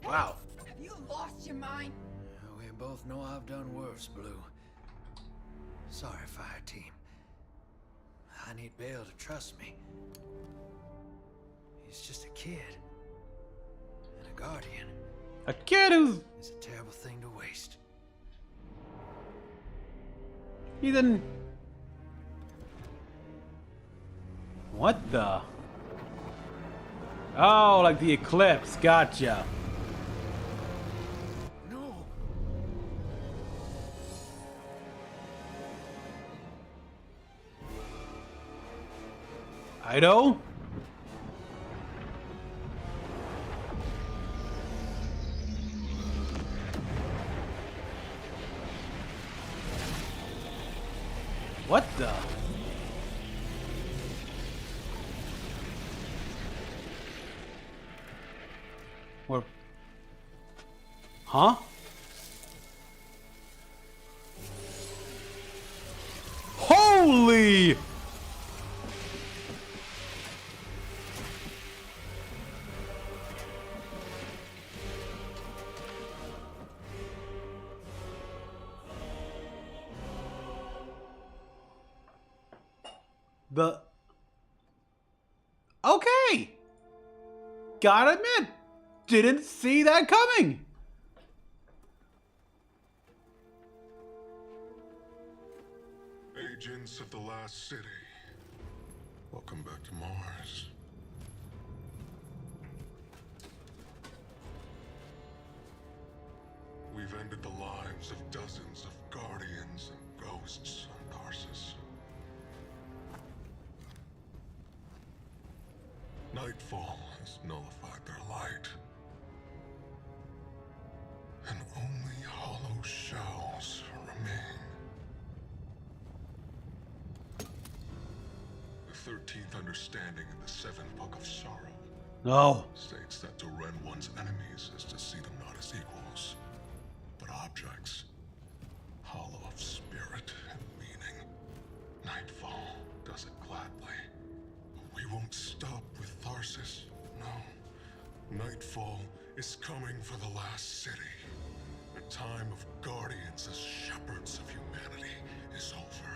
Wow. Have you lost your mind? We both know I've done worse, Blue. Sorry, Fire Team. I need Bale to trust me. He's just a kid. And a Guardian. A kid who's... It's a terrible thing to waste. Ethan... What the... Oh, like the eclipse. Gotcha. No. Ido? What the? Or... Huh? Holy! The... Okay! Gotta admit, didn't see that coming! Agents of the Last City, welcome back to Mars. We've ended the lives of dozens of Guardians and Ghosts on Tarsus. Nightfall has nullified their light. And only hollow shells remain. The 13th understanding in the 7th Book of Sorrow states that to rend one's enemies is to see them not as equals, but objects, hollow of spirit and meaning. Nightfall does it gladly. We won't stop with Tarsus, no. Nightfall is coming for the Last City. The time of Guardians as shepherds of humanity is over.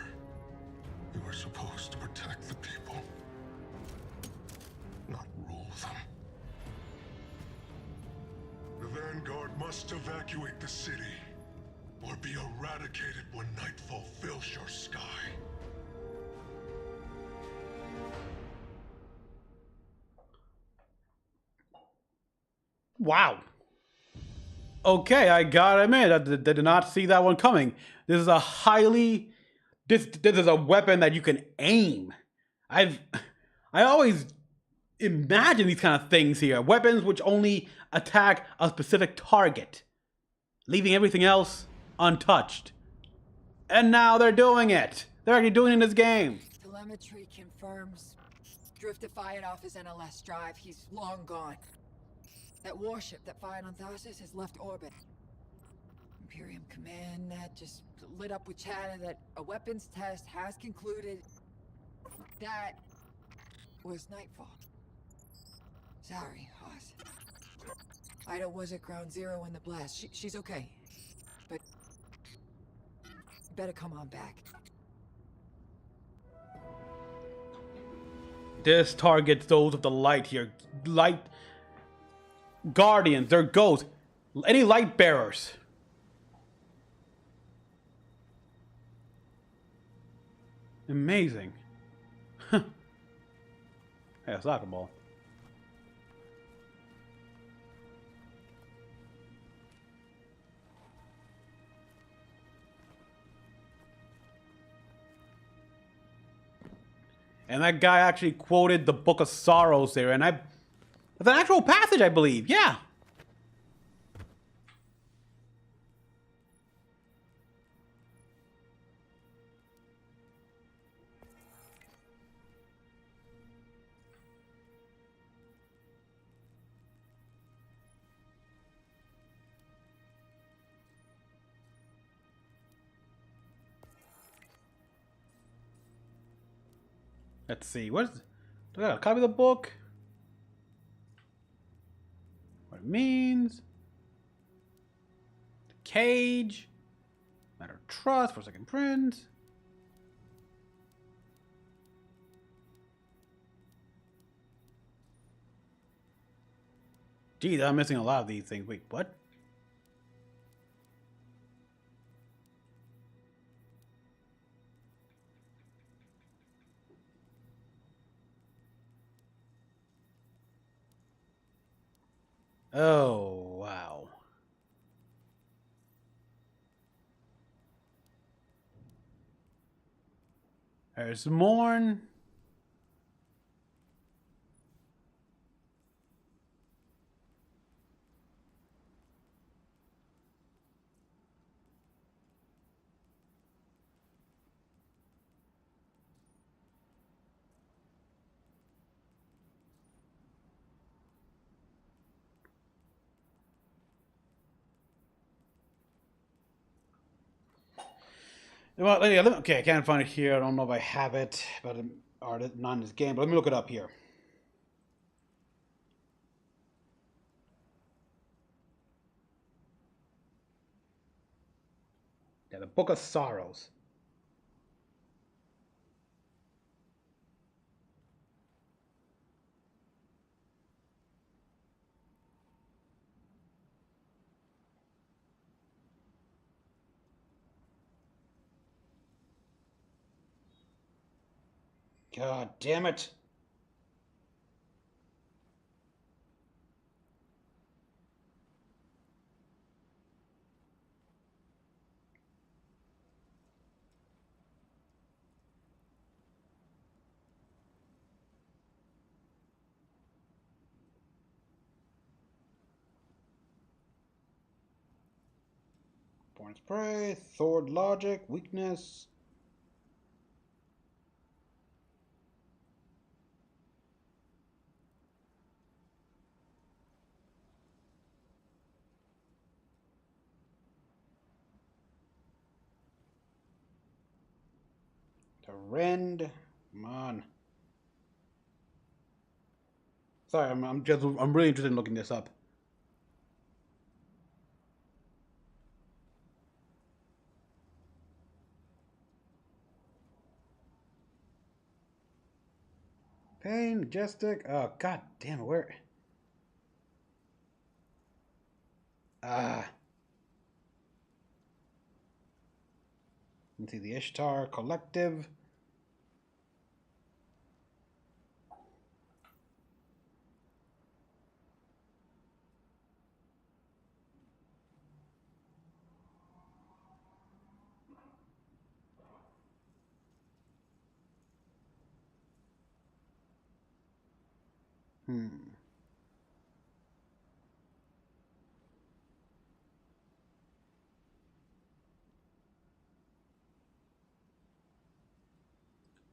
We were supposed to protect the people, not rule them. The Vanguard must evacuate the city, or be eradicated when Nightfall fills your sky. Wow. Okay, I gotta admit, I did not see that one coming. This is a highly... This is a weapon that you can aim. I always imagine these kind of things here. Weapons which only attack a specific target, leaving everything else untouched. And now they're doing it. They're actually doing it in this game. Telemetry confirms Drifter fired off his NLS drive. He's long gone. That warship that fired on Tharsis has left orbit. Imperium Command Net just lit up with chatter that a weapons test has concluded. That was Nightfall. Sorry, Hoss. Ida was at ground zero in the blast. She's okay. But better come on back. This targets those of the light here. Light Guardians, they're ghosts. Any light bearers. Amazing. Hey, a soccer ball. And that guy actually quoted the Book of Sorrows there, and it's an actual passage, I believe. Yeah. Let's see. Do I got a copy of the book? What it means? The cage. Matter of trust for second print. Geez, I'm missing a lot of these things. Wait, what? Oh, wow. There's Morn. Well, okay, I can't find it here. I don't know if I have it, but or not in this game. But let me look it up here. Yeah, the Book of Sorrows. God damn it. Born Spray, Sword Logic, Weakness. The Rend. Come on. Sorry, I'm really interested in looking this up. Pain, Majestic. Oh, god damn it, where? Let's see, the Ishtar Collective.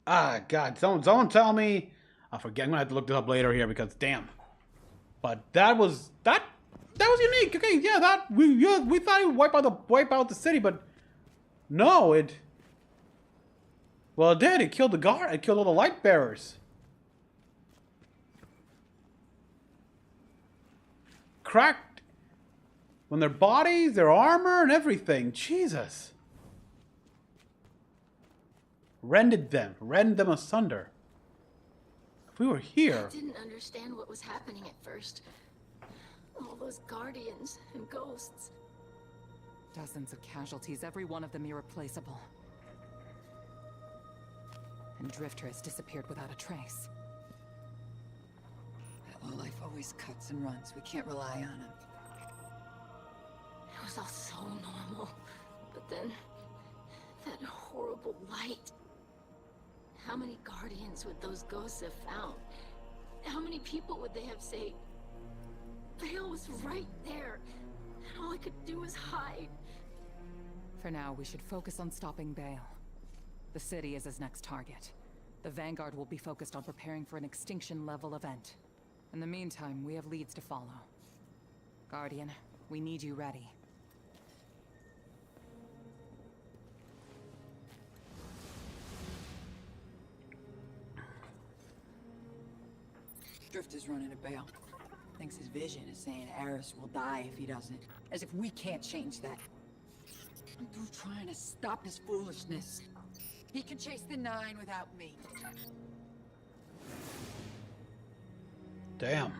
Ah, God, someone tell me. I forget. I'm gonna have to look this up later here because damn. But that was unique. Okay, yeah, we thought he would wipe out the city, but no, it. Well, it did. It killed the guard. It killed all the light bearers. Cracked when their bodies, their armor, and everything. Jesus. Rend them asunder. If we were here. I didn't understand what was happening at first. All those guardians and ghosts. Dozens of casualties, every one of them irreplaceable. And Drifter has disappeared without a trace. That lowlife always cuts and runs. We can't rely on him. It was all so normal. But then, that horrible light. How many guardians would those ghosts have found? How many people would they have saved? Bale was right there, and all I could do was hide. For now, we should focus on stopping Bale. The city is his next target. The Vanguard will be focused on preparing for an extinction-level event. In the meantime, we have leads to follow. Guardian, we need you ready. Drifter's running a Bale. Thinks his vision is saying Eris will die if he doesn't. As if we can't change that. I'm through trying to stop his foolishness. He can chase the 9 without me. Damn.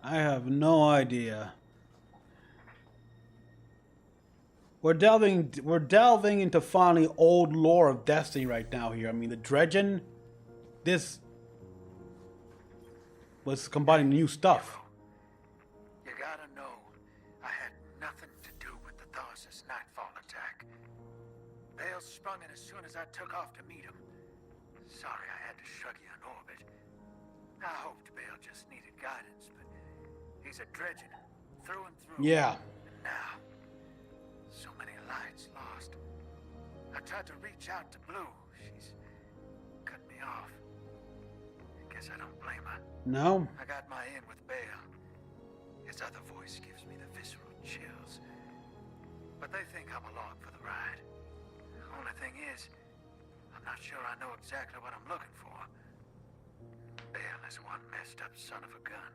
I have no idea. We're delving into finally old lore of Destiny right now here. I mean, the Dredgen, this was combining new stuff. You gotta know, I had nothing to do with the Tharsis Nightfall attack. Bale sprung it as soon as I took off to meet him. Sorry I had to shrug you in orbit. I hoped Bale just needed guidance, but he's a Dredgen, through and through. Yeah. And now, so many lights lost. I tried to reach out to Blue. She's cut me off. I guess I don't blame her. No. I got my in with Bale. His other voice gives me the visceral chills. But they think I'm along for the ride. Only thing is, I'm not sure I know exactly what I'm looking for. Bale is one messed up son of a gun.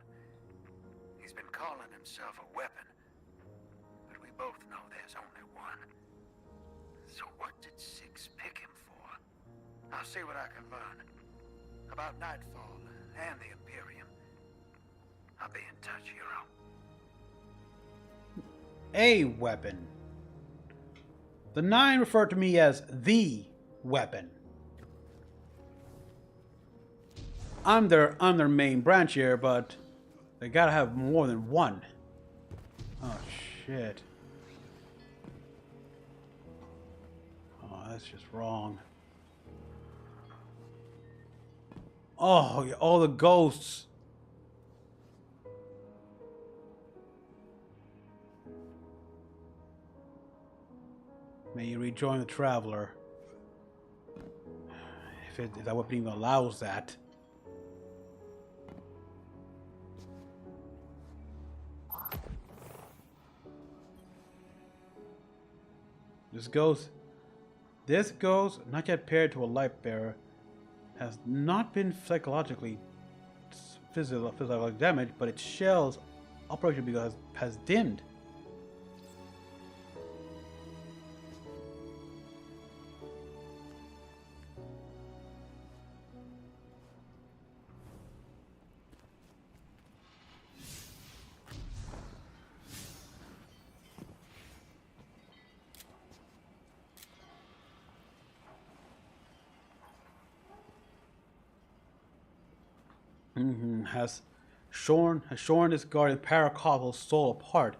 He's been calling himself a weapon. But we both know there's only one. So what did Six pick him for? I'll see what I can learn. About Nightfall and the Imperium. I'll be in touch, hero. A weapon. The 9 referred to me as the weapon. I'm their main branch here, but they gotta have more than one. Oh shit. Oh, that's just wrong. Oh, yeah, all the ghosts. May you rejoin the traveler. If that weapon even allows that. This ghost, not yet paired to a light bearer, has not been psychologically physical damage, but its shell's operation because has dimmed. Has shorn this guardian paracausal soul apart.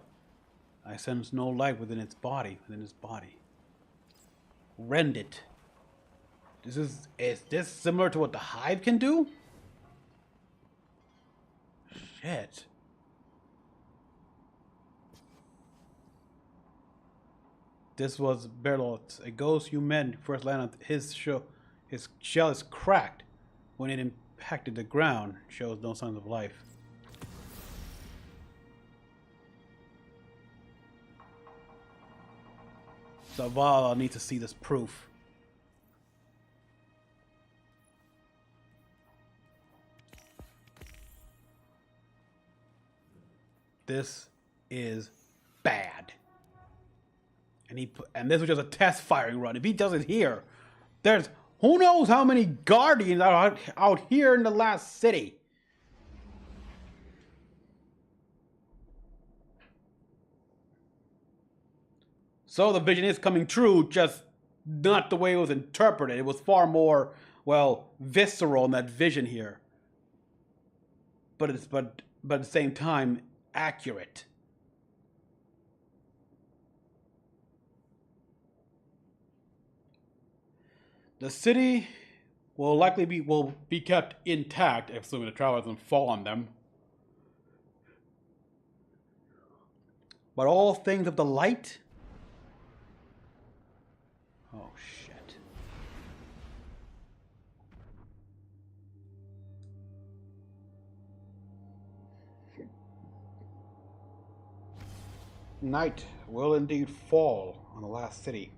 I sense no light within his body. Rend it. Is this similar to what the Hive can do? Shit. This was Berlot, a ghost you met first landed on his shell. His shell is cracked when it impacted the ground. Shows no signs of life. Zavala needs to see this proof. This is bad. And this was just a test firing run. If he does it here, there's who knows how many Guardians are out here in the last city. So the vision is coming true, just not the way it was interpreted. It was far more, well, visceral in that vision here. But at the same time, accurate. The city will likely be kept intact, assuming the traveler doesn't fall on them. But all things of the light. Oh shit! Night will indeed fall on the last city.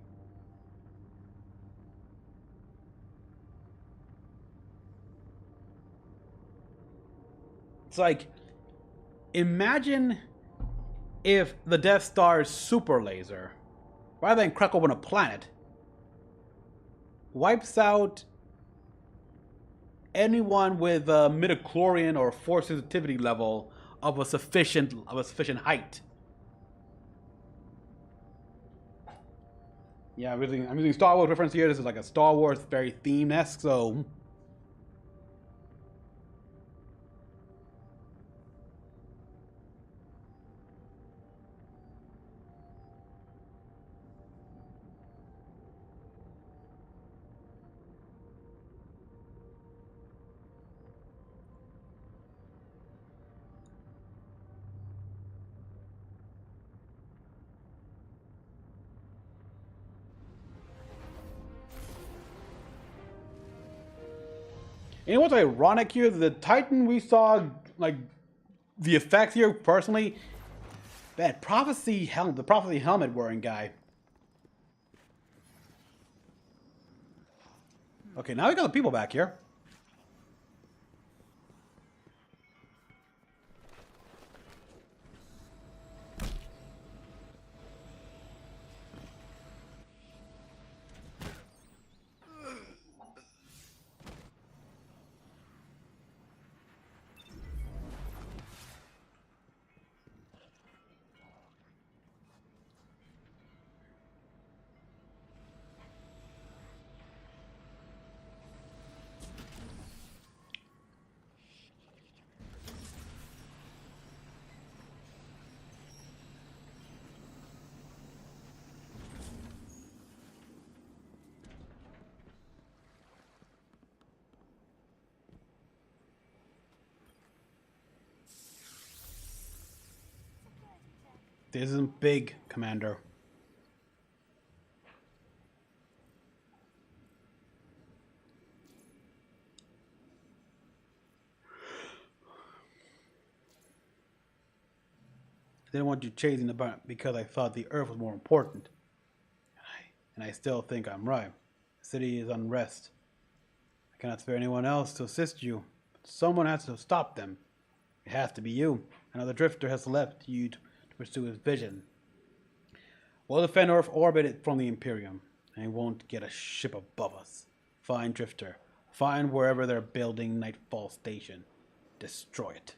It's like, imagine if the Death Star's super laser, rather than crack open a planet, wipes out anyone with a midichlorian or force sensitivity level of a sufficient height. Yeah, I'm using Star Wars reference here. This is like a Star Wars very theme-esque, so. You know what's ironic here? The Titan we saw, like, the effects here, personally, that the Prophecy helmet wearing guy. Okay, now we got the people back here. This isn't big, Commander. I didn't want you chasing the barn because I thought the Earth was more important. And I still think I'm right. The city is unrest. I cannot spare anyone else to assist you. But someone has to stop them. It has to be you. Another drifter has left you to pursue his vision. We'll defend Earth orbited from the Imperium, and he won't get a ship above us. Find Drifter. Find wherever they're building Nightfall Station. Destroy it.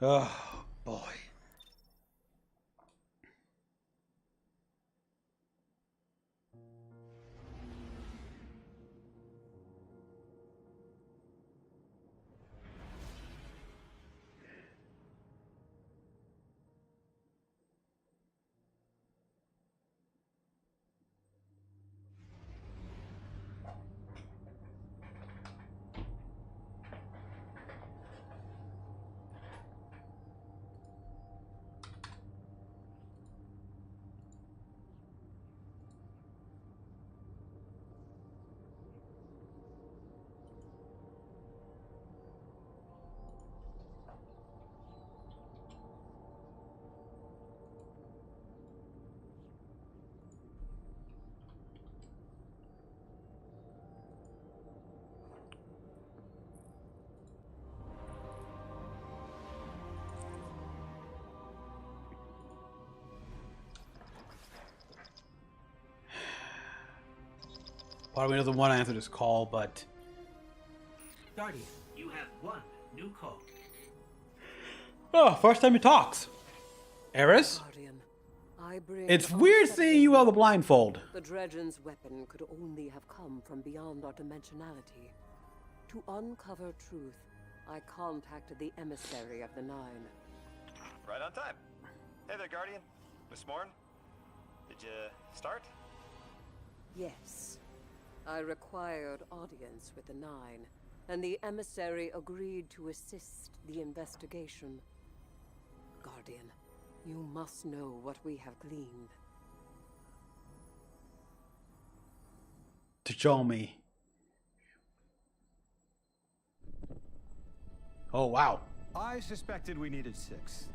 Oh, boy. Part of me doesn't want to answer this call, but... Guardian, you have one new call. Oh, first time he talks. Eris? Guardian, I bring It's weird seeing you out of the blindfold. The Dredgen's weapon could only have come from beyond our dimensionality. To uncover truth, I contacted the emissary of the Nine. Right on time. Hey there, Guardian. Miss Morn. Did you start? Yes. I required audience with the Nine, and the emissary agreed to assist the investigation. Guardian, you must know what we have gleaned. To show me. Oh, wow. I suspected we needed 6.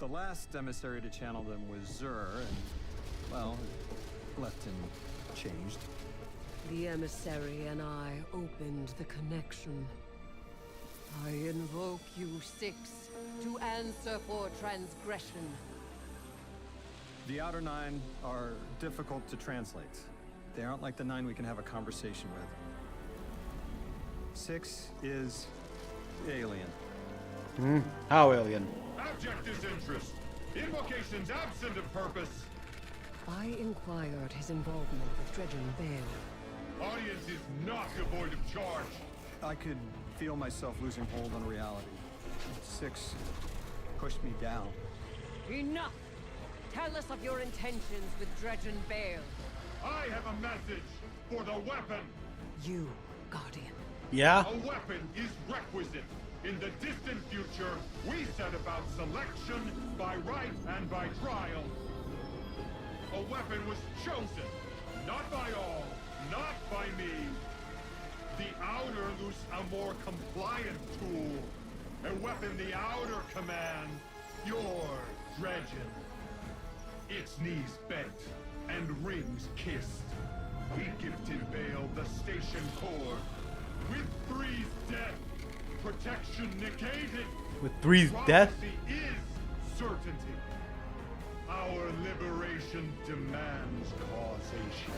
The last emissary to channel them was Zur, and, well, left him changed. The emissary and I opened the connection. I invoke you 6 to answer for transgression. The Outer 9 are difficult to translate. They aren't like the 9 we can have a conversation with. 6 is alien. How alien? Abject disinterest. Invocations absent of purpose. I inquired his involvement with Dredgen Bale. Audience is not devoid of charge. I could feel myself losing hold on reality. 6 pushed me down. Enough! Tell us of your intentions with Dredgen Bale. I have a message for the weapon. You, Guardian. Yeah? A weapon is requisite. In the distant future, we set about selection by right and by trial. A weapon was chosen, not by all, not by me. The Outer loose a more compliant tool. A weapon the Outer command, your Dredgen. Its knees bent and rings kissed. We gifted Bale the station core. With 3's death, protection negated. With 3's death? Prophecy is certainty. Our liberation demands causation.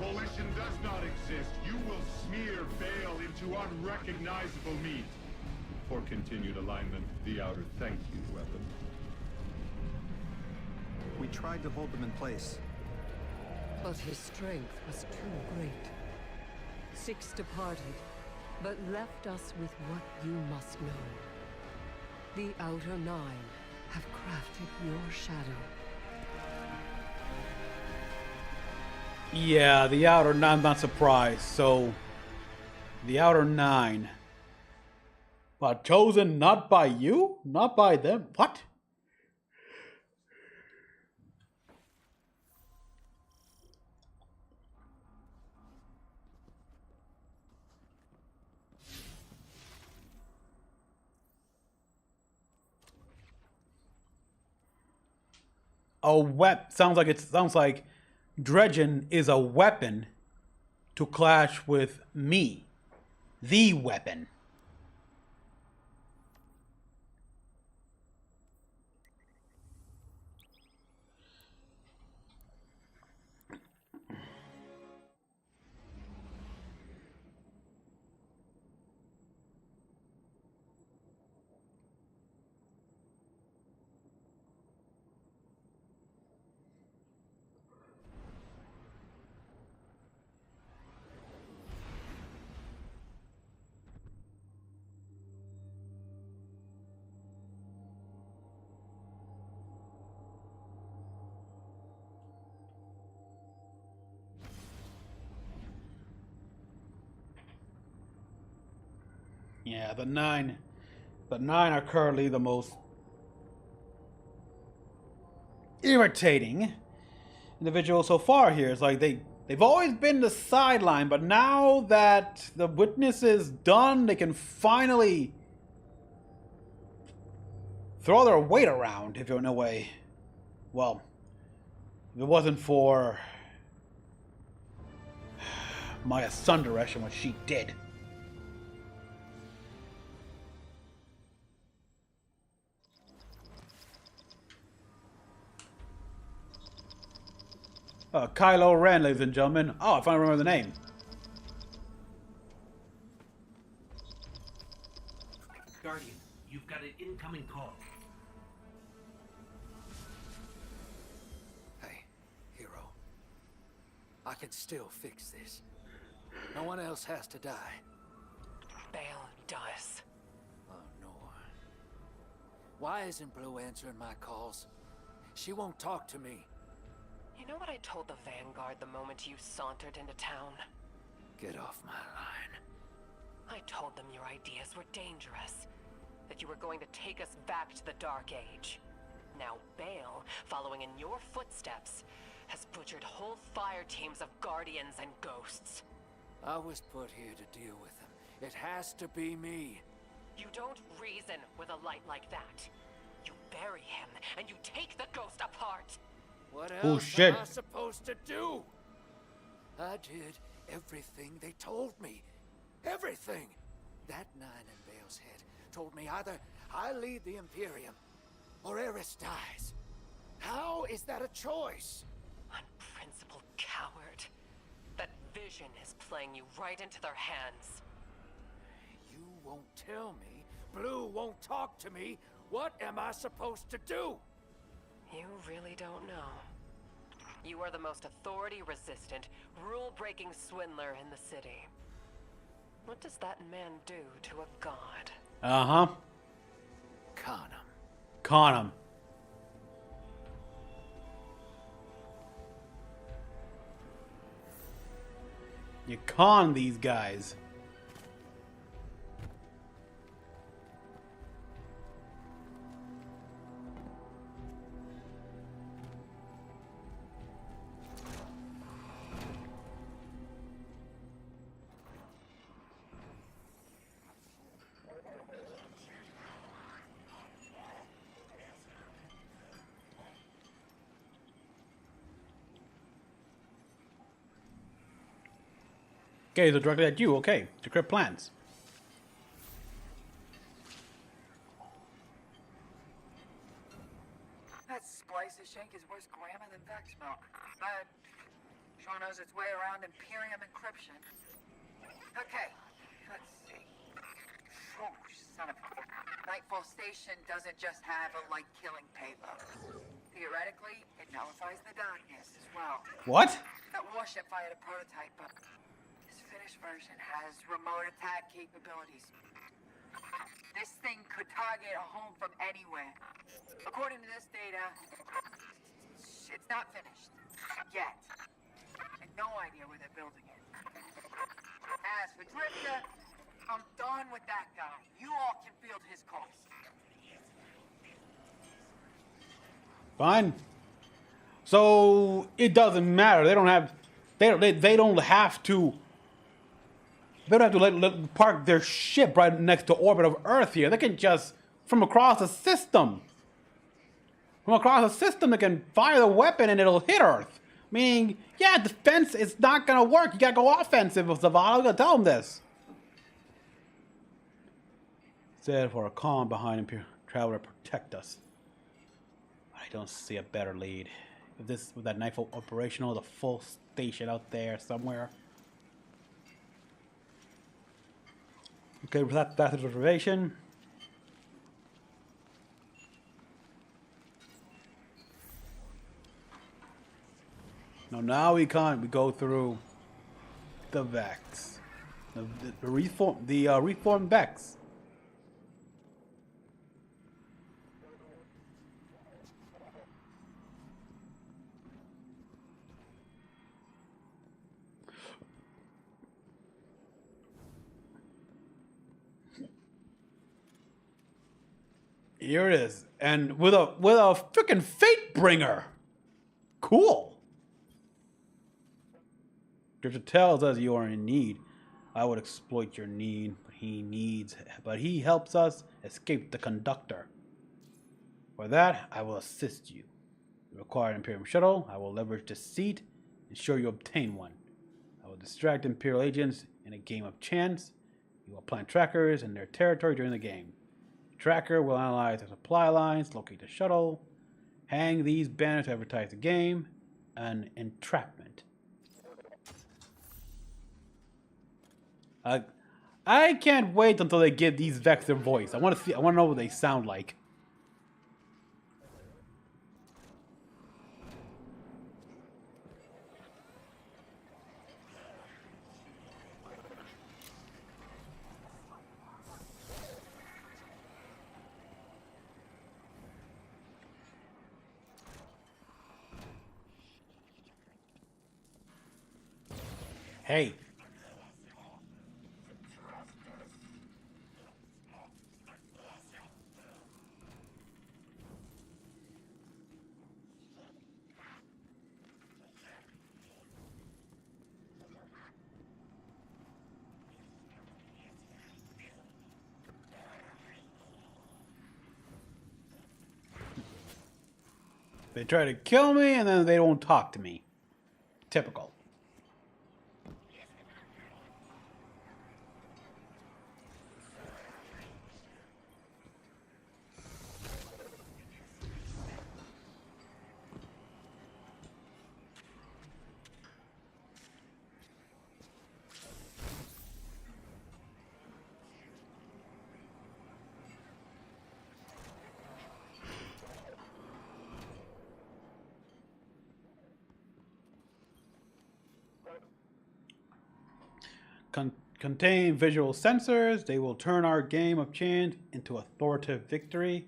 Volition does not exist. You will smear Bale into unrecognizable meat. For continued alignment, the outer thank you weapon. We tried to hold them in place. But his strength was too great. 6 departed, but left us with what you must know. The Outer 9 have crafted your shadow. Yeah, the Outer 9, I'm not surprised. So, the Outer 9. But chosen not by you? Not by them? What? Sounds like Dredgen is a weapon to clash with me. The weapon. Yeah, the nine are currently the most irritating individual so far here. It's like they've always been the sideline, but now that the witness is done, they can finally throw their weight around, if you're in a way. Well, if it wasn't for Maya Sundaresh and what she did. Kylo Ren, ladies and gentlemen. Oh, I finally remember the name. Guardian, you've got an incoming call. Hey, hero. I can still fix this. No one else has to die. Bale does. Oh, no. Why isn't Blue answering my calls? She won't talk to me. You know what I told the Vanguard the moment you sauntered into town? Get off my line. I told them your ideas were dangerous. That you were going to take us back to the Dark Age. Now Bale, following in your footsteps, has butchered whole fire teams of Guardians and Ghosts. I was put here to deal with him. It has to be me. You don't reason with a light like that. You bury him, and you take the Ghost apart. What Oh, else shit. am I supposed to do? I did everything they told me. Everything! That 9 in Bale's head told me either I lead the Imperium or Eris dies. How is that a choice? Unprincipled coward. That vision is playing you right into their hands. You won't tell me. Blue won't talk to me. What am I supposed to do? You really don't know. You are the most authority-resistant, rule-breaking swindler in the city. What does that man do to a god? Uh-huh. Con him. Con him. You con these guys. Okay, so directly at you. Okay, decrypt plans. That splicer shank is worse grammar than Vex milk. But sure knows its way around Imperium encryption. Okay, let's see. Son of a... Nightfall Station doesn't just have a light-killing payload. Theoretically, it nullifies the darkness as well. What? That warship fired a prototype, but this finished version has remote attack capabilities. This thing could target a home from anywhere. According to this data, it's not finished. Yet. And no idea where they're building it. As for Drifter, I'm done with that guy. You all can field his calls. Fine. So it doesn't matter. They don't have to park their ship right next to orbit of Earth here. They can just from across the system. They can fire the weapon and it'll hit Earth. Meaning, yeah, defense is not gonna work. You gotta go offensive with Zavala. We gotta tell them this. Said for a calm behind Imperial Traveler protect us. I don't see a better lead. With that knife operational, the full station out there somewhere. Okay, that's the reservation. Now we can't. We go through the Vex, the reformed Vex. Here it is, and with a freaking fate bringer. Cool. Drifter tells us you are in need. I would exploit your need, but he helps us escape the conductor. For that, I will assist you. You require an Imperium shuttle. I will leverage deceit, ensure you obtain one. I will distract Imperial agents in a game of chance. You will plant trackers in their territory during the game. The tracker will analyze their supply lines, locate the shuttle, hang these banners to advertise the game, and entrapment. I can't wait until they give these Vex their voice. I want to know what they sound like. Hey. They try to kill me and then they don't talk to me. Typical. Contain visual sensors. They will turn our game of chance into authoritative victory.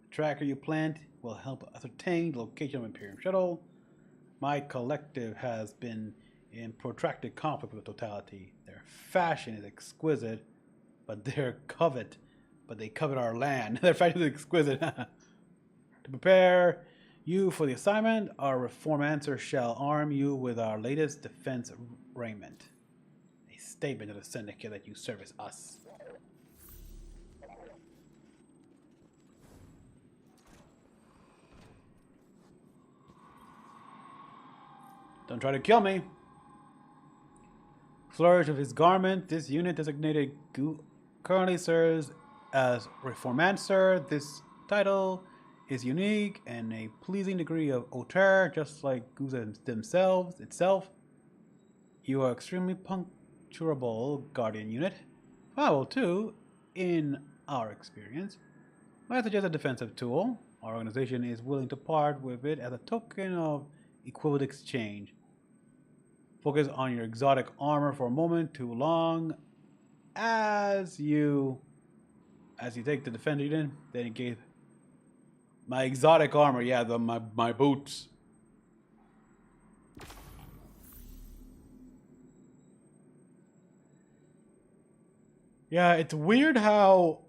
The tracker you plant will help ascertain the location of Imperium shuttle. My collective has been in protracted conflict with the totality. Their fashion is exquisite, but they covet our land. Their fashion is exquisite. To prepare you for the assignment, our reformancer shall arm you with our latest defense raiment. Statement of the syndicate that you service us. Don't try to kill me. Flourish of his garment. This unit designated currently serves as Reformancer. This title is unique and a pleasing degree of hauteur, just like Guza itself. You are extremely puncturable, Guardian unit. Foul too. in our experience, might suggest a defensive tool. Our organization is willing to part with it as a token of equivalent exchange. Focus on your exotic armor for a moment too long as you take the defender in, then engage. My exotic armor, yeah, my boots. Yeah, it's weird how...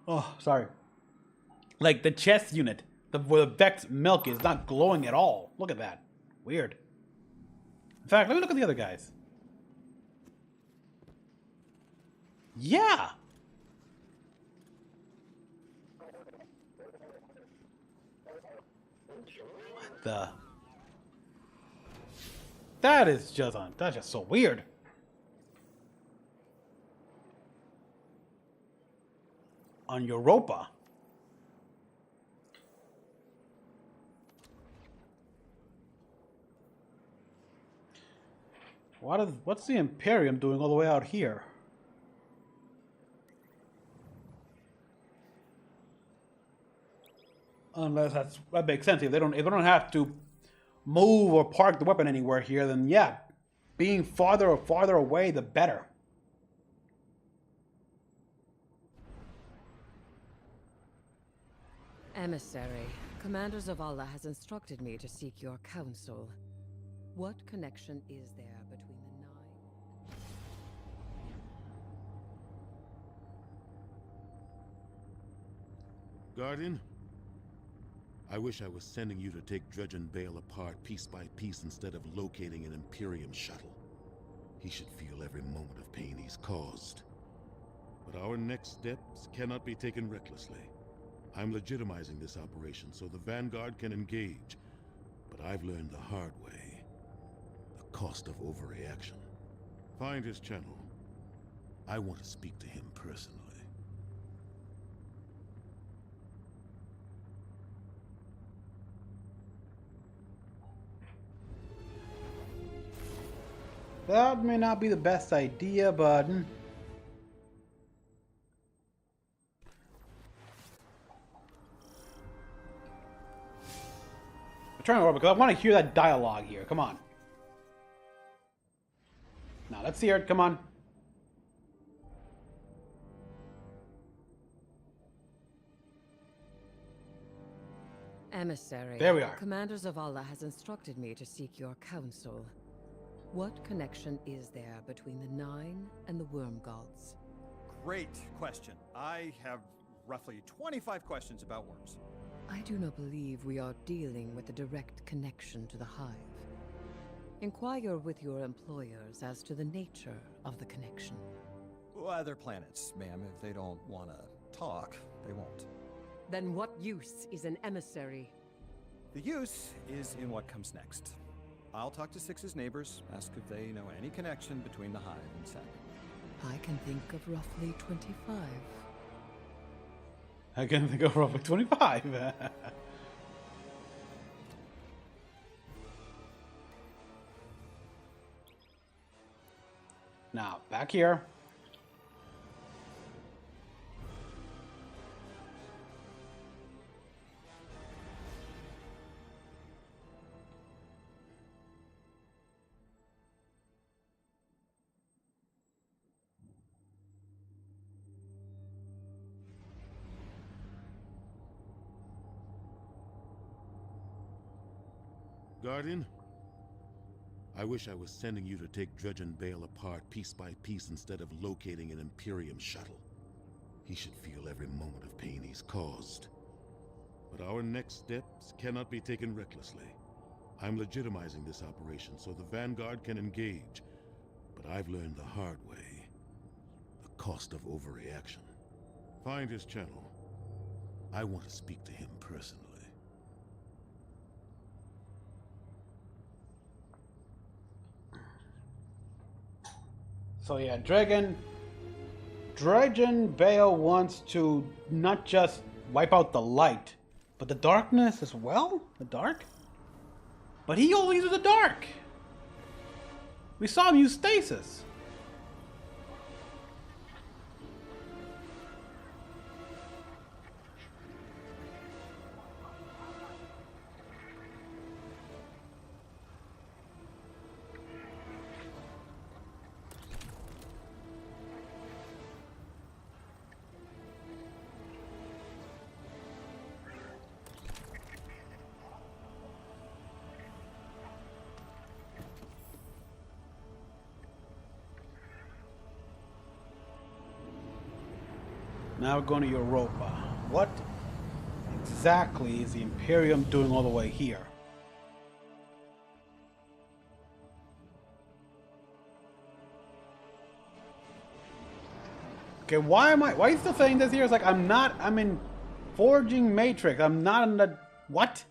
Oh, sorry. Like the chest unit, where the Vex milk is not glowing at all. Look at that. Weird. In fact, let me look at the other guys. Yeah! What the... that's just so weird. On Europa. What's the Imperium doing all the way out here? Unless that makes sense. If they don't have to move or park the weapon anywhere here, then yeah, being farther away, the better. Emissary, Commander Zavala has instructed me to seek your counsel. What connection is there between the 9? Guardian? I wish I was sending you to take Dredge and Bale apart piece by piece instead of locating an Imperium shuttle. He should feel every moment of pain he's caused. But our next steps cannot be taken recklessly. I'm legitimizing this operation so the Vanguard can engage, but I've learned the hard way. The cost of overreaction. Find his channel. I want to speak to him personally. That may not be the best idea, but... I'm trying to work because I want to hear that dialogue here. Come on. Now, let's hear it. Come on. Emissary. There we are. Commander Zavala has instructed me to seek your counsel. What connection is there between the 9 and the Worm Gods? Great question. I have roughly 25 questions about worms. I do not believe we are dealing with a direct connection to the Hive. Inquire with your employers as to the nature of the connection. Other planets, ma'am. If they don't want to talk, they won't. Then what use is an emissary? The use is in what comes next. I'll talk to Six's neighbors, ask if they know any connection between the Hive and Sen. I can think of roughly 25. I can think of roughly 25. Now, back here. Guardian? I wish I was sending you to take Dredge and Bale apart piece by piece instead of locating an Imperium shuttle. He should feel every moment of pain he's caused. But our next steps cannot be taken recklessly. I'm legitimizing this operation so the Vanguard can engage, but I've learned the hard way. The cost of overreaction. Find his channel. I want to speak to him personally. So yeah, Dredge and Bale wants to not just wipe out the light, but the darkness as well? The dark? But he only uses the dark! We saw him use stasis! Now we're going to Europa. What exactly is the Imperium doing all the way here? Okay, why are you still saying this here? It's like I'm in Forging Matrix. I'm not in the... What?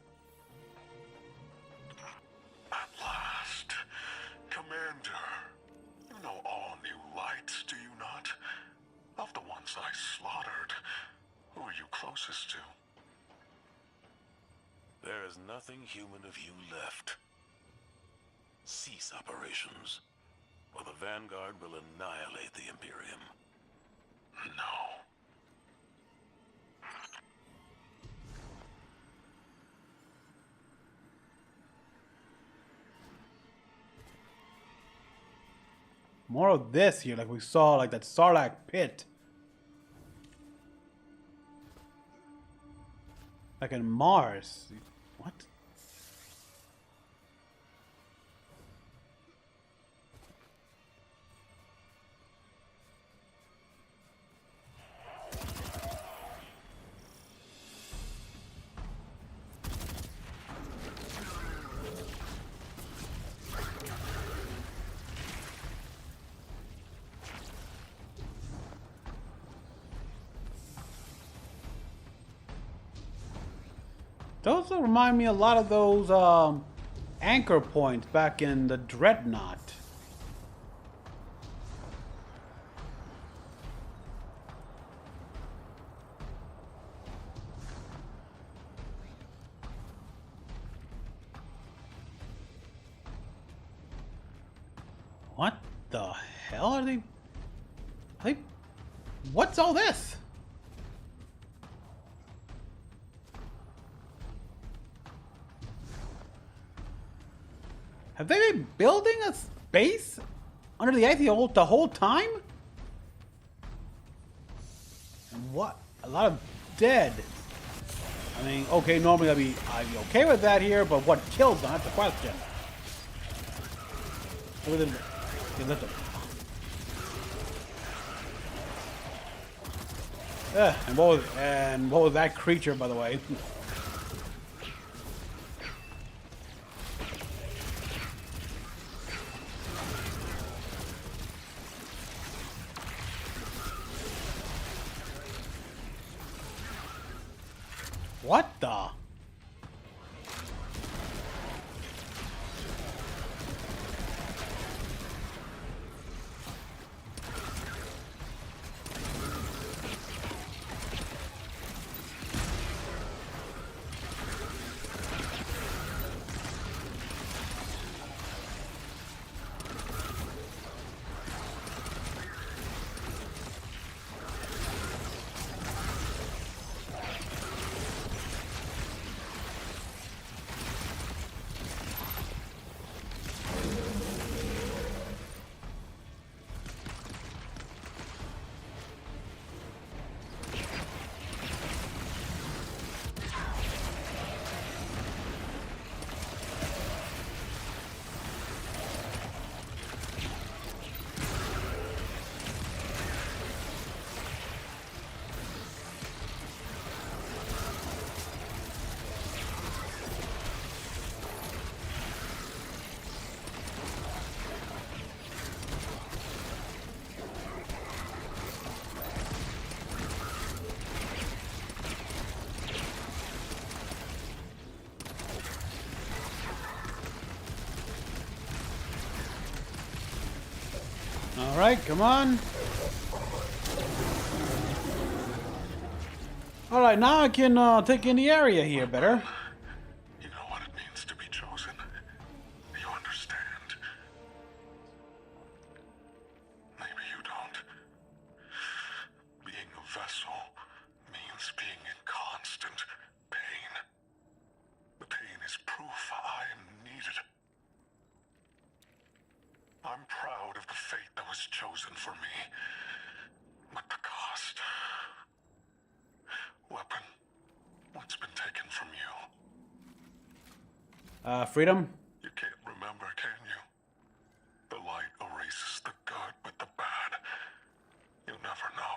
At last. Commander, you know all new lights, do you not? Of the ones I slaughtered, who are you closest to? There is nothing human of you left. Cease operations, or the Vanguard will annihilate the Imperium. No. More of this here, like we saw, like that Sarlacc pit. Like in Mars. What? Those remind me a lot of those anchor points back in the Dreadnought. What the hell are they? What's all this? Have they been building a base under the ice the whole time? And what? A lot of dead. I mean, okay, normally I'd be okay with that here, but what killed them? That's the question. And what was that creature, by the way? What the? All right, come on. All right, now I can take in the area here better. You know what it means to be chosen. You understand. Maybe you don't. Being a vessel means being in constant pain. The pain is proof I am needed. I'm proud of the fate that was chosen for me. But the cost... Weapon, what's been taken from you? Freedom? You can't remember, can you? The light erases the good with the bad. You'll never know.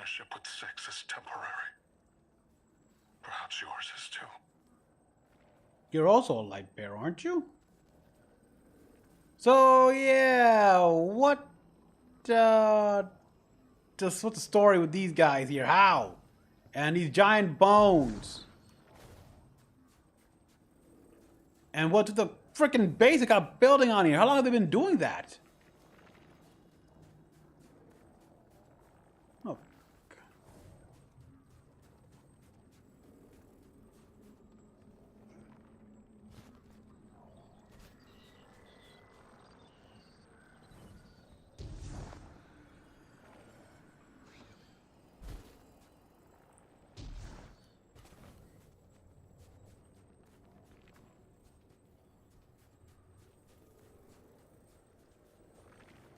partnership with Six is temporary. Perhaps yours is too. You're also a light bearer, aren't you? So yeah, what's the story with these guys here? How? And these giant bones. And what's the freaking base they got building on here? How long have they been doing that? Oh.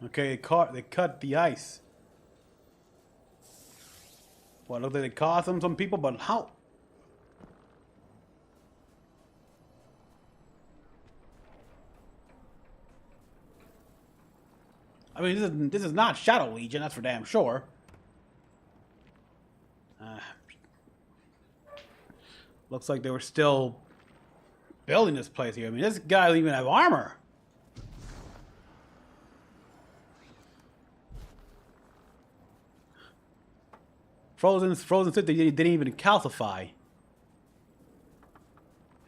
Okay, they cut the ice. Well, look like they caused some people, but how? I mean, this is not Shadow Legion, that's for damn sure. Looks like they were still building this place here. I mean, this guy doesn't even have armor. Frozen City didn't even calcify.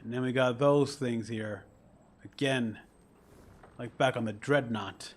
And then we got those things here. Again, like back on the Dreadnought.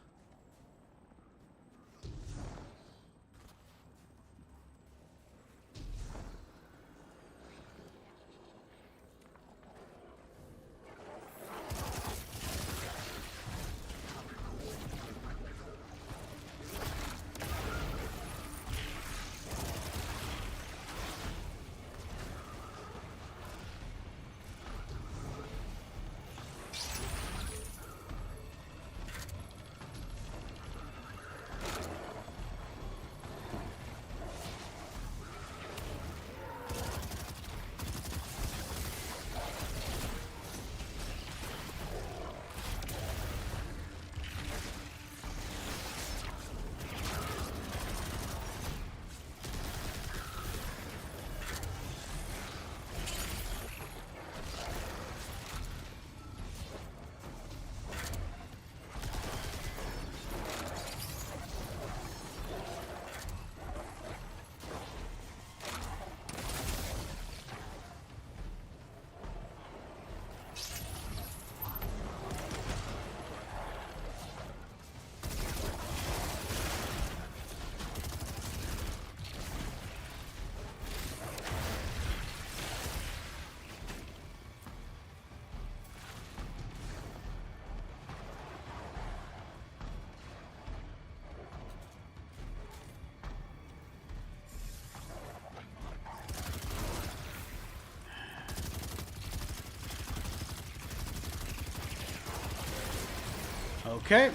Okay.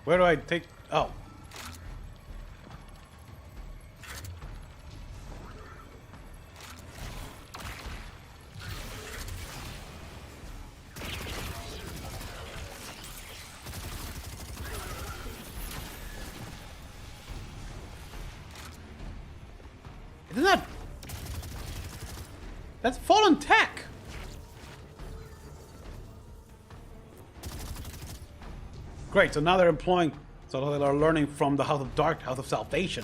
Where do I take... Oh. Isn't that... That's fallen tech! Great, so now they're employing... So they're learning from the House of Dark, House of Salvation.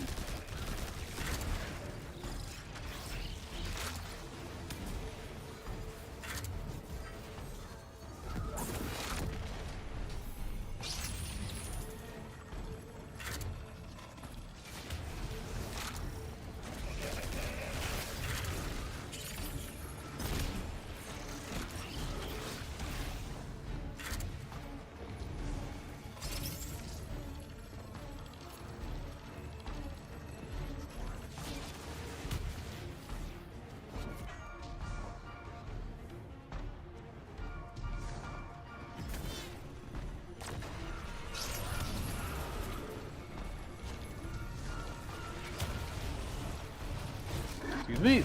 Excuse me.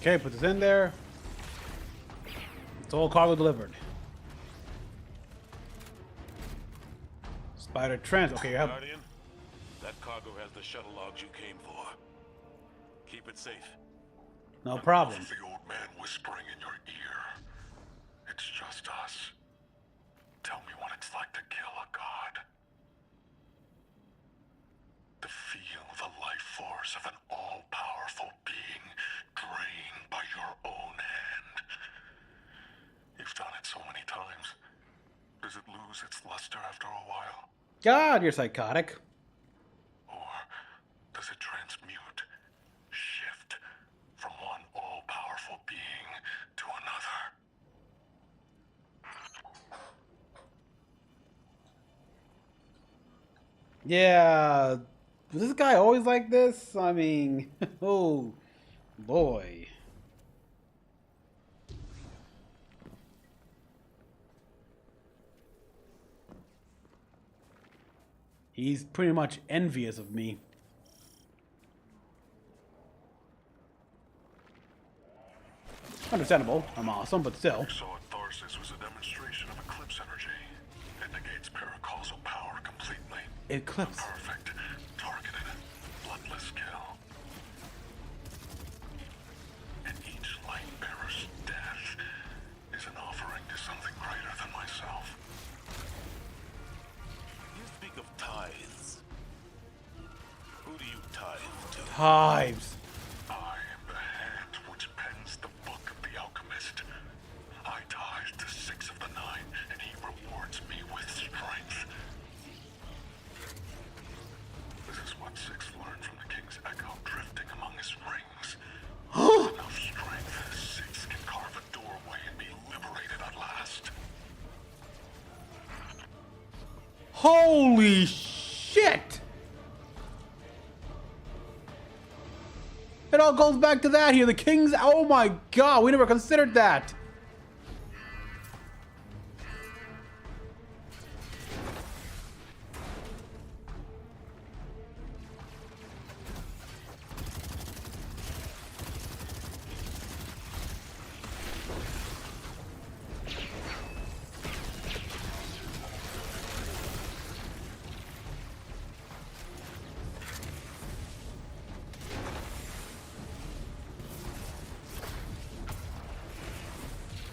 Okay, put this in there. It's all cargo delivered. Spider trans. Okay, you have. Guardian, that cargo has the shuttle logs you came for. Keep it safe. No problem. The old man whispering in your ear. It's just us. Tell me what it's like to kill a god. To feel the life force of an all-powerful being drained by your own hand. You've done it so many times. Does it lose its luster after a while? God, you're psychotic. Or does it transmute, shift from one all-powerful being to another? Yeah. Was this guy always like this? I mean, oh boy. He's pretty much envious of me. Understandable. I'm awesome, but still. What we saw at Tharsis was a demonstration of eclipse energy. It negates paracausal power completely. Eclipse. Perfect, targeted, bloodless kill. And each light bearer's death is an offering to something greater than myself. You speak of tithes. Who do you tithe to? Hives. I am the hand which pens the book of the alchemist. I tithe to 6 of the 9, and he rewards me with strength. This is what 6 learned from the king's echo drifting among his rings. Enough strength, 6 can carve a doorway and be liberated at last. Holy shit! It all goes back to that here. The king's. Oh my god, we never considered that.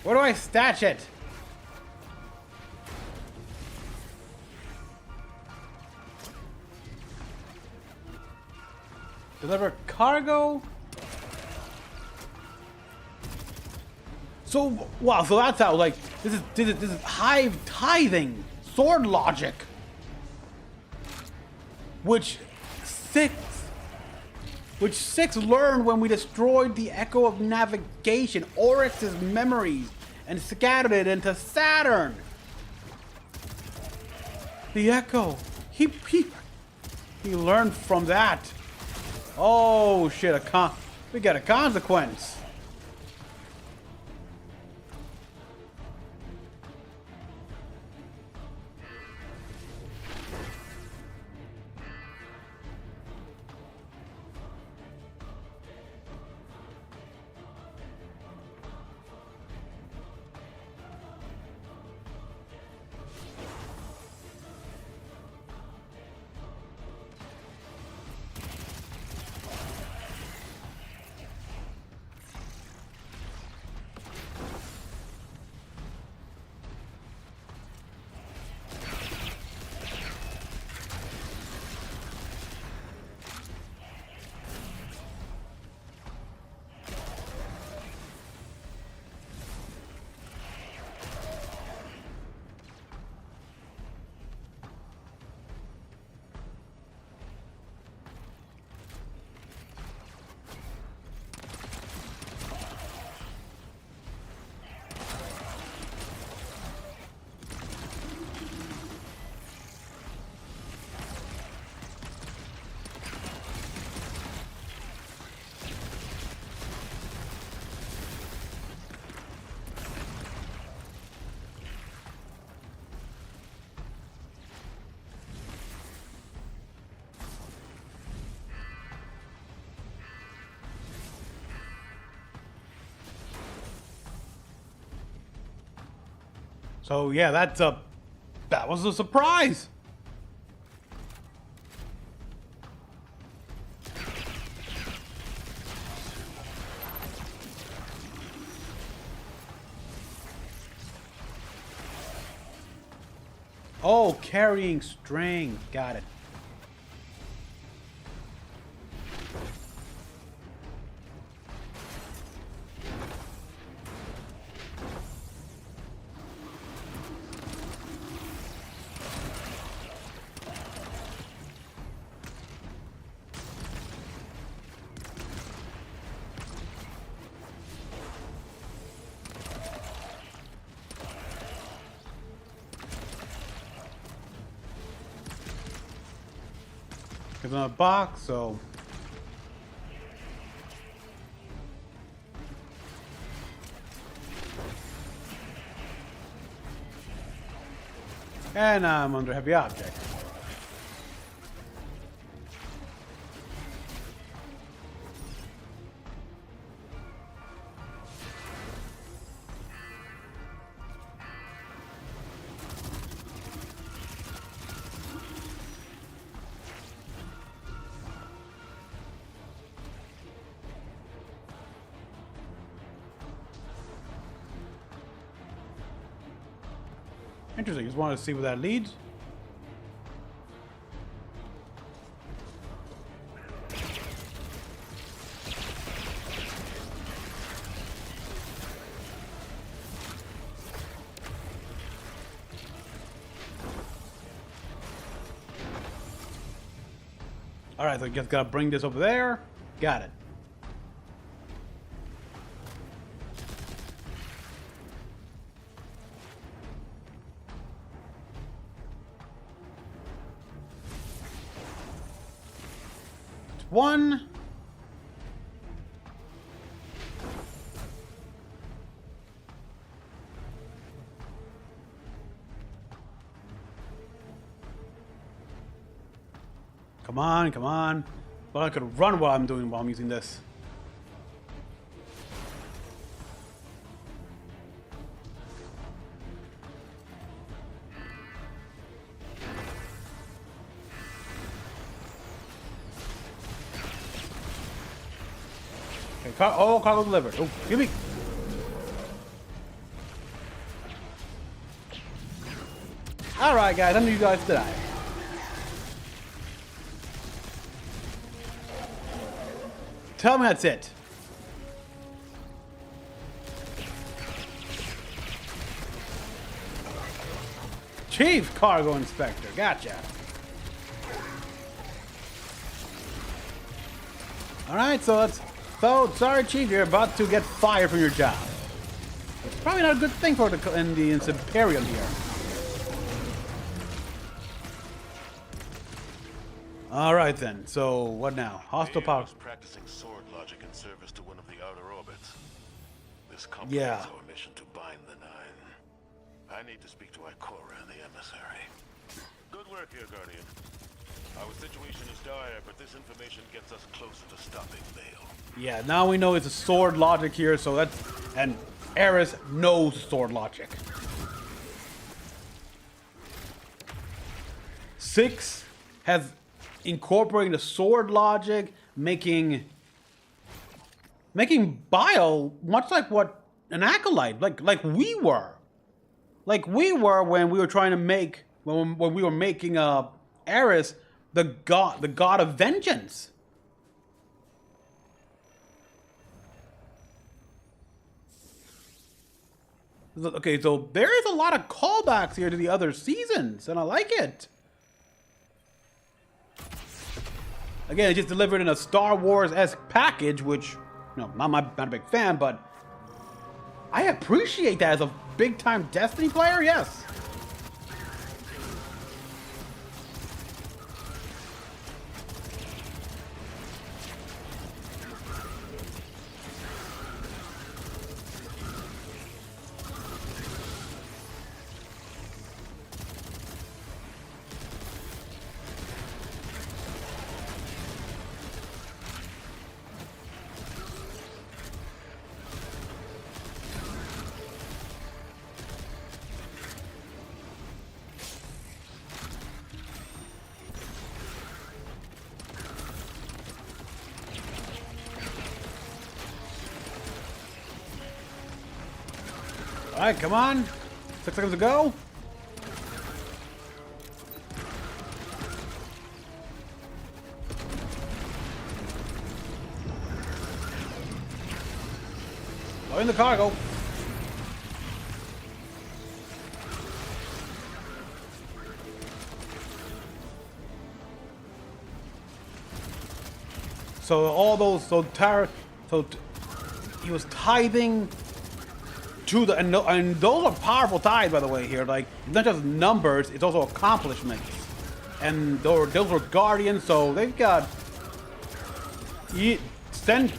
Where do I stash it? Deliver cargo? So, wow, so that's how, like, this is hive tithing, sword logic. Which six learned when we destroyed the Echo of Navigation, Oryx's memories, and scattered it into Saturn. The Echo. He learned from that. Oh shit, we got a consequence. So yeah, that was a surprise. Oh, carrying string. Got it. Give them a box, so and I'm under heavy object. Interesting. Just wanted to see where that leads. All right, so I just gotta bring this over there. Got it. One. Come on, come on. Well, I could run while I'm using this. Oh, cargo delivered. Oh, give me. Alright, guys, I knew you guys to die. Tell me that's it. Chief Cargo Inspector. Gotcha. Alright, so let's... So, sorry, Chief, you're about to get fired from your job. It's probably not a good thing for the Imperium here. Alright then, so what now? Hostile power. Practicing sword logic in service to one of the outer orbits. This complicates our mission to bind the Nine. I need to speak to Ikora and the emissary. Good work here, Guardian. Our situation is dire, but this information gets us closer to stopping Vale. Yeah, now we know it's a sword logic here, so that's... And Eris knows sword logic. 6 has incorporating the sword logic, making Bile much like what an acolyte, like we were. Like we were when we were trying to make... When we were making Eris the god of vengeance. Okay, so there is a lot of callbacks here to the other seasons, and I like it. Again, it's just delivered in a Star Wars-esque package, which, you know, not a big fan, but I appreciate that as a big-time Destiny player, yes. Alright, come on. 6 seconds to go. In the cargo. So all those, he was tithing to the, and those are powerful tithes, by the way. Here, like it's not just numbers; it's also accomplishments. And those were guardians, so they've got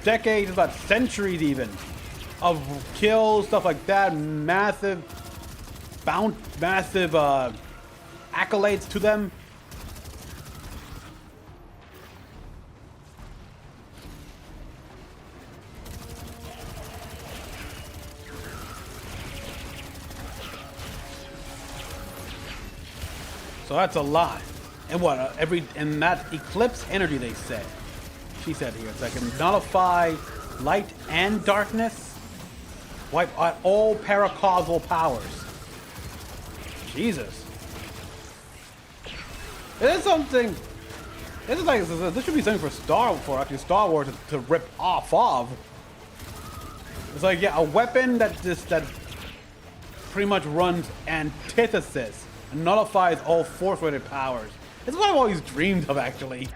decades, about centuries even, of kills, stuff like that. Massive accolades to them. So that's a lot. And what, and that eclipse energy they said. She said here, it's like can nullify light and darkness, wipe out all paracausal powers. Jesus. It is something, this should be something for Star Wars to rip off of. It's like, yeah, a weapon that pretty much runs antithesis and nullifies all force-rated powers. It's what I've always dreamed of, actually.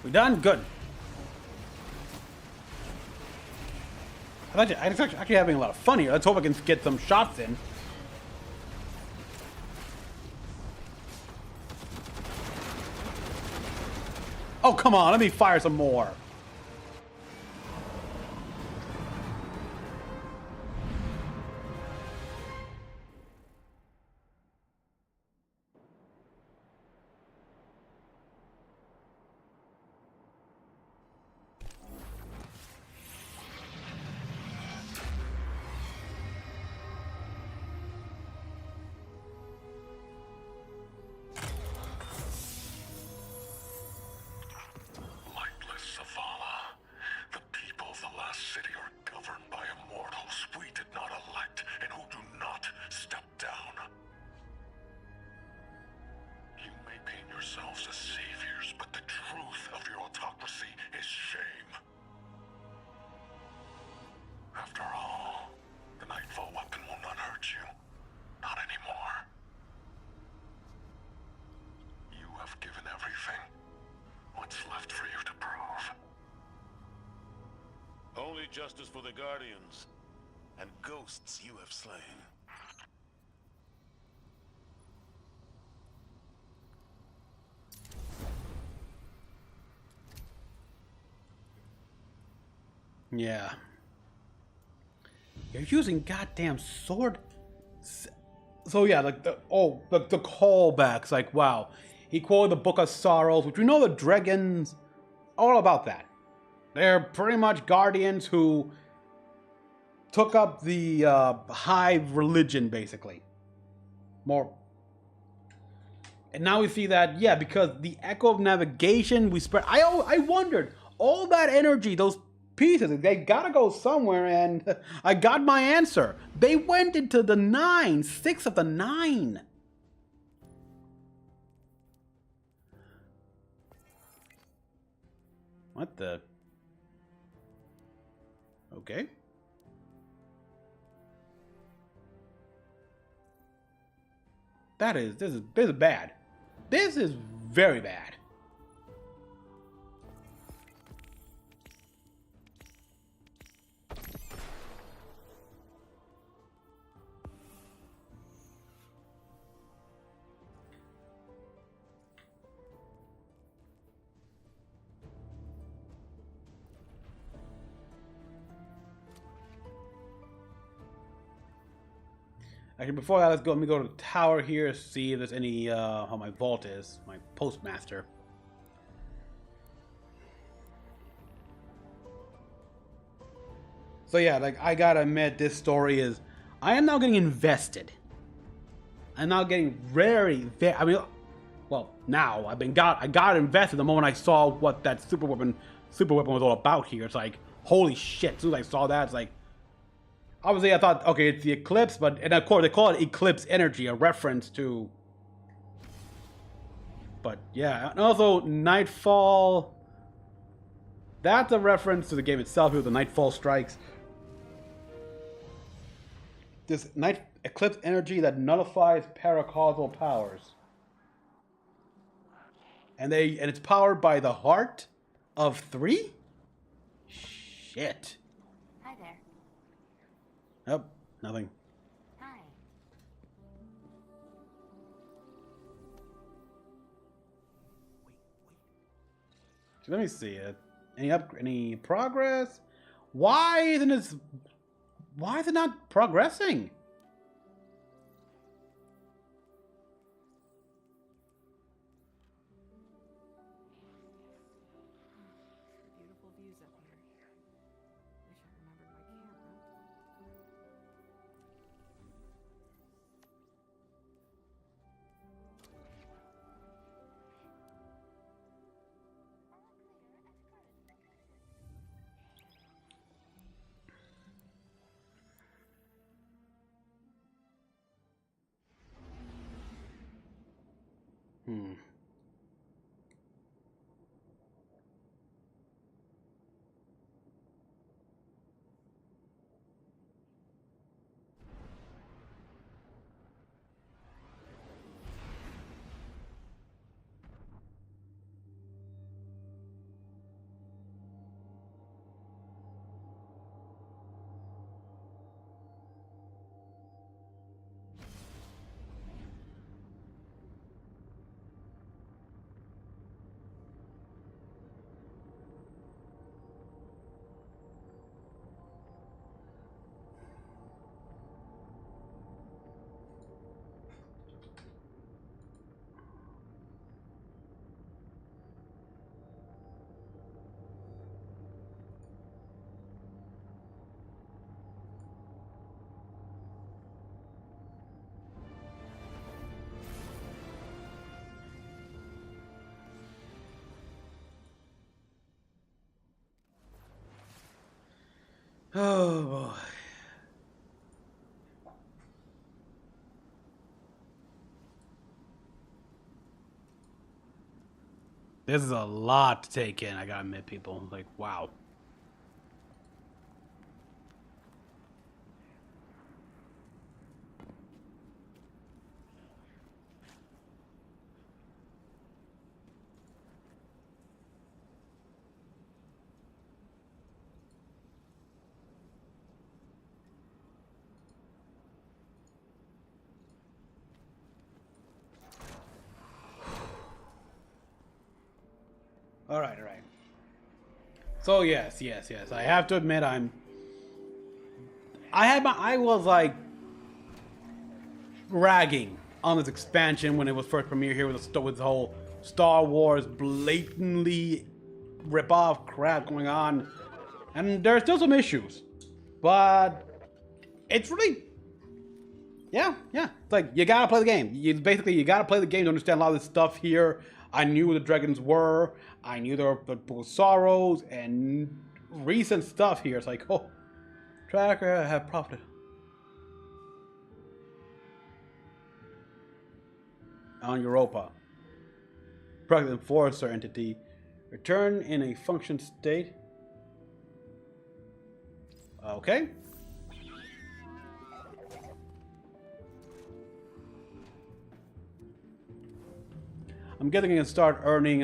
We done? Good. I'm actually having a lot of fun here. Let's hope I can get some shots in. Oh, come on. Let me fire some more. yourselves as saviors, but the truth of your autocracy is shame. After all, the Nightfall weapon will not hurt you. Not anymore. You have given everything. What's left for you to prove? Only justice for the Guardians, and ghosts you have slain. Yeah. You're using goddamn sword. So yeah, like the callbacks, like wow. He quoted the Book of Sorrows, which we know the dragons all about that. They're pretty much guardians who took up the hive religion, basically. More. And now we see that, yeah, because the echo of navigation we spread. I wondered, all that energy, those pieces, they gotta go somewhere, and I got my answer. They went into the 9, 6 of the 9. What the? Okay. This is bad. This is very bad. Actually, before that, let's go. Let me go to the tower here, see if there's any, how my vault is, my postmaster. So yeah, like, I gotta admit, this story is, I am now getting invested. I'm now getting I mean, well, now, I got invested the moment I saw what that super weapon was all about here. It's like, holy shit, as soon as I saw that, it's like, obviously I thought, okay, it's the eclipse, and of course they call it eclipse energy, a reference to, but yeah, and also Nightfall, that's a reference to the game itself, with the Nightfall strikes. This eclipse energy that nullifies paracausal powers. And it's powered by the heart of 3? Shit. Hi there. Oh, nothing. Hi. Let me see it. Any progress? Why is it not progressing? Beautiful views up here. Wish I remembered my camera. Oh boy. This is a lot to take in, I gotta admit, people. Like, wow. All right. So yes. I have to admit, I was like ragging on this expansion when it was first premiered here with the whole Star Wars blatantly rip-off crap going on, and there's still some issues, but it's really, yeah. It's like, you gotta play the game. You gotta play the game to understand a lot of this stuff here. I knew who the dragons were. I knew there were sorrows and recent stuff here. It's like, oh, Tracker have profited. On Europa. Product Enforcer entity. Return in a function state. Okay. I'm guessing I can start earning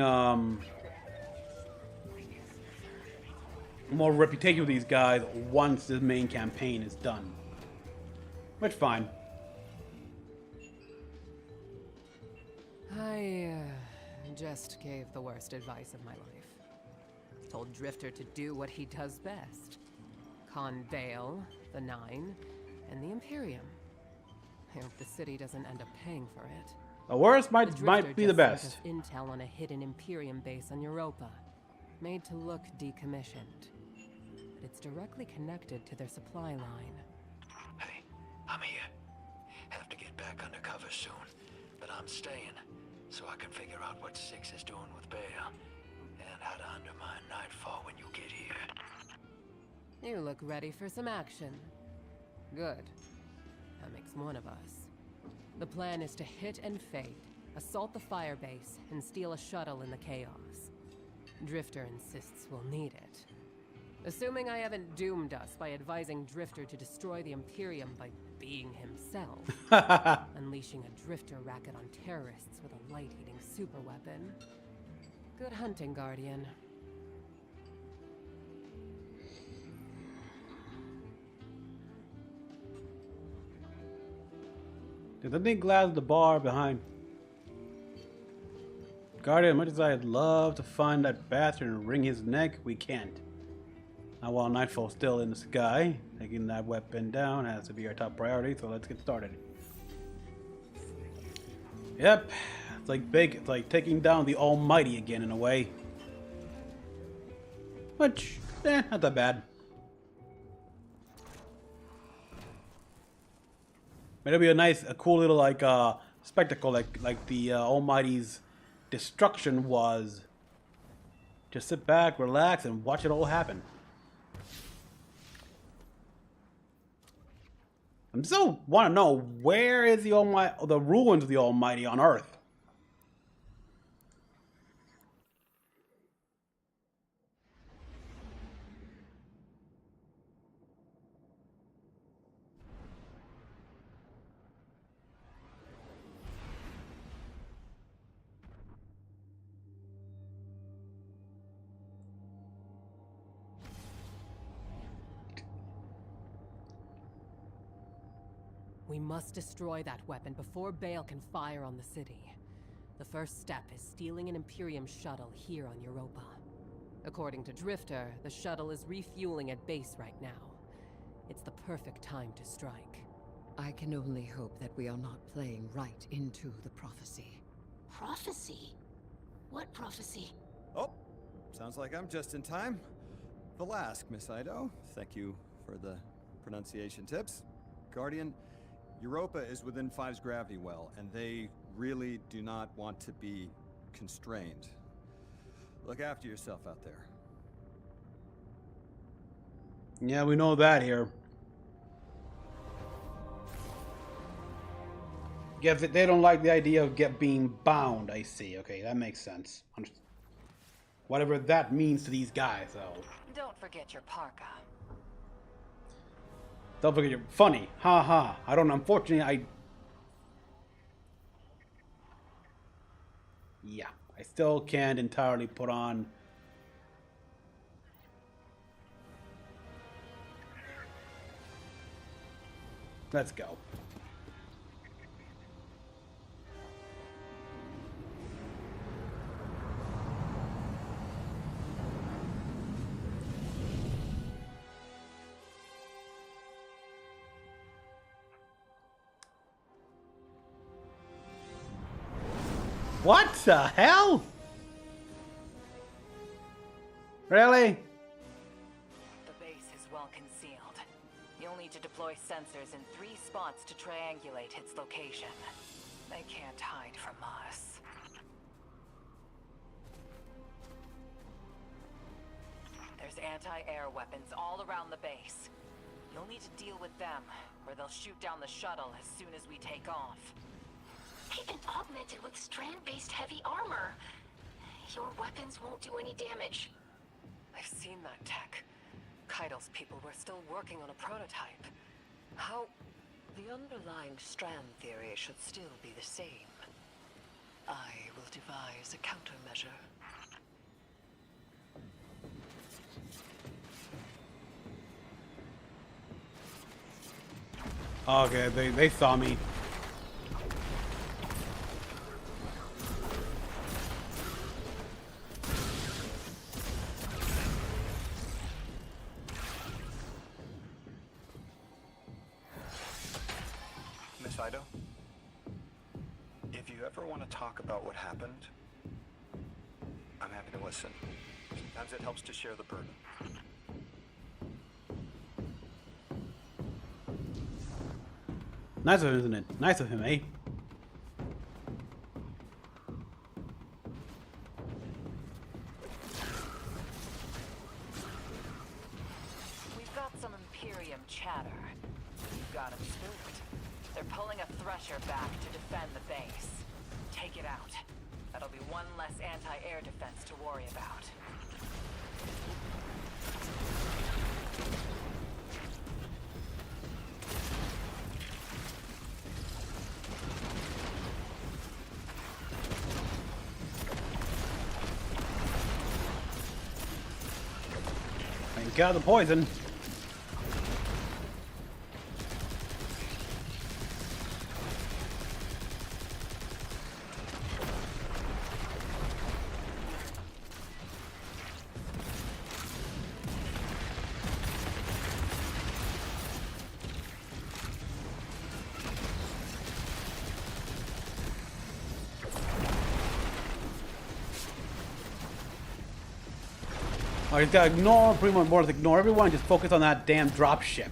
more reputation with these guys once this main campaign is done. Which, fine. I just gave the worst advice of my life. Told Drifter to do what he does best. Con Vale, the Nine, and the Imperium. I hope the city doesn't end up paying for it. The worst might Drifter be the just best. sent us intel on a hidden Imperium base on Europa, made to look decommissioned. But it's directly connected to their supply line. Hey, I'm here. Have to get back under cover soon, but I'm staying, so I can figure out what Six is doing with Bale, and how to undermine Nightfall when you get here. You look ready for some action. Good. That makes one of us. The plan is to hit and fade, assault the firebase, and steal a shuttle in the chaos. Drifter insists we'll need it. Assuming I haven't doomed us by advising Drifter to destroy the Imperium by being himself. Unleashing a Drifter racket on terrorists with a light-eating superweapon. Good hunting, Guardian. There's nothing glass at the bar behind. Guardian, much as I'd love to find that bastard and wring his neck, we can't. Now while Nightfall's still in the sky, taking that weapon down has to be our top priority, so let's get started. Yep, it's like taking down the Almighty again in a way. Which, not that bad. It'll be a cool little like spectacle, like the Almighty's destruction was. Just sit back, relax, and watch it all happen. I still want to know, where is the ruins of the Almighty on Earth? We must destroy that weapon before Bale can fire on the city. The first step is stealing an Imperium shuttle here on Europa. According to Drifter, the shuttle is refueling at base right now. It's the perfect time to strike. I can only hope that we are not playing right into the prophecy. Prophecy? What prophecy? Oh, sounds like I'm just in time. Velask, Miss Ido. Thank you for the pronunciation tips. Guardian, Europa is within Five's gravity well, and they really do not want to be constrained. Look after yourself out there. Yeah, we know that here. Yeah, they don't like the idea of being bound, I see. Okay, that makes sense. Whatever that means to these guys, though. Don't forget your parka. Don't forget you're funny. Ha ha. Unfortunately, yeah, I still can't entirely put on. Let's go. What the hell? Really? The base is well concealed. You'll need to deploy sensors in 3 spots to triangulate its location. They can't hide from us. There's anti-air weapons all around the base. You'll need to deal with them, or they'll shoot down the shuttle as soon as we take off. They've been augmented with strand-based heavy armor. Your weapons won't do any damage. I've seen that tech. Keidel's people were still working on a prototype. How... The underlying strand theory should still be the same. I will devise a countermeasure. Okay, they saw me. Miss Saito, if you ever want to talk about what happened, I'm happy to listen. Sometimes it helps to share the burden. Nice of him, isn't it? Nice of him, eh? We've got some Imperium chatter. You've got 'em spooked. They're pulling a Thresher back to defend the base. Take it out. That'll be one less anti-air defense to worry about. Get out of the poison. Oh, he's gotta ignore, pretty much more to ignore everyone and just focus on that damn drop ship.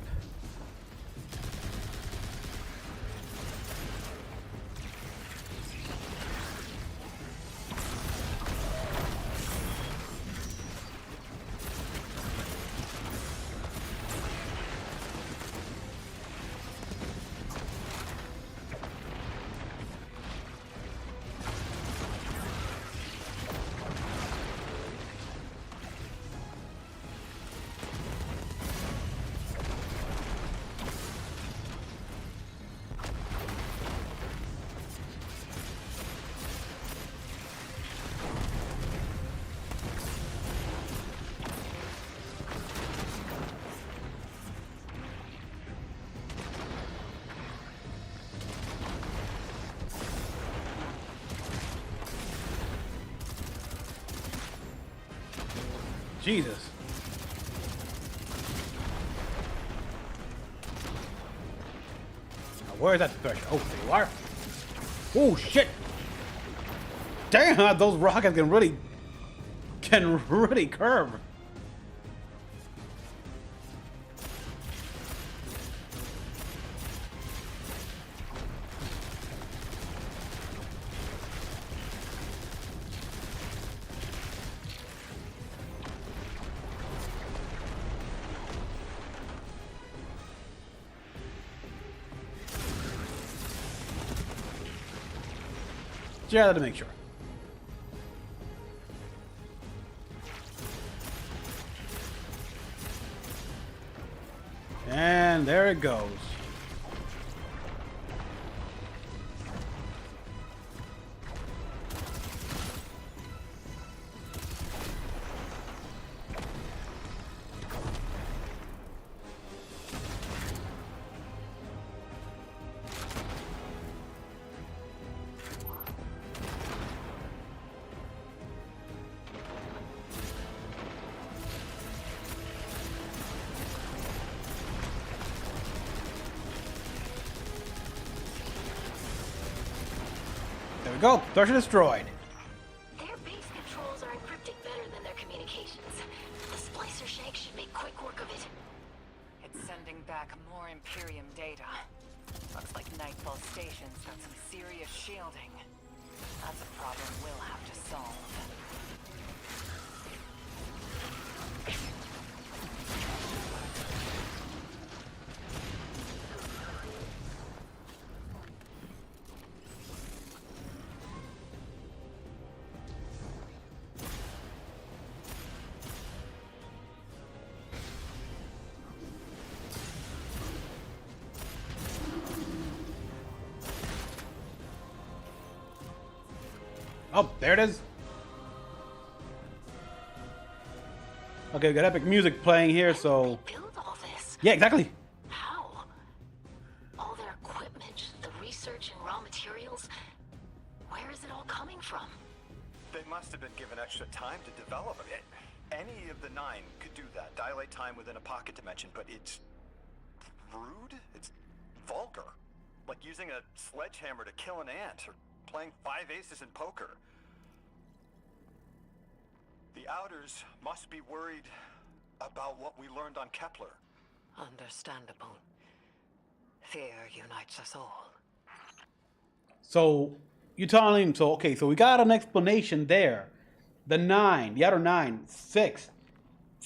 Jesus. Now, where's that thresher? Oh, there you are. Oh, shit. Damn, those rockets can really curve. Yeah, to make sure. And there it goes. There we go. Thresher destroyed. Their base controls are encrypted better than their communications. The splicer shank should make quick work of it. It's sending back more Imperium data. Looks like Nightfall Station's got some serious shielding. That's a problem we'll have to solve. Oh, there it is. Okay, we got epic music playing here, so... Build all this. Yeah, exactly. How? All their equipment, the research and raw materials. Where is it all coming from? They must have been given extra time to develop it. Any of the 9 could do that. Dilate time within a pocket dimension, but it's rude. It's vulgar. like using a sledgehammer to kill an ant, or playing 5 aces in poker. The Outers must be worried about what we learned on Kepler. Understandable. Fear unites us all. So you're telling him, so okay, so we got an explanation there. The 9, the other 9, 6,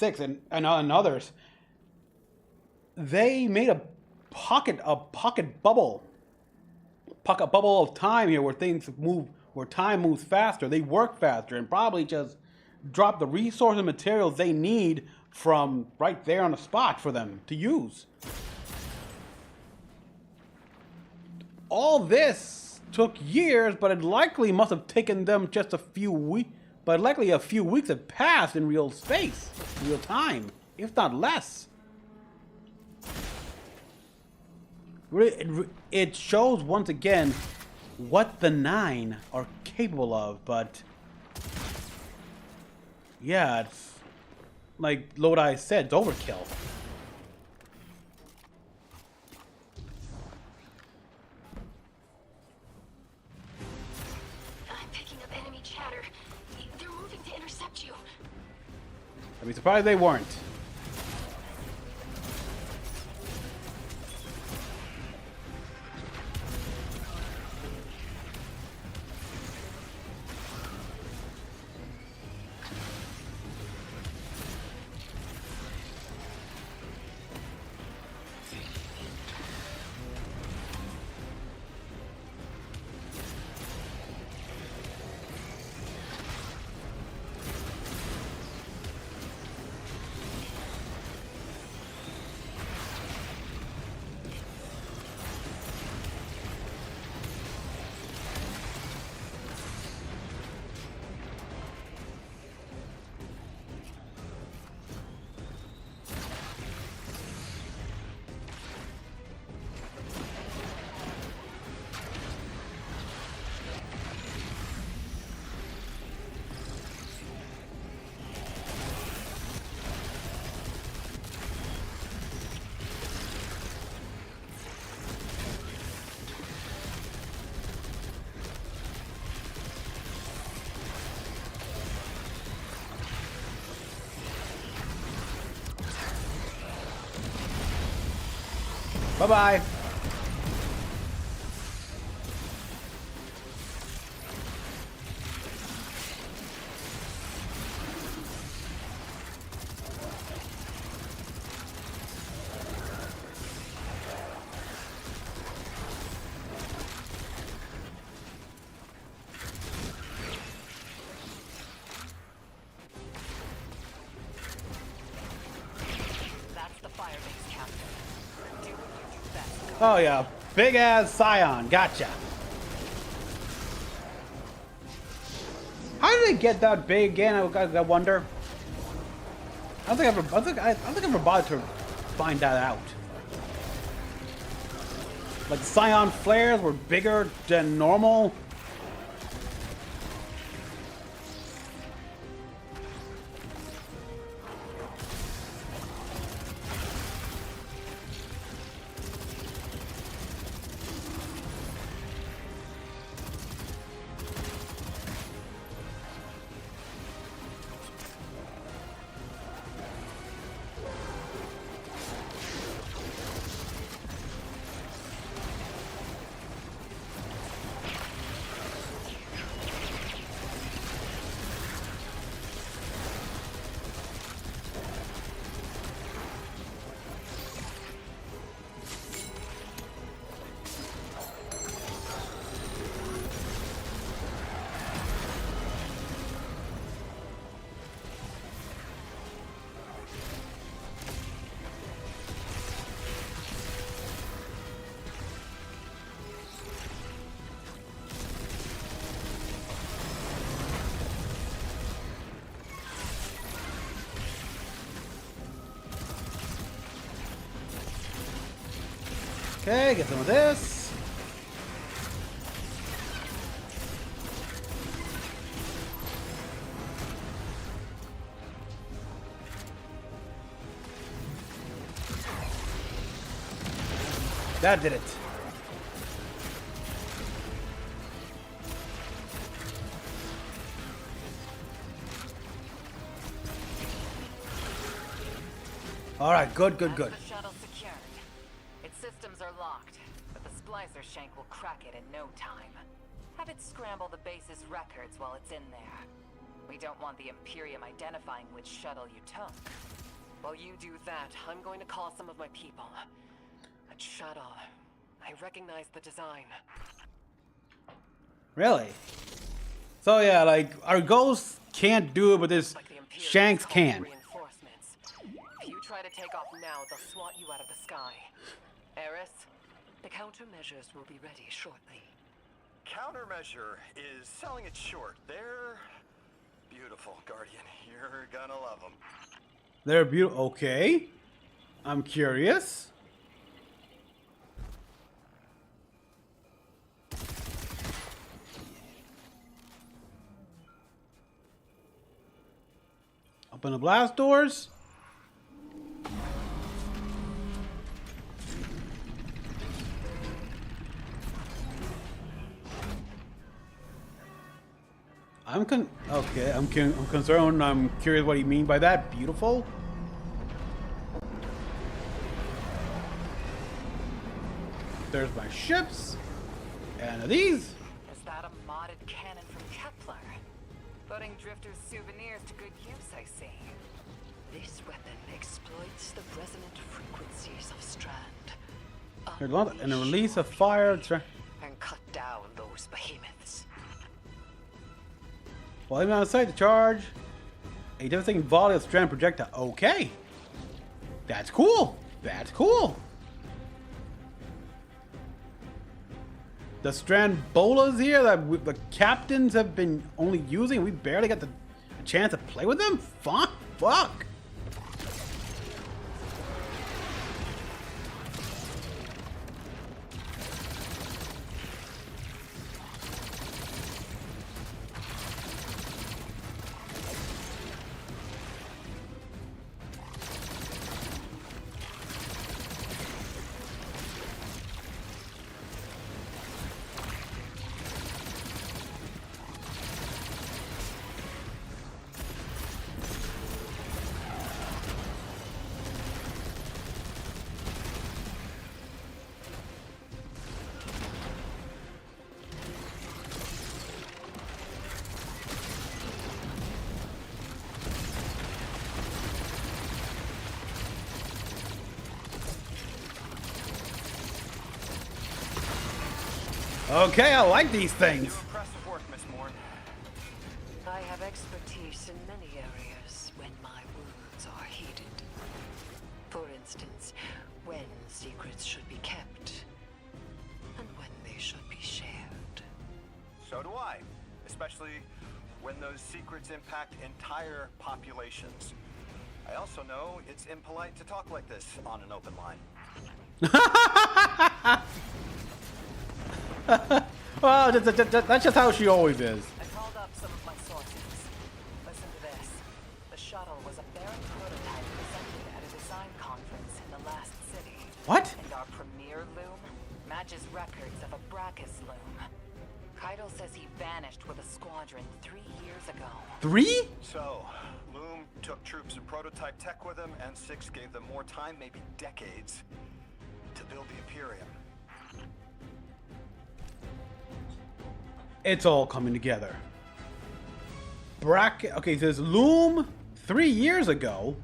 and others. They made a pocket bubble of time here where things move, where time moves faster. They work faster and probably just drop the resources and materials they need from right there on the spot for them to use. All this took years, but it likely must have taken them just a few weeks. But likely a few weeks have passed in real space, real time, if not less. It shows once again what the 9 are capable of, but yeah, it's like Lodi said, it's overkill. I'm picking up enemy chatter. They're moving to intercept you. I'd be surprised they weren't. Bye-bye. That's the fire base, Captain. Do what you do best. Oh yeah, big ass Scion, gotcha. How did they get that big again? I wonder. I don't think I ever bothered to find that out. Like the Scion flares were bigger than normal. Okay, get some of this. That did it. Alright, good, good, good. The shuttle secured. Its systems are locked, but the splicer shank will crack it in no time. Have it scramble the base's records while it's in there. We don't want the Imperium identifying which shuttle you took. While you do that, I'm going to call some of my people. That shuttle. I recognize the design. Really? So yeah, like, our ghosts can't do it, but this Shanks can. Reinforcements. If you try to take off now, they'll swat you out of the sky. Eris, the countermeasures will be ready shortly. Countermeasure is selling it short. They're beautiful, Guardian. You're gonna love them. They're beautiful. Okay. I'm curious. Open the blast doors. I'm concerned. I'm curious what you mean by that. Beautiful. There's my ships. And these. Is that a modded cannon from Kepler? Putting Drifter's souvenirs to good use, I see. This weapon exploits the resonant frequencies of Strand. And a release of fire. And cut down those behemoths. While I'm on site to charge a devastating volley of Strand projectile. Okay. That's cool. That's cool. The Strand bolas here that the captains have been only using. We barely got a chance to play with them. Fuck. Okay, I like these things. Impressive work, Miss Morn. I have expertise in many areas when my wounds are heated. For instance, when secrets should be kept, and when they should be shared. So do I, especially when those secrets impact entire populations. I also know it's impolite to talk like this on an open line. Well, that's just how she always is. I called up some of my sources. Listen to this. The shuttle was a barren prototype presented at a design conference in the last city. What? And our premier loom matches records of a Brachus loom. Keitel says he vanished with a squadron 3 years ago. 3? So, Loom took troops and prototype tech with him, and Six gave them more time, maybe decades, to build the Imperium. It's all coming together. Okay, so there's Loom 3 years ago.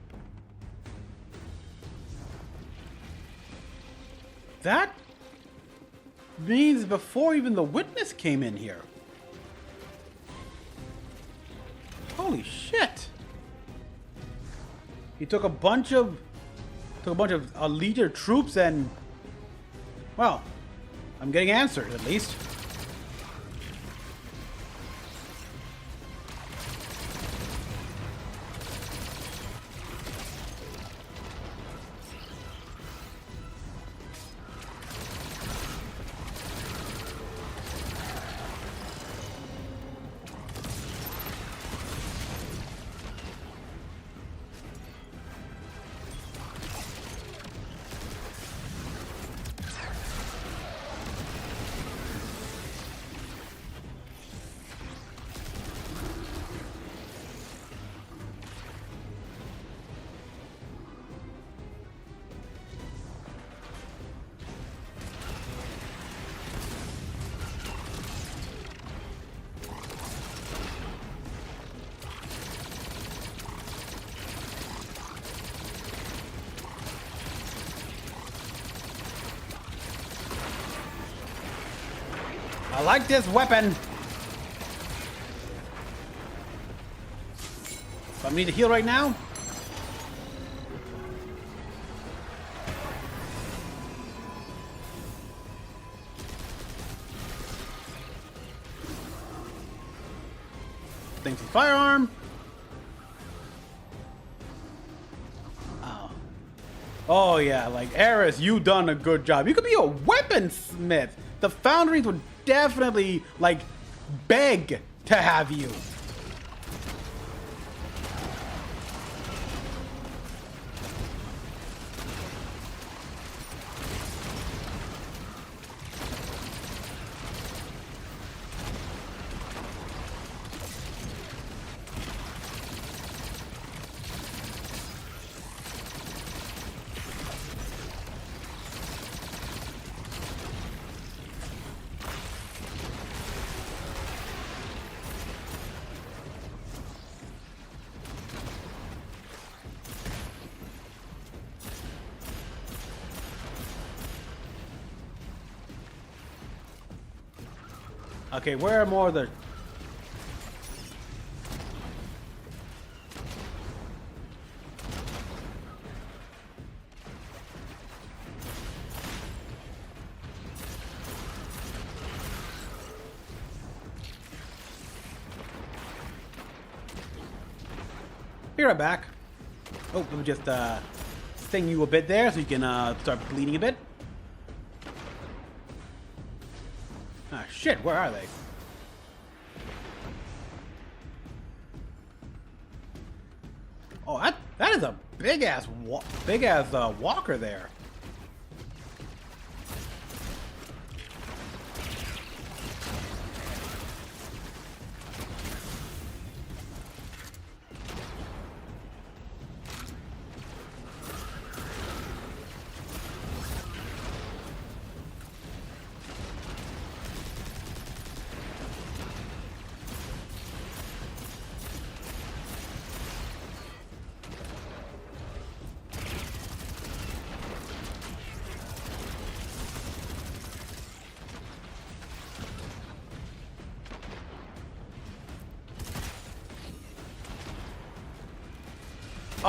That means before even the Witness came in here. Holy shit. He took a bunch of leader troops and, well, I'm getting answers at least. I like this weapon. So I need to heal right now. Thanks for the firearm. Oh. Oh yeah, like Eris, you done a good job. You could be a weaponsmith. The foundries would definitely like beg to have you. Okay, where are more of the... Be right back. Oh, let me just sting you a bit there so you can start bleeding a bit. Ah, shit, where are they? Oh, that is a big ass walker there.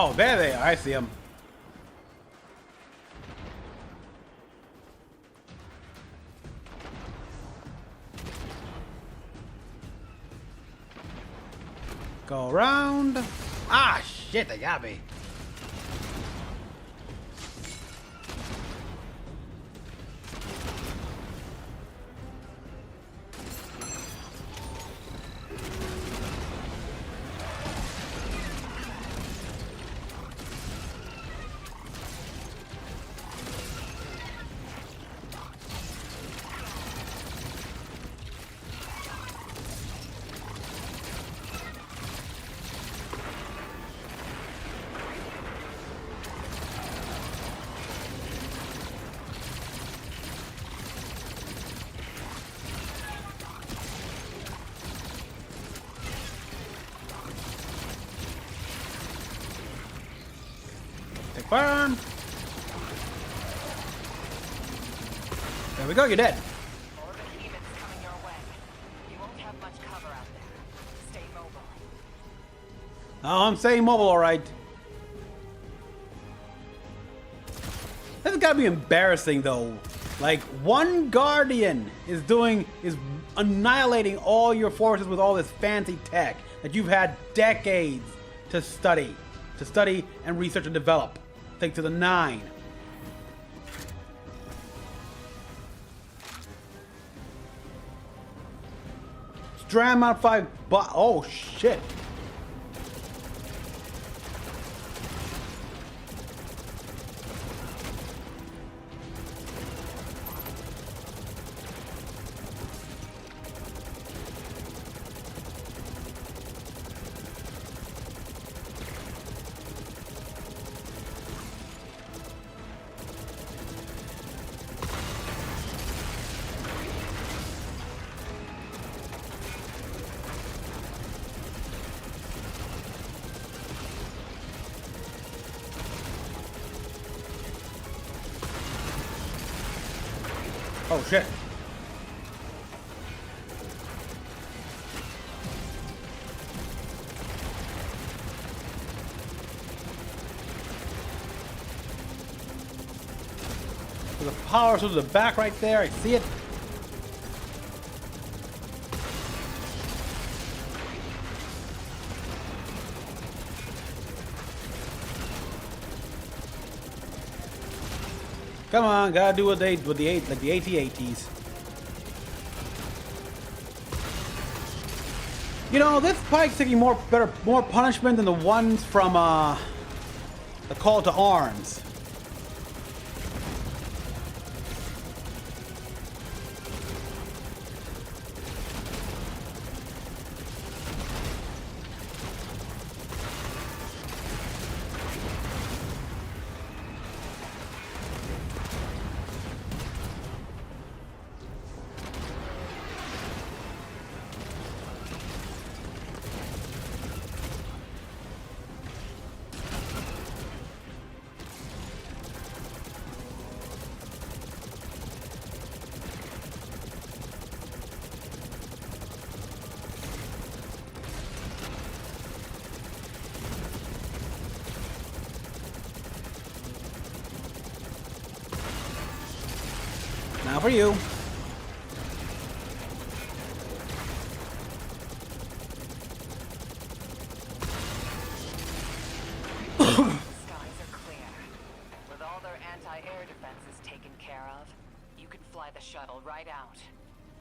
Oh, there they are. I see them. Go around. Ah, shit, they got me. Burn! There we go, you're dead. Oh, I'm staying mobile, alright. This has gotta be embarrassing though. Like, one Guardian is annihilating all your forces with all this fancy tech that you've had decades to study and research and develop. Thanks to the 9. Stram out 5 oh shit. Oh shit. power to the back right there. I see it. Come on, gotta do what they with the AT-ATs. You know, this Pike's taking more punishment than the ones from the Call to Arms. Now for you. Skies are clear. With all their anti-air defenses taken care of, you can fly the shuttle right out.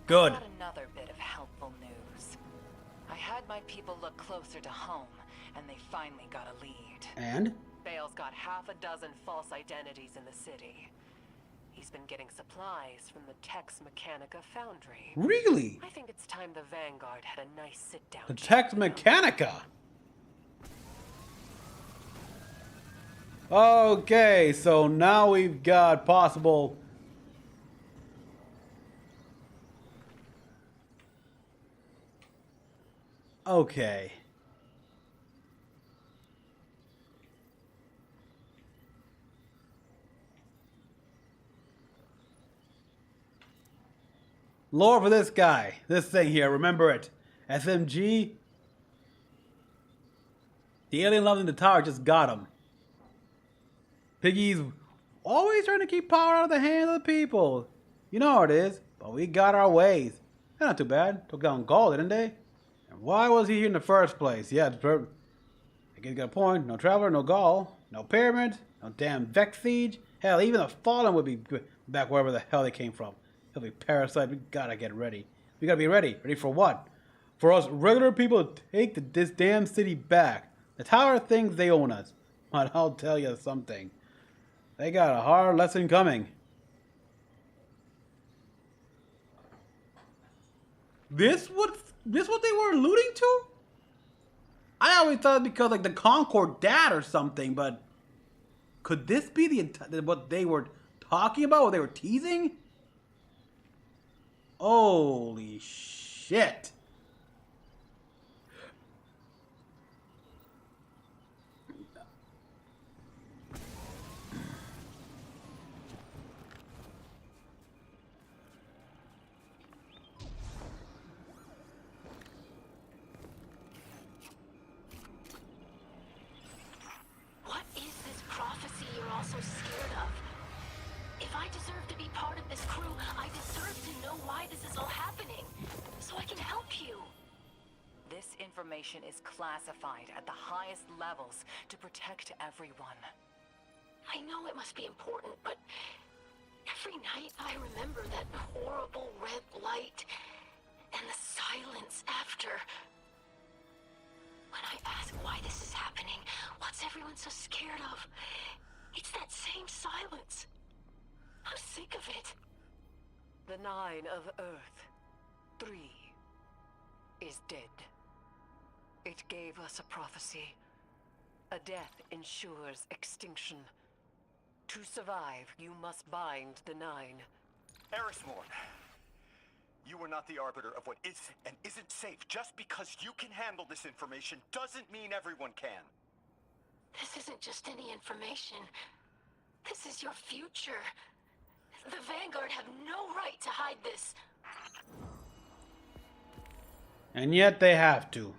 Good. Got another bit of helpful news. I had my people look closer to home, and they finally got a lead. And? Bale's got half a dozen false identities in the city. He's been getting supplies from the Tex Mechanica foundry. Really? I think it's time the Vanguard had a nice sit-down. The Tex Mechanica. Okay, so now we've got possible. Okay. Lore for this guy. This thing here, remember it. SMG. The alien loving the tower just got him. Piggy's always trying to keep power out of the hands of the people. You know how it is, but we got our ways. They're not too bad. Took down Gaul, didn't they? And why was he here in the first place? Yeah, I guess you got a point. No Traveler, no Gaul, no Pyramid, no damn Vex Siege. Hell, even the Fallen would be back wherever the hell they came from. He'll be Parasite. We gotta get ready. We gotta be ready. Ready for what? For us regular people to take this damn city back. The tower thinks they own us. But I'll tell you something. They got a hard lesson coming. This what they were alluding to? I always thought because like the Concord dad or something, but could this be what they were talking about? What they were teasing? Holy shit. What is this prophecy you're all so scared of? If I deserve to be part of this crew, I deserve to know why this is all happening, so I can help you. This information is classified at the highest levels to protect everyone. I know it must be important, but every night I remember that horrible red light and the silence after. When I ask why this is happening, what's everyone so scared of? It's that same silence. I'm sick of it. The 9 of Earth, 3, is dead. It gave us a prophecy. A death ensures extinction. To survive, you must bind the 9. Erismorn, you are not the arbiter of what is and isn't safe. Just because you can handle this information doesn't mean everyone can. This isn't just any information. This is your future. The Vanguard have no right to hide this. And yet they have to.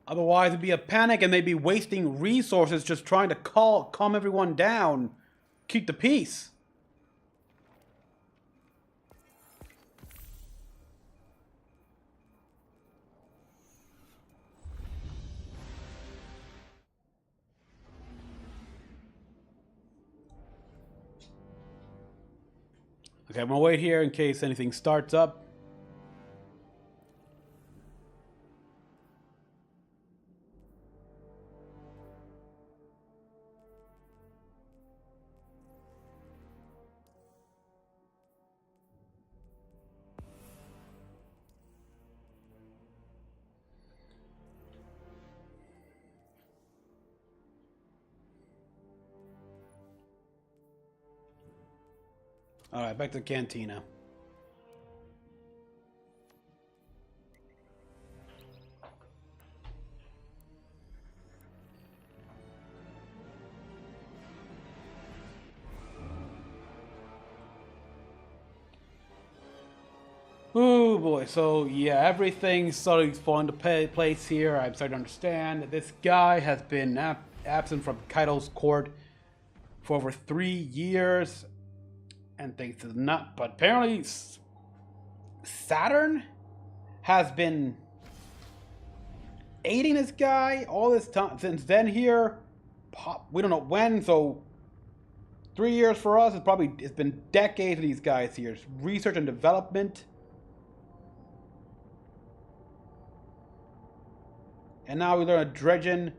Otherwise, it'd be a panic and they'd be wasting resources just trying to calm everyone down, keep the peace. Okay, I'm gonna wait here in case anything starts up. Alright, back to the cantina. Oh boy, so yeah, everything's sort of falling into place here. I'm starting to understand that this guy has been absent from Kaido's court for over 3 years. And things is not, but apparently Saturn has been aiding this guy all this time since then here. We don't know when, so 3 years for us is it's been decades of these guys here. Research and development. And now we learn that Dredgen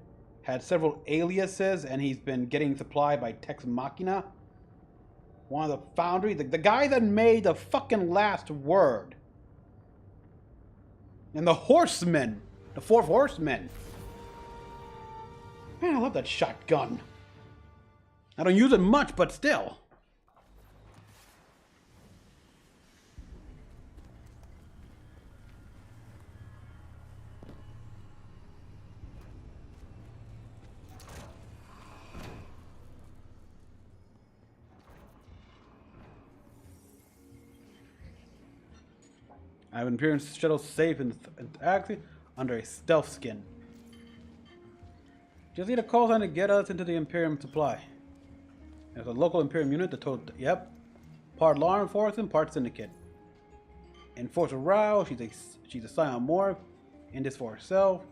had several aliases and he's been getting supplied by Tex Machina. One of the foundry, the guy that made the fucking last word. And the horsemen, the 4 horsemen. Man, I love that shotgun. I don't use it much, but still. I have an Imperium shuttle safe in actually under a stealth skin. Just need a call sign to get us into the Imperium supply. There's a local Imperium unit that told, yep, part law enforcement, part syndicate. Enforcer Rao, she's a Scion Morph, in this for herself.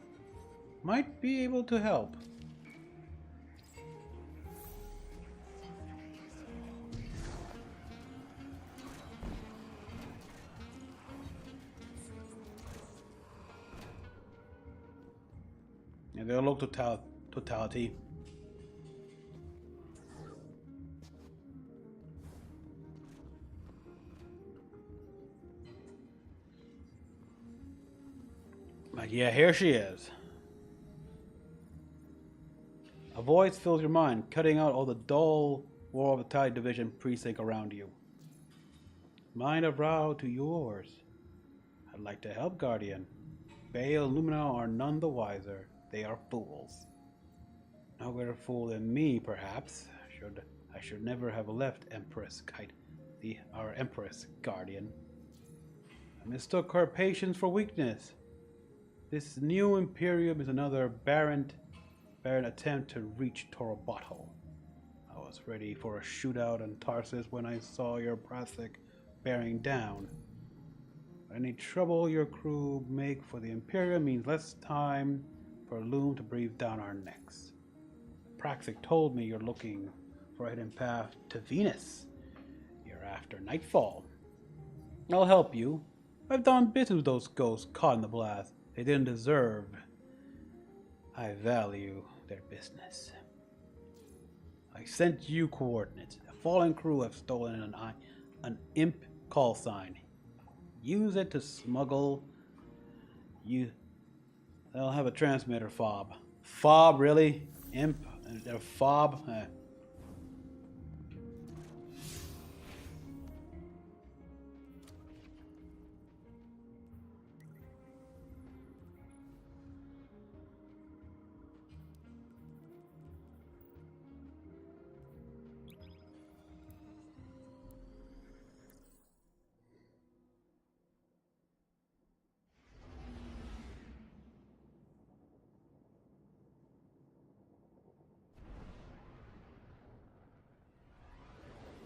Might be able to help. Yeah, they're low totality. But yeah, here she is. A voice fills your mind, cutting out all the dull War of the Tide Division precinct around you. Mind of Rao to yours. I'd like to help, Guardian. Bale and Lumina are none the wiser. They are fools. No greater fool than me, perhaps. I should never have left Empress our Empress, Guardian. I mistook her patience for weakness. This new Imperium is another barren attempt to reach Torobato. I was ready for a shootout on Tarsus when I saw your Praxic bearing down. Any trouble your crew make for the Imperium means less time for Loom to breathe down our necks. Praxic told me you're looking for a hidden path to Venus. You're after nightfall. I'll help you. I've done business with those ghosts caught in the blast. They didn't deserve. I value their business. I sent you coordinates. A fallen crew have stolen an imp call sign. Use it to smuggle. They'll have a transmitter fob. Fob, really? Imp? A fob?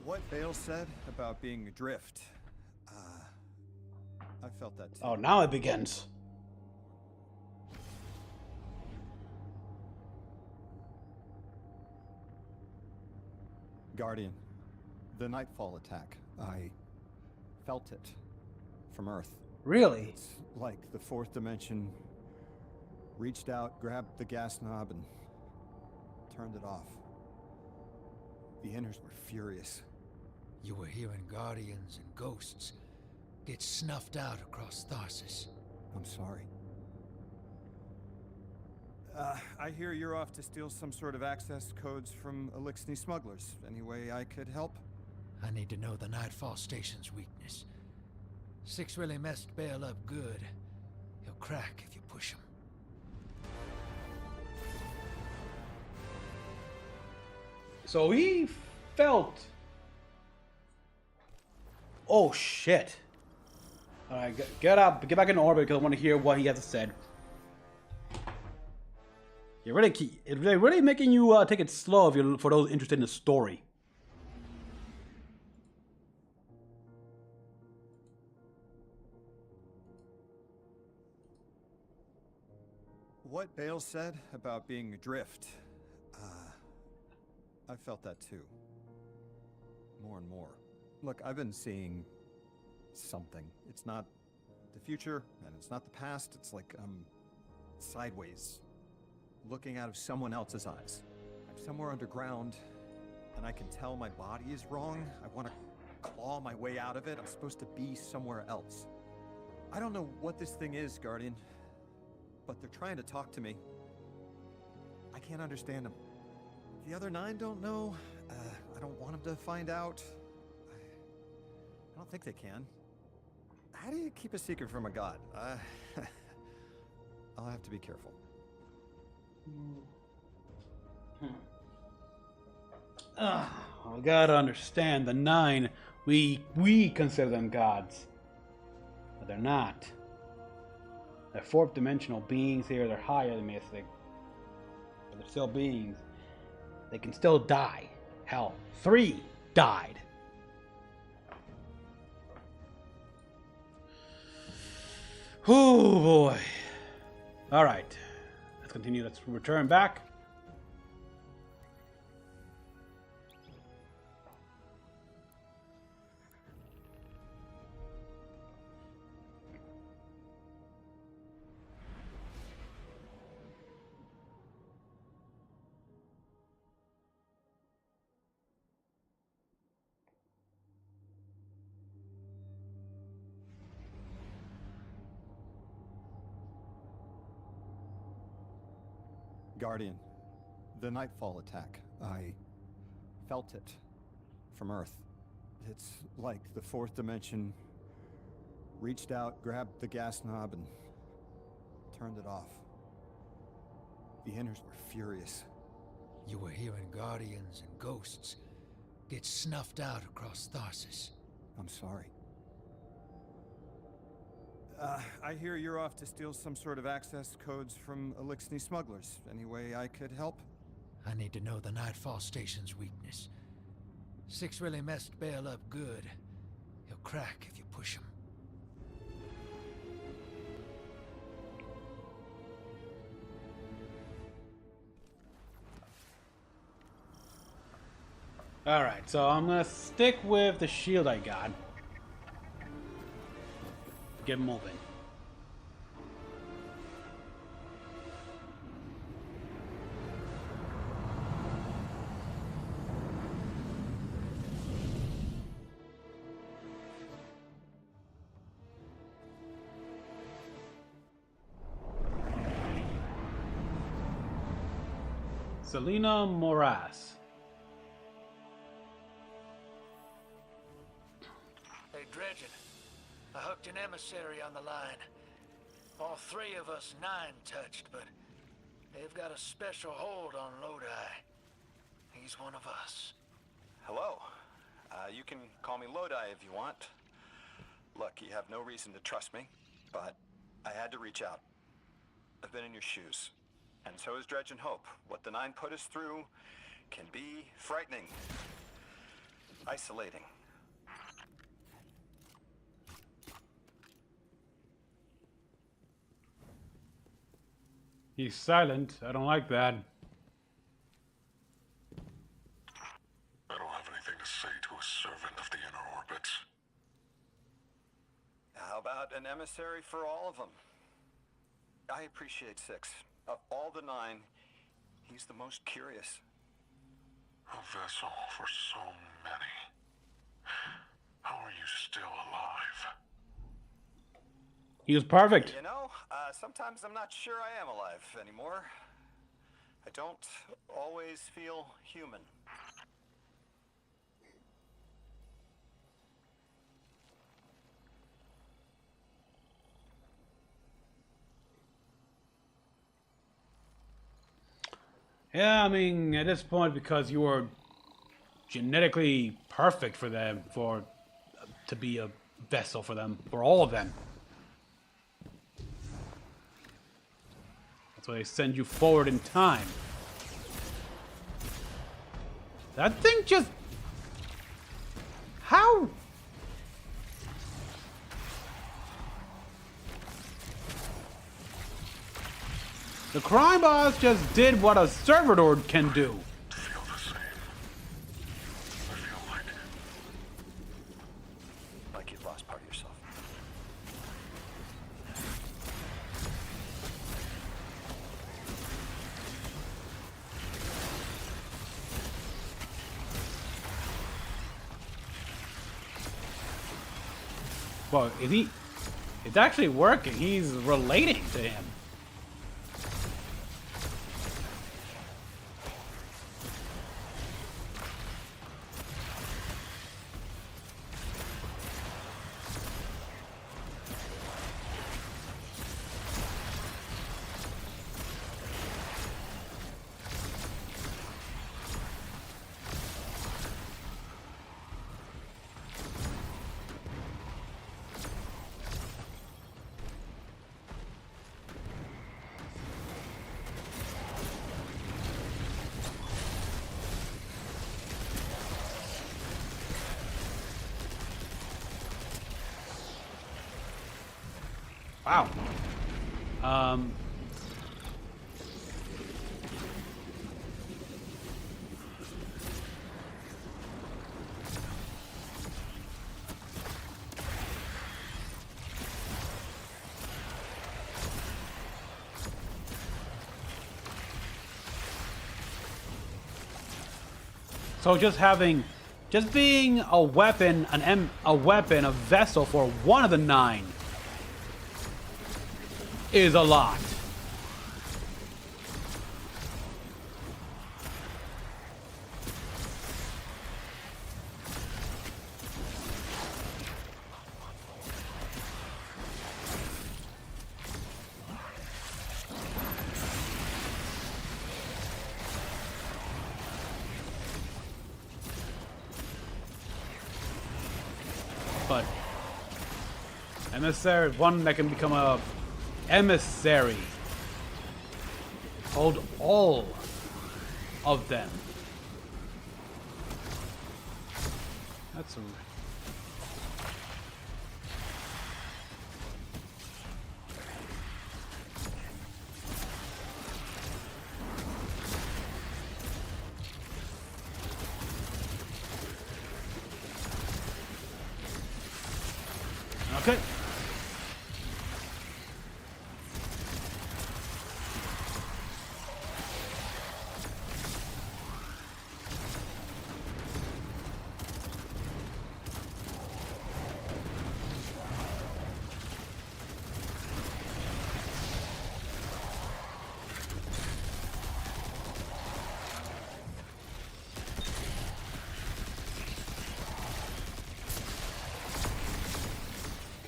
What Bale said about being adrift, I felt that too. Oh, now it begins. Guardian, the Nightfall attack, I felt it from Earth. Really? It's like the fourth dimension reached out, grabbed the gas knob, and turned it off. The inners were furious. You were hearing guardians and ghosts get snuffed out across Tharsis. I'm sorry. I hear you're off to steal some sort of access codes from Elixni smugglers. Any way I could help? I need to know the Nightfall Station's weakness. Six really messed Bale up good. He'll crack if you push him. So he felt... Oh, shit. Alright, get up, get back in orbit because I want to hear what he has said. They're really making you take it slow if you're, for those interested in the story. What Bale said about being adrift, I felt that too. More and more. Look, I've been seeing something. It's not the future, and it's not the past. It's like I'm sideways, looking out of someone else's eyes. I'm somewhere underground, and I can tell my body is wrong. I want to claw my way out of it. I'm supposed to be somewhere else. I don't know what this thing is, Guardian, but they're trying to talk to me. I can't understand them. The other 9 don't know. I don't want them to find out. I don't think they can. How do you keep a secret from a god? I'll have to be careful. I gotta understand, the 9, we consider them gods. But they're not. They're fourth dimensional beings here, they're higher than Mystic. But they're still beings. They can still die. Hell, 3 died. Oh boy. Alright. Let's continue. Let's return back. Guardian, the Nightfall attack, I felt it from Earth. It's like the fourth dimension reached out, grabbed the gas knob, and turned it off. The inners were furious. You were hearing guardians and ghosts get snuffed out across Tharsis. I'm sorry. I hear you're off to steal some sort of access codes from Elixni smugglers. Any way I could help? I need to know the Nightfall Station's weakness. 6 really messed Bale up good. He'll crack if you push him. Alright, so I'm gonna stick with the shield I got. Get moving. Selena Moraes. Hey, Dredgen. I hooked an emissary on the line. All 3 of us 9 touched, but they've got a special hold on Lodi. He's one of us. Hello. You can call me Lodi if you want. Look, you have no reason to trust me, but I had to reach out. I've been in your shoes. And so is Dredgen Hope. What the 9 put us through can be frightening. isolating. He's silent. I don't like that. I don't have anything to say to a servant of the inner orbits. How about an emissary for all of them? I appreciate 6. Of all the 9, he's the most curious. A vessel for so many. How are you still alive? He was perfect. You know, sometimes I'm not sure I am alive anymore. I don't always feel human. Yeah, I mean, at this point, because you were genetically perfect for them, to be a vessel for them, for all of them. That's why they send you forward in time. That thing just... How? The crime boss just did what a servitor can do. Feel the same. I feel Like you've lost part of yourself. Well, is he... It's actually working. He's relating to him. Wow. So just being a weapon, a vessel for one of the 9 is a lot. But emissary, one that can become a emissary. Hold all of them. That's a... Okay.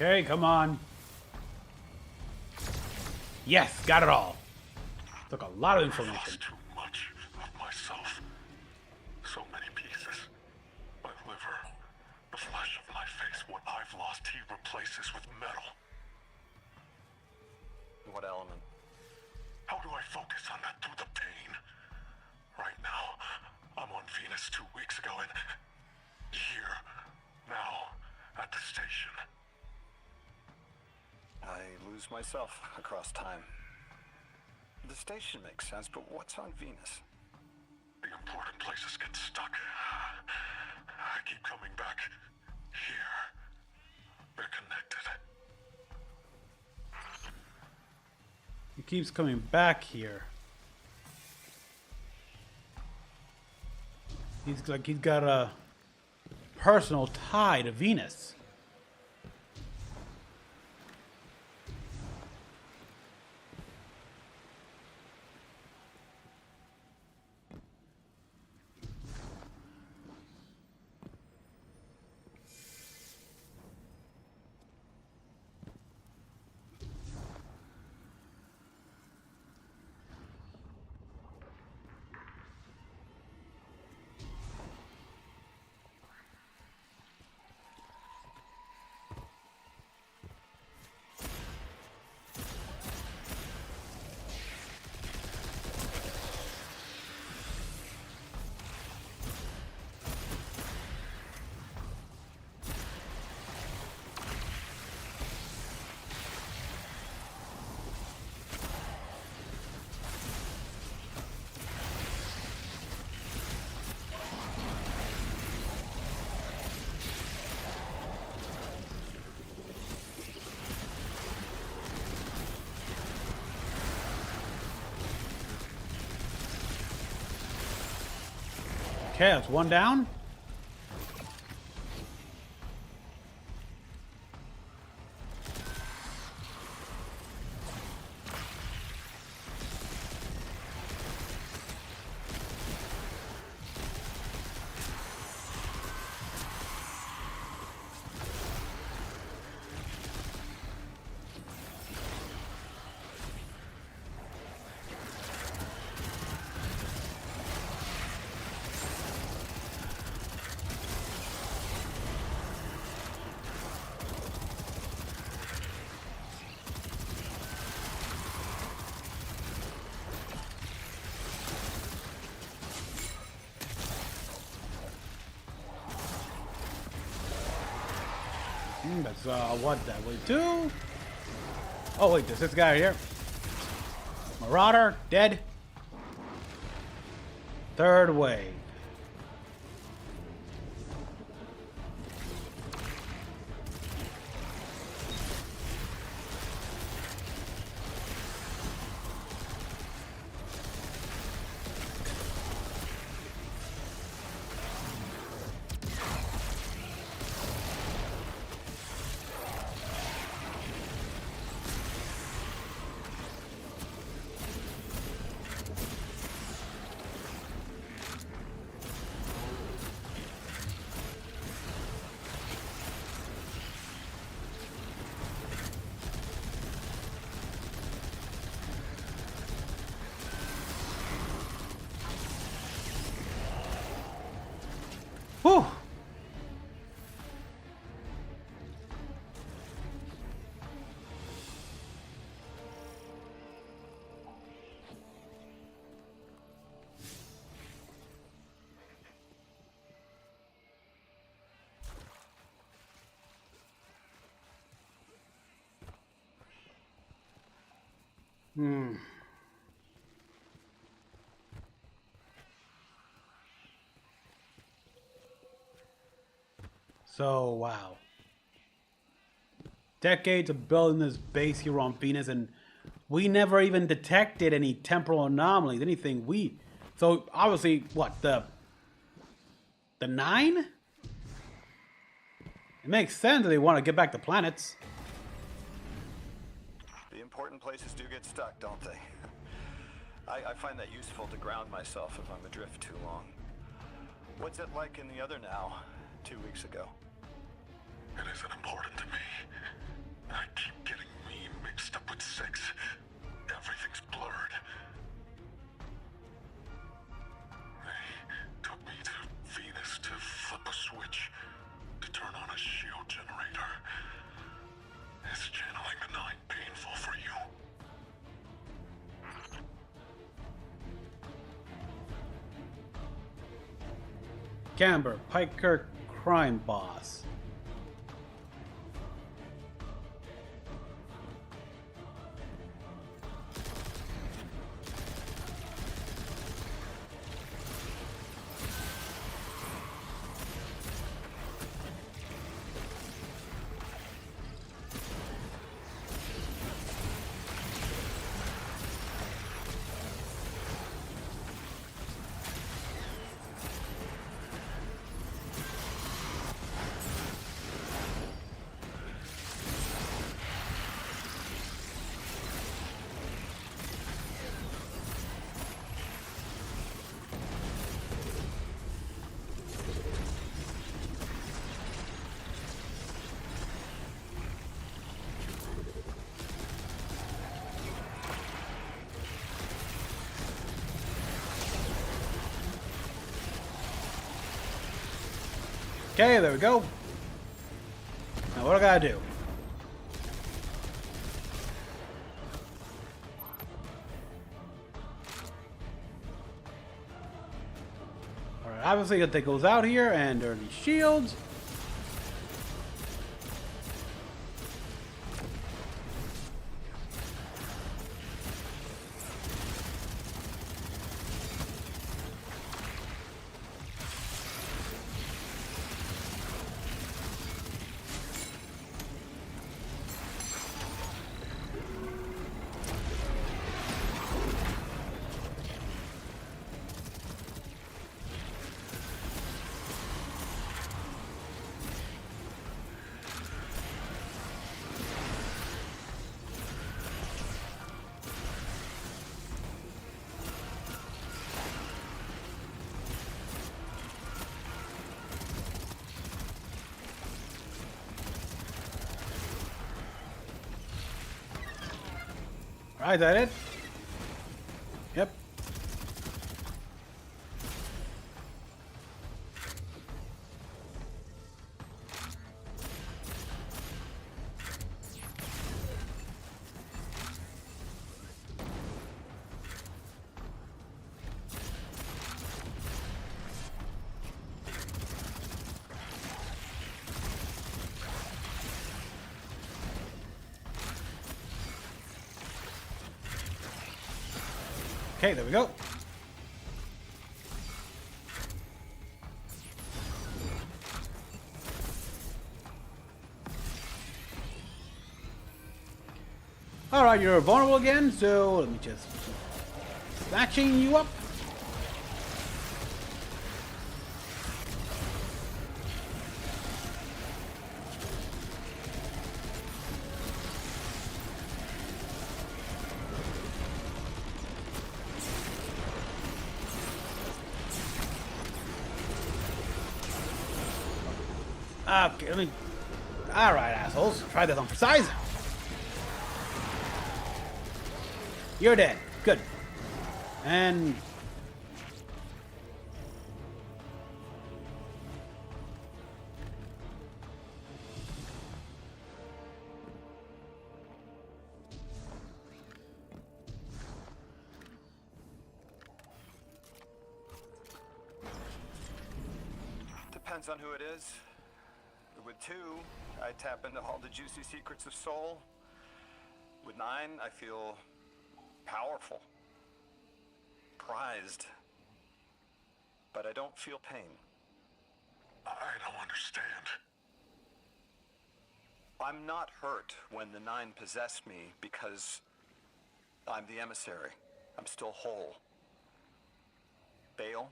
Okay, come on. Yes, got it all. Took a lot of information. too much of myself. So many pieces. My liver, the flesh of my face. What I've lost, he replaces with metal. What element? How do I focus on that through the pain? Right now, I'm on Venus 2 weeks ago, and you myself across time. The station makes sense, but what's on Venus? The important places get stuck. I keep coming back here. They're connected. He keeps coming back here. He's like he's got a personal tie to Venus. Okay, that's one down. That's what that way two. Oh wait, there's this guy here. Marauder dead. Third wave. Whew. So, wow. Decades of building this base here on Venus, and we never even detected any temporal anomalies, anything so, obviously, what, the 9? It makes sense that they want to get back to planets. The important places do get stuck, don't they? I find that useful to ground myself if I'm adrift too long. What's it like in the other now, 2 weeks ago? It isn't important to me. I keep getting me mixed up with 6. Everything's blurred. They took me to Venus to flip a switch, to turn on a shield generator. Is channeling the 9 painful for you? Camber, Piker, crime boss. Okay, there we go. Now what do I gotta do? Alright, obviously it goes out here and there are these shields. Alright, is that it? Yep. Okay, there we go. Alright, you're vulnerable again, so let me just snatching you up. Okay, let me... Alright, assholes. Try this on for size. You're dead. Good. And... Depends on who it is. With 2, I tap into all the juicy secrets of Soul. With 9, I feel powerful, prized, but I don't feel pain. I don't understand. I'm not hurt when the 9 possess me because I'm the emissary. I'm still whole. Bale,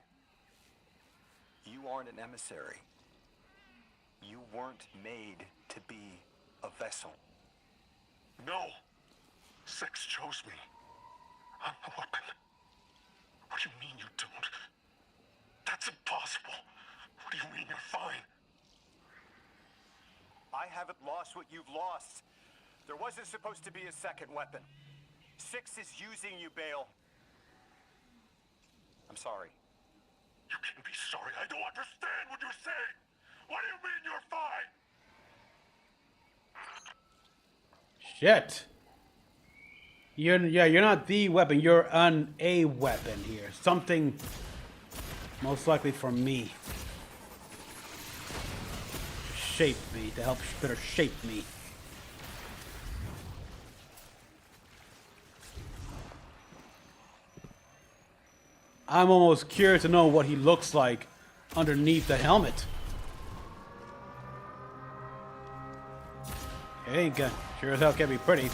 you aren't an emissary. You weren't made to be a vessel. No. 6 chose me. I'm a weapon. What do you mean you don't? That's impossible. What do you mean you're fine? I haven't lost what you've lost. There wasn't supposed to be a second weapon. 6 is using you, Bale. I'm sorry. You can't be sorry. I don't understand what you're saying. What do you mean you're fine? Shit. You're not the weapon. You're a weapon here. Something most likely from me. Shape me, to help better shape me. I'm almost curious to know what he looks like underneath the helmet. It ain't gonna, sure as hell can't be pretty.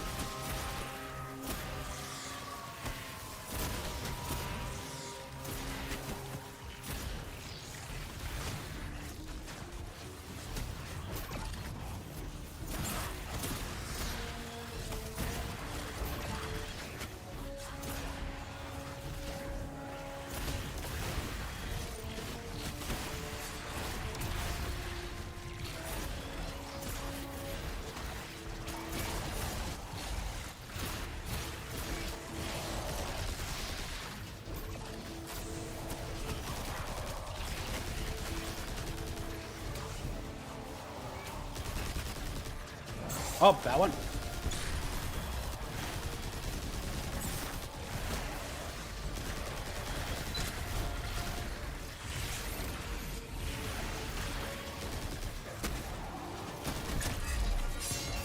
Oh, that one.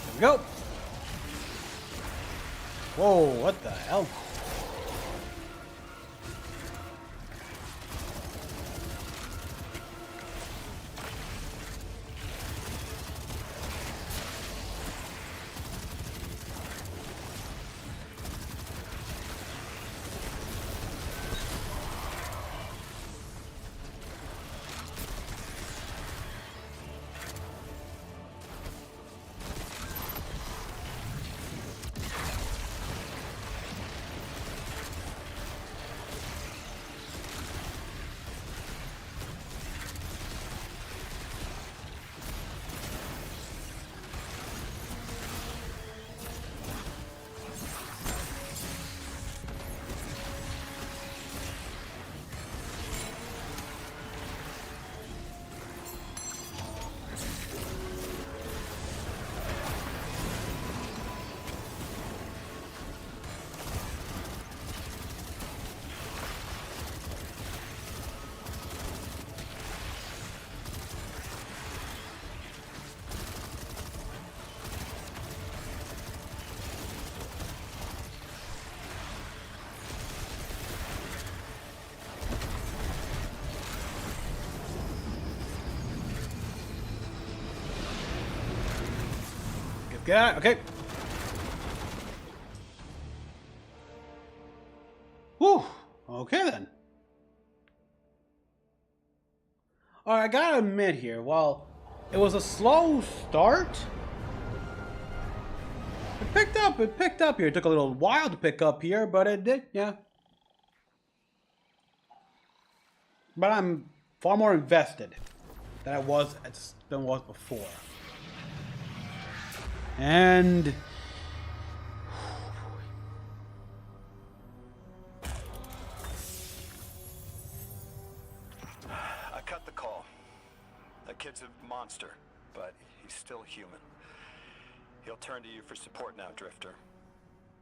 There we go. Whoa, what the hell? Get out. Okay. Whew. Okay then. Alright, I gotta admit here, while it was a slow start, it picked up here. It took a little while to pick up here, but it did, yeah. But I'm far more invested than I was before. And I cut the call. That kid's a monster, but he's still human. He'll turn to you for support now, Drifter.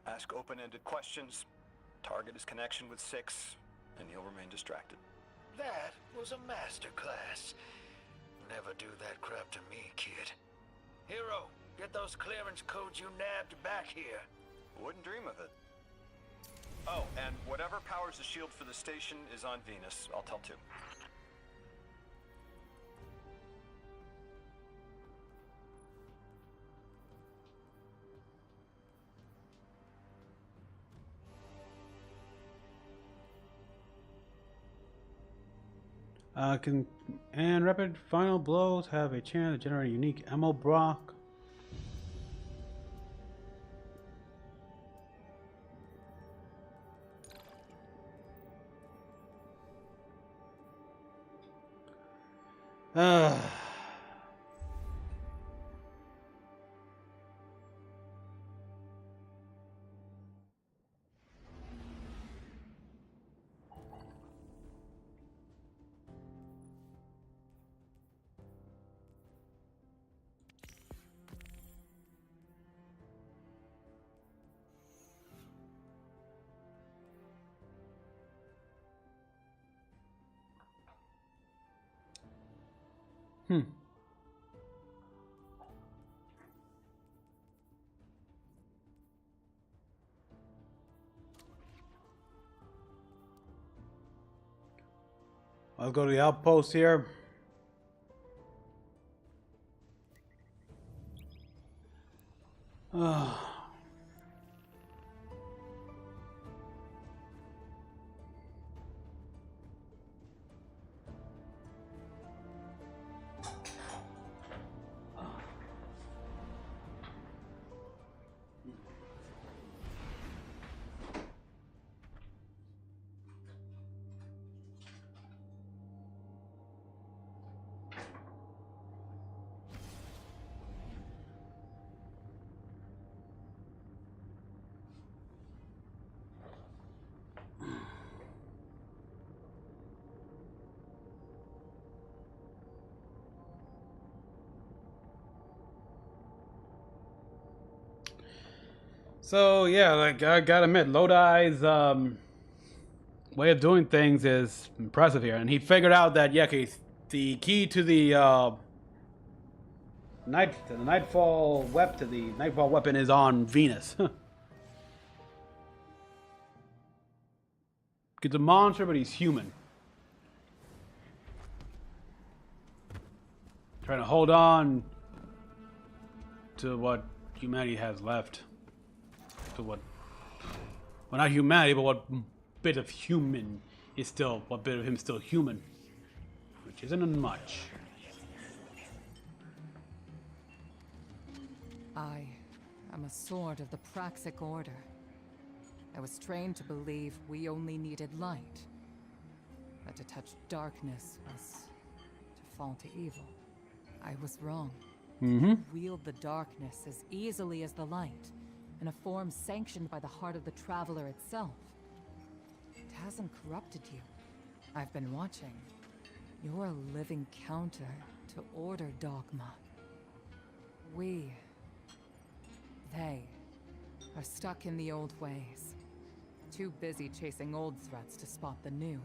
Ask open-ended questions, target his connection with Six, and he'll remain distracted. That was a masterclass. Never do that crap to me, kid. Hero, get those clearance codes you nabbed back here. Wouldn't dream of it. Oh, and whatever powers the shield for the station is on Venus. I'll tell too. And rapid final blows have a chance to generate a unique ammo block. I'll go to the outpost here. So yeah, like I gotta admit, Lodi's way of doing things is impressive here, and he figured out that yeah, okay, the key to the nightfall weapon is on Venus. He's a monster, but he's human. Trying to hold on to what humanity has left. To what, well, not humanity, but what bit of human is still, what bit of him is still human. Which isn't much. I am a sword of the Praxic Order. I was trained to believe we only needed light. That to touch darkness was to fall to evil. I was wrong. Wield the darkness as easily as the light, in a form sanctioned by the heart of the Traveler itself. It hasn't corrupted you. I've been watching. You're a living counter to Order dogma. They are stuck in the old ways. Too busy chasing old threats to spot the new.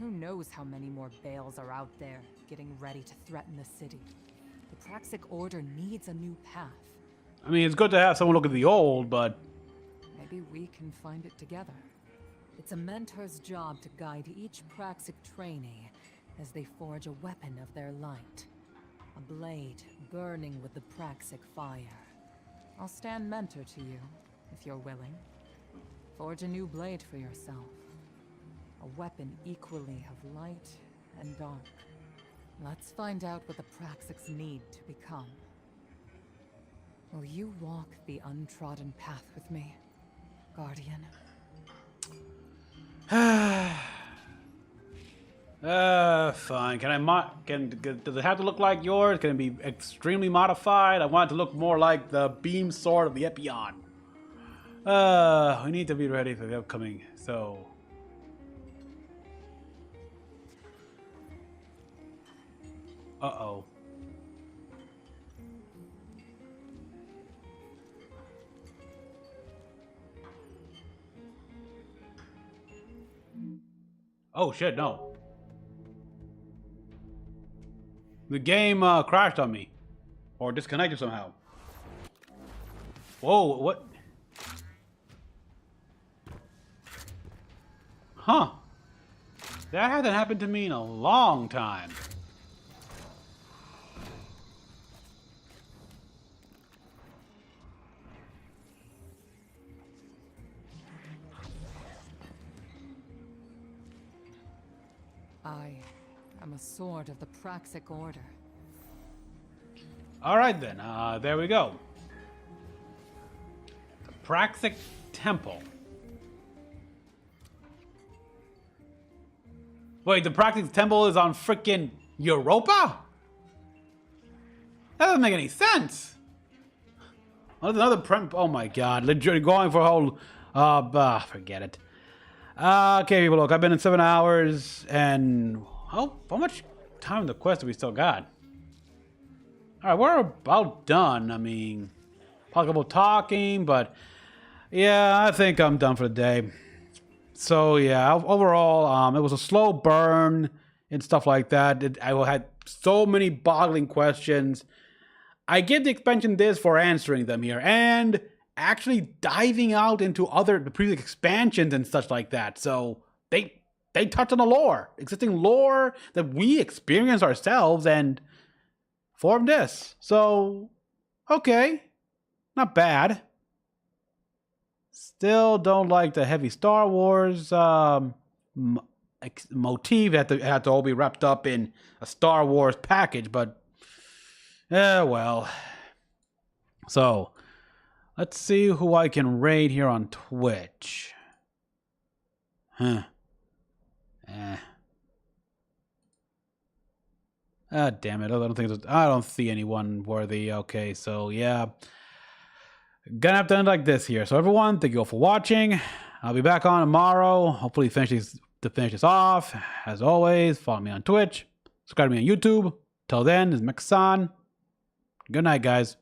Who knows how many more Bales are out there, getting ready to threaten the city. The Praxic Order needs a new path. I mean, it's good to have someone look at the old, but... Maybe we can find it together. It's a mentor's job to guide each Praxic trainee as they forge a weapon of their light. A blade burning with the Praxic fire. I'll stand mentor to you, if you're willing. Forge a new blade for yourself. A weapon equally of light and dark. Let's find out what the Praxics need to become. Will you walk the untrodden path with me, Guardian? Fine. Does it have to look like yours? Can it be extremely modified? I want it to look more like the beam sword of the Epion. We need to be ready for the upcoming, so... Uh-oh. Oh shit, no. The game crashed on me. Or disconnected somehow. Whoa, what? Huh. That hasn't happened to me in a long time. I am a sword of the Praxic Order. Alright then, there we go. The Praxic Temple. Wait, the Praxic Temple is on frickin' Europa? That doesn't make any sense. Another oh my god, literally going for a whole, forget it. Okay, people, look, I've been in 7 hours, and how much time in the quest do we still got? Alright, we're about done. I mean, possible talking, but yeah, I think I'm done for the day. So yeah, overall, it was a slow burn and stuff like that. I had so many boggling questions. I give the expansion this for answering them here, and actually diving out into the previous expansions and such like that. So they touch on the lore, existing lore that we experience ourselves and form this. So okay, not bad. Still don't like the heavy Star Wars motif. It had to all be wrapped up in a Star Wars package, but well. So let's see who I can raid here on Twitch. Ah, damn it! I don't see anyone worthy. Okay, so yeah, gonna have to end like this here. So everyone, thank you all for watching. I'll be back on tomorrow. Hopefully, finish this off. As always, follow me on Twitch. Subscribe to me on YouTube. Till then, this is Mecha-san. Good night, guys.